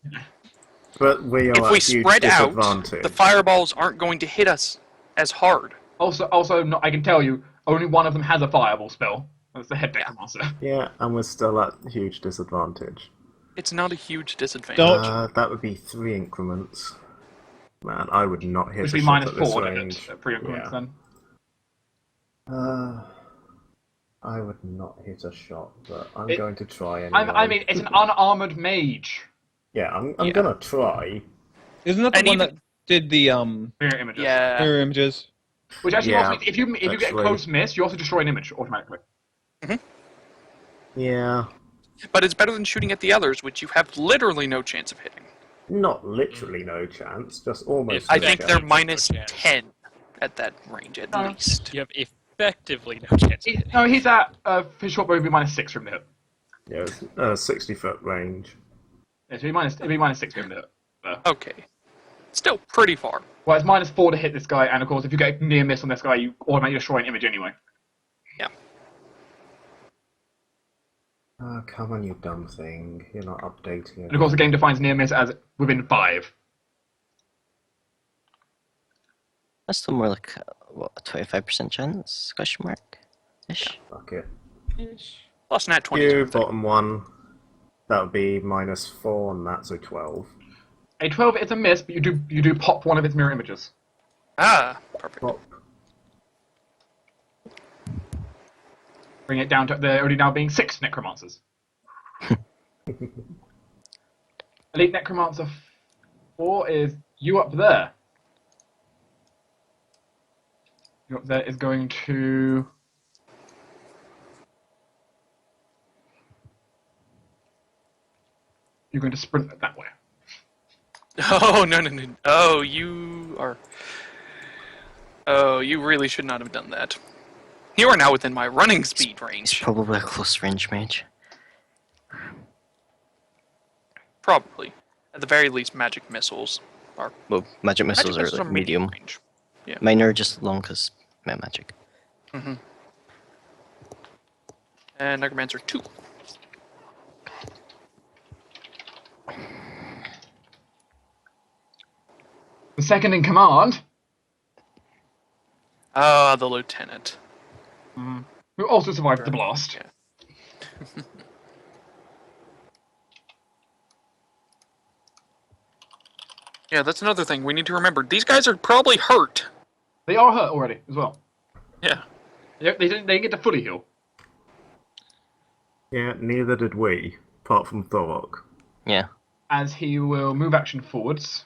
But we are If at we huge spread out, disadvantage. the fireballs aren't going to hit us as hard. Also, I can tell you, only one of them has a fireball spell. That's the head necromancer. Yeah, and we're still at huge disadvantage. It's not a huge disadvantage. Don't- That would be 3 increments. Man, I would not hit Which a would be shot at this -4, didn't range. it? At 3 increments Yeah. then. I would not hit a shot, but I'm It- going to try anyway. I mean, it's an unarmored mage. Yeah, I'm Yeah. gonna try. Isn't that the And one even- that did the Mirror images. Yeah. mirror images. Which actually Yeah, also, if you get a actually. close miss, you also destroy an image automatically. Yeah, But it's better than shooting at the others, which you have literally no chance of hitting. not literally no chance, just almost I no think chance. they're no minus chance. 10 at that range, at No. least. You have effectively no chance of hitting. No, he's at his short bow would be -6 from the hit. Yeah, it's 60-foot range. Yeah, so it'd be -6 from the hit. Okay. Still pretty far. Well, it's -4 to hit this guy, and of course, if you get a near miss on this guy, you automatically destroy an image anyway. Yeah. Oh, come on, you dumb thing. You're not updating it. And of course, the game defines near miss as within 5. That's still more like what, a 25% chance? Question mark? Ish. Fuck it. Plus nat 20. You, bottom one. That would be -4 on that, so 12. A 12 is a miss, but you do pop one of its mirror images. Ah, perfect. Pop. Bring it down to there already now being 6 necromancers. Elite Necromancer 4 is you up there. You up there is going to... You're going to sprint that way. Oh, no. Oh, you are... Oh, you really should not have done that. You are now within my running speed He's range. probably a close range mage. Probably. At the very least, magic missiles are... Well, magic missiles are like medium. range. Yeah. Mine are just long because magic. And Necromancer 2. The second in command, Ah, the lieutenant. who also survived the blast. Yeah. Yeah, that's another thing we need to remember. These guys are probably hurt. They are hurt already, as well. Yeah. They didn't get to fully heal. Yeah, neither did we, apart from Thorok. Yeah. As he will move action forwards.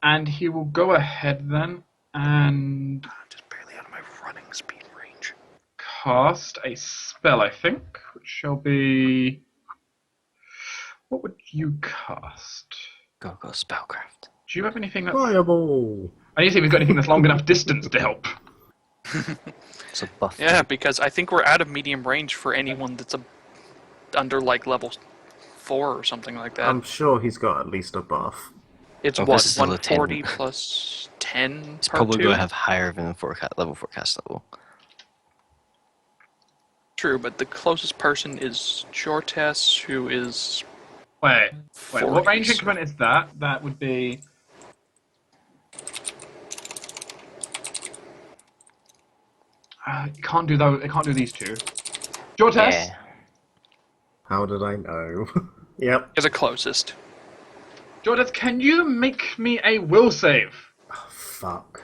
And he will go ahead then and Just barely out of my running speed range. cast a spell, I think, which shall be... What would you cast? Go spellcraft. Do you have anything that's... Fireball! I need to see if he's got anything that's long enough distance to help. It's a buff. Yeah, because I think we're out of medium range for anyone that's under like level 4 or something like that. I'm sure he's got at least a buff. It's Oh, what, this is level 140 10. plus 10? It's per probably two? going to have higher than level forecast level. True, but the closest person is Jortes, who is... Wait, what 40, range so- increment is that? That would be... you can't do those. I can't do these two. Jortes, Yeah. How did I know? Yep. Is the closest. Jortes, can you make me a will save? Fuck.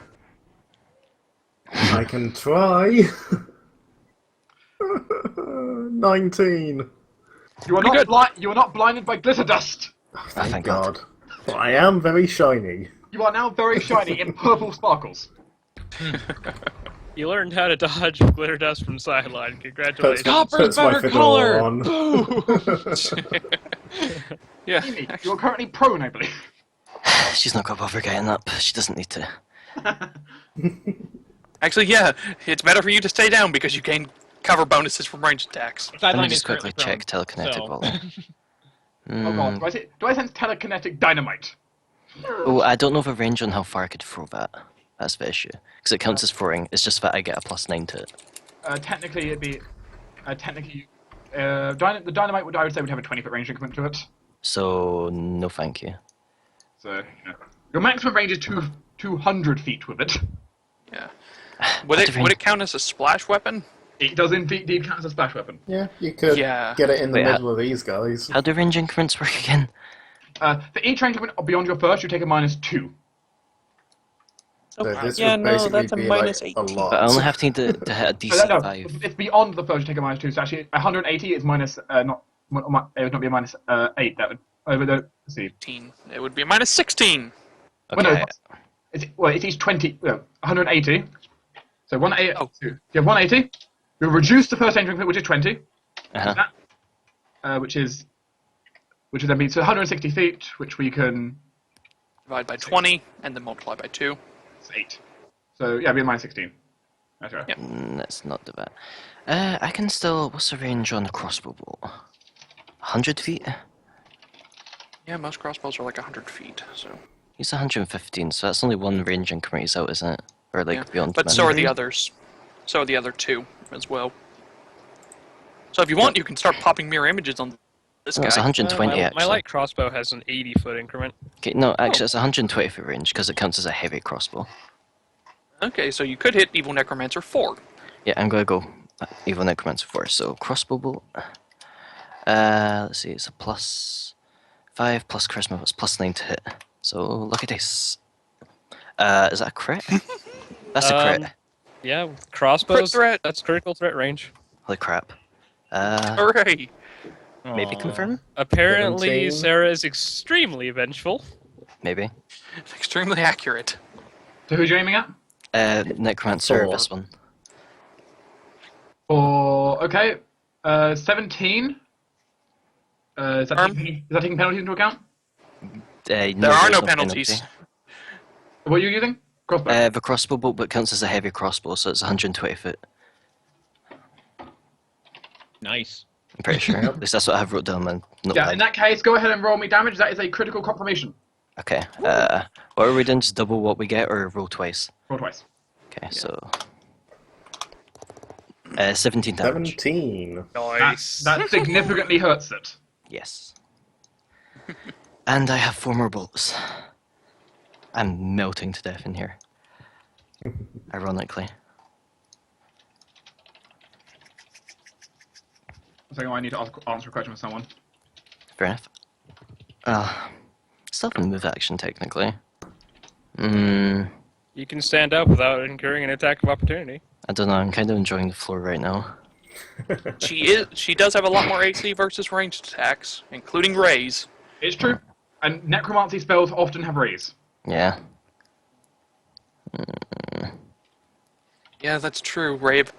I can try. 19. You are Pretty not good. You are not blinded by glitter dust. Oh, thank thank God. God. But I am very shiny. You are now very shiny in purple sparkles. You learned how to dodge glitter dust from sideline. Puts, Congratulations. Copper's puts my better fedora color! on. Yeah. Amy, you are currently prone, I believe. She's not got bother getting up. She doesn't need to. Actually, yeah, it's better for you to stay down because you gain cover bonuses from ranged attacks. Let me Sideline just is quickly currently check prone, telekinetic so- while. Oh god, do I sense telekinetic dynamite? Oh, I don't know the range on how far I could throw that. That's the issue. Because it counts as throwing. It's just that I get a +9 to it. Technically, it'd be the dynamite would, I would say, would have a 20-foot range increment to it. So, no thank you. So your maximum range is 200 feet with it. Yeah. Would it count as a splash weapon? It does indeed count as a splash weapon. Yeah, you could Yeah. get it in the Wait, middle of these guys. How do range increments work again? For each range increment beyond your first, you take a -2. So this Yeah, would no, basically that's a be minus like a 18. lot. But I only have to hit a DC No, 5. it's beyond the first, you take a -2. So actually, 180 is minus not It would not be a minus 8. That would. Let's see. 15. It would be a minus 16. Well, no, Okay. if he's 20, 180. So 180. Oh. You have 180. We'll reduce the first entry, which is 20. Uh-huh. Which would then be so 160 feet, which we can. Divide by 20, and then multiply by 2. It's 8. So yeah, it'd be a minus 16. That's right. Yeah. Let's not do that. I can still. What's the range on the crossbow bolt? 100 feet? Yeah, most crossbows are like 100 feet, so... He's 115, so that's only one range increment he's out, isn't it? Or like Yeah. beyond. But so are the memory. others. So are the other 2 as well. So if you want, you can start popping mirror images on this No, it's guy. 120 my actually. light crossbow has an 80-foot increment. Okay, no, actually it's 120 foot range because it counts as a heavy crossbow. Okay, so you could hit Evil Necromancer 4. Yeah, I'm gonna go Evil Necromancer 4. So crossbow bolt. Let's see, it's a plus 5 plus charisma, it's plus 9 to hit. So lucky dice. Is that a crit? That's a crit. Yeah, with crossbows, threat. that's critical threat range. Holy crap. Hooray! Maybe Aw. confirm? Apparently, 17. Sarah is extremely vengeful. Maybe. Extremely accurate. So who's you aiming at? Necromancer, 4. this one. Okay. 17. Is that taking penalties into account? There are no penalties. What are you using? Crossbow. The crossbow bolt, but counts as a heavy crossbow, so it's 120 foot. Nice. I'm pretty sure. At least that's what I have wrote down. Man. Yeah, in that case, go ahead and roll me damage. That is a critical confirmation. Okay. What are we doing? Just double what we get, or roll twice? Roll twice. Okay, so 17 damage. 17. Nice. That significantly hurts it. Yes. And I have 4 more bolts. I'm melting to death in here. Ironically. So I need to answer a question with someone. Fair enough. Still have a move action technically. You can stand up without incurring an attack of opportunity. I don't know. I'm kind of enjoying the floor right now. She does have a lot more AC versus ranged attacks, including raise. It's true. And necromancy spells often have raise. Yeah. Yeah, that's true. Rave.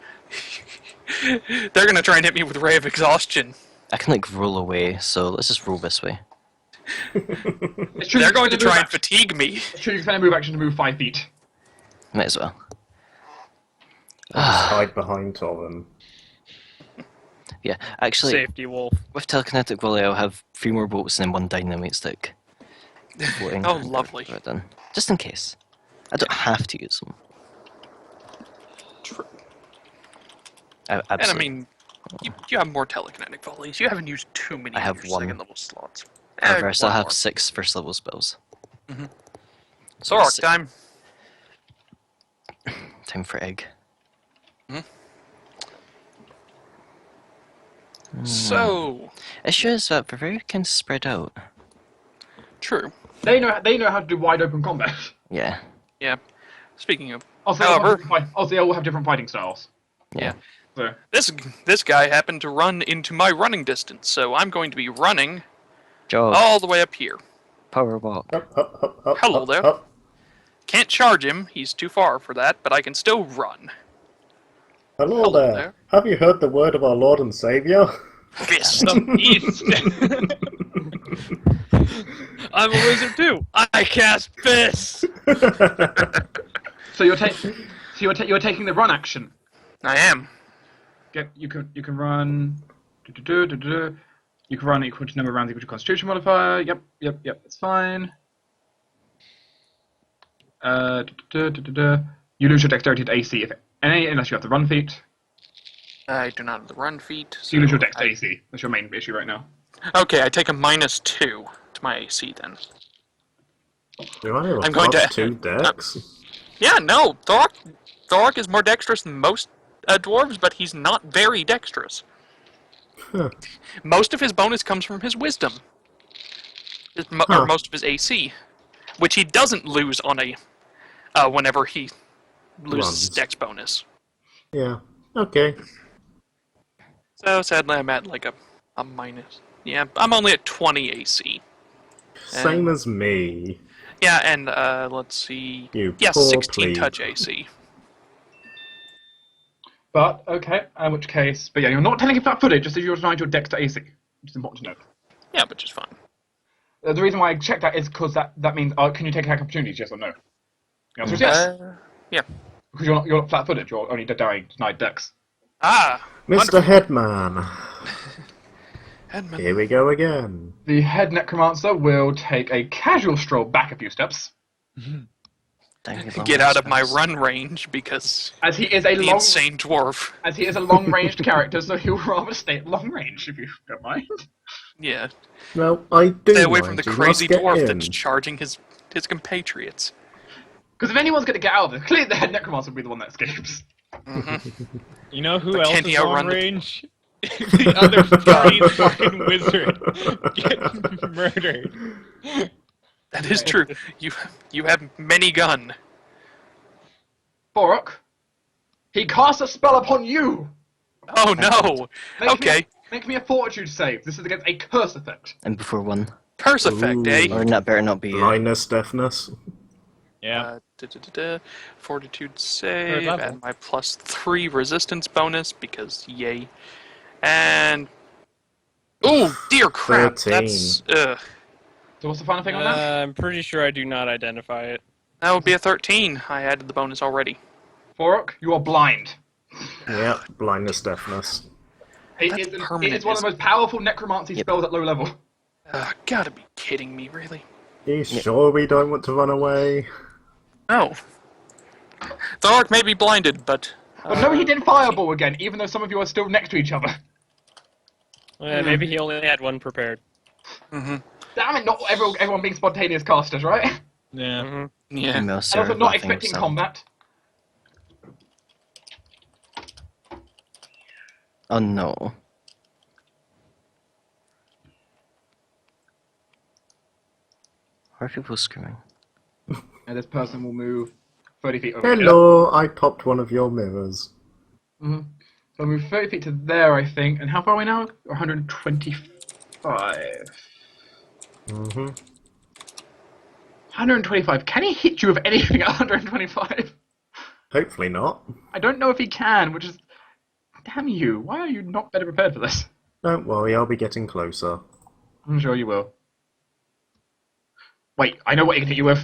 They're gonna try and hit me with Ray of Exhaustion. I can like roll away, so let's just roll this way. It's true. They're you going can to move try and action. fatigue me. It's true. You can spend a move action to move 5 feet. Might as well. I'll just hide behind Torren. Yeah, actually, Safety wolf. with telekinetic volley, I'll have 3 more bolts and then 1 dynamite stick. Floating. Oh, lovely. Right then. Just in case. I don't have to use them. True. I, And I absolutely. mean, you have more telekinetic volleys. You haven't used too many I of have your 1. second level slots. However, I still one have more. 6 first level spells. Sorok si- time. Time for egg. So, Issue is that they're very kind of spread out. true. They know how to do wide open combat. Yeah. Yeah. Speaking of, Also, However- they all have different fighting styles. Yeah. So this guy happened to run into my running distance, so I'm going to be running Jog. all the way up here. Power walk. Up, up, up, up, Hello up, there. Up. Can't charge him, he's too far for that, but I can still run. Hello, Hello there. there. Have you heard the word of our Lord and Saviour? Fist. East. I'm a wizard too. I cast fists. So you're taking the run action. I am. You can run. You can run equal to number of rounds equal to Constitution modifier. Yep. It's fine. You lose your dexterity to AC if any, unless you have the run feat. I do not have the run feat. So you lose your so dex to AC. That's your main issue right now. Okay, I take a -2 to my AC then. Do I have I'm going plus to- 2 decks? Yeah, no, Thorok is more dexterous than most dwarves, but he's not very dexterous. Huh. Most of his bonus comes from his wisdom. Or Huh. most of his AC. Which he doesn't lose on a... whenever he loses Runs. dex bonus. Yeah. Okay. So sadly I'm at like a I'm minus. Yeah, I'm only at 20 AC. Same as me. Yeah, and let's see. You Yeah, poor 16 plebe. touch AC. But, okay, in which case... But yeah, you're not telling him that footage, just as you're trying your dex to AC, which is important to note. Yeah, but just fine. The reason why I checked that is because that means, can you take attack opportunities, yes or no? The answer is yes. Yeah. Because you're not flat-footed, you're only denied dex. Ah, Mr. Headman. Edmund. Here we go again. The head necromancer will take a casual stroll back a few steps, Get out of my run range because as he is a the insane dwarf. as he is a long-ranged character, so he'll rather stay at long range if you don't mind. Yeah. Well, I do Stay away mind from the you crazy must get dwarf in. that's charging his compatriots. Because if anyone's going to get out of this, clearly the head necromancer will be the one that escapes. You know who But else can is he long outrun the- range? The other furry fucking wizard getting murdered. That is true. You have many gun. Borok, he casts a spell upon you. Oh no. Okay. Make me a fortitude save. This is against a curse effect. And before one. Curse effect, eh? Or that better not be. Blindness, deafness. Yeah. Fortitude Third save level. and my +3 resistance bonus because yay. And oh dear crap! 13. That's So what's the final thing on that? I'm pretty sure I do not identify it. that would be a 13. I added the bonus already. Borok, you are blind. Yep, blindness, deafness. It That's is permanent, one of the isn't most powerful necromancy spells at low level. Gotta be kidding me, really? You sure we don't want to run away? No. The orc may be blinded, but But no, he did fireball again, even though some of you are still next to each other. Yeah, maybe he only had one prepared. Damn it, not everyone being spontaneous casters, right? Yeah. yeah. And also not expecting combat. Oh no. Why are people screaming? And this person will move 30 feet over. Hello, I popped one of your mirrors. Mm-hmm. So I'll move 30 feet to there, I think. And how far are we now? 125. Mm-hmm. 125. Can he hit you with anything at 125? Hopefully not. I don't know if he can, which is... Damn you. Why are you not better prepared for this? Don't worry, I'll be getting closer. I'm sure you will. Wait, I know what he can hit you with.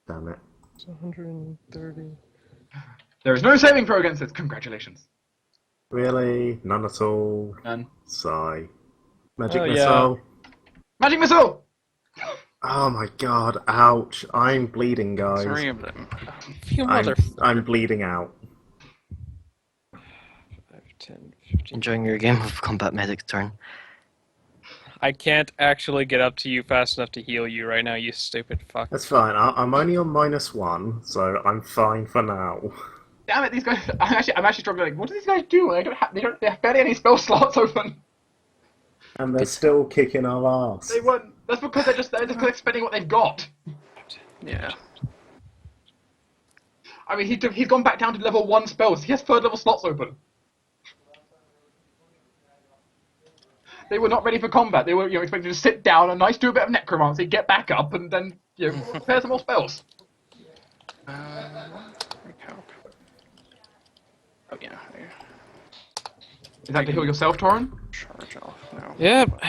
Damn it. It's 130. There is no saving throw against this. Congratulations. Really? None at all? None. Sigh. Magic Oh, yeah. missile? Magic missile! Oh my god, ouch. I'm bleeding, guys. 3 of them. You mother. I'm bleeding out. 5, 10, 15. Enjoying your game of combat medic turn. I can't actually get up to you fast enough to heal you right now, you stupid fuck. That's fine, I'm only on -1, so I'm fine for now. Damn it, these guys... I'm actually struggling. What do these guys do? They have barely any spell slots open. And they're still kicking our ass. They won't. That's because they're just expending what they've got. Yeah. I mean, he's gone back down to level 1 spells. He has 3rd level slots open. They were not ready for combat. They were, expected to sit down and do a bit of necromancy, get back up, and then, prepare some more spells. Oh yeah. Is that to heal yourself, Torrin? Charge off now. Yep.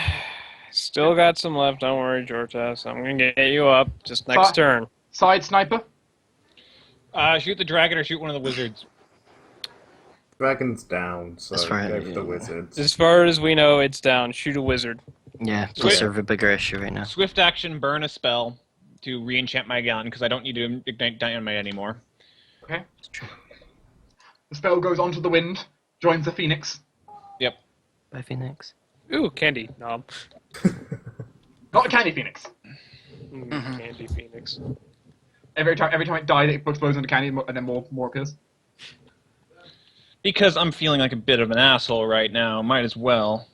Still got some left, don't worry, Georgia. So I'm gonna get you up just next turn. Side sniper? Shoot the dragon or shoot one of the wizards. Dragon's down, so That's right, go for the yeah. wizards. As far as we know, it's down. Shoot a wizard. Yeah, Sweet. plus serve a bigger issue right now. Swift action, burn a spell to re-enchant my gun, because I don't need to ignite dynamite anymore. Okay. The spell goes onto the wind, joins the phoenix. Yep. By Phoenix. Ooh, candy knob. Not a candy phoenix. Candy phoenix. Every time it dies, it explodes into candy, and then more appears. Because I'm feeling like a bit of an asshole right now, might as well.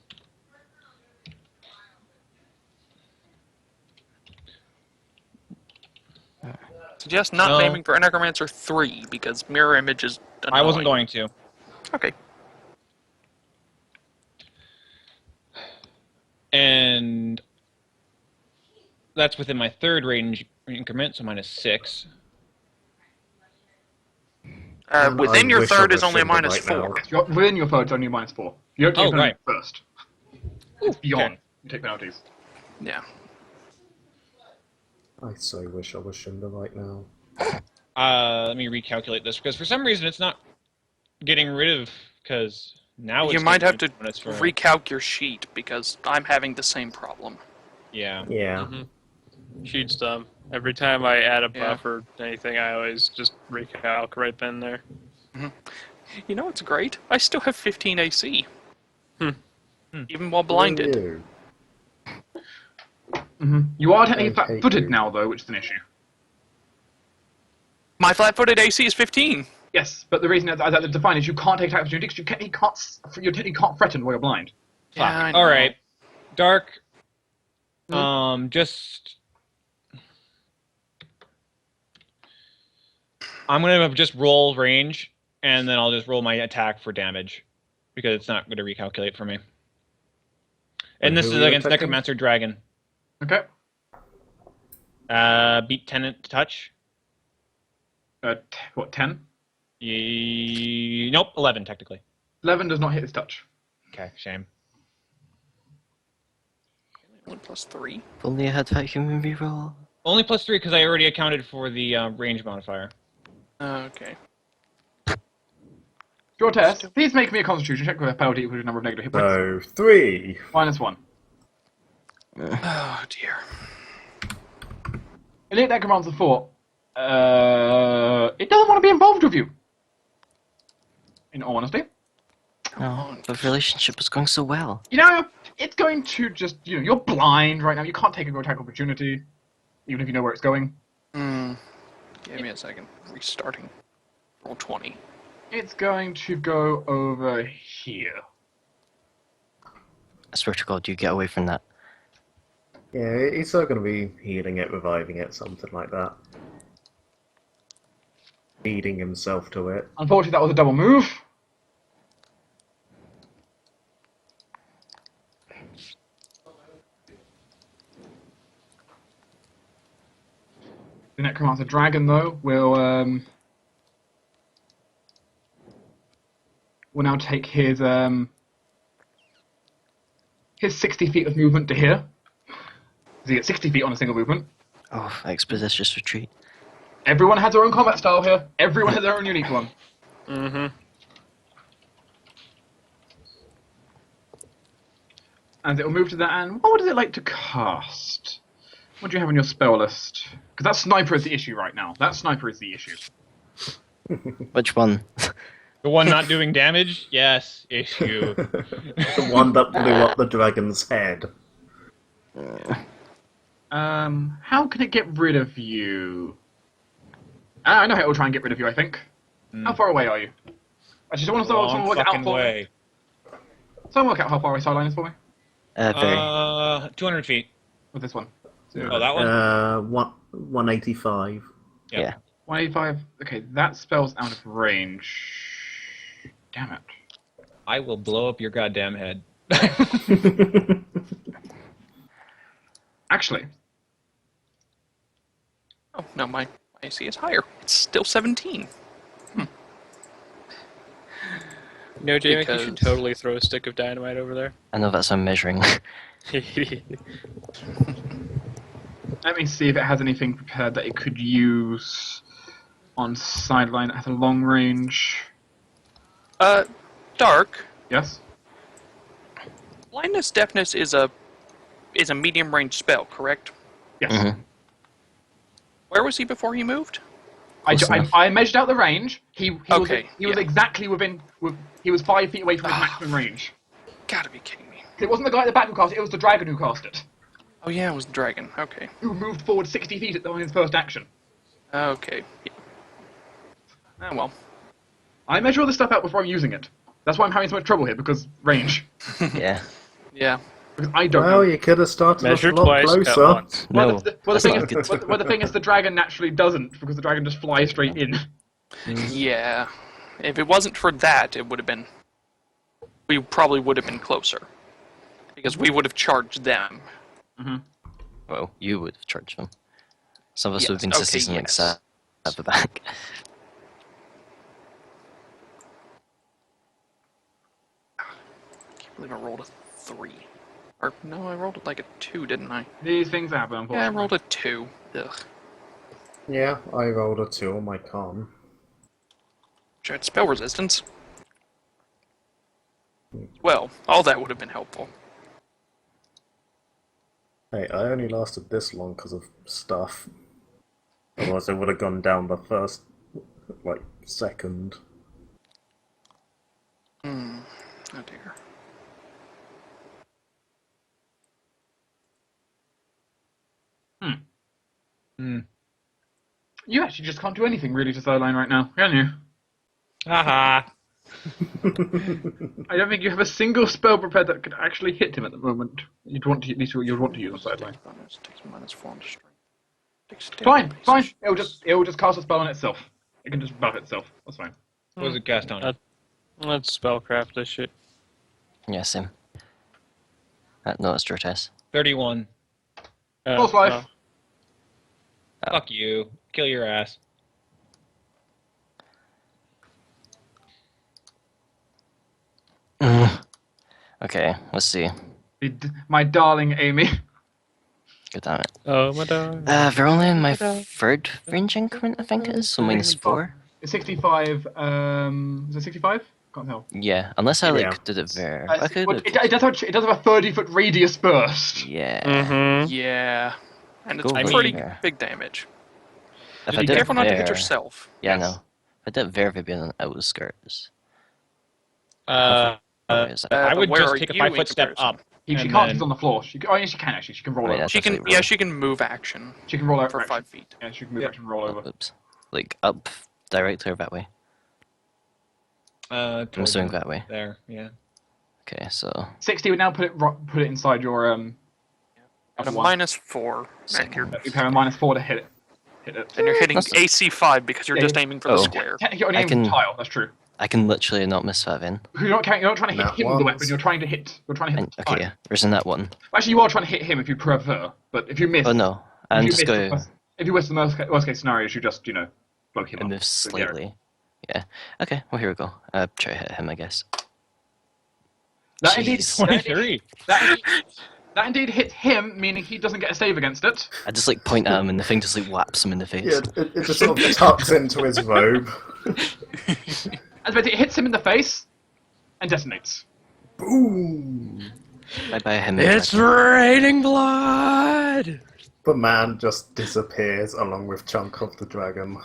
Suggest not No. naming for Necromancer 3 because mirror image is annoying. I wasn't going to. Okay. And that's within my third range increment, so -6. And Within I your wish I third was is only a Cinder right -4. now. Within your third, it's only -4. You don't take Oh, penalties right. first. Ooh, It's beyond. okay. You take penalties. Yeah. I so wish I was Cinder right now. Let me recalculate this, because for some reason it's not getting rid of, because now You it's might have giving to me bonus for... recalc your sheet because I'm having the same problem. Yeah. Yeah. Sheet's dumb. Every time I add a Yeah. buff or anything, I always just recalc right then and there. You know what's great? I still have 15 AC. Hmm. Even while Who blinded. are you? You are technically I hate flat-footed you. now, though, which is an issue. My flat-footed AC is 15. Yes, but the reason that's defined is you can't take attack opportunity because you technically can't threaten while you're blind. Yeah, I know. All right. Dark. Hmm? Just... I'm going to just roll range, and then I'll just roll my attack for damage, because it's not going to recalculate for me. And this who is are you against attacking? Necromancer Dragon. Okay. Beat Tenant to touch. What, 10? Nope, 11 technically. 11 does not hit his touch. Okay, shame. Only +3. If only I had that human reroll. Only +3 because I already accounted for the range modifier. Okay. Your test. Please make me a constitution check with a penalty equal to the number of negative hit points. So, 3. -1. Oh dear. Elite Necromancer 4. It doesn't want to be involved with you. In all honesty. No, the relationship was going so well. You know, it's going to just, you're blind right now. You can't take a good attack opportunity, even if you know where it's going. Give me a second. Restarting. Roll 20. It's going to go over here. I swear to God, you get away from that. Yeah, he's still going to be healing it, reviving it, something like that. Feeding himself to it. Unfortunately, that was a double move. The Necromancer Dragon, though, will now take his 60 feet of movement to here. So he gets 60 feet on a single movement. Oh, expeditious retreat. Everyone has their own combat style here. Everyone has their own unique one. Mm-hmm. And it will move to that, and what would it like to cast? What do you have on your spell list? Because that sniper is the issue right now. That sniper is the issue. Which one? The one not doing damage? Yes, issue. The one that blew up the dragon's head. How can it get rid of you? I know how it will try and get rid of you, I think. How far away are you? Actually, someone work it out for me. Someone work out how far away sideline is for me. Very. 200 feet. With this one. Oh, that one? 185. Yep. Yeah. 185. Okay, that spell's out of range. Damn it. I will blow up your goddamn head. Actually, Oh, no, my AC is higher. It's still 17. No, Jamie, you should Because- totally throw a stick of dynamite over there. I know that's I'm measuring. let me see if it has anything prepared that it could use on sideline at a long range. Dark. Yes? Blindness Deafness is a medium range spell, correct? Yes. Mhm. Where was he before he moved? Close enough. I measured out the range. He was Okay, yeah. exactly within. He was 5 feet away from his maximum range. Gotta be kidding me. It wasn't the guy at the back who cast it. It was the dragon who cast it. Oh yeah, it was the dragon. Okay. Who moved forward 60 feet on his first action. Okay. Yeah. Oh well. I measure all this stuff out before I'm using it. That's why I'm having so much trouble here, because range. Yeah. Yeah. Because I don't Well, know. you could have started Measure a lot twice, cut closer. once. No. Well, the that's thing not is, good. the thing is, the dragon naturally doesn't, because the dragon just flies straight in. Yeah. If it wasn't for that, it would have been. We probably would have been closer. Because we would have charged them. Well, you would have charged them. Some of us would have been Yes, sisters okay, and like yes. at the back. I believe I rolled a 3. Or, no, I rolled like a 2, didn't I? These things happen, Yeah, I unfortunately. rolled a 2. Ugh. Yeah, I rolled a 2 on my con. Which had spell resistance. Well, all that would have been helpful. Hey, I only lasted this long because of stuff. Otherwise, I would have gone down the first, like, second. Oh dear. You actually just can't do anything really to Sideline right now, can you? Haha. I don't think you have a single spell prepared that could actually hit him at the moment. You'd want to at least you'd want to use on Sideline. Takes -4 on strength. Fine. It'll just cast a spell on itself. It can just buff itself. That's fine. What was it cast on? Let's spellcraft this shit. Yeah, same. No, it's your test. 31. Force life. Fuck you. Kill your ass. Okay, let's see. My darling Amy. God damn it. Oh my god. They're only in my third range increment, I think it is, so -4. It's 65. Is it 65? Can't tell. Yeah, unless I Yeah. did it there. It, I could it, does have a 30-foot radius burst. Yeah. Mm-hmm. Yeah. And it's Go for pretty there. big damage. If Did I you did Careful not to hit there- yourself. Yeah, Yes. no. If I did there, they'd be on the outskirts. I would where just are take a you 5-foot in step comparison? up. She and can't. then- She's on the floor. She yes, she can actually. She can roll Wait, over. that's She can, actually yeah, wrong. she can move action She can roll over for action. 5 feet. Yeah, she can move Yep. action and roll over. Oops. Like up directly or that way? I'm towards assuming that way. there, yeah. Okay, so 60 would now put it inside your At a one. -4, and you're, You pay a -4 to hit it. and you're hitting That's not- AC 5 because you're Yeah, just you- aiming for the Oh. square. Technically, you're I aiming for can- tile. That's true. I can literally not miss that then. You're not trying to hit Nat him with the ones. weapon. You're trying to hit. You're trying to hit the Okay, tile. yeah. There's in that one. Actually, you are trying to hit him if you prefer. But if you miss, Oh no. if I'm you just miss going if you miss the worst case scenarios, you just block him to up. move So, yeah. slightly. Yeah. Okay, well here we go. Try to hit him, I guess. That indeed, Jeez. 23. that indeed hits him, meaning he doesn't get a save against it. I just like point at him and the thing just like whaps him in the face. Yeah, it just sort of tucks into his robe. As it hits him in the face and detonates. Boom! Bye bye him. It's raining blood! The man just disappears along with Chunk of the Dragon.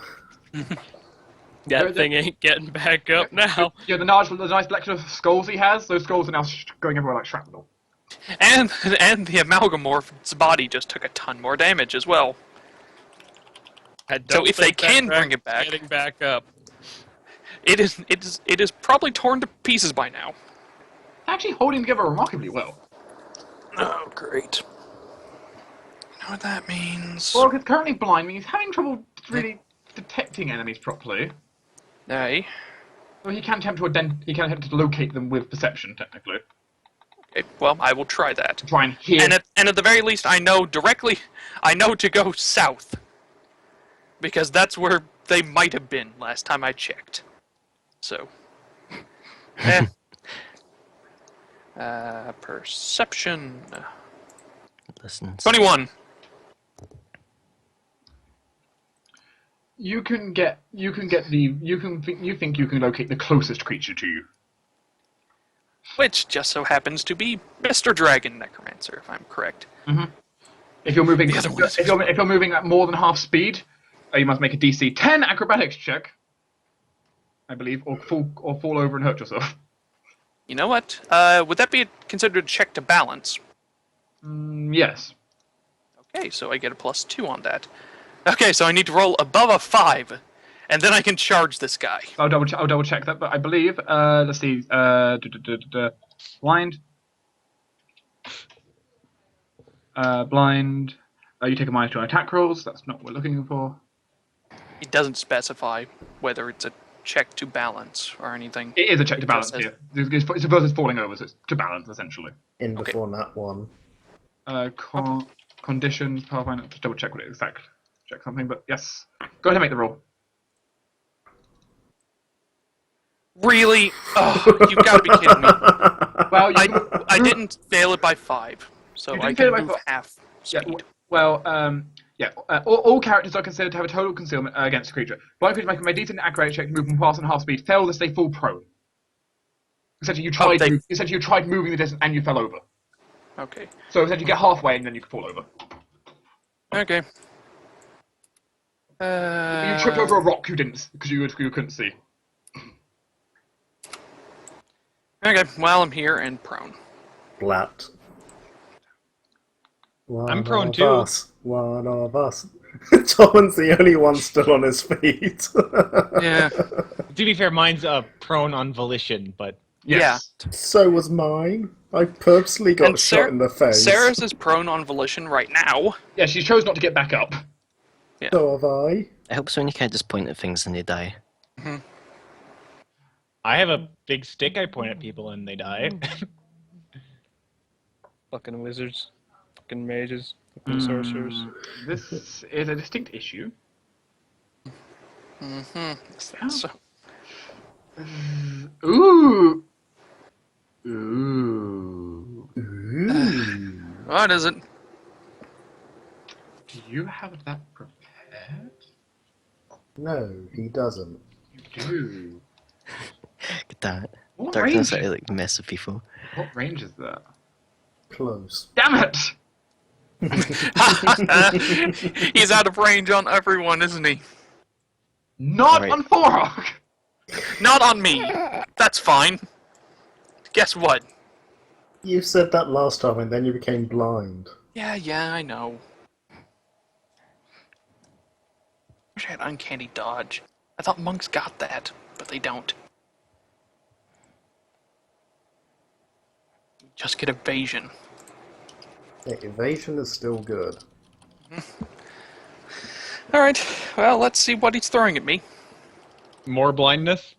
That thing ain't getting back up now. Yeah, the nice collection of skulls he has, those skulls are now going everywhere like shrapnel. And the Amalgamorph's body just took a ton more damage as well. I So don't if they think that can bring dragon's it back- getting back up. It is probably torn to pieces by now. Actually holding together remarkably well. Oh, great. You know what that means? Well, he's currently blind, meaning he's having trouble really detecting enemies properly. Aye. So he can attempt to locate them with perception, technically. Okay, well, I will try that. Try and hear. And at the very least, I know to go south. Because that's where they might have been last time I checked. So. Perception. Listen. 21. You think you can locate the closest creature to you. Which just so happens to be Mr. Dragon Necromancer, if I'm correct. If you're moving, The other one is- if you're moving at more than half speed, you must make a DC 10 acrobatics check, I believe, or fall over and hurt yourself. You know what? Would that be considered a check to balance? Yes. Okay, so I get a +2 on that. Okay, so I need to roll above a 5, and then I can charge this guy. I'll double check that, but I believe. Let's see. Blind. Blind. You take a -2 on attack rolls. That's not what we're looking for. It doesn't specify whether it's a check to balance or anything. It is a check to It balance just here. It's versus falling over, so it's to balance essentially. In Okay. before that one. Conditions, Pathfinder. Just double check what it is. Check something, but yes. Go ahead and make the roll. Really? Oh, you've got to be kidding me. Well, I didn't fail it by 5, so You I didn't fail can it by move 5. half speed. All characters are considered to have a total concealment against a creature. Blind creatures make a decent acrobatic check to move from fast and half speed. Fail this, they fall prone. Essentially, you tried moving the distance and you fell over. Okay. So essentially, you get halfway and then you can fall over. Okay. You tripped over a rock you didn't because you couldn't see. Okay, well, I'm here and prone. Blat. I'm prone too. One of us. Tommen's the only one still on his feet. Yeah. To be fair, mine's prone on volition, but Yes. So was mine. I purposely got And shot in the face. Sarah's is prone on volition right now. Yeah, she chose not to get back up. So have I. It helps when you can't just point at things and they die. I have a big stick I point at people and they die. Fucking wizards. Fucking mages. Fucking sorcerers. This is a distinct issue. So, Ooh. Ooh. what is it? Do you have that prepared? No, he doesn't. You do. Get that. What Darkness range? out like mess with people. What range is that? Close. Damn it! He's out of range on everyone, isn't he? Not Right. on Forhawk! Not on me. That's fine. Guess what? You said that last time and then you became blind. Yeah, I know. Wish I had uncanny dodge. I thought monks got that, but they don't. Just get evasion. Yeah, evasion is still good. Alright, well, let's see what he's throwing at me. More blindness?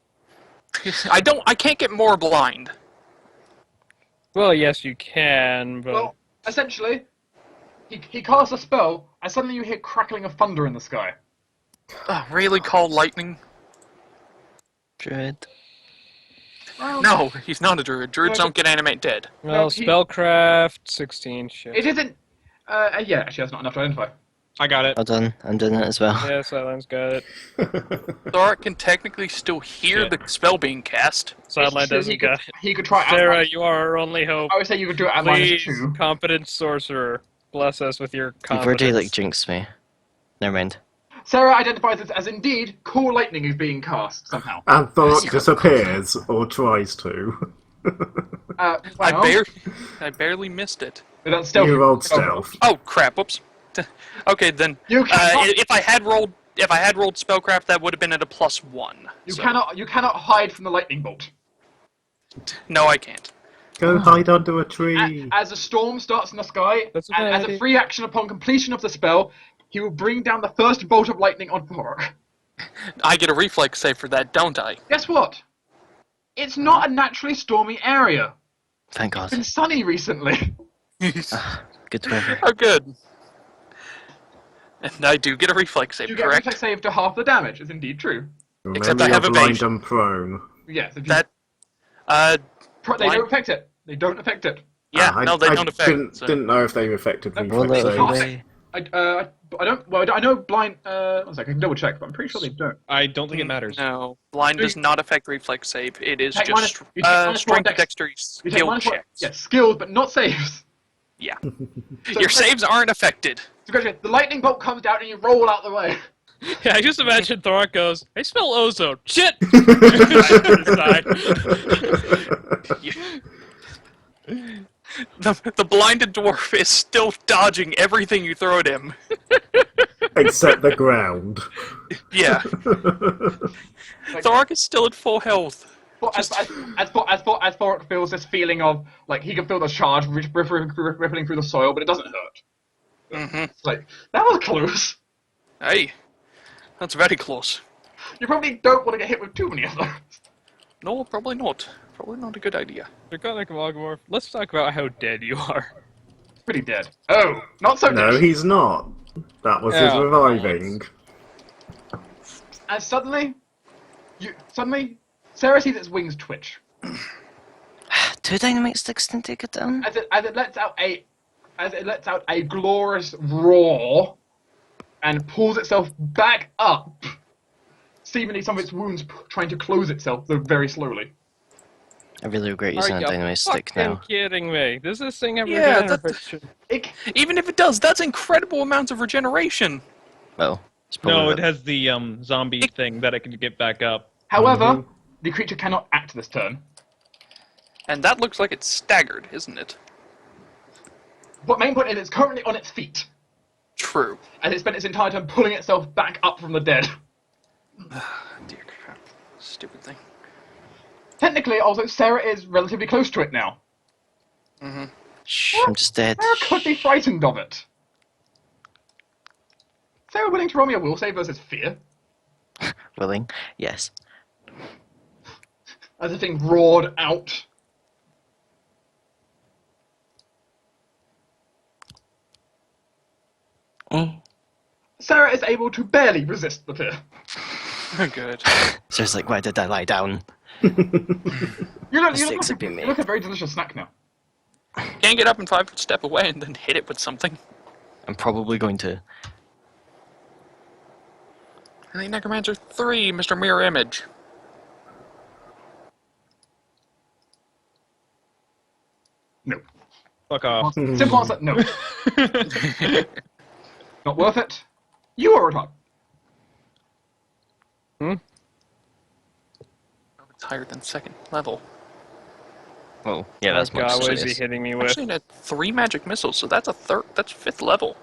I can't get more blind. Well, yes, you can, but Well, essentially, he casts a spell, and suddenly you hear crackling of thunder in the sky. Really call lightning? Dread. Well, No, he's not a druid. Druids No, don't get animate dead. well, no, he- spellcraft 16 shit. it isn't... yeah, actually that's not enough to identify. I got it. Well done. I'm doing it as well. Yeah, Sideline's got it. Thorak can technically still hear Shit. the spell being cast. Sideline It's true, doesn't got it. He could try Sarah, at you are our only hope. I would say you could do it at Please, -2. competent sorcerer, bless us with your You've competence. already like jinxed me. Never mind. Sarah identifies this as indeed cool lightning is being cast somehow. And Thorok disappears, or tries to. I barely missed it. That's stealth. You rolled stealth. Oh crap! Whoops. Okay, then. You cannot, If I had rolled spellcraft, that would have been at a +1. you so- cannot hide from the lightning bolt. No, I can't. Go hide under a tree. As a storm starts in the sky, That's a and bad as a idea. free action upon completion of the spell, he will bring down the first bolt of lightning on Thorok. I get a reflex save for that, don't I? Guess what? It's not a naturally stormy area. Thank It's been God. sunny recently. Good weather. Oh, good. And I do get a reflex save, You get a correct? reflex save to half the damage. It's indeed true. Except Remember I have you're blind evasion. and prone. Yes, if you, That, they blind- don't affect it. They don't affect it. yeah, I no, they don't affect. Didn't know if they affected Roll reflex it saves. away. I don't. Well, I know blind. One second, I can double check, but I'm pretty sure they don't. I don't think it matters. No, blind does not affect reflex save. It is Take just you take minus one strength, dex- dexterity, You take skill minus one- checks. Yeah, skills, but not saves. Yeah. So Your saves aren't affected. the lightning bolt comes down and you roll out the way. Yeah, I just imagine Thorok goes, I smell ozone. Shit! The blinded dwarf is still dodging everything you throw at him. Except the ground. Yeah. Thorok is still at full health. As Thorok feels this feeling of like he can feel the shards rippling through the soil, but it doesn't hurt. Mm-hmm. It's like that was close. Hey, that's very close. You probably don't want to get hit with too many of those. No, probably not. Probably not a good idea. Draconic Mogmorph, let's talk about how dead you are. Pretty dead. Oh, not so No, dead. he's not. That was his Oh, reviving. And suddenly, Sarah sees its wings twitch. 2 dynamite sticks didn't take it down? As it lets out a glorious roar and pulls itself back up, seemingly some of its wounds trying to close itself, though very slowly. I really regret Are using you that dynamite stick fucking now. kidding me? Does this thing have Yeah, regeneration? Even if it does, that's incredible amounts of regeneration. Well, it's probably No, what- it has the zombie thing that I can get back up. However, the creature cannot act this turn. And that looks like it's staggered, isn't it? But main point is it's currently on its feet, True. and it spent its entire time pulling itself back up from the dead. Dear crap. Stupid thing. Technically, also, Sarah is relatively close to it now. Shh, I'm just dead. Sarah could be frightened of it. Sarah willing to roll me a will save versus fear? Willing? Yes. As the thing roared out. Sarah is able to barely resist the fear. Good. So it's like, why did I lie down? You look Mistakes have been made. like a very delicious snack now. Can't get up and 5 foot step away and then hit it with something. I'm probably going to. I think Necromancer 3, Mr. Mirror Image. No. Fuck off. Simple answer, no. Not worth it. You are retarded. Oh, it's higher than 2nd level. Oh, yeah, that's Oh much God, what is he serious. hitting me with? Actually, it had 3 magic missiles, so that's that's 5th level.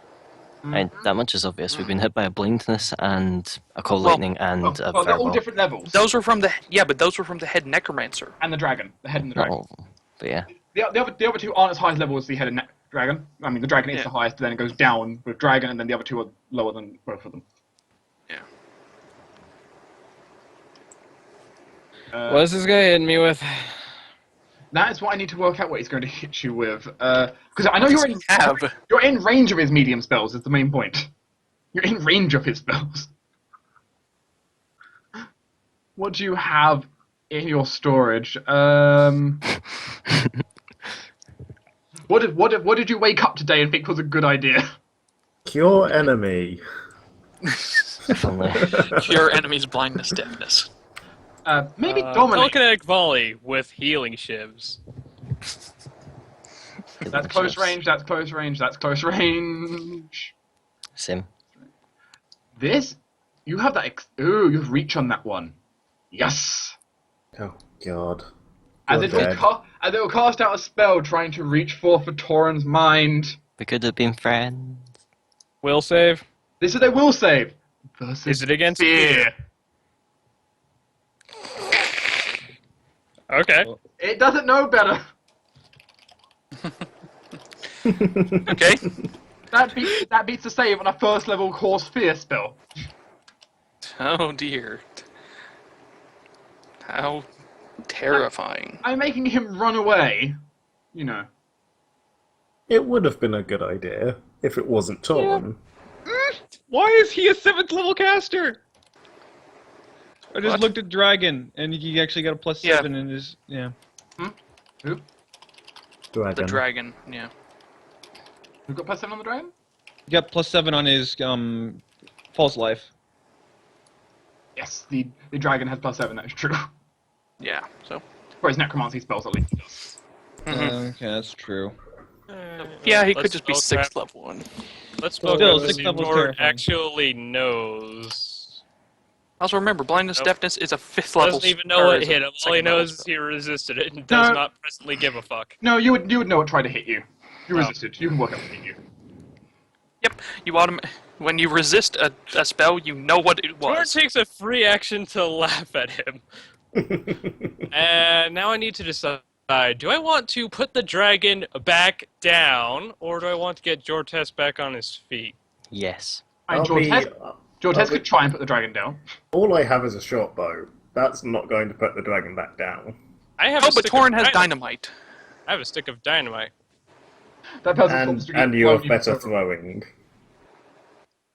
That much is obvious. We've been hit by a blindness and a cold Well, lightning and a Well, they're all fireball. different levels. Those were from the but those were from the head Necromancer. And the dragon. The head and the Not dragon. all of them, but yeah. The other two aren't as high as level as the head and dragon. I mean, the dragon is Yeah. the highest, then it goes down with dragon, and then the other two are lower than both of them. Yeah. What is this guy hitting me with? That is what I need to work out what he's going to hit you with. Because I know you're Have. in range of his medium spells, is the main point. You're in range of his spells. What do you have in your storage? What did you wake up today and think was a good idea? Cure enemy. If only. Cure enemy's blindness, deafness. Maybe dominate. Telekinetic volley with healing shivs. That's close range. That's close range. That's close range. Sim. This, you have that. Ooh, you have reach on that one. Yes. Oh god. As You're it, dead. as it will cast out a spell trying to reach forth for Torin's mind. We could have been friends. Will save. This is a will save. Versus Is it against fear? Okay. It doesn't know better. Okay. That beats the save on a first level cause fear spell. Oh dear. How terrifying. I'm making him run away. You know. It would have been a good idea if it wasn't torn. Why is he a 7th level caster? I just What? looked at Dragon, and he actually got a plus Yeah. 7 in his... Yeah. Who? Dragon. The dragon, yeah. Who got +7 on the dragon? He got plus 7 on his false life. Yes, the dragon has +7. That is true. Yeah, so. For his necromancy spells, at least. Mhm. Okay, that's true. Yeah, he could Let's just be spell 6th level one. Let's spell Still, craft sixth see level's Lord terrifying. actually knows. Also remember, blindness, Nope. deafness is a 5th level. Doesn't even know what or is a hit him. All he 2nd level knows is spell. he resisted it and does No. not presently give a fuck. No, you would know what tried to hit you. You Oh. resisted. You can work out what hit you. Yep, when you resist a spell, you know what it Jordan was. takes a free action to laugh at him. And now I need to decide, do I want to put the dragon back down, or do I want to get Jortes back on his feet? Yes. And I'll be, Jortes could try and put the dragon down. All I have is a short bow. That's not going to put the dragon back down. I have Oh, a but stick Torin of has dynamite. dynamite. I have a stick of dynamite. That person forms to And get you have blown better even further. throwing.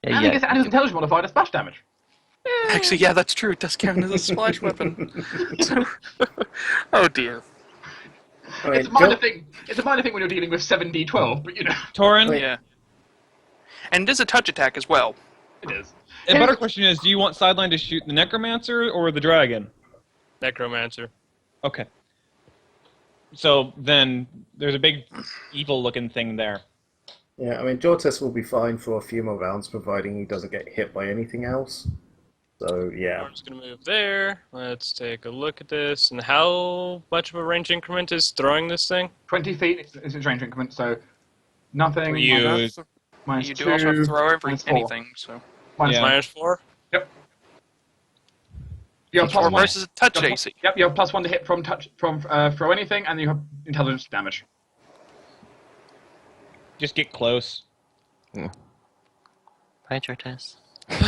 Yeah, And he gets his intelligence modifier to splash damage. Actually, yeah, that's true. It does count as a splash weapon. Oh dear. I mean, It's a minor thing. It's a minor thing when you're dealing with 7d12, but you know Torin, Wait. Yeah. And it is a touch attack as well. it is. a better question is, do you want Sideline to shoot the Necromancer or the Dragon? Necromancer. Okay. So then there's a big evil-looking thing there. Yeah, I mean, Jortes will be fine for a few more rounds, providing he doesn't get hit by anything else. So, yeah. I'm just going to move there. Let's take a look at this. And how much of a range increment is throwing this thing? 20 feet is its range increment, so nothing. For you, minus You do 2, also have to throw minus 4. anything, so. Minus Yeah. Minus 4? Yep. You have plus 4 one. versus a touch You have AC. Yep, you have plus 1 to hit from throw anything, and you have intelligence damage. just get close. Hi, Jortes.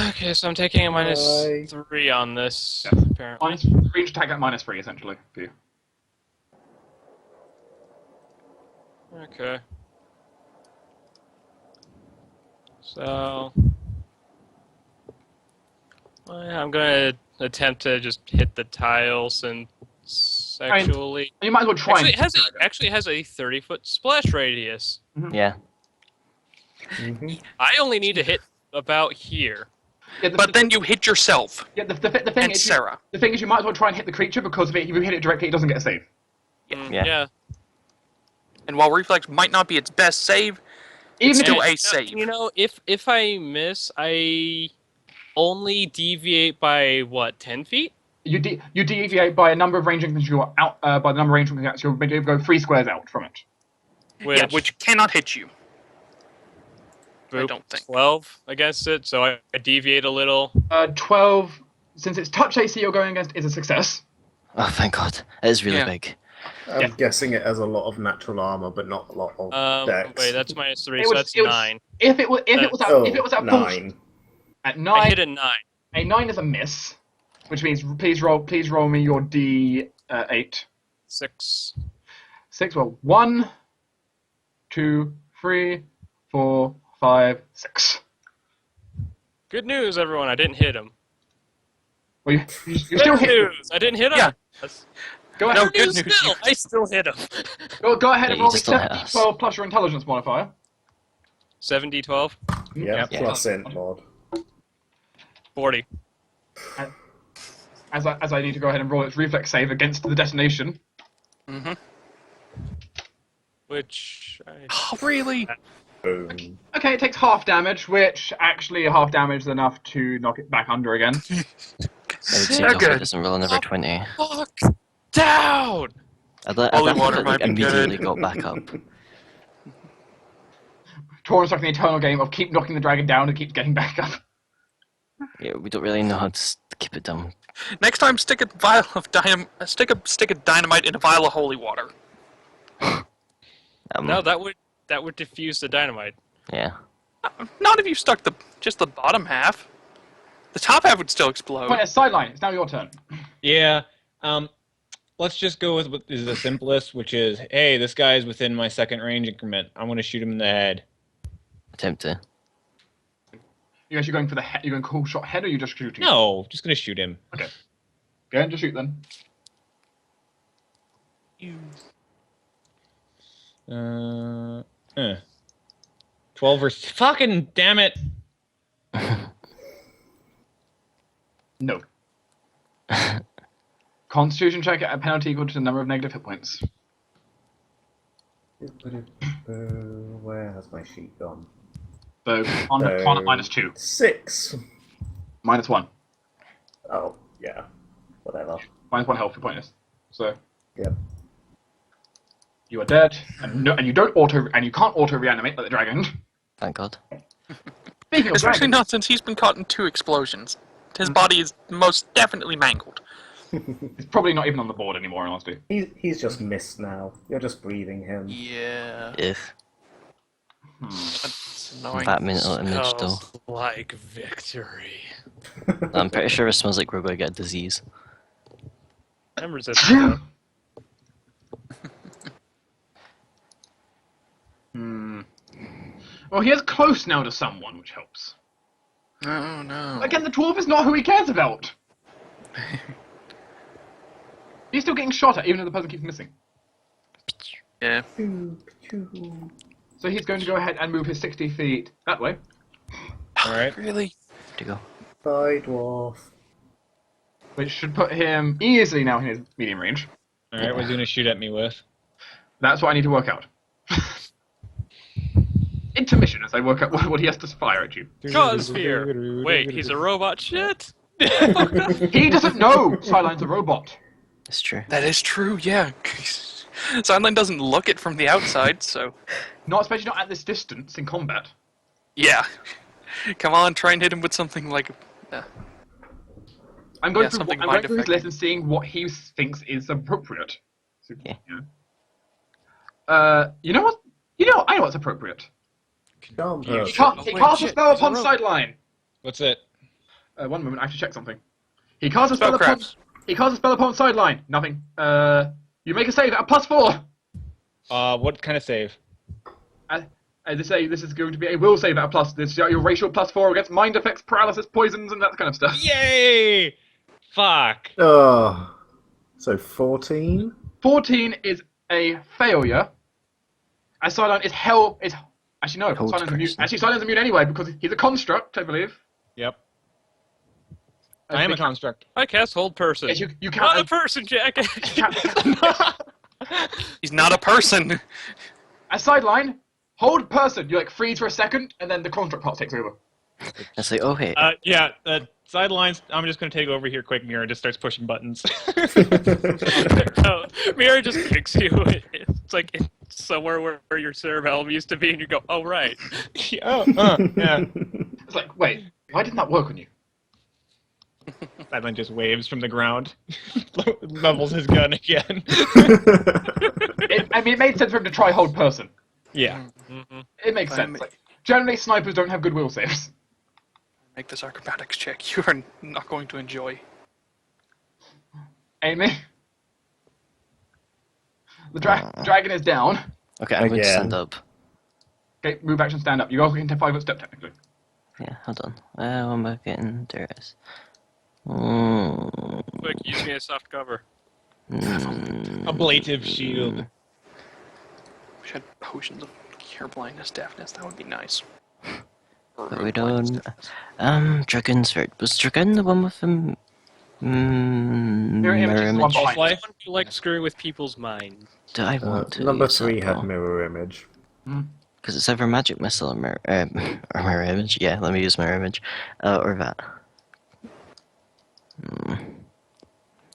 Okay, so I'm taking a minus Bye. 3 on this, Yeah. apparently. Minus range attack at minus 3, essentially, for you. Okay. So... I'm going to attempt to just hit the tile since actually... You might as well try Actually, it has a 30-foot splash radius. Yeah. I only need to hit about here. Yeah, But then you hit yourself yeah, the thing and is, Sarah. the thing is, you might as well try and hit the creature because if you hit it directly, it doesn't get a save. Yeah. Yeah. And while reflex might not be its best save, Even still if a save. You know, if I miss, I only deviate by what, 10 feet? you deviate by a number of range increments, you're out by the number of range increments, you'll maybe go 3 squares out from it. Which cannot hit you. I boop, don't think. 12 against it, so I deviate a little. 12, since it's touch AC you're going against, is a success. Oh, thank God. It is really Yeah. big. I'm guessing it has a lot of natural armor, but not a lot of dex. Wait, that's minus 3, It so was- that's it was- 9. If it was at full, 9. at I 9, hit a 9. a 9 is a miss, which means please roll me your D8. 6. 6. Well, 1, 2, 3, 4, 5, 6. Good news, everyone, I didn't hit him. Well, you still Good hit. news, I didn't hit him. Yeah. Go No, ahead. good News news. still, I still hit him. Go ahead Yeah, and you roll me just don't hit us. 7d12 plus your intelligence modifier. 7d12, Yeah, Yeah. plus int mod. 40. As I need to go ahead and roll its reflex save against the detonation. Mm-hmm. Which Oh, really? Boom. Okay, it takes half damage, which actually half damage is enough to knock it back under again. I would say Okay. Dolphin doesn't roll another 20. fuck down. I'd let Holy it water like, might be immediately good. got back up. Torrent's like the eternal game of keep knocking the dragon down and keep getting back up. Yeah, we don't really know how to keep it down. Next time, stick a vial of stick a dynamite in a vial of holy water. No, that would diffuse the dynamite. Yeah. Not if you stuck just the bottom half. The top half would still explode. Right, sideline. It's now your turn. Yeah. Let's just go with what is the simplest, which is, hey, this guy is within my second range increment. I'm going to shoot him in the head. Attempt to. You guys, you're going for the head. You're going cool shot head, or are you just shooting? No, just going to shoot him. Go ahead and just shoot then. 12 versus... Fucking damn it! No. Constitution check at a penalty equal to the number of negative hit points. Where has my sheet gone? So on at -2, 6. -1, Oh, yeah. Whatever. -1 health for pointless. So Yep. you are dead, and you can't auto reanimate like the dragon. Thank God. Speaking of Especially dragon, not since he's been caught in 2 explosions. His body is most definitely mangled. it's probably not even on the board anymore. In honesty, He's just missed now. You're just breathing him. Yeah. If. Let's Annoying. that mental image though. Smells like victory. I'm pretty sure it smells like we're going to get a disease. I'm resistant. Well, he is close now to someone, which helps. Oh no. Again, the dwarf is not who he cares about. He's still getting shot at, even though the person keeps missing. Yeah. So he's going to go ahead and move his 60 feet that way. Alright. Really? To go. Bye, dwarf. Which should put him easily now in his medium range. Alright, what's he gonna shoot at me with? That's what I need to work out. Intermission as I work out what he has to fire at you. Cossphere! Wait, he's a robot shit? He doesn't know Sideline's a robot. It's true. That is true, yeah. Sideline doesn't look it from the outside, so... Not especially not at this distance in combat. Yeah. Come on, try and hit him with something like... I'm going Yeah, through, something I'm going mind through his affecting. list and seeing what he thinks is appropriate. So, Yeah. You know what? I know what's appropriate. Jump. He Wait, casts a shit, spell he's a upon robot. Sideline. What's it? 1 moment, I have to check something. He casts a spell upon. Spellcraft. He casts a spell upon Sideline. Nothing. You make a save at a +4. What kind of save? As they say, this is going to be a will save at a plus. This is your racial +4 against mind effects, paralysis, poisons, and that kind of stuff. Yay! Fuck. Oh. So 14? 14 is a failure. As Sideline is hell. Is actually no. Hold Sidelin's immune. person. Actually, Sidelin's immune anyway because he's a construct, I believe. Yep. I am a construct. I cast hold person. Yes, you Not a can't. person, Jack! He's not a person! As Sideline, hold person. You like freeze for a second, and then the construct part takes over. It's like, oh hey, Yeah, sidelines. I'm just gonna take over here quick. Mira just starts pushing buttons. No, Mira just kicks you. It's like it's somewhere where your cerebellum used to be, and you go, oh, right. Yeah. It's like, wait, why didn't that work on you? Sideline just waves from the ground, levels his gun again. It made sense for him to try hold person. Yeah. It makes Fine, sense. Like, generally, snipers don't have good will saves. Make this acrobatics check. You are not going to enjoy. Amy? The dragon is down. okay, I'm going to stand Again. up. Okay, move action, stand up. You also can take 5-foot step, technically. Yeah, hold on. What am I getting? There it is. Mm, Quick, use me as soft cover. Ablative shield. Wish I had potions of cure blindness, deafness. That would be nice. But we don't. Dragon's Sword. Was Dragon the one with the Mirror image is mirror the one image? behind. Life, you like screwing with people's minds. Do I want to? Number use 3 that, had though? mirror image. Because it's either magic missile or mirror image. Yeah, let me use mirror image, or that.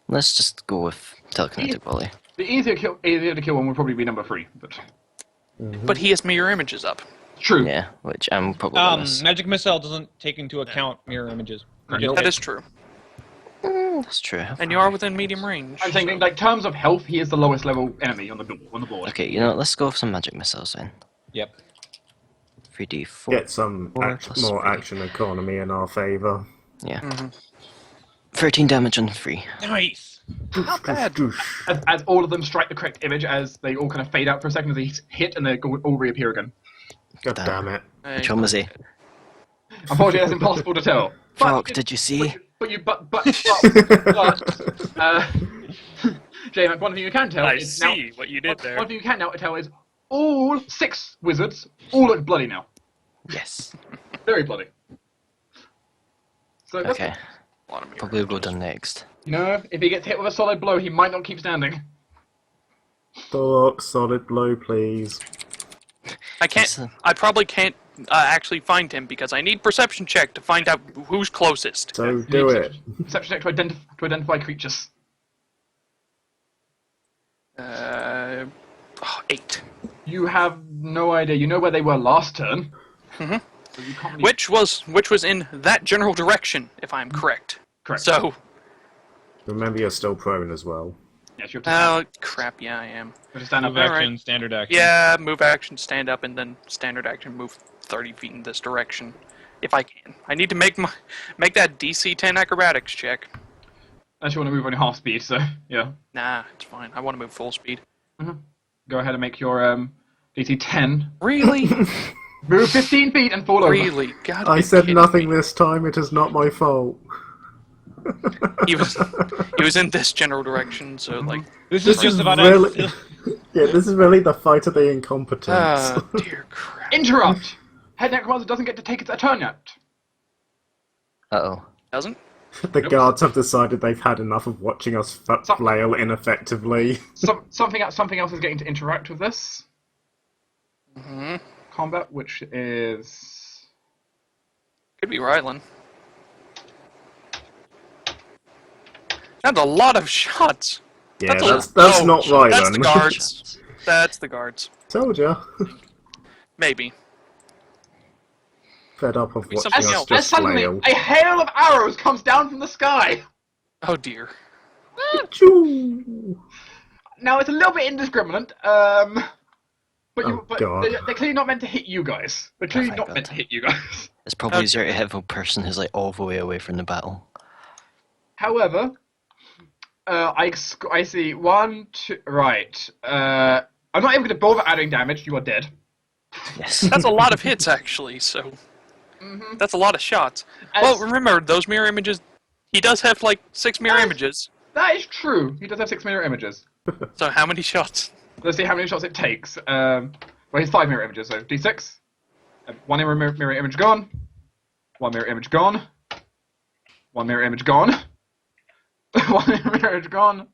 Let's just go with telekinetic volley. The easier to kill one would probably be number 3, but But he has mirror images up. true. Yeah, which I'm probably gonna miss. Magic missile doesn't take into account mirror images. Right. Just That hit. is true. That's true. And you are within medium range. I'm saying, in like terms of health, he is the lowest level enemy on the board. Okay, you know what? Let's go with some magic missiles then. Yep. 3d4. Get some Four plus more 3. action economy in our favour. Yeah. 13 damage on 3. Nice. Not bad. As all of them strike the correct image, as they all kind of fade out for a second, as they hit and they all reappear again. God damn it. Which one was he? Unfortunately, that's impossible to tell. Fuck, did you see? J-Mac, one thing you can tell I is now, see what you did there. one thing you can now tell is all 6 wizards all look bloody now. Yes. Very bloody. So that's, Okay, A lot of mirror probably will go images. down next. you know, if he gets hit with a solid blow, he might not keep standing. Fuck, solid blow, please. I can't. Listen. I probably can't actually find him because I need perception check to find out who's closest. So do it. Perception check to identify creatures. 8. You have no idea. You know where they were last turn. Mhm. So you can't really... Which was in that general direction, if I'm correct. Correct. So, Remember, you're still prone as well. yes, you have to stand, crap. Yeah, I am. you have to stand up. Move action, Alright. standard action. Yeah, move action, stand up, and then standard action, move 30 feet in this direction, if I can. I need to make that DC 10 acrobatics check. Unless you want to move on your half speed, so yeah. Nah, it's fine. I want to move full speed. Go ahead and make your DC 10. Really? Move 15 feet and fall over. Really? God, I said nothing this time. It is not my fault. He was in this general direction, so like. This is just about really... Yeah, this is really the fight of the incompetents. Dear crap. Interrupt! Head Necromancer doesn't get to take its turn yet. Uh-oh. Doesn't? The guards have decided they've had enough of watching us flail ineffectively. Something else is getting to interact with this. Combat, which is... Could be Rylan. That's a lot of shots. Yeah, That's that's not right, That's then. the guards. That's the guards. Told ya. Maybe. Fed up of watching something us else. And just suddenly, flail. a hail of arrows comes down from the sky! Oh dear. Achoo! Now, it's a little bit indiscriminate, but God. they're clearly not meant to hit you guys. They're clearly my not God. meant to hit you guys. It's probably easier to hit a person who's like all the way away from the battle. However, I see 1, 2... Right. I'm not even going to bother adding damage. You are dead. Yes. That's a lot of hits, actually, so... That's a lot of shots. Well, remember, those mirror images... He does have, like, 6 mirror images. That is true. He does have 6 mirror images. So how many shots? Let's see how many shots it takes. Well, he's 5 mirror images, so d6. 1 mirror image gone. 1 mirror image gone. 1 mirror image gone. 1 mirror image gone.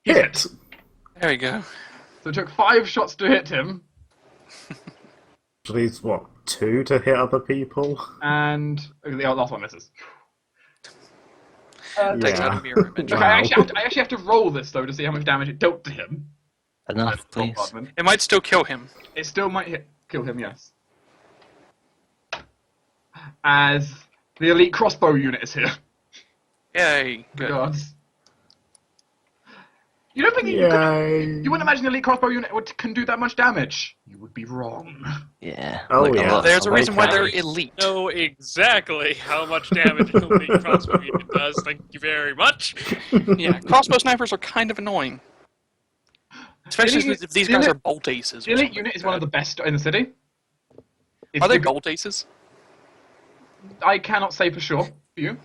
Hit! There we go. So it took 5 shots to hit him, Please, what, 2 to hit other people? and the last one misses. Takes out a Yeah. mirror image. Okay, Wow. I actually have to roll this, though, to see how much damage it dealt to him. Enough, please. It might still kill him. It still might kill him, yes. As the elite crossbow unit is here. Yay. Good. Regards. You don't think Yay! you wouldn't imagine the elite crossbow unit can do that much damage? You would be wrong. Yeah. Oh, Like, yeah. There's a like reason why that. they're elite. Know exactly how much damage an elite crossbow unit does. Thank you very much. Yeah, crossbow snipers are kind of annoying. Especially if these guys are bolt aces. The elite unit is one of the best in the city. It's Are they the- bolt aces? I cannot say for sure for you.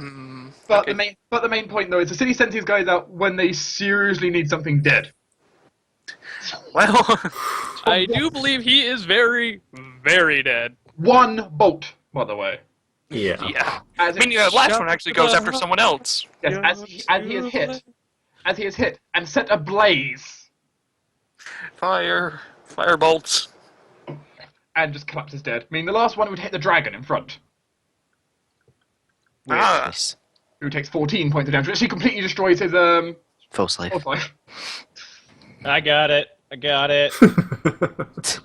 But the main point though is the city sends these guys out when they seriously need something dead. Well, I do believe he is very, very dead. 1 bolt, by the way. Yeah. yeah. As I mean, the last one actually goes after someone else. yes, as he is hit and set ablaze Fire bolts. and just collapses dead. I mean, the last one would hit the dragon in front, Nice. who takes 14 points of damage, which he completely destroys his False life. health life. I got it.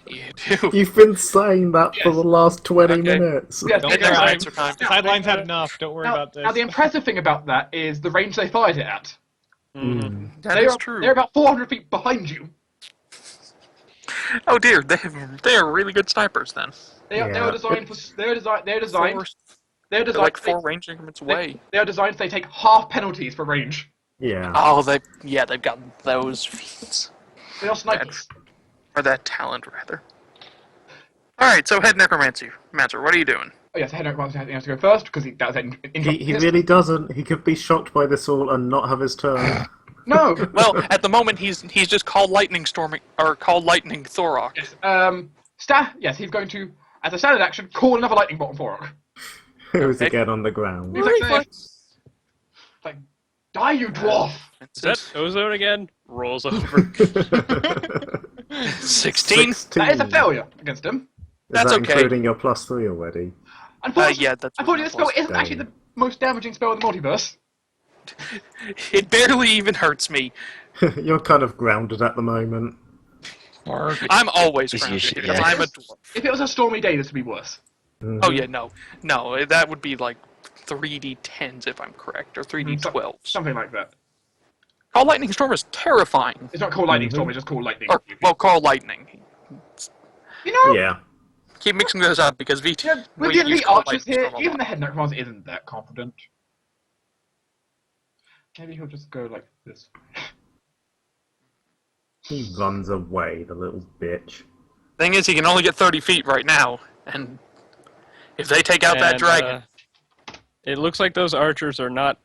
You do. You've been saying that for Yes. the last 20 Okay. minutes. Yes, Don't okay. worry. Their answer time. Sidelines had enough. Don't worry about this. Now, the impressive thing about that is the range they fired it at. That is true. They're about 400 feet behind you. Oh dear, they are really good snipers then. They are Yeah. designed for. They're designed. They're They're designed. like 4 range increments away. They are designed so they take half penalties for range. Yeah. Oh, they've got those feats. They are snipers. Or that talent, rather. Alright, so head necromancer. Mancer, what are you doing? Oh yes, Henrik has to go first because that was He really doesn't. He could be shocked by this all and not have his turn. No. Well, at the moment he's just called lightning storming or called lightning Thorok. Yes. Yes, he's going to, as a standard action, call another lightning bolt on Thorok. Who's Okay. again on the ground? He's like, die, you dwarf! Is that Ozone again? Rolls over. 16? That is a failure against him. That's that okay. including your +3 already? Unfortunately, Yeah, that's unfortunately this spell isn't Damn. actually the most damaging spell in the multiverse. It barely even hurts me. You're kind of grounded at the moment. I'm always It's grounded usually- because yeah. I'm a dwarf. If it was a stormy day, this would be worse. Oh yeah, no, that would be like 3d10s if I'm correct, or 3d12s. Something like that. Call lightning storm is terrifying. It's not called lightning storm, it's just called lightning. Or well, call lightning. You know, Yeah. keep mixing those up because V2. Yeah, with the elite archers here, even the head necromancer isn't that confident. Maybe he'll just go like this. He runs away, the little bitch. Thing is, he can only get 30 feet right now, and if they take out that dragon, it looks like those archers are not.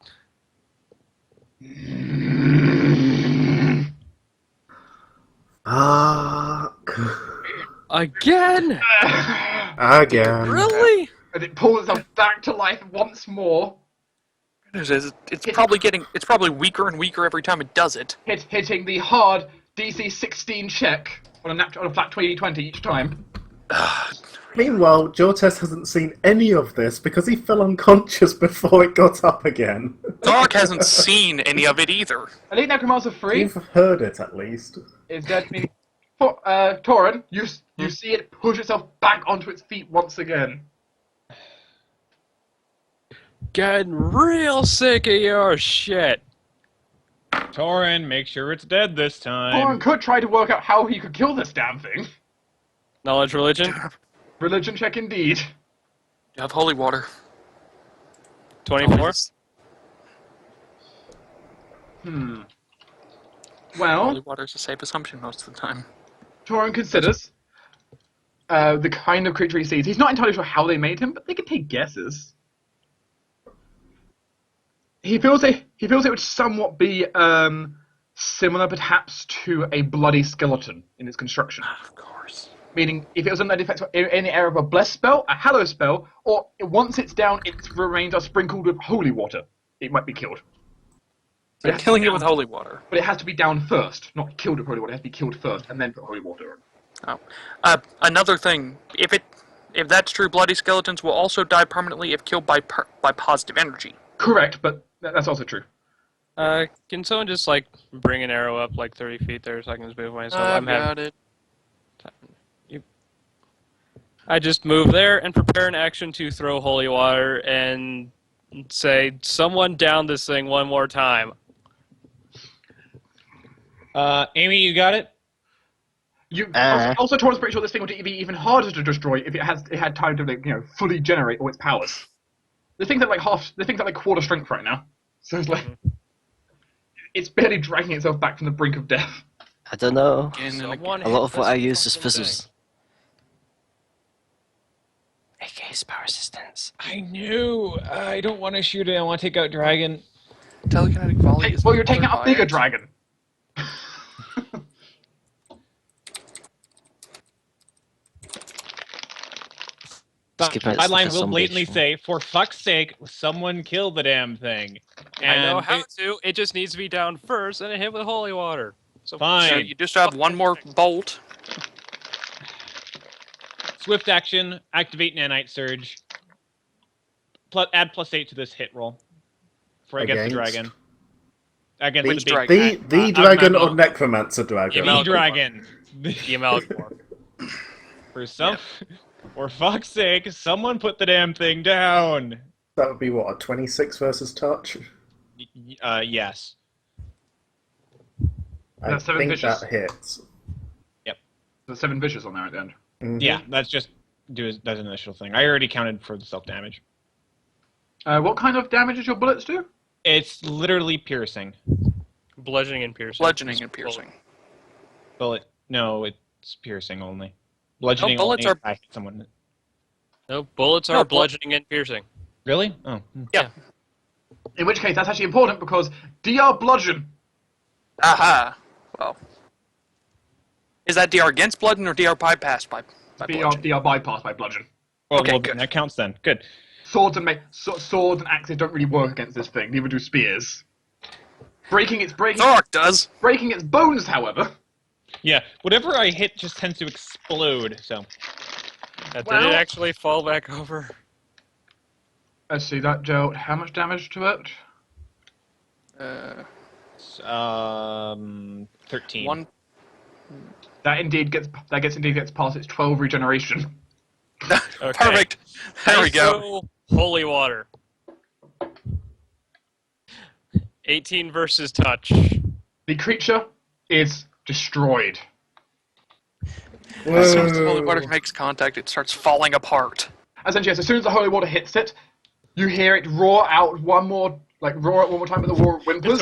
Fuck. Again? Again. Really? And it pulls itself back to life once more. it's probably weaker and weaker every time it does it. Hitting the hard DC 16 check on a flat 20 each time. Meanwhile, Jortes hasn't seen any of this because he fell unconscious before it got up again. Dark hasn't seen any of it either. Elite Necromancer 3 You've heard it, at least. is dead. Meaning, Tauren, you see it push itself back onto its feet once again. Getting real sick of your shit. Torin, make sure it's dead this time. Tauren could try to work out how he could kill this damn thing. Knowledge religion? Religion check indeed. You have holy water. 24? Well, Holy water is a safe assumption most of the time. Tauren considers the kind of creature he sees. He's not entirely sure how they made him, but they can take guesses. He feels it would somewhat be similar, perhaps, to a bloody skeleton in its construction. Of course. Meaning, if it was under the effects of any area of a bless spell, a hallow spell, or once it's down, its remains are sprinkled with holy water, it might be killed. They're killing it with holy water. But it has to be down first, not killed with holy water. It has to be killed first, and then put holy water on. Oh. Another thing, if that's true, bloody skeletons will also die permanently if killed by positive energy. Correct, but that's also true. Can someone just, like, bring an arrow up, like, 30 feet there so I can just move myself? I've got it. I just move there and prepare an action to throw holy water and say, someone down this thing one more time. Amy, you got it? Also, Tauren's pretty sure this thing would be even harder to destroy if it had time to, like, fully generate all its powers. The thing's at like quarter strength right now, so it's like it's barely dragging itself back from the brink of death. I don't know. Someone A lot of hit what I this use is fucking fizzles. AK's power resistance. I knew. I don't want to shoot it. I want to take out Dragon. Telekinetic volley is Well, you're taking another out a bigger bias. dragon. Skipping it Sideline like a will zombie blatantly show. say, "For fuck's sake, someone kill the damn thing." I know And how to. It just needs to be down first and hit with holy water. So Fine. So you just have one more bolt. Swift action, activate Nanite Surge. Add +8 to this hit roll. Before I get the Against? dragon. Against Which the big dragon? The dragon or necromancer dragon? Yeah, The dragon. The Amalgamor. For fuck's sake, someone put the damn thing down. That would be what, a 26 versus touch? Yes. I That's seven think vicious. that hits. There's 7 vicious on there at the end. Mhm. Yeah, that's just that's an initial thing. I already counted for the self damage. What kind of damage does your bullets do? It's literally piercing. Bludgeoning and piercing. Bludgeoning and piercing. Bullet. No, it's piercing only. Bludgeoning bullets only are- if I hit someone. No, bullets are No, bludgeoning and piercing. Really? Oh. Yeah. In which case, that's actually important because DR bludgeon. Aha. Well. Is that DR against bludgeon or DR bypassed by bludgeon? DR bypassed by bludgeon. Well, Okay, well, good. that counts then. Good. Swords and axes don't really work against this thing. Neither do spears. Breaking its Thorok does. bones, however. Yeah, whatever I hit just tends to explode. So Did Well- it actually fall back over? Let's see, that dealt how much damage to it? 13. One. That indeed gets past its 12 regeneration. Okay. Perfect. There we go. So, holy water. 18 versus touch. The creature is destroyed. As soon as the holy Whoa. water makes contact, it starts falling apart. Essentially, yes, as soon as the holy water hits it, you hear it roar out one more time with the roar of whimpers.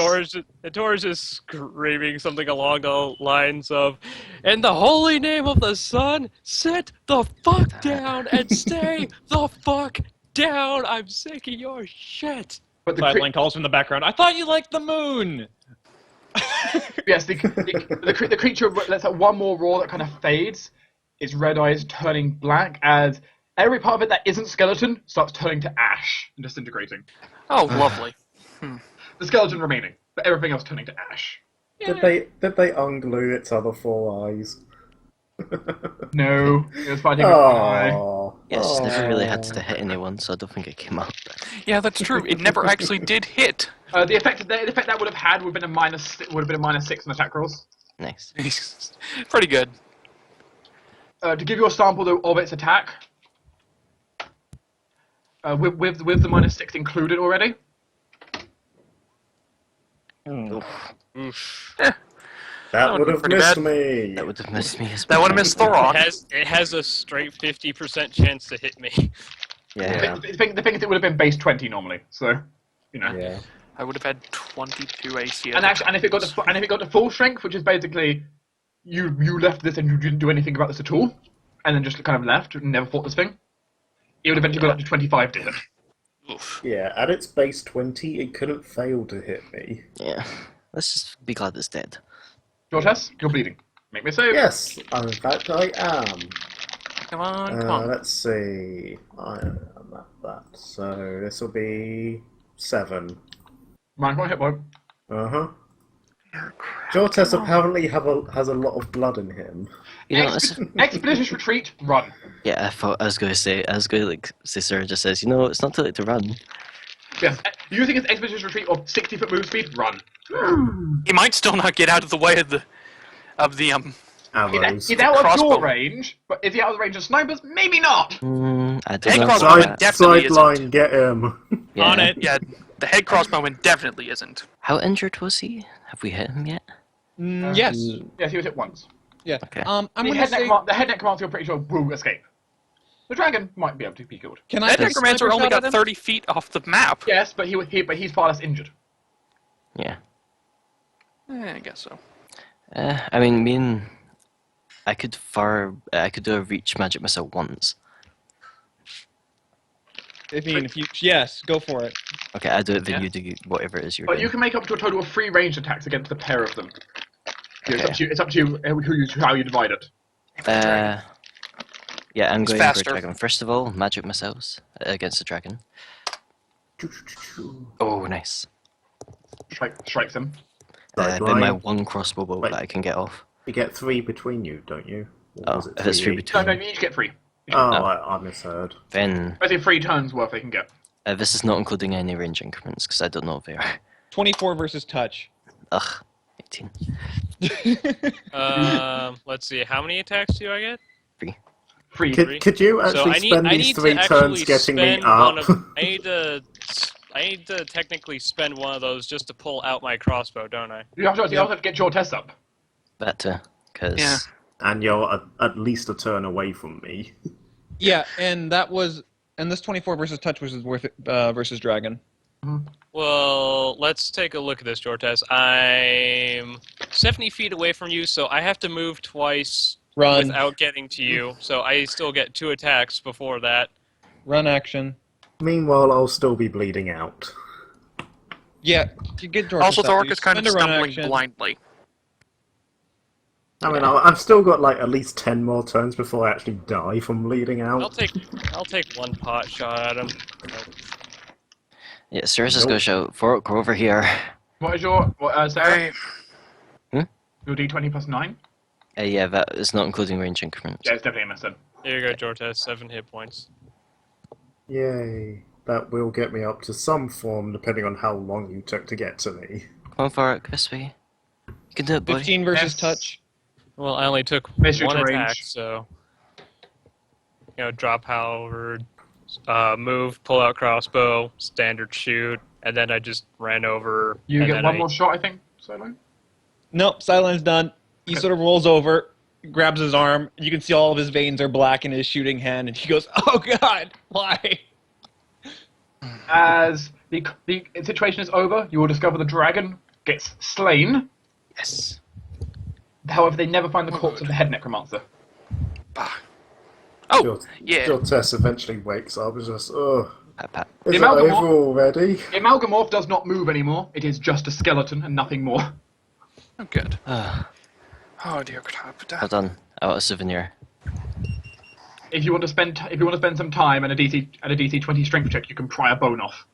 Tor is just screaming something along the lines of, "In the holy name of the sun, sit the fuck down and stay the fuck down. I'm sick of your shit." But the Sideline calls from the background. I thought you liked the moon. yes, the creature lets out one more roar that kind of fades. Its red eyes turning black as every part of it that isn't skeleton starts turning to ash and disintegrating. Oh, lovely. The skeleton remaining, but everything else turning to ash. Did they unglue its other 4 eyes? No, it was fighting with one eye. Oh, Yeah, it's just never really had to hit anyone, so I don't think it came up. Yeah, that's true. It never actually did hit. The effect that would have had would have been a -6 on attack rolls. Nice. Pretty good. To give you a sample though, of its attack, with the -6 included already. Oof. that would would be have pretty missed bad. me. That would have missed me as That well. would have missed Thorok. It has a straight 50% chance to hit me. Yeah. The thing is, it would have been base 20 normally, so you know. Yeah. I would have had 22 AC. And actually, and if it got to full strength, which is basically you left this and you didn't do anything about this at all, and then just kind of left and never fought this thing, it would eventually go up to 25 to hit. Oof. Yeah, at its base 20, it couldn't fail to hit me. Yeah. Let's just be glad it's dead. Jortes, you're bleeding. Make me a save. Yes, in fact I am. Come on, come on. Let's see. I am at that. So this will be 7. Minus 1 hit point. Uh-huh. Jortes apparently has a lot of blood in him. You know, it's, Expeditious retreat, run. yeah, I was going to say Sarah just says, you know, it's not too late to run. Yes, using its expeditious retreat of 60-foot move speed, run. He might still not get out of the way of the Arrows. He's out of crossbow. your range, but is he out of the range of snipers? Maybe not. I don't Head know. crossbow about would that. definitely Sideline, isn't. get him. Yeah. On it. Yeah, the head crossbowman definitely isn't. How injured was he? Have we hit him yet? Yes. Yes, he was hit once. Yeah. Okay. I'm The gonna head, say. the head necromancer, you're pretty sure, will escape. The dragon might be able to be killed. Can I That take a necromancer sniper only shot got at him? 30 feet off the map. Yes, but he's far less injured. Yeah. I guess so. I mean, I could do a reach magic missile once. Yes, go for it. Okay, I do it, then Yeah. you do whatever it is you're But doing. you can make up to a total of 3 ranged attacks against the pair of them. Yeah, Okay. It's up to you how you divide it. Yeah, I'm It's going faster. for dragon. First of all, magic missiles against the dragon. Oh, nice. Strikes him. Then my one crossbow bolt Wait. that I can get off. You get 3 between you, don't you? Or Oh, was it if it's 3 each? No, between. you each get 3. Oh, I misheard. Then Basically 3 turns worth they can get. this is not including any range increments because I don't know if they are. 24 versus touch. Ugh, 18. Let's see. How many attacks do I get? 3. Could you So actually spend I these need 3 to turns actually getting me spend one up? of. I need to technically spend one of those just to pull out my crossbow, don't I? You also have to get your test up. Better, because Yeah. And you're at least a turn away from me. Yeah, and this 24 versus touch was worth it versus dragon. Well, let's take a look at this, Jortes. I'm 70 feet away from you, so I have to move twice Run. without getting to you. So I still get 2 attacks before that. Run action. Meanwhile, I'll still be bleeding out. Yeah, you get George. Also, Thorok is kind of Spend a run stumbling action. blindly. I mean, I've still got like at least 10 more turns before I actually die from bleeding I'll out. take one pot shot at him. yeah, Cirrus is Nope. going to shout, Fork, go over here. What is your Sarah? Hey, Your D20 plus 9? Yeah, that is not including range increments. Yeah, it's definitely a miss then. Here you go, Jortes. 7 hit points. Yay. That will get me up to some form, depending on how long you took to get to me. Come on, Fork, this way. You can do it, boy. 15 versus Yes. touch. Well, I only took Miss your one range. attack, so drop halberd, move, pull out crossbow, standard shoot, and then I just ran over. You and get then one more shot, I think, Solo. Nope, Silence done. He sort of rolls over, grabs his arm. You can see all of his veins are black in his shooting hand, and he goes, "Oh God, why?" As the situation is over, you will discover the dragon gets slain. Yes. However, they never find the corpse of the head necromancer. Bah. Oh, Your, yeah. your Tess eventually wakes up and just, oh, Pat, pat. is The it over amalgamorph- already? The amalgamorph does not move anymore. It is just a skeleton and nothing more. Oh, good. Ah, Oh, dear God. well done. I got a souvenir. If you want to spend some time and a DC 20 strength check, you can pry a bone off.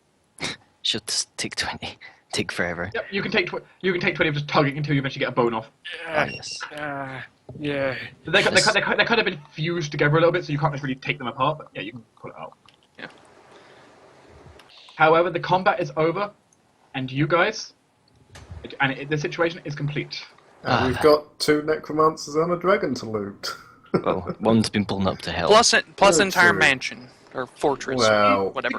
Should just take 20. Take forever. Yep, you can take 20 of just tugging until you eventually get a bone off. Ah, yes. Yeah. They're kind of been fused together a little bit, so you can't just really take them apart. But yeah, you can pull it out. Yeah. However, the combat is over, and you guys, the situation is complete. And we've got 2 necromancers and a dragon to loot. Well, one's been blown up to hell. Plus the entire true. mansion. Or fortress. Well, whatever The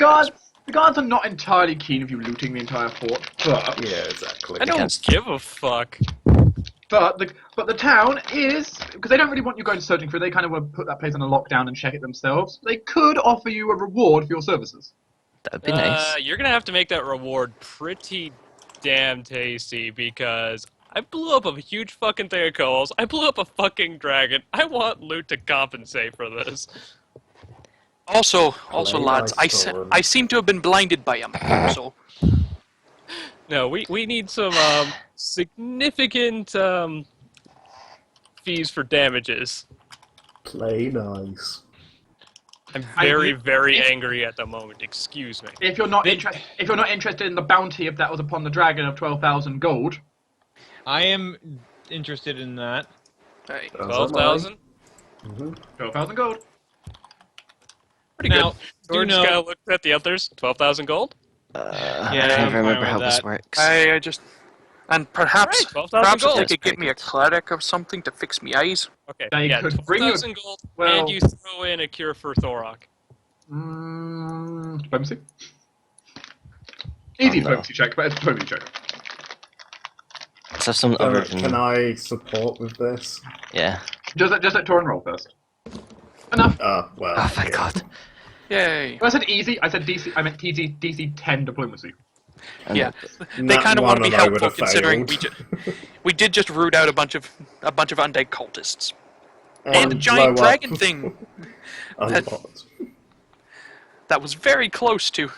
guards are not entirely keen of you looting the entire fort, but yeah, exactly. I don't Against- give a fuck. the town is, because they don't really want you going searching for it. They kind of want to put that place on a lockdown and check it themselves. They could offer you a reward for your services. That'd be nice. You're gonna have to make that reward pretty damn tasty because I blew up a huge fucking thing of coals. I blew up a fucking dragon. I want loot to compensate for this. Also, Play lads, nice, Thorin. I seem to have been blinded by him. So, No, we need some significant fees for damages. Play nice. I'm very angry at the moment. Excuse me. If you're not interested in the bounty that was upon the dragon of 12,000 gold, I am interested in that. hey, 12,000. 12,000 gold. pretty Now, good. do George know- kind of looked at the others. 12,000 gold. Yeah, I I'm can't fine remember with how this that. works. I just... And perhaps, Alright, 12,000 perhaps if gold. they That's could get pretty me a good. cleric or something to fix me eyes. Okay, They yeah, could bring you- 12,000 gold, well- and you throw in a cure for Thorok. Diplomacy. Easy no. diplomacy check, but it's a diplomacy check. Let's have some other Derek, than... can I support with this? Yeah. Just let Torin roll first. Enough. Well. Oh, thank God. Yay. When I said easy, I said DC. I meant DC 10 diplomacy. And Yeah. They Nat kind of want to one be and I would helpful have considering failed. we did just root out a bunch of undead cultists. And a And giant blow up dragon thing a that- lot. that was very close to...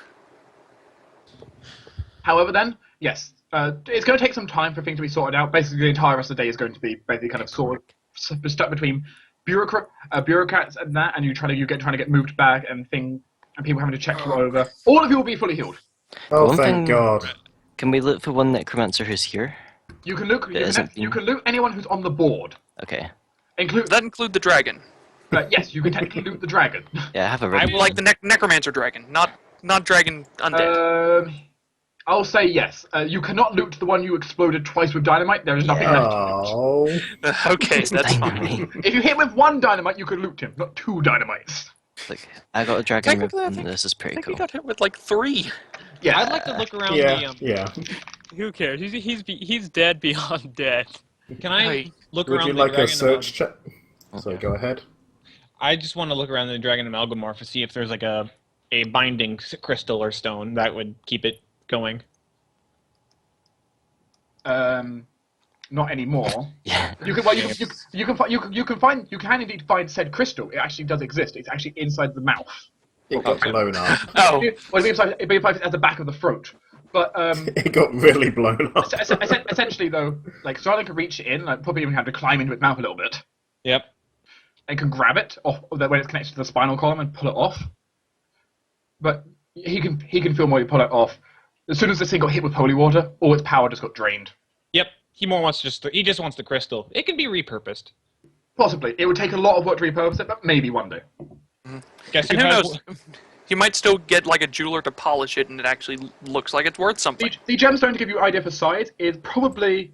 However, then, yes, it's going to take some time for things to be sorted out. Basically, the entire rest of the day is going to be basically kind of sort of stuck between bureaucrats and that, and trying to get moved back and people having to check you over. All of you will be fully healed. Oh, One thank thing- God. Can we look for one necromancer who's here? You can look. isn't You been- can loot anyone who's on the board. Okay. Include. Does that include the dragon? Yes, you can technically loot the dragon. Yeah, I have a I red. will- Like the necromancer dragon, not dragon undead. I'll say yes. You cannot loot the one you exploded twice with dynamite. There is nothing left to loot. Oh. Okay, that's fine. Dynamite. If you hit with one dynamite, you could loot him, not 2 dynamites. Like, I got a dragon Technically, I ribbon. think- This is I pretty think he cool. got hit with like 3. Yeah. I'd like to look around Yeah, the. yeah. Who cares? He's dead beyond dead. Can I Hey, look Would around you the like a dragon? search check? So go ahead. I just want to look around the dragon amalgamorph to see if there's like a binding crystal or stone that would keep it going. Not anymore. Yeah. You can indeed find said crystal. It actually does exist. It's actually inside the mouth. It got blown up. oh, Well, it'd be at the back of the throat. But It got really blown up. essentially, though, like Starling can reach it in, like probably even have to climb into its mouth a little bit, Yep. and can grab it off when it's connected to the spinal column and pull it off. But he can feel more. You pull it off. As soon as this thing got hit with holy water, all its power just got drained. Yep. He just wants the crystal. It can be repurposed. Possibly, it would take a lot of work to repurpose it, but maybe one day. Guess and who who has knows? You might still get like a jeweler to polish it, and it actually looks like it's worth something. The gemstone, to give you an idea for size, is probably,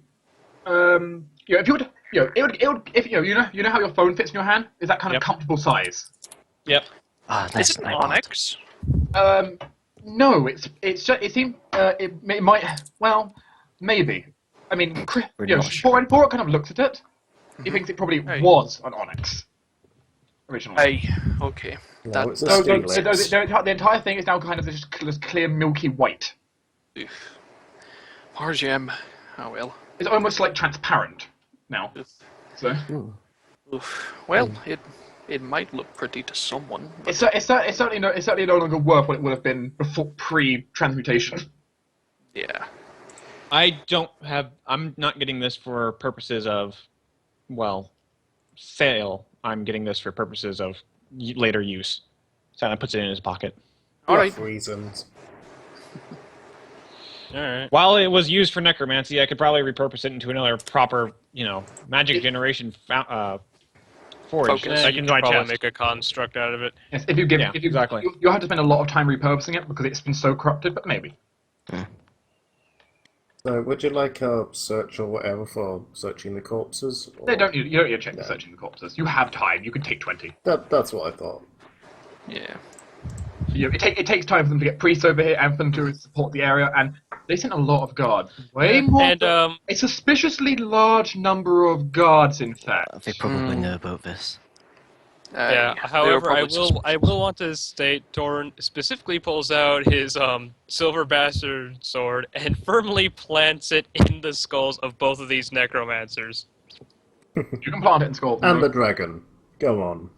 if you would, it would, if you know how your phone fits in your hand, is that kind Yep. of comfortable size? Yep. Ah, nice. Is it an iPod. onyx? No, it seems it might, well, maybe. I mean, We're not sure. Before it kind of looked at it, He thinks it probably Hey. was an onyx originally. Hey, okay. No, it's a So Steelix. the entire thing is now kind of this clear, milky white. Margem. Oh well. It's almost like transparent now. So Oof. Well, it might look pretty to someone. But it's certainly no longer worth what it would have been before pre-transmutation. yeah. I'm not getting this for purposes of, well, sale. I'm getting this for purposes of later use. Silent puts it in his pocket. All right. Reasons. Alright. While it was used for necromancy, I could probably repurpose it into another proper, magic generation forge. Focus. Yeah, Like you in could my probably chest. make a construct out of it. Yes, if you give, Yeah, if you exactly. you'll have to spend a lot of time repurposing it because it's been so corrupted. But maybe. So, would you like a search or whatever for searching the corpses? Or... You don't need to check No. searching the corpses. You have time. You can take 20. That's what I thought. Yeah. It takes time for them to get priests over here and for them to support the area, and they sent a lot of guards. Way more. And A suspiciously large number of guards, in fact. They probably know about this. yeah. they were However, I probably will want to state Torn specifically pulls out his silver bastard sword and firmly plants it in the skulls of both of these necromancers. You can plant it in skull. And the dragon. Go on.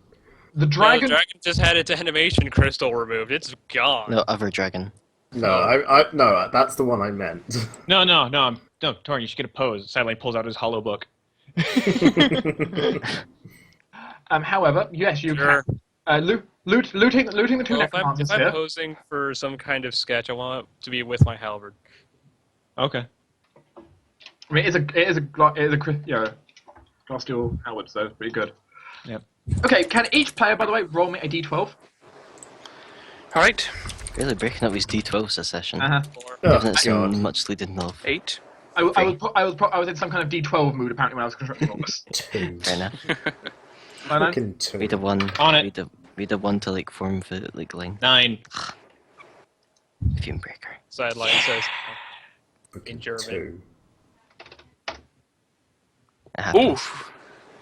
The No, dragon. the dragon just had its animation crystal removed. It's gone. No, other dragon. No, no, that's the one I meant. No, Torn, you should get a pose. Silent pulls out his hollow book. However, yes, you Sure. can. Looting the two Well, if necromancers I'm here. posing for some kind of sketch, I want it to be with my halberd. Okay. I mean, it is a glass steel halberd, so it's pretty good. Yep. Okay, can each player, by the way, roll me a d12? All right. Really breaking up these D12s this session. Uh-huh. Oh, Haven't seen God. much leading love. 8. I was in some kind of d12 mood apparently when I was constructing all this. Two. Fair enough. Fucking two. Read a one. On it. Read a one to like form the like line. 9. Fume breaker. Sideline says. Fucking in German. two. It happens. Oof.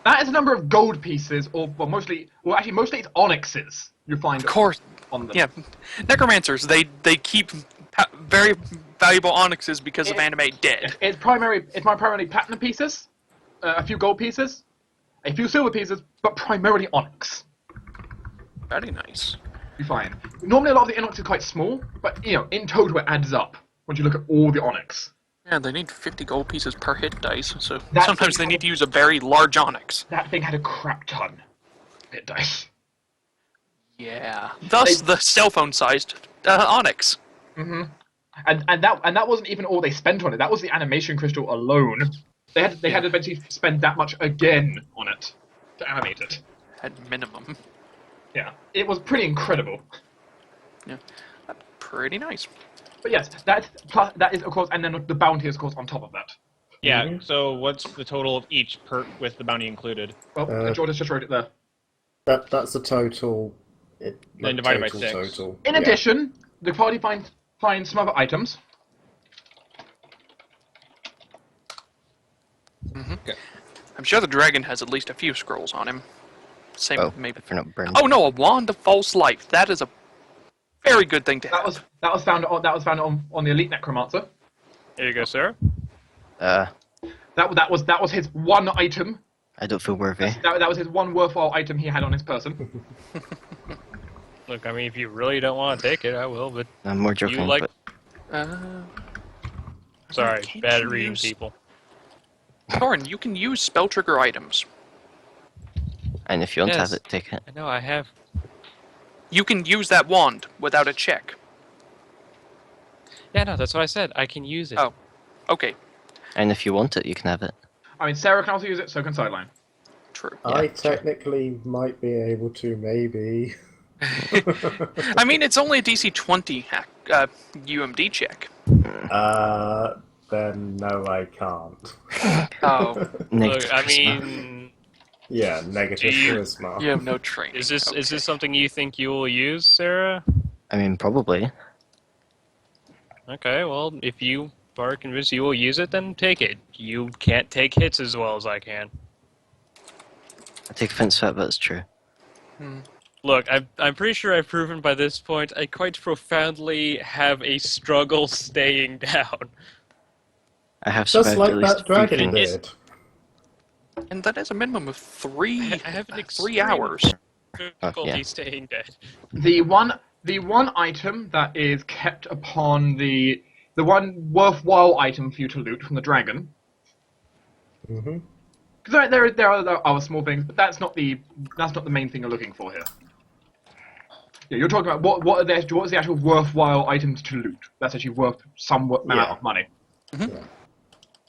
That is a number of gold pieces, mostly it's onyxes you find Of course. on them. Yeah. Necromancers. They keep very valuable onyxes because of It- animate dead. It's primarily platinum pieces, a few gold pieces, a few silver pieces, but primarily onyx. Very nice. You find normally a lot of the onyx is quite small, but in total it adds up once you look at all the onyx. Yeah, they need 50 gold pieces per hit dice, so That's sometimes they need to use a very large onyx. That thing had a crap ton of hit dice. Yeah. Thus, the cell phone sized onyx. And that wasn't even all they spent on it. That was the animation crystal alone. They had to eventually spend that much again on it to animate it. At minimum. Yeah, it was pretty incredible. Yeah. Pretty nice. But yes, that is of course, and then the bounty is of course on top of that. Yeah, so what's the total of each perk with the bounty included? Well, Jordan just wrote it there. That's the total. Then divided by total, 6. Total. In Yeah. addition, the party finds some other items. I'm sure the dragon has at least a few scrolls on him. Same, Oh, maybe. if you're not burned. Oh no, a wand of false life. That is a very good thing to have. That was found on the elite necromancer. Here you go, sir. That was his one item. I don't feel worthy. That was his one worthwhile item he had on his person. Look, I mean, if you really don't want to take it, I will, but I'm more joking, you like... but Sorry, Can't bad you reading use- people. Thorin, you can use spell trigger items. and if you want to Yes. have it, take it. I know, I have... You can use that wand without a check. Yeah, no, that's what I said. I can use it. Oh. Okay, And if you want it, you can have it. I mean, Sarah can also use it, so can Sideline. true. I technically might be able to, maybe. I mean, it's only a DC 20 UMD check. Then no, I can't. Oh, Negative Look, I charisma. mean, Yeah, negative Do you- charisma. you have no training. is this Okay. something you think you will use, Sarah? I mean, probably. Okay, well, if you are convinced you will use it, then take it. You can't take hits as well as I can. I take offense to that, but it's true. Look, I'm pretty sure I've proven by this point I quite profoundly have a struggle staying down. I have Just survived like at least that dragon 3 things. did. And that is a minimum of three I have an 3 hours. difficulty staying dead. The one item that is kept upon the one worthwhile item for you to loot from the dragon. Mm-hmm. Because there are other small things, but that's not the main thing you're looking for here. Yeah, you're talking about what's the actual worthwhile items to loot. That's actually worth some amount of money.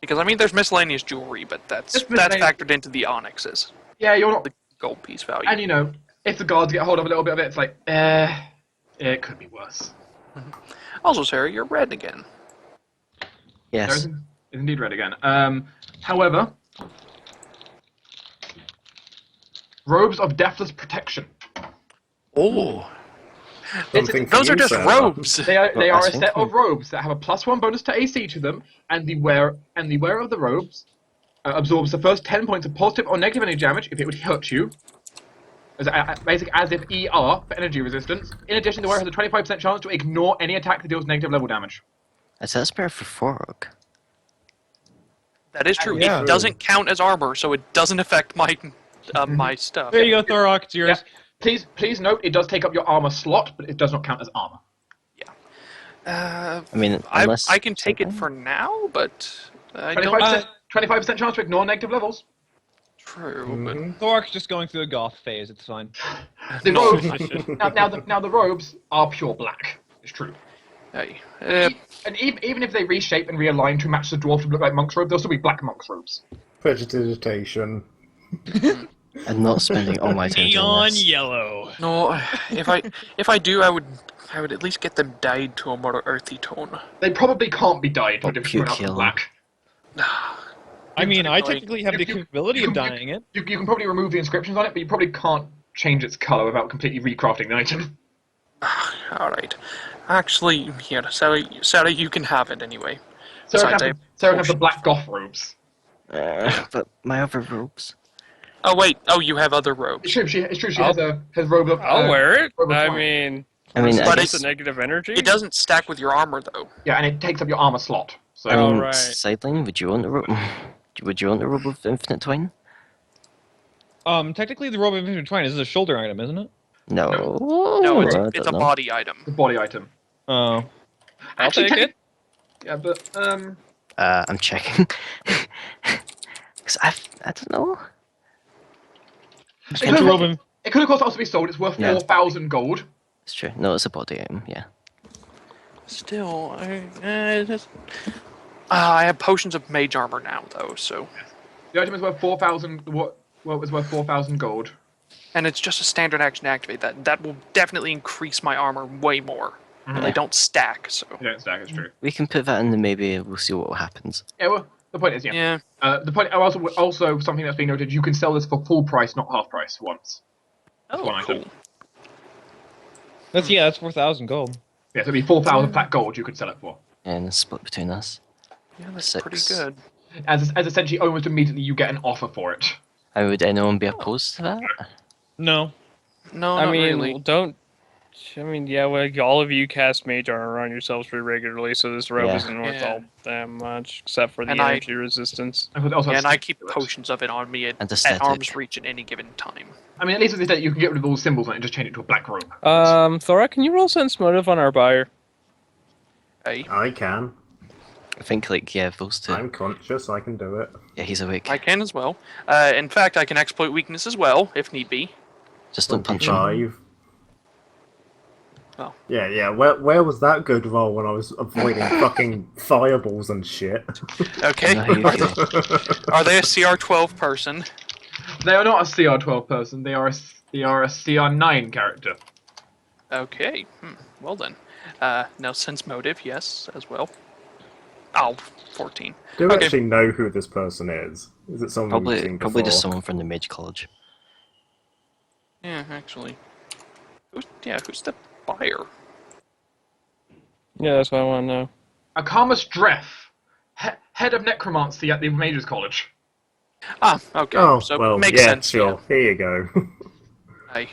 Because, I mean, there's miscellaneous jewelry, but that's factored into the onyxes. Yeah, you're not. The gold piece value. And you know, if the guards get hold of a little bit of it, it's like, it could be worse. Also, Sarah, you're red again. Yes. There is indeed red again. However, robes of deathless protection. Oh. Something for Those you, are just Sarah. robes. They are a that's set cool. of robes that have a +1 bonus to AC to them, and the wearer of the robes absorbs the first 10 points of positive or negative energy damage if it would hurt you. Basically, as if ER for energy resistance. In addition, the wearer has a 25% chance to ignore any attack that deals negative level damage. That's better for Forog. That is true. Yeah. It doesn't count as armor, so it doesn't affect my my stuff. There you go, Thorok. It's yours. Yeah. Please note, it does take up your armor slot, but it does not count as armor. I I mean, unless I can take it for now, but I don't. 25% chance to ignore negative levels. True, Thorok's just going through a goth phase. It's fine. The No. robes, now the robes are pure black. It's true. but hey, And even if they reshape and realign to match the dwarf to look like monk's robe, they'll still be black monk's robes. Vegetation. I'm not spending all my time doing Neon this. yellow. no. If I do, I would at least get them dyed to a more earthy tone. They probably can't be dyed to a different tone other than Kill. black. I mean, I Like, technically have the you- capability you of can- dyeing it. You can probably remove the inscriptions on it, but you probably can't change its color without completely recrafting the item. All right. Actually, here, Sarah, you can have it anyway. Sarah Besides, can have the black goth robes. But my other robes. Oh wait. Oh, you have other robes. It's true. She has a robe of. I'll wear it. robe of I twine. mean, I mean, I But guess, it's a negative energy. It doesn't stack with your armor though. Yeah, and it takes up your armor slot. So I mean, Alright. sideline. Would you want a robe? Would you want a robe of infinite twine? Technically, the robe of infinite twine is a shoulder item, isn't it? No. No, it's I a don't know. body item. the body item. Oh. I'll Actually, take it. Yeah, but I'm checking. Because I don't know. Just want the robe of... it could of course also be sold. It's worth Yeah. 4,000 gold. It's true. No, it's a body item. Yeah. Still, I have potions of mage armor now though, so The item is worth 4,000. What was worth 4,000 gold? and it's just a standard action to activate that. That will definitely increase my armor way more. They don't stack, so You don't stack. It's true. We can put that in, and maybe we'll see what happens. Yeah. Well, the point is, yeah. yeah. The point. Also something that's being noted. You can sell this for full price, not half price, once. Oh, one cool. item. That's 4,000 gold. Yeah, so it'd be 4,000 flat gold you could sell it for. And it's split between us. Yeah, that's 6. pretty good. As essentially almost immediately you get an offer for it. And would anyone be opposed to that? No. No, I not mean, really. don't. I mean, yeah, well, all of you cast mage armor on yourselves pretty regularly, so this robe Yeah. isn't worth Yeah. all that much, except for the And I- energy resistance. And also Yeah, and I stick keep to it. potions of it on me And at aesthetic. arm's reach at any given time. I mean, at least with this, you can get rid of all the symbols on it and just change it to a black robe. Thora, can you roll sense motive on our buyer? Hey, I can. I think, like, yeah, those two. I'm conscious. I can do it. Yeah, he's awake. I can as well. In fact, I can exploit weakness as well, if need be. Just don't punch him. 25. Well. Yeah. Where was that good roll when I was avoiding fucking fireballs and shit? Okay. I know how you feel. Are they a CR12 person? They are not a CR12 person. They are a CR9 character. Okay. Well then. Now sense motive, yes, as well. Oh, 14. Do you Okay. actually know who this person is? Is it someone we've seen Probably just before? someone from the Mage College. Yeah, actually. Who's the buyer? Yeah, that's what I want to know. Akama Streff, head of necromancy at the Mages College. Ah, okay. Oh, So well, makes yeah, sense. sure. Here you go. Yeah.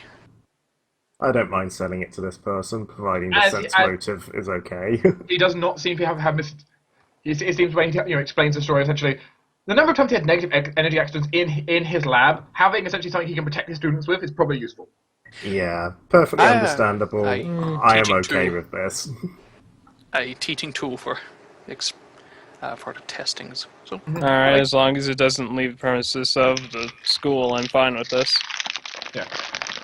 I don't mind selling it to this person, providing the As, sense as motive is okay. he does not seem to have missed. It seems when he explains the story essentially, the number of times he had negative energy accidents in his lab, having essentially something he can protect his students with is probably useful. Yeah, perfectly understandable. I am teaching okay tool. with this. A teaching tool for for the testings. So Alright, as long as it doesn't leave the premises of the school, I'm fine with this. Yeah.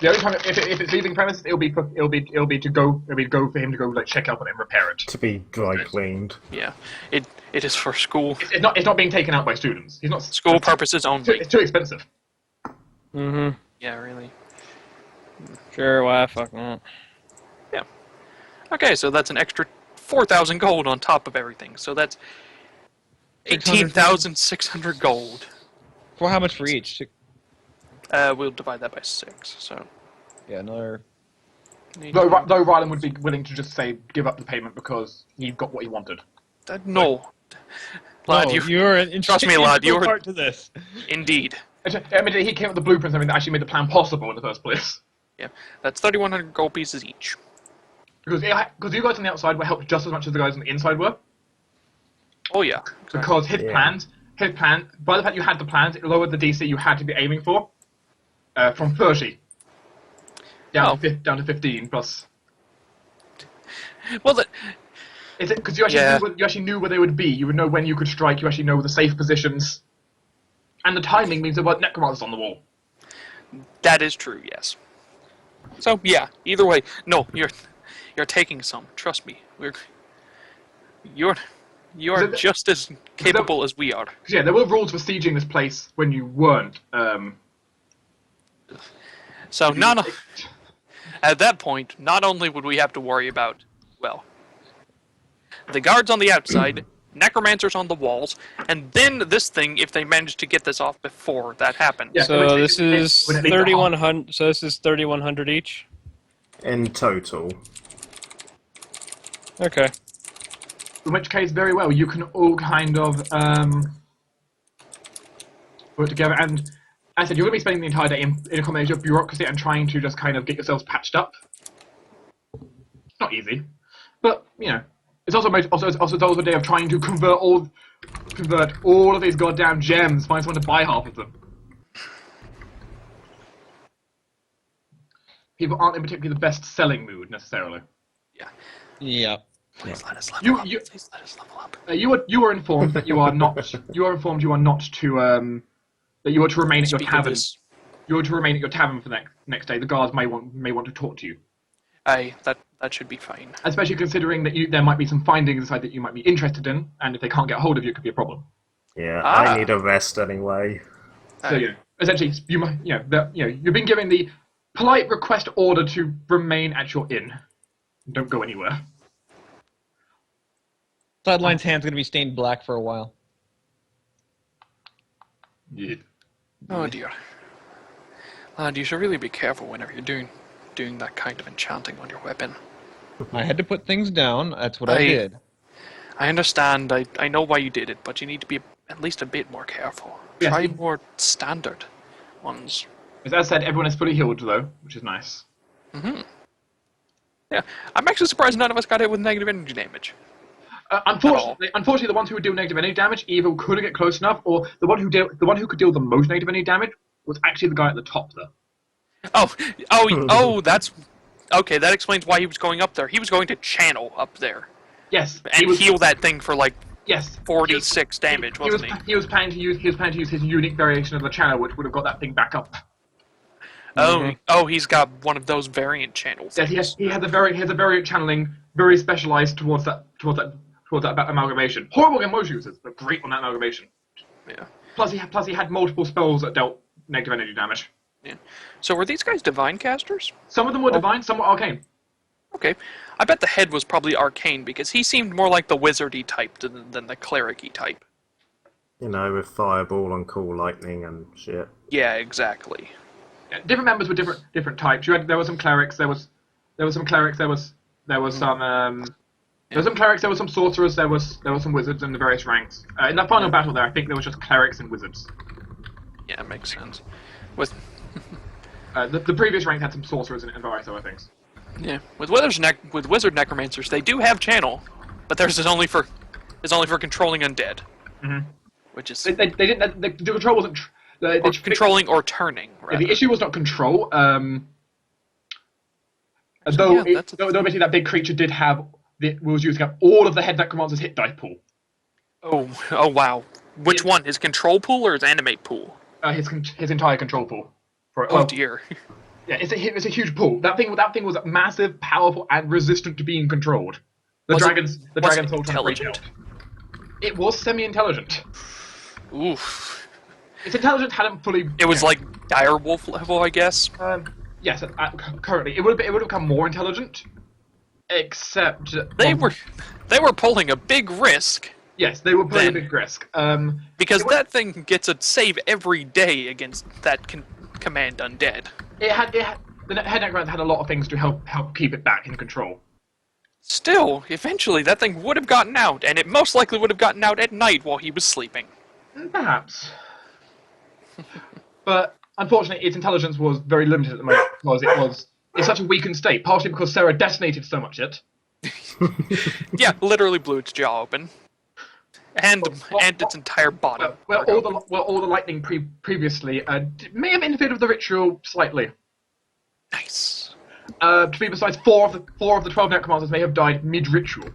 The only time if it's leaving premises, it'll be to go for him to go like check up on it and repair it. To be dry cleaned. yeah, it is for school It's not being taken out by students. He's not school purposes only. It's too expensive. Mm-hmm. Yeah, really. Sure, why fuck not. Yeah. Okay, so that's an extra 4,000 gold on top of everything. So that's 18,600 gold. For how much for each? We'll divide that by 6. So Yeah, another. Though Rylan would be willing to just say give up the payment because he got what he wanted. no, lad, you're an trust me, lad. You're part to this. indeed. I mean, he came up with the blueprints. I mean, that actually made the plan possible in the first place. Yeah, that's 3,100 gold pieces each. Because you guys on the outside were helped just as much as the guys on the inside were. Oh yeah. Exactly. Because his plan, by the fact you had the plans, it lowered the DC you had to be aiming for from 30 down to 15 plus. Well, Is it because you actually knew where they would be? You would know when you could strike. You actually know the safe positions, and the timing means there weren't necromancers on the wall. that is true. Yes. So yeah. Either way, no, you're taking some. Trust me. You are just as capable as we are. Yeah, there were rules for sieging this place when you weren't. So at that point, not only would we have to worry about, well, the guards on the outside, necromancers on the walls, and then this thing if they managed to get this off before that happened. Yeah, So this is 3,100. So this is 3,100 each. In total. Okay. In which case, very well, you can all kind of work together. And as I said, you're going to be spending the entire day in a combination of bureaucracy and trying to just kind of get yourselves patched up. It's not easy, but it's also a day of trying to convert all of these goddamn gems. Find someone to buy half of them. People aren't in particularly the best selling mood necessarily. Yeah. Yeah. Please let us level up. Please let us level up. You were informed that you are not. You are informed you are not to that you are to remain at your tavern. You are to remain at your tavern for the next day. The guards may want to talk to you. That should be fine. Especially considering that there might be some findings inside that you might be interested in, and if they can't get hold of you, it could be a problem. Yeah, I need a rest anyway. So essentially, you've been given the polite request order to remain at your inn. Don't go anywhere. Sideline's hand's gonna be stained black for a while. Yeah. Oh dear. Lad, you should really be careful whenever you're doing that kind of enchanting on your weapon. I had to put things down. That's what I did. I understand. I know why you did it, but you need to be at least a bit more careful. Yes. Try more standard ones. As I said, everyone is fully healed though, which is nice. Yeah, I'm actually surprised none of us got hit with negative energy damage. Unfortunately, the ones who would deal negative energy damage either couldn't get close enough, or the one who could deal the most negative energy damage was actually the guy at the top there. Oh, that's okay. That explains why he was going up there. He was going to channel up there. Yes, and heal that thing for like 46 he damage, wasn't he? He was planning to use his unique variation of the channel, which would have got that thing back up. Oh, he's got one of those variant channels. Yes, he has a variant channeling, very specialized towards that amalgamation. Horrible against most users, but great on that amalgamation. Yeah. Plus he had multiple spells that dealt negative energy damage. Yeah. So were these guys divine casters? Some of them were divine, some were arcane. Okay. I bet the head was probably arcane because he seemed more like the wizardy type than the cleric-y type. With fireball and cool lightning and shit. Yeah, exactly. Yeah, different members were different types. There were some clerics. There was some clerics. There was some clerics. There were some sorcerers. There was some wizards in the various ranks. In that final battle, there, I think there was just clerics and wizards. Yeah, it makes sense. With The previous rank had some sorcerers and various other things. with wizard necromancers, they do have channel, but theirs is only for controlling undead, which is They didn't. The control wasn't. or controlling or turning. Yeah, Rather. the issue was not control. Actually, yeah, Though basically that big creature did have was using up all of the head necromancer's hit die pool. Oh wow! Which one? His control pool or his animate pool? His entire control pool. Oh dear. Yeah, it's a huge pool. That thing was massive, powerful, and resistant to being controlled. The dragon's whole trying to reach out. It was semi-intelligent. Oof. Its intelligence hadn't fully. It was like direwolf level, I guess. Yes, currently it would have become more intelligent, except They were pulling a big risk. Yes, they were playing a big risk. Because that thing gets a save every day against that command undead. The head necromancer had a lot of things to help keep it back in control. Still, eventually that thing would have gotten out, and it most likely would have gotten out at night while he was sleeping. Perhaps. But unfortunately, its intelligence was very limited at the moment because it was in such a weakened state, partially because Sarah detonated so much it. Yeah, literally blew its jaw open. And its entire bottom. All the lightning previously may have interfered with the ritual slightly. Nice. To be precise, four of the 12 necromancers may have died mid-ritual.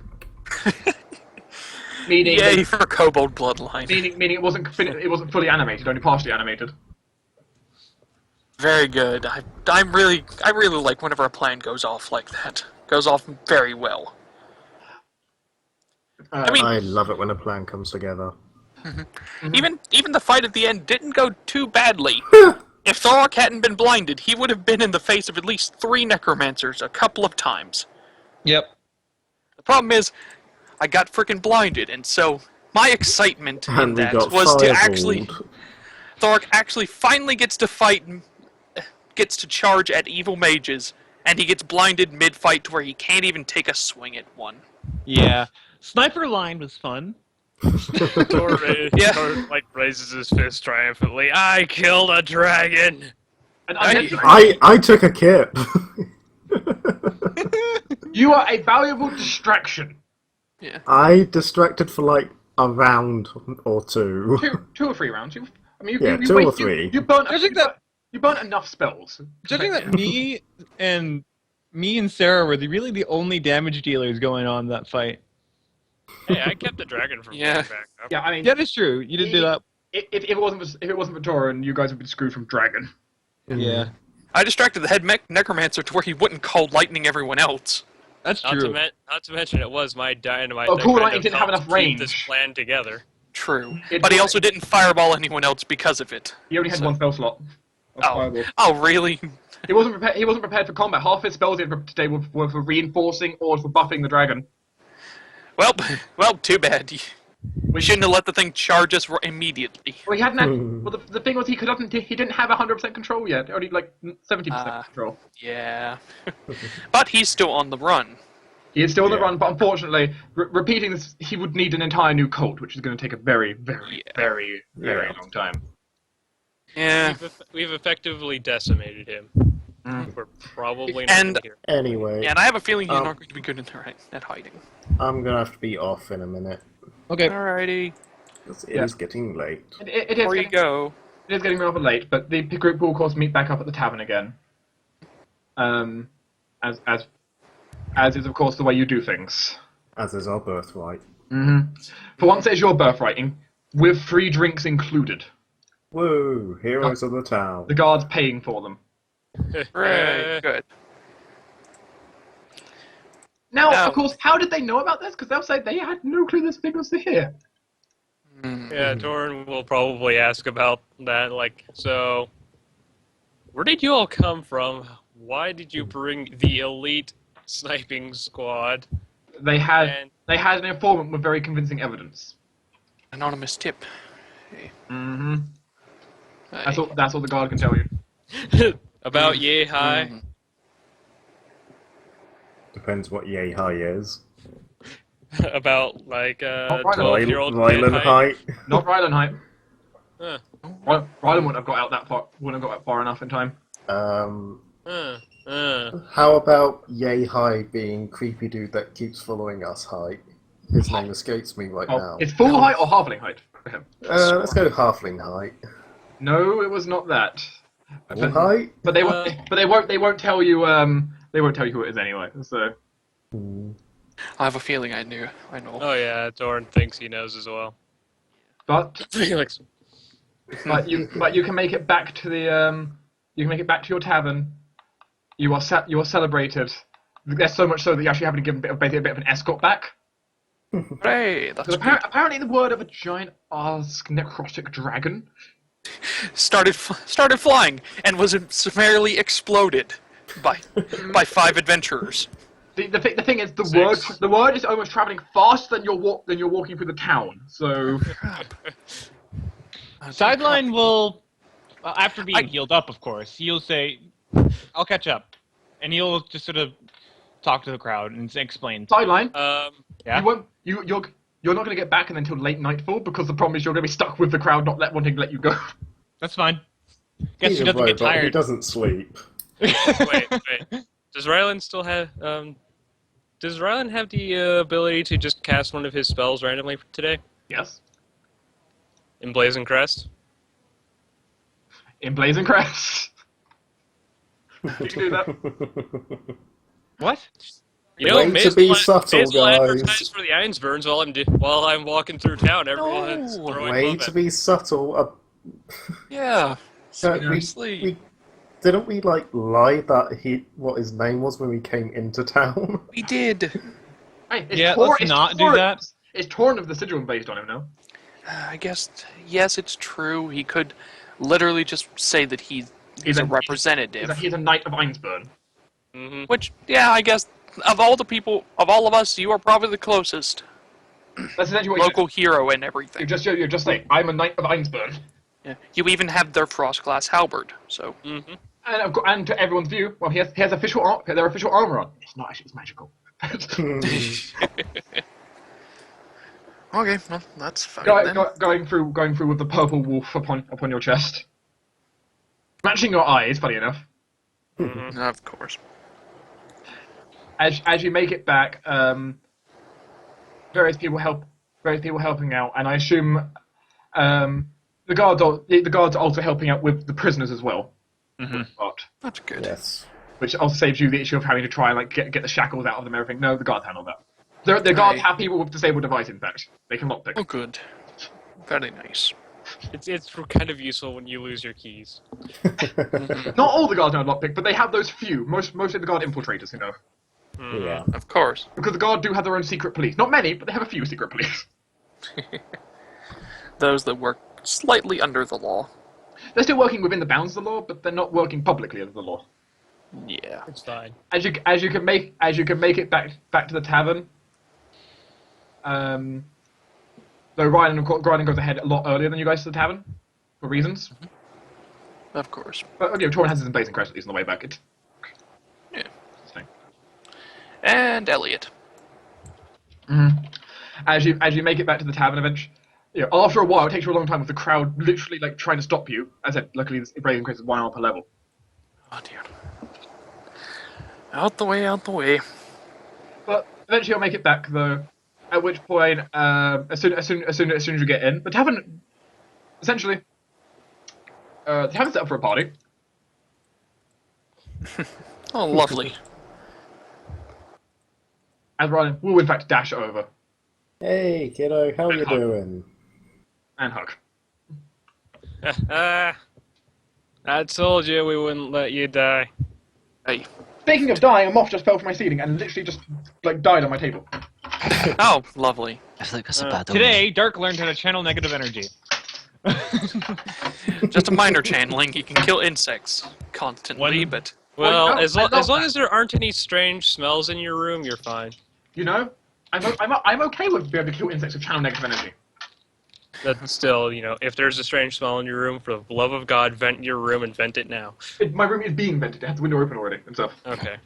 Meaning, yay for Kobold bloodline. Meaning it wasn't fully animated, only partially animated. Very good. I really like whenever a plan goes off like that. Goes off very well. I love it when a plan comes together. Even the fight at the end didn't go too badly. If Thorok hadn't been blinded, he would have been in the face of at least 3 necromancers a couple of times. Yep. The problem is, I got frickin' blinded, and so my excitement in that was fireballed. to actually... Thorok actually finally gets to charge at evil mages, and he gets blinded mid-fight to where he can't even take a swing at one. Yeah. Sniper line was fun. Thor raises his fist triumphantly. I killed a dragon! And I took a kip. you are a valuable distraction. Yeah. I distracted for like a round or two. Two or 3 rounds. 2 or 3. You burnt enough spells. Judging that me and Sarah were really the only damage dealers going on that fight. Hey, I kept the dragon from going back up. Yeah, I mean, Yeah, that's true. You did do that. If it wasn't for Torin, you guys would be screwed from dragon. Yeah. I distracted the head necromancer to where he wouldn't call lightning everyone else. That's Not true. to mention it was my dynamite. Oh, that cool kind lightning of didn't have helped enough range. keep this plan together. True. It But he was- also didn't fireball anyone else because of it. He only had one spell slot. Oh, really? He wasn't prepared for combat. Half his spells today were for reinforcing or for buffing the dragon. Well, too bad. We shouldn't have let the thing charge us immediately. Well, he hadn't had. Well, the thing was, he didn't have 100% control yet. Only like 70% control. Yeah. But he's still on the run. He is still on the run, but unfortunately, repeating this, he would need an entire new cult, which is going to take a very, very, very, very long time. Yeah. We've effectively decimated him. We're probably not And- gonna hear. Anyway, Yeah, and I have a feeling he's not going to be good at hiding. I'm gonna have to be off in a minute. Okay. Alrighty. It is getting late. It is Before you getting, go. it is getting rather late, but the group will, of course, meet back up at the tavern again. As is, of course, the way you do things. As is our birthright. For once, it's your birthright, with free drinks included. Woo! Heroes of the town. The guards paying for them. Right, good. Now, of course, how did they know about this? Because they'll say they had no clue this thing was here. Yeah, Torin will probably ask about that. Like, so, where did you all come from? Why did you bring the elite sniping squad? They had an informant with very convincing evidence. Anonymous tip. Mm-hmm. Hey. That's all the guard can tell you. About Yay High? Depends what yay high is. About, like, Not right 12-year-old Ryland height. Not Ryland height. Rylan wouldn't have got out that far. Wouldn't have got out far enough in time. How about Yay High being creepy dude that keeps following us high? His name escapes me right now. It's full height or halfling height for him? Let's go halfling height. No, it was not that. Full height? But they won't. But they won't tell you. They won't tell you who it is anyway. So. I have a feeling I know. Oh yeah, Doran thinks he knows as well. But Felix. but you can make it back to the you can make it back to your tavern. You are celebrated. There's so much so that you actually have to give basically a bit of an escort back. Hey, that's good. Apparently the word of a giant ask necrotic dragon started flying and was summarily exploded by 5 adventurers. The thing is the word is almost traveling faster than you're walking through the town. So Sideline will, after being healed up, of course, he'll say, "I'll catch up," and he'll just sort of talk to the crowd and explain. Sideline. Yeah. You're not going to get back until late nightfall because the problem is you're going to be stuck with the crowd not wanting to let you go. That's fine. Guess He's he a doesn't get robot, he tired. doesn't sleep. Wait. Does Rylan still have Does Rylan have the ability to just cast one of his spells randomly today? Yes. In Blazing Crest? In Blazing Crest. You can do that. What? You know, Way to be subtle, Maze will guys. advertise for the Ironsburns while I'm walking through town. Everyone's throwing Way love to at be subtle. Yeah. We didn't we lie that what his name was when we came into town? We did. Hey, Let's not do that. It's Torn of the Sigil based on him now. I guess, yes, it's true. He could literally just say that he's a representative. He's a knight of Einsburn. Mm-hmm. Which, yeah, I guess, of all of us, you are probably the closest. That's essentially what Local hero and everything. you're just saying, I'm a knight of Einsburn. Yeah. You even have their frost glass halberd, so. Mm-hmm. And to everyone's view, well, he has their official armor on. It's not actually, it's magical. Okay, well, that's fine then. Going through with the purple wolf upon your chest, matching your eyes. Funny enough, Of course. as you make it back, various people helping out, and I assume the guards are also helping out with the prisoners as well. Mm-hmm. That's good. Yes. Which also saves you the issue of having to try and get the shackles out of them and everything. No, the guards handle that. The guards have people with disabled devices, in fact. They can lockpick. Oh, good. Very nice. It's kind of useful when you lose your keys. Not all the guards know lockpick, but they have those few. Mostly the guard infiltrators who know. Yeah. Of course. Because the guard do have their own secret police. Not many, but they have a few secret police. Those that work slightly under the law. They're still working within the bounds of the law, but they're not working publicly under the law. Yeah. It's fine. As you can make it back to the tavern. Though Ryan goes ahead a lot earlier than you guys to the tavern, for reasons. Of course. But Torin has his Blazing Crest at least on the way back. Yeah. And Elliot. Mm-hmm. As you make it back to the tavern, eventually, after a while, it takes you a long time with the crowd literally trying to stop you. As I said, luckily the Blazing Crest is 1 hour per level. Oh dear. Out the way, out the way. But eventually, you'll make it back though. At which point, as soon as you get in, the tavern, essentially, the tavern's set up for a party. Oh, lovely. As Ryan will in fact dash over Hey, kiddo, how you doing? and hug. I told you we wouldn't let you die. Hey. Speaking of dying, a moth just fell from my ceiling and literally just died on my table. Oh, lovely. I feel like that's a bad Today, Dark learned how to channel negative energy. Just a minor channeling. You can kill insects constantly, but Well, no, as I long love that. as there aren't any strange smells in your room, you're fine. I'm okay with being able to kill insects with channel negative energy. But still, if there's a strange smell in your room, for the love of God, vent your room and vent it now. My room is being vented. It has the window open already and stuff. Okay.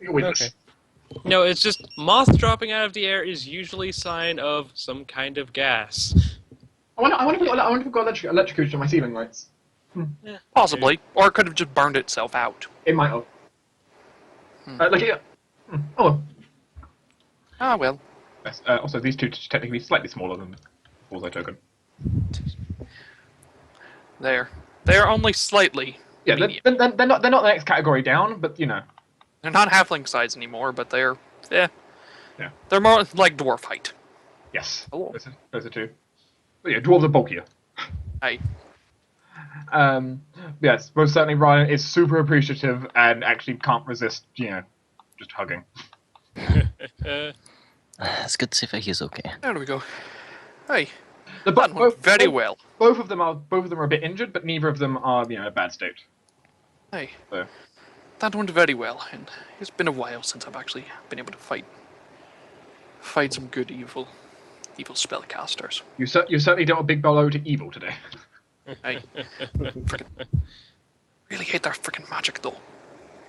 Witness. Okay. No, it's just moth dropping out of the air is usually a sign of some kind of gas. I wonder if we've got electrocution on my ceiling lights. Possibly, or it could have just burned itself out. It might have. Oh. Ah, well. Yes, also, these two technically slightly smaller than the Bullseye token. They're only slightly. Yeah, medium. they're not the next category down, but you know. They're not halfling size anymore, but they're Yeah. they're more like dwarf height. Yes. Hello. Those are two. But yeah, dwarves are bulkier. Aye. Yes, most certainly Ryan is super appreciative and actually can't resist, just hugging. It's good to see that he's okay. There we go. Hey, The that went very well. Both of them are a bit injured, but neither of them are in a bad state. Hey, So. that went very well, and it's been a while since I've actually been able to fight some good evil spellcasters. You certainly dealt a big blow to evil today. Hey, frickin' really hate their freaking magic though.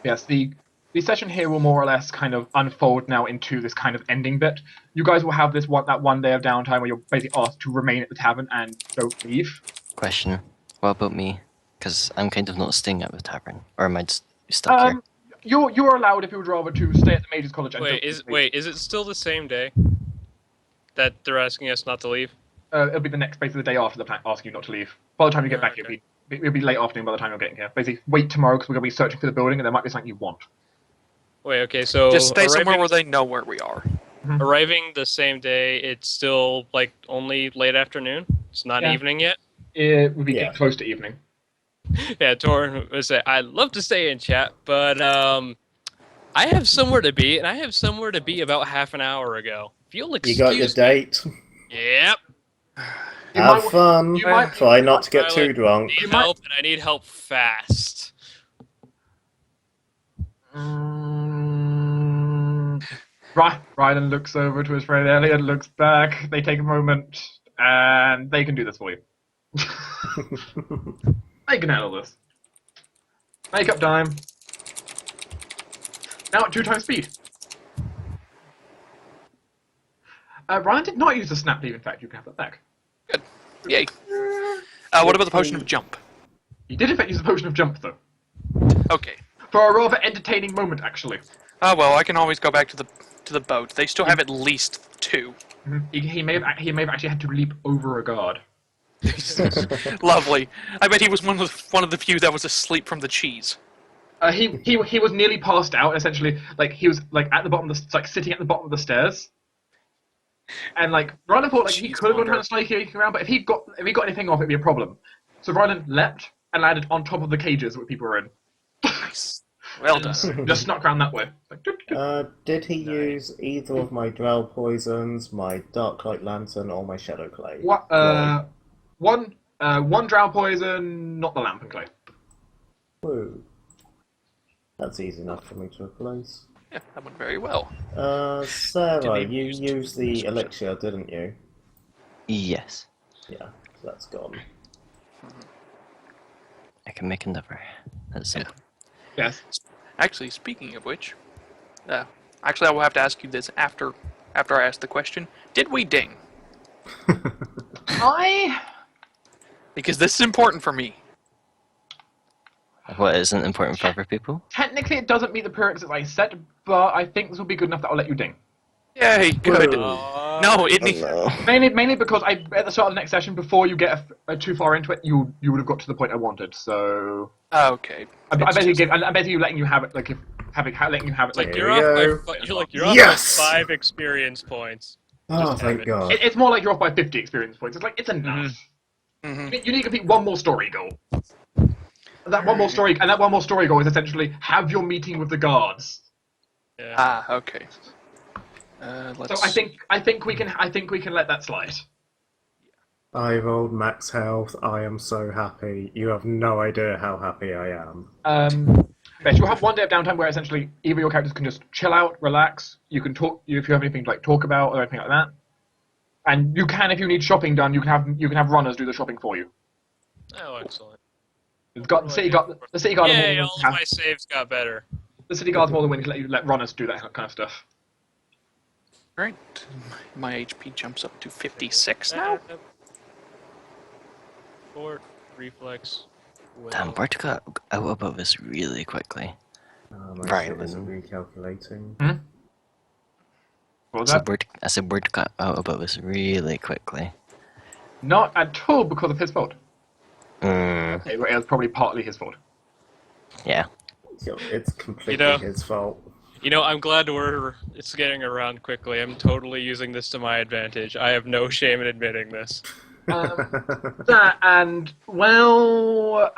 Yes, the session here will more or less kind of unfold now into this kind of ending bit. You guys will have that one day of downtime where you're basically asked to remain at the tavern and don't leave. Question: what about me? Because I'm kind of not staying at the tavern, or am I just stuck here? You are allowed, if you would rather, to stay at the Mages College. And Is it still the same day that they're asking us not to leave? It'll be the next, basically the day after the plan, asking you not to leave. By the time you get back, okay. it'll be late afternoon by the time you're getting here. Basically, wait tomorrow because we're going to be searching for the building and there might be something you want. Wait, okay, so Just stay somewhere where they know where we are. arriving the same day, it's still like only late afternoon. It's not evening yet. It would be getting close to evening. Yeah, Torin would say, "I'd love to stay in chat, but I have somewhere to be, and I have somewhere to be about half an hour ago. If you'll excuse You got your date. me." Yep. Have fun. Try not to get too drunk. I need help, and I need help fast. Rylan looks over to his friend Elliot, looks back, they take a moment, and they can do this for you. They can handle this. Makeup time. Now at 2 times speed. Ryan did not use the snap leave, in fact, you can have that back. Good. Yay. What about the potion of jump? He did in fact use the potion of jump, though. Okay. For a rather entertaining moment, actually. Ah, well, I can always go back to the boat. They still have at least 2. He may have actually had to leap over a guard. Lovely. I bet he was one of the few that was asleep from the cheese. He was nearly passed out. Essentially, like he was like at the bottom, sitting at the bottom of the stairs. And like Rylan thought, like he could have gone trying to sneak around, but if he got anything off, it'd be a problem. So Rylan leapt and landed on top of the cages that people were in. Nice. Well done. Just snuck around that way. Like, Did he use either of my drow poisons, my dark light lantern, or my shadow clay? What? One drow poison, not the lamp and clay. Woo. That's easy enough for me to replace. Yeah, that went very well. Sarah, you used the elixir, didn't you? Yes. Yeah, so that's gone. I can make another. That's simple. Yes. Actually, speaking of which, actually, I will have to ask you this after I ask the question. Did we ding? Because this is important for me. What isn't important for other people? Technically, it doesn't meet the prerequisites I set, but I think this will be good enough that I'll let you ding. Yay, good. No, it needs... Oh, no. Mainly because at the start of the next session, before you get too far into it, you would have got to the point I wanted. So Okay. I bet you letting you have it, letting you have it. Like Here you're we off go. you're off Yes! by 5 experience points. Oh, Just have thank it. God. It's more like you're off by 50 experience points. It's like it's enough. Mm-hmm. You need to complete one more story goal. That one more story goal is essentially have your meeting with the guards. Yeah. Ah, okay. So I think we can let that slide. I rolled max health. I am so happy. You have no idea how happy I am. Yes, you'll have one day of downtime where essentially either your characters can just chill out, relax. You can talk if you have anything to like talk about or anything like that. And you can, if you need shopping done, you can have runners do the shopping for you. Oh, excellent. The city guard. Yay, all of my saves got better. The city guard's more than willing to let runners do that kind of stuff. Alright. My HP jumps up to 56 now. Fort, reflex, will. Damn, Bert got out above us really quickly. My shit isn't Rylan. recalculating. What was that? I said Bert got out above us really quickly. Not at all because of his fault. Mm, It was probably partly his fault. yeah. It's completely You know- his fault. I'm glad it's getting around quickly. I'm totally using this to my advantage. I have no shame in admitting this. That and well,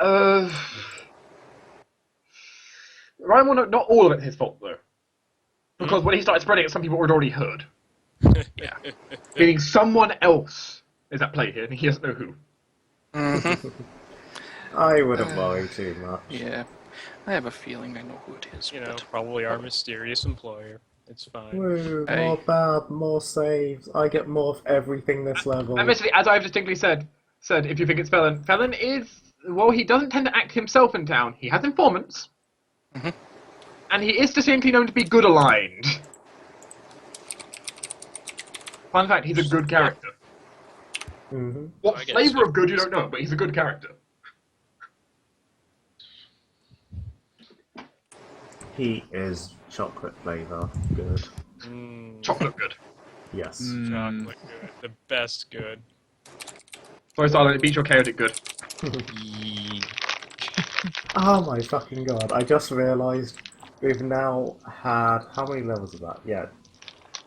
Ryan, well, not all of it his fault though, because when he started spreading it, some people had already heard. Yeah. Meaning someone else is at play here, and he doesn't know who. I wouldn't worry too much. Yeah. I have a feeling I know who it is. But Probably our mysterious employer. It's fine. Woo, Hey. more bad, more saves. I get more of everything this level. Admittedly, as I've distinctly said, if you think it's Felon, Felon is, well, he doesn't tend to act himself in town. He has informants, and he is distinctly known to be good aligned. Fun fact, he's a good character. Mm-hmm. What I guess flavour so. of good you don't know, but he's a good character. He is chocolate flavor. Good. Chocolate good. Yes. Chocolate good. The best good. Sorry, Silent, it beats your chaotic good. Oh my fucking god! I just realised we've now had how many levels of that? Yeah,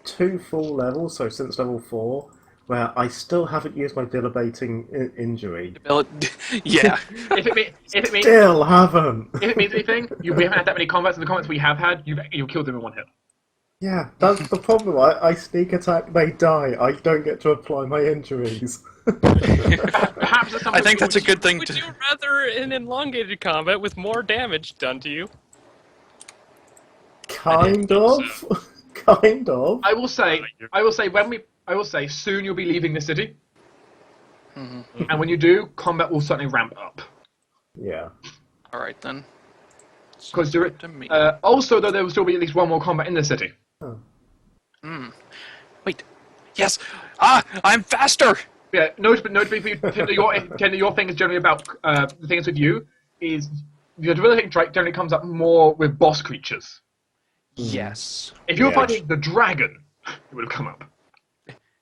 2 full levels. So since level 4, where I still haven't used my dilabating injury. yeah. If it means Still haven't. if it means anything, we haven't had that many combats, and the combats we have had, you've killed them in one hit. Yeah, that's the problem. I sneak attack, they die. I don't get to apply my injuries. Perhaps it's I think that's a good thing Would to. you rather an elongated combat with more damage done to you? Kind of. Kind of. I will say soon you'll be leaving the city, and when you do, combat will certainly ramp up. Yeah. All right then. Because To me. also, though, there will still be at least one more combat in the city. Wait. Yes. Ah, I'm faster. Yeah, notably for you, Tinder, your thing is generally about the things with you is the debilitating strike generally comes up more with boss creatures. Yes. If you were Yeah. fighting the dragon, it would have come up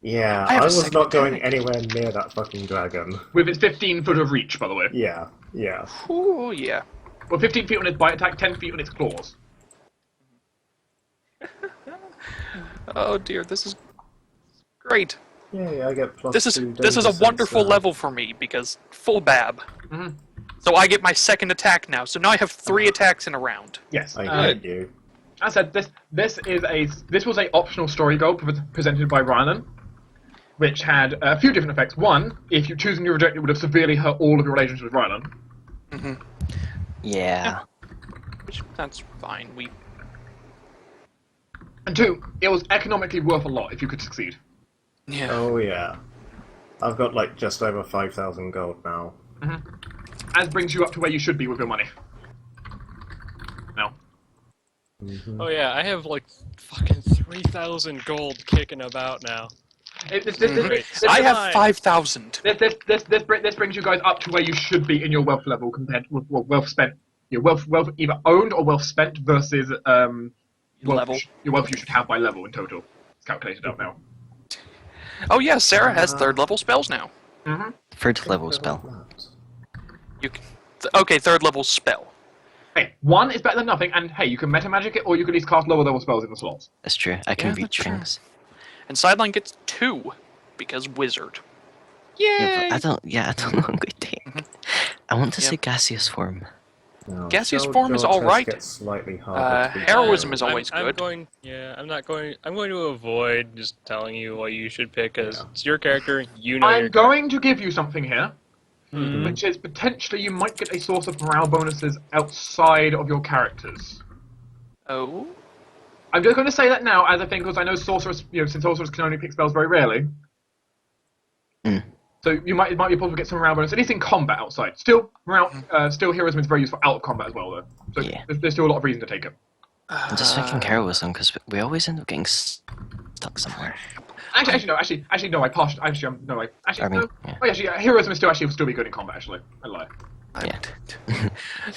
Yeah, I have I a was second not going attack. anywhere near that fucking dragon. with its 15 foot of reach, by the way. Yeah, yeah. Ooh, yeah. Well, 15 feet on its bite attack, 10 feet on its claws. Oh dear, this is great. Yeah, I get plus This is 2 this is a danger wonderful sense now. level for me because full bab. So I get my second attack now. So now I have 3 attacks in a round. Yes. I hate you. As I said, this was a optional story goal presented by Rylan, which had a few different effects. One, if you choose and you reject, it would have severely hurt all of your relations with Rylan. Yeah. Which that's fine. We And two, it was economically worth a lot if you could succeed. yeah. Oh yeah. I've got like just over 5,000 gold now. As brings you up to where you should be with your money. Now. Oh yeah, I have like fucking 3,000 gold kicking about now. I have 5,000. This brings you guys up to where you should be in your wealth level compared with wealth spent. Your wealth either owned or wealth spent versus Level. Your wealth you should have by level in total. It's calculated out now. Oh yeah, Sarah has 3rd level spells now. Third level spell. You can, okay, 3rd level spell. Hey, 1 is better than nothing, and hey, you can meta magic it, or you can at least cast lower level spells in the slots. That's true. I can Yeah, read that's true. things. And Sideline gets 2 because wizard. Yeah, but I don't know what I'm going to take. I want to Yep. say gaseous form. No, Gaseous spell form is draw all test right. gets slightly harder to beat. Heroism is always I'm good. going. Yeah, I'm going to avoid just telling you what you should pick because it's your character. You know your I'm going to give you something here, Mhm. which is potentially you might get a source of morale bonuses outside of your characters. Oh. I'm just going to say that now, as I think, because I know sorcerers, since sorcerers can only pick spells very rarely. So it might be possible to get some morale bonus, at least in combat outside. Still, still heroism is very useful out of combat as well, though. So Yeah. there's still a lot of reason to take it. I'm just thinking Carol with them because we always end up getting stuck somewhere. Actually, no. I passed. No. I mean, No. yeah. Oh, actually, heroism is still be good in combat. Actually, I lie. Yeah.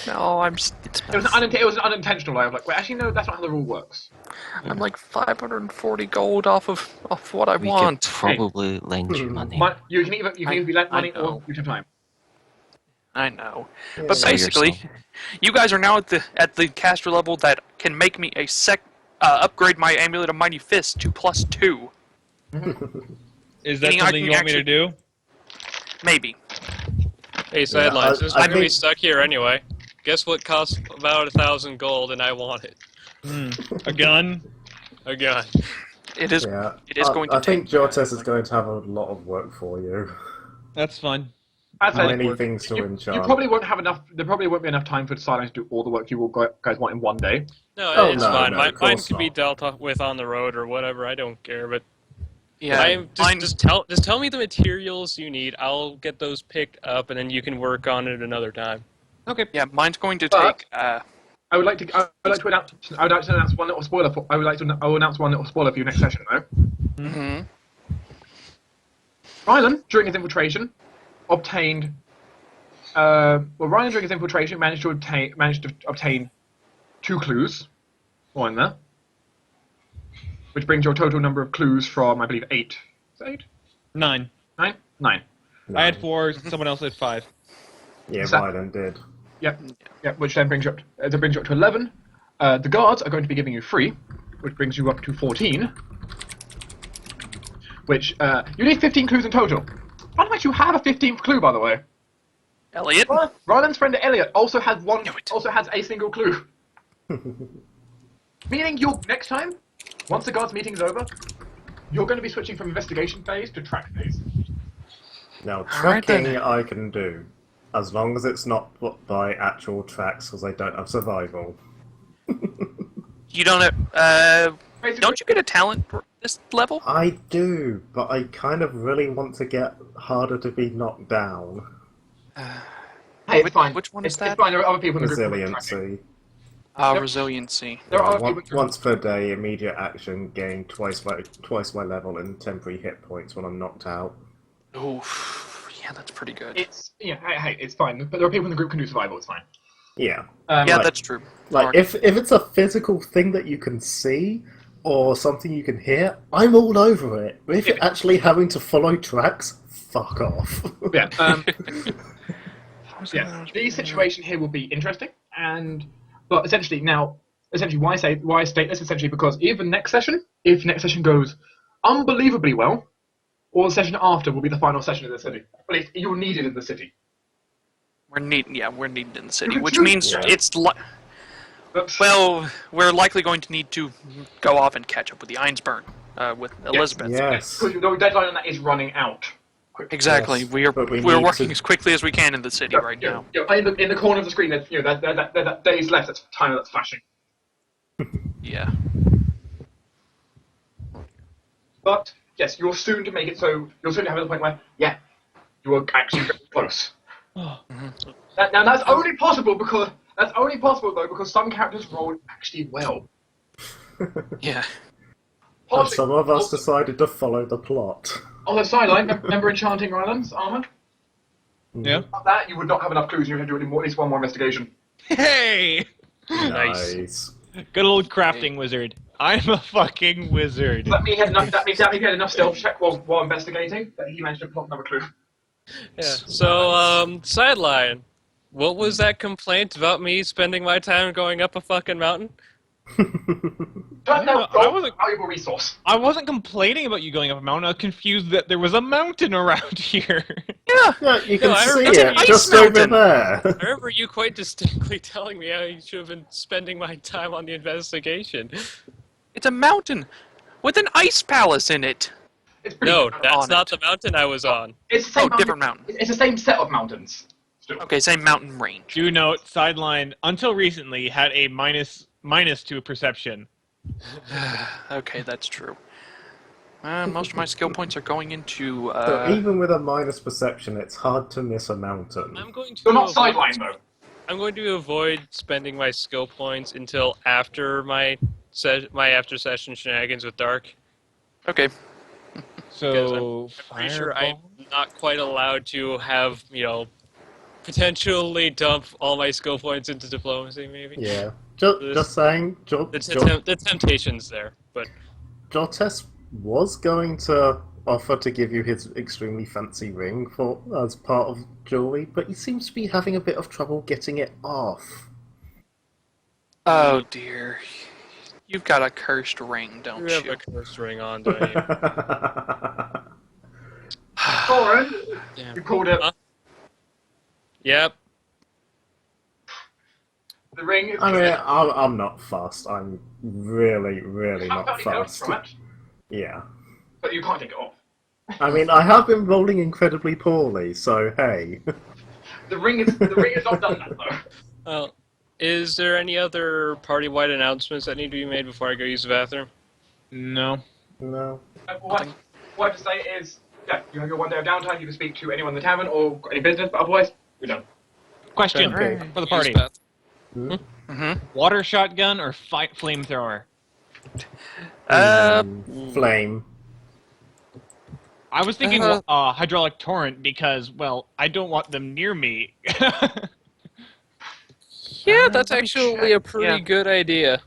No, It's It was an unintentional lie. I was like, wait, actually, no, that's not how the rule works. I'm like 540 gold off what I we want. could probably lend you money. You can either be lent money I or know. you have time. I know, Yeah. but Sell basically, yourself. you guys are now at the caster level that can make me upgrade my amulet of mighty fist to +2. Is that Meaning I something can you want me to do? Maybe. Hey, Sidelines, this is I gonna be think- stuck here anyway. Guess what costs about 1,000 gold, and I want it. A gun? A gun. It is. Yeah, It is going to I think take. Jortes is going to have a lot of work for you. That's fine. I'd say Many things to you enchant. probably won't have enough. There probably won't be enough time for Silence to do all the work you guys want in one day. No, Oh, it's no, fine. no, Mine of course can be not. dealt with on the road or whatever. I don't care. But Yeah. just tell me the materials you need. I'll get those picked up, and then you can work on it another time. Okay. Yeah, mine's going to But- take. I would like to announce one little spoiler. I will announce one little spoiler for you next session, though. Mhm. Rylan, during his infiltration, obtained. Rylan during his infiltration managed to obtain 2 clues. One there, which brings your total number of clues from, I believe, 8. Is it 8? 9. 9? 9. I had 4, someone else had 5. Yeah, So- Biden did. Yep. Which then brings you up to 11. The guards are going to be giving you 3, which brings you up to 14. Which you need 15 clues in total. Why don't you have a 15th clue, by the way? Elliot. Ryland's friend Elliot also has Knew it. also has a single clue. Meaning next time, once the guards meeting is over, you're going to be switching from investigation phase to track phase. Now, right, tracking then. I can do, as long as it's not by actual tracks, because I don't have survival. You don't have. Basically, Don't you get a talent for this level? I do, but I kind of really want to get harder to be knocked down. Hey, it's fine. Which one is It's that? fine. There are other people in the group who are tracking. Resiliency. Yep. Resiliency. There are other people. Once per day, immediate action, gain twice my level and temporary hit points when I'm knocked out. Oof. Yeah, that's pretty good. Hey, it's fine. But there are people in the group who can do survival. It's fine. Yeah. Yeah, like- that's true. Like, Mark. if it's a physical thing that you can see, or something you can hear, I'm all over it. If you're actually having to follow tracks, fuck off. Yeah. Yeah. The situation here will be interesting, but essentially why I state this essentially because if next session goes unbelievably well, or the session after will be the final session in the city. At least you're needed in the city. We're needed in the city, can which choose- means Yeah. But, well, we're likely going to need to go off and catch up with the Einsburn, with Elizabeth. Yes. because the deadline on that is running out. Exactly. Yes, We're but we we're need working to- as quickly as we can in the city right now. In the corner of the screen, there's that days left. That's time that's flashing. Yeah. But yes, you're soon to make it. So you're soon to have it at the point where you are actually very close. Now that's only possible because some characters rolled actually well. Yeah. And Partially- some of us decided to follow the plot. On the sideline, remember Enchanting Islands armor? Yeah. Without that, you would not have enough clues. You would have to do at least one more investigation. Hey! Nice. Nice. Good old crafting wizard. I'm a fucking wizard. That means he had enough stealth check while investigating that he managed to plot another clue. Yeah. So, Sideline. What was that complaint about me spending my time going up a fucking mountain? Turns out I gold is wasn't- a valuable resource. I wasn't complaining about you going up a mountain. I was confused that there was a mountain around here. Yeah, you can I see remember it an ice just mountain. over there. I remember you quite distinctly telling me I should have been spending my time on the investigation. It's a mountain with an ice palace in it. It's pretty No, good. that's on not it. the mountain I was on. It's the same mountain. Different mountain. It's the same set of mountains. Still. Okay, same mountain range. Do note, Sideline, until recently, had a minus to perception. Okay, that's true. Most of my skill points are going into. So even with a minus perception, it's hard to miss a mountain. I'm going to. You're not avoid- sideline though. I'm going to avoid spending my skill points until after my after session shenanigans with Dark. Okay. Because So I'm pretty sure I'm fireball. not quite allowed to have, potentially dump all my skill points into diplomacy, maybe. Yeah. This- Just saying, The temptation's there, but Jortes was going to offer to give you his extremely fancy ring for as part of jewelry, but he seems to be having a bit of trouble getting it off. Oh dear. You've got a cursed ring, don't you have you? a cursed ring on, don't you? Thorin, Damn. you called it. Huh? Yep. The ring is. I mean, I'm not fast. I'm really, really How not about you go fast. from it? Yeah. But you can't take it off. I mean, I have been rolling incredibly poorly, so hey. The ring is not done that though. Well, is there any other party-wide announcements that need to be made before I go use the bathroom? No. No. What I have to say is, yeah, you have your 1 day of downtime. You can speak to anyone in the tavern or got any business, but otherwise, you're done. Question Okay. for the party: water shotgun or flamethrower? Flame. I was thinking hydraulic torrent because, well, I don't want them near me. Yeah, that's let me actually check. a pretty good idea.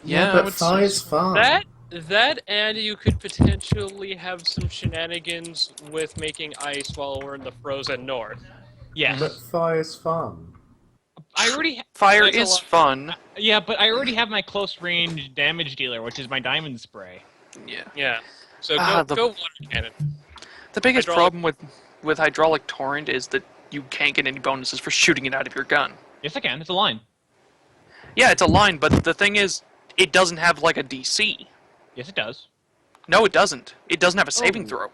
Yeah, I but would say fire's so. fun. That and you could potentially have some shenanigans with making ice while we're in the frozen north. Yes. But fire's fun. I already. Fire That's a is lot. fun. Yeah, but I already have my close range damage dealer, which is my diamond spray. Yeah. Yeah. So The- go water cannon. The biggest Hydraulic- problem with hydraulic torrent is that you can't get any bonuses for shooting it out of your gun. Yes, I can. It's a line. Yeah, it's a line, but the thing is, it doesn't have like a DC. Yes, it does. No, it doesn't. It doesn't have a saving Oh. throw.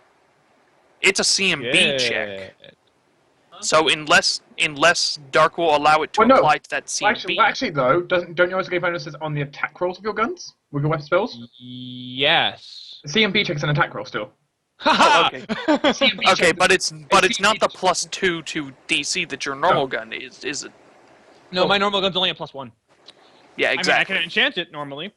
It's a CMB check. Yeah. So unless Dark will allow it to Well, no. apply to that CMB. Actually, though, don't you also get bonuses on the attack rolls of your guns with your weapon spells? Yes. The CMP check's an attack roll still. Oh, okay. CMP Okay, check- but it's not the +2 to DC that your normal gun is it? No, my normal gun's only a +1. Yeah, I mean, I exactly. can enchant it normally.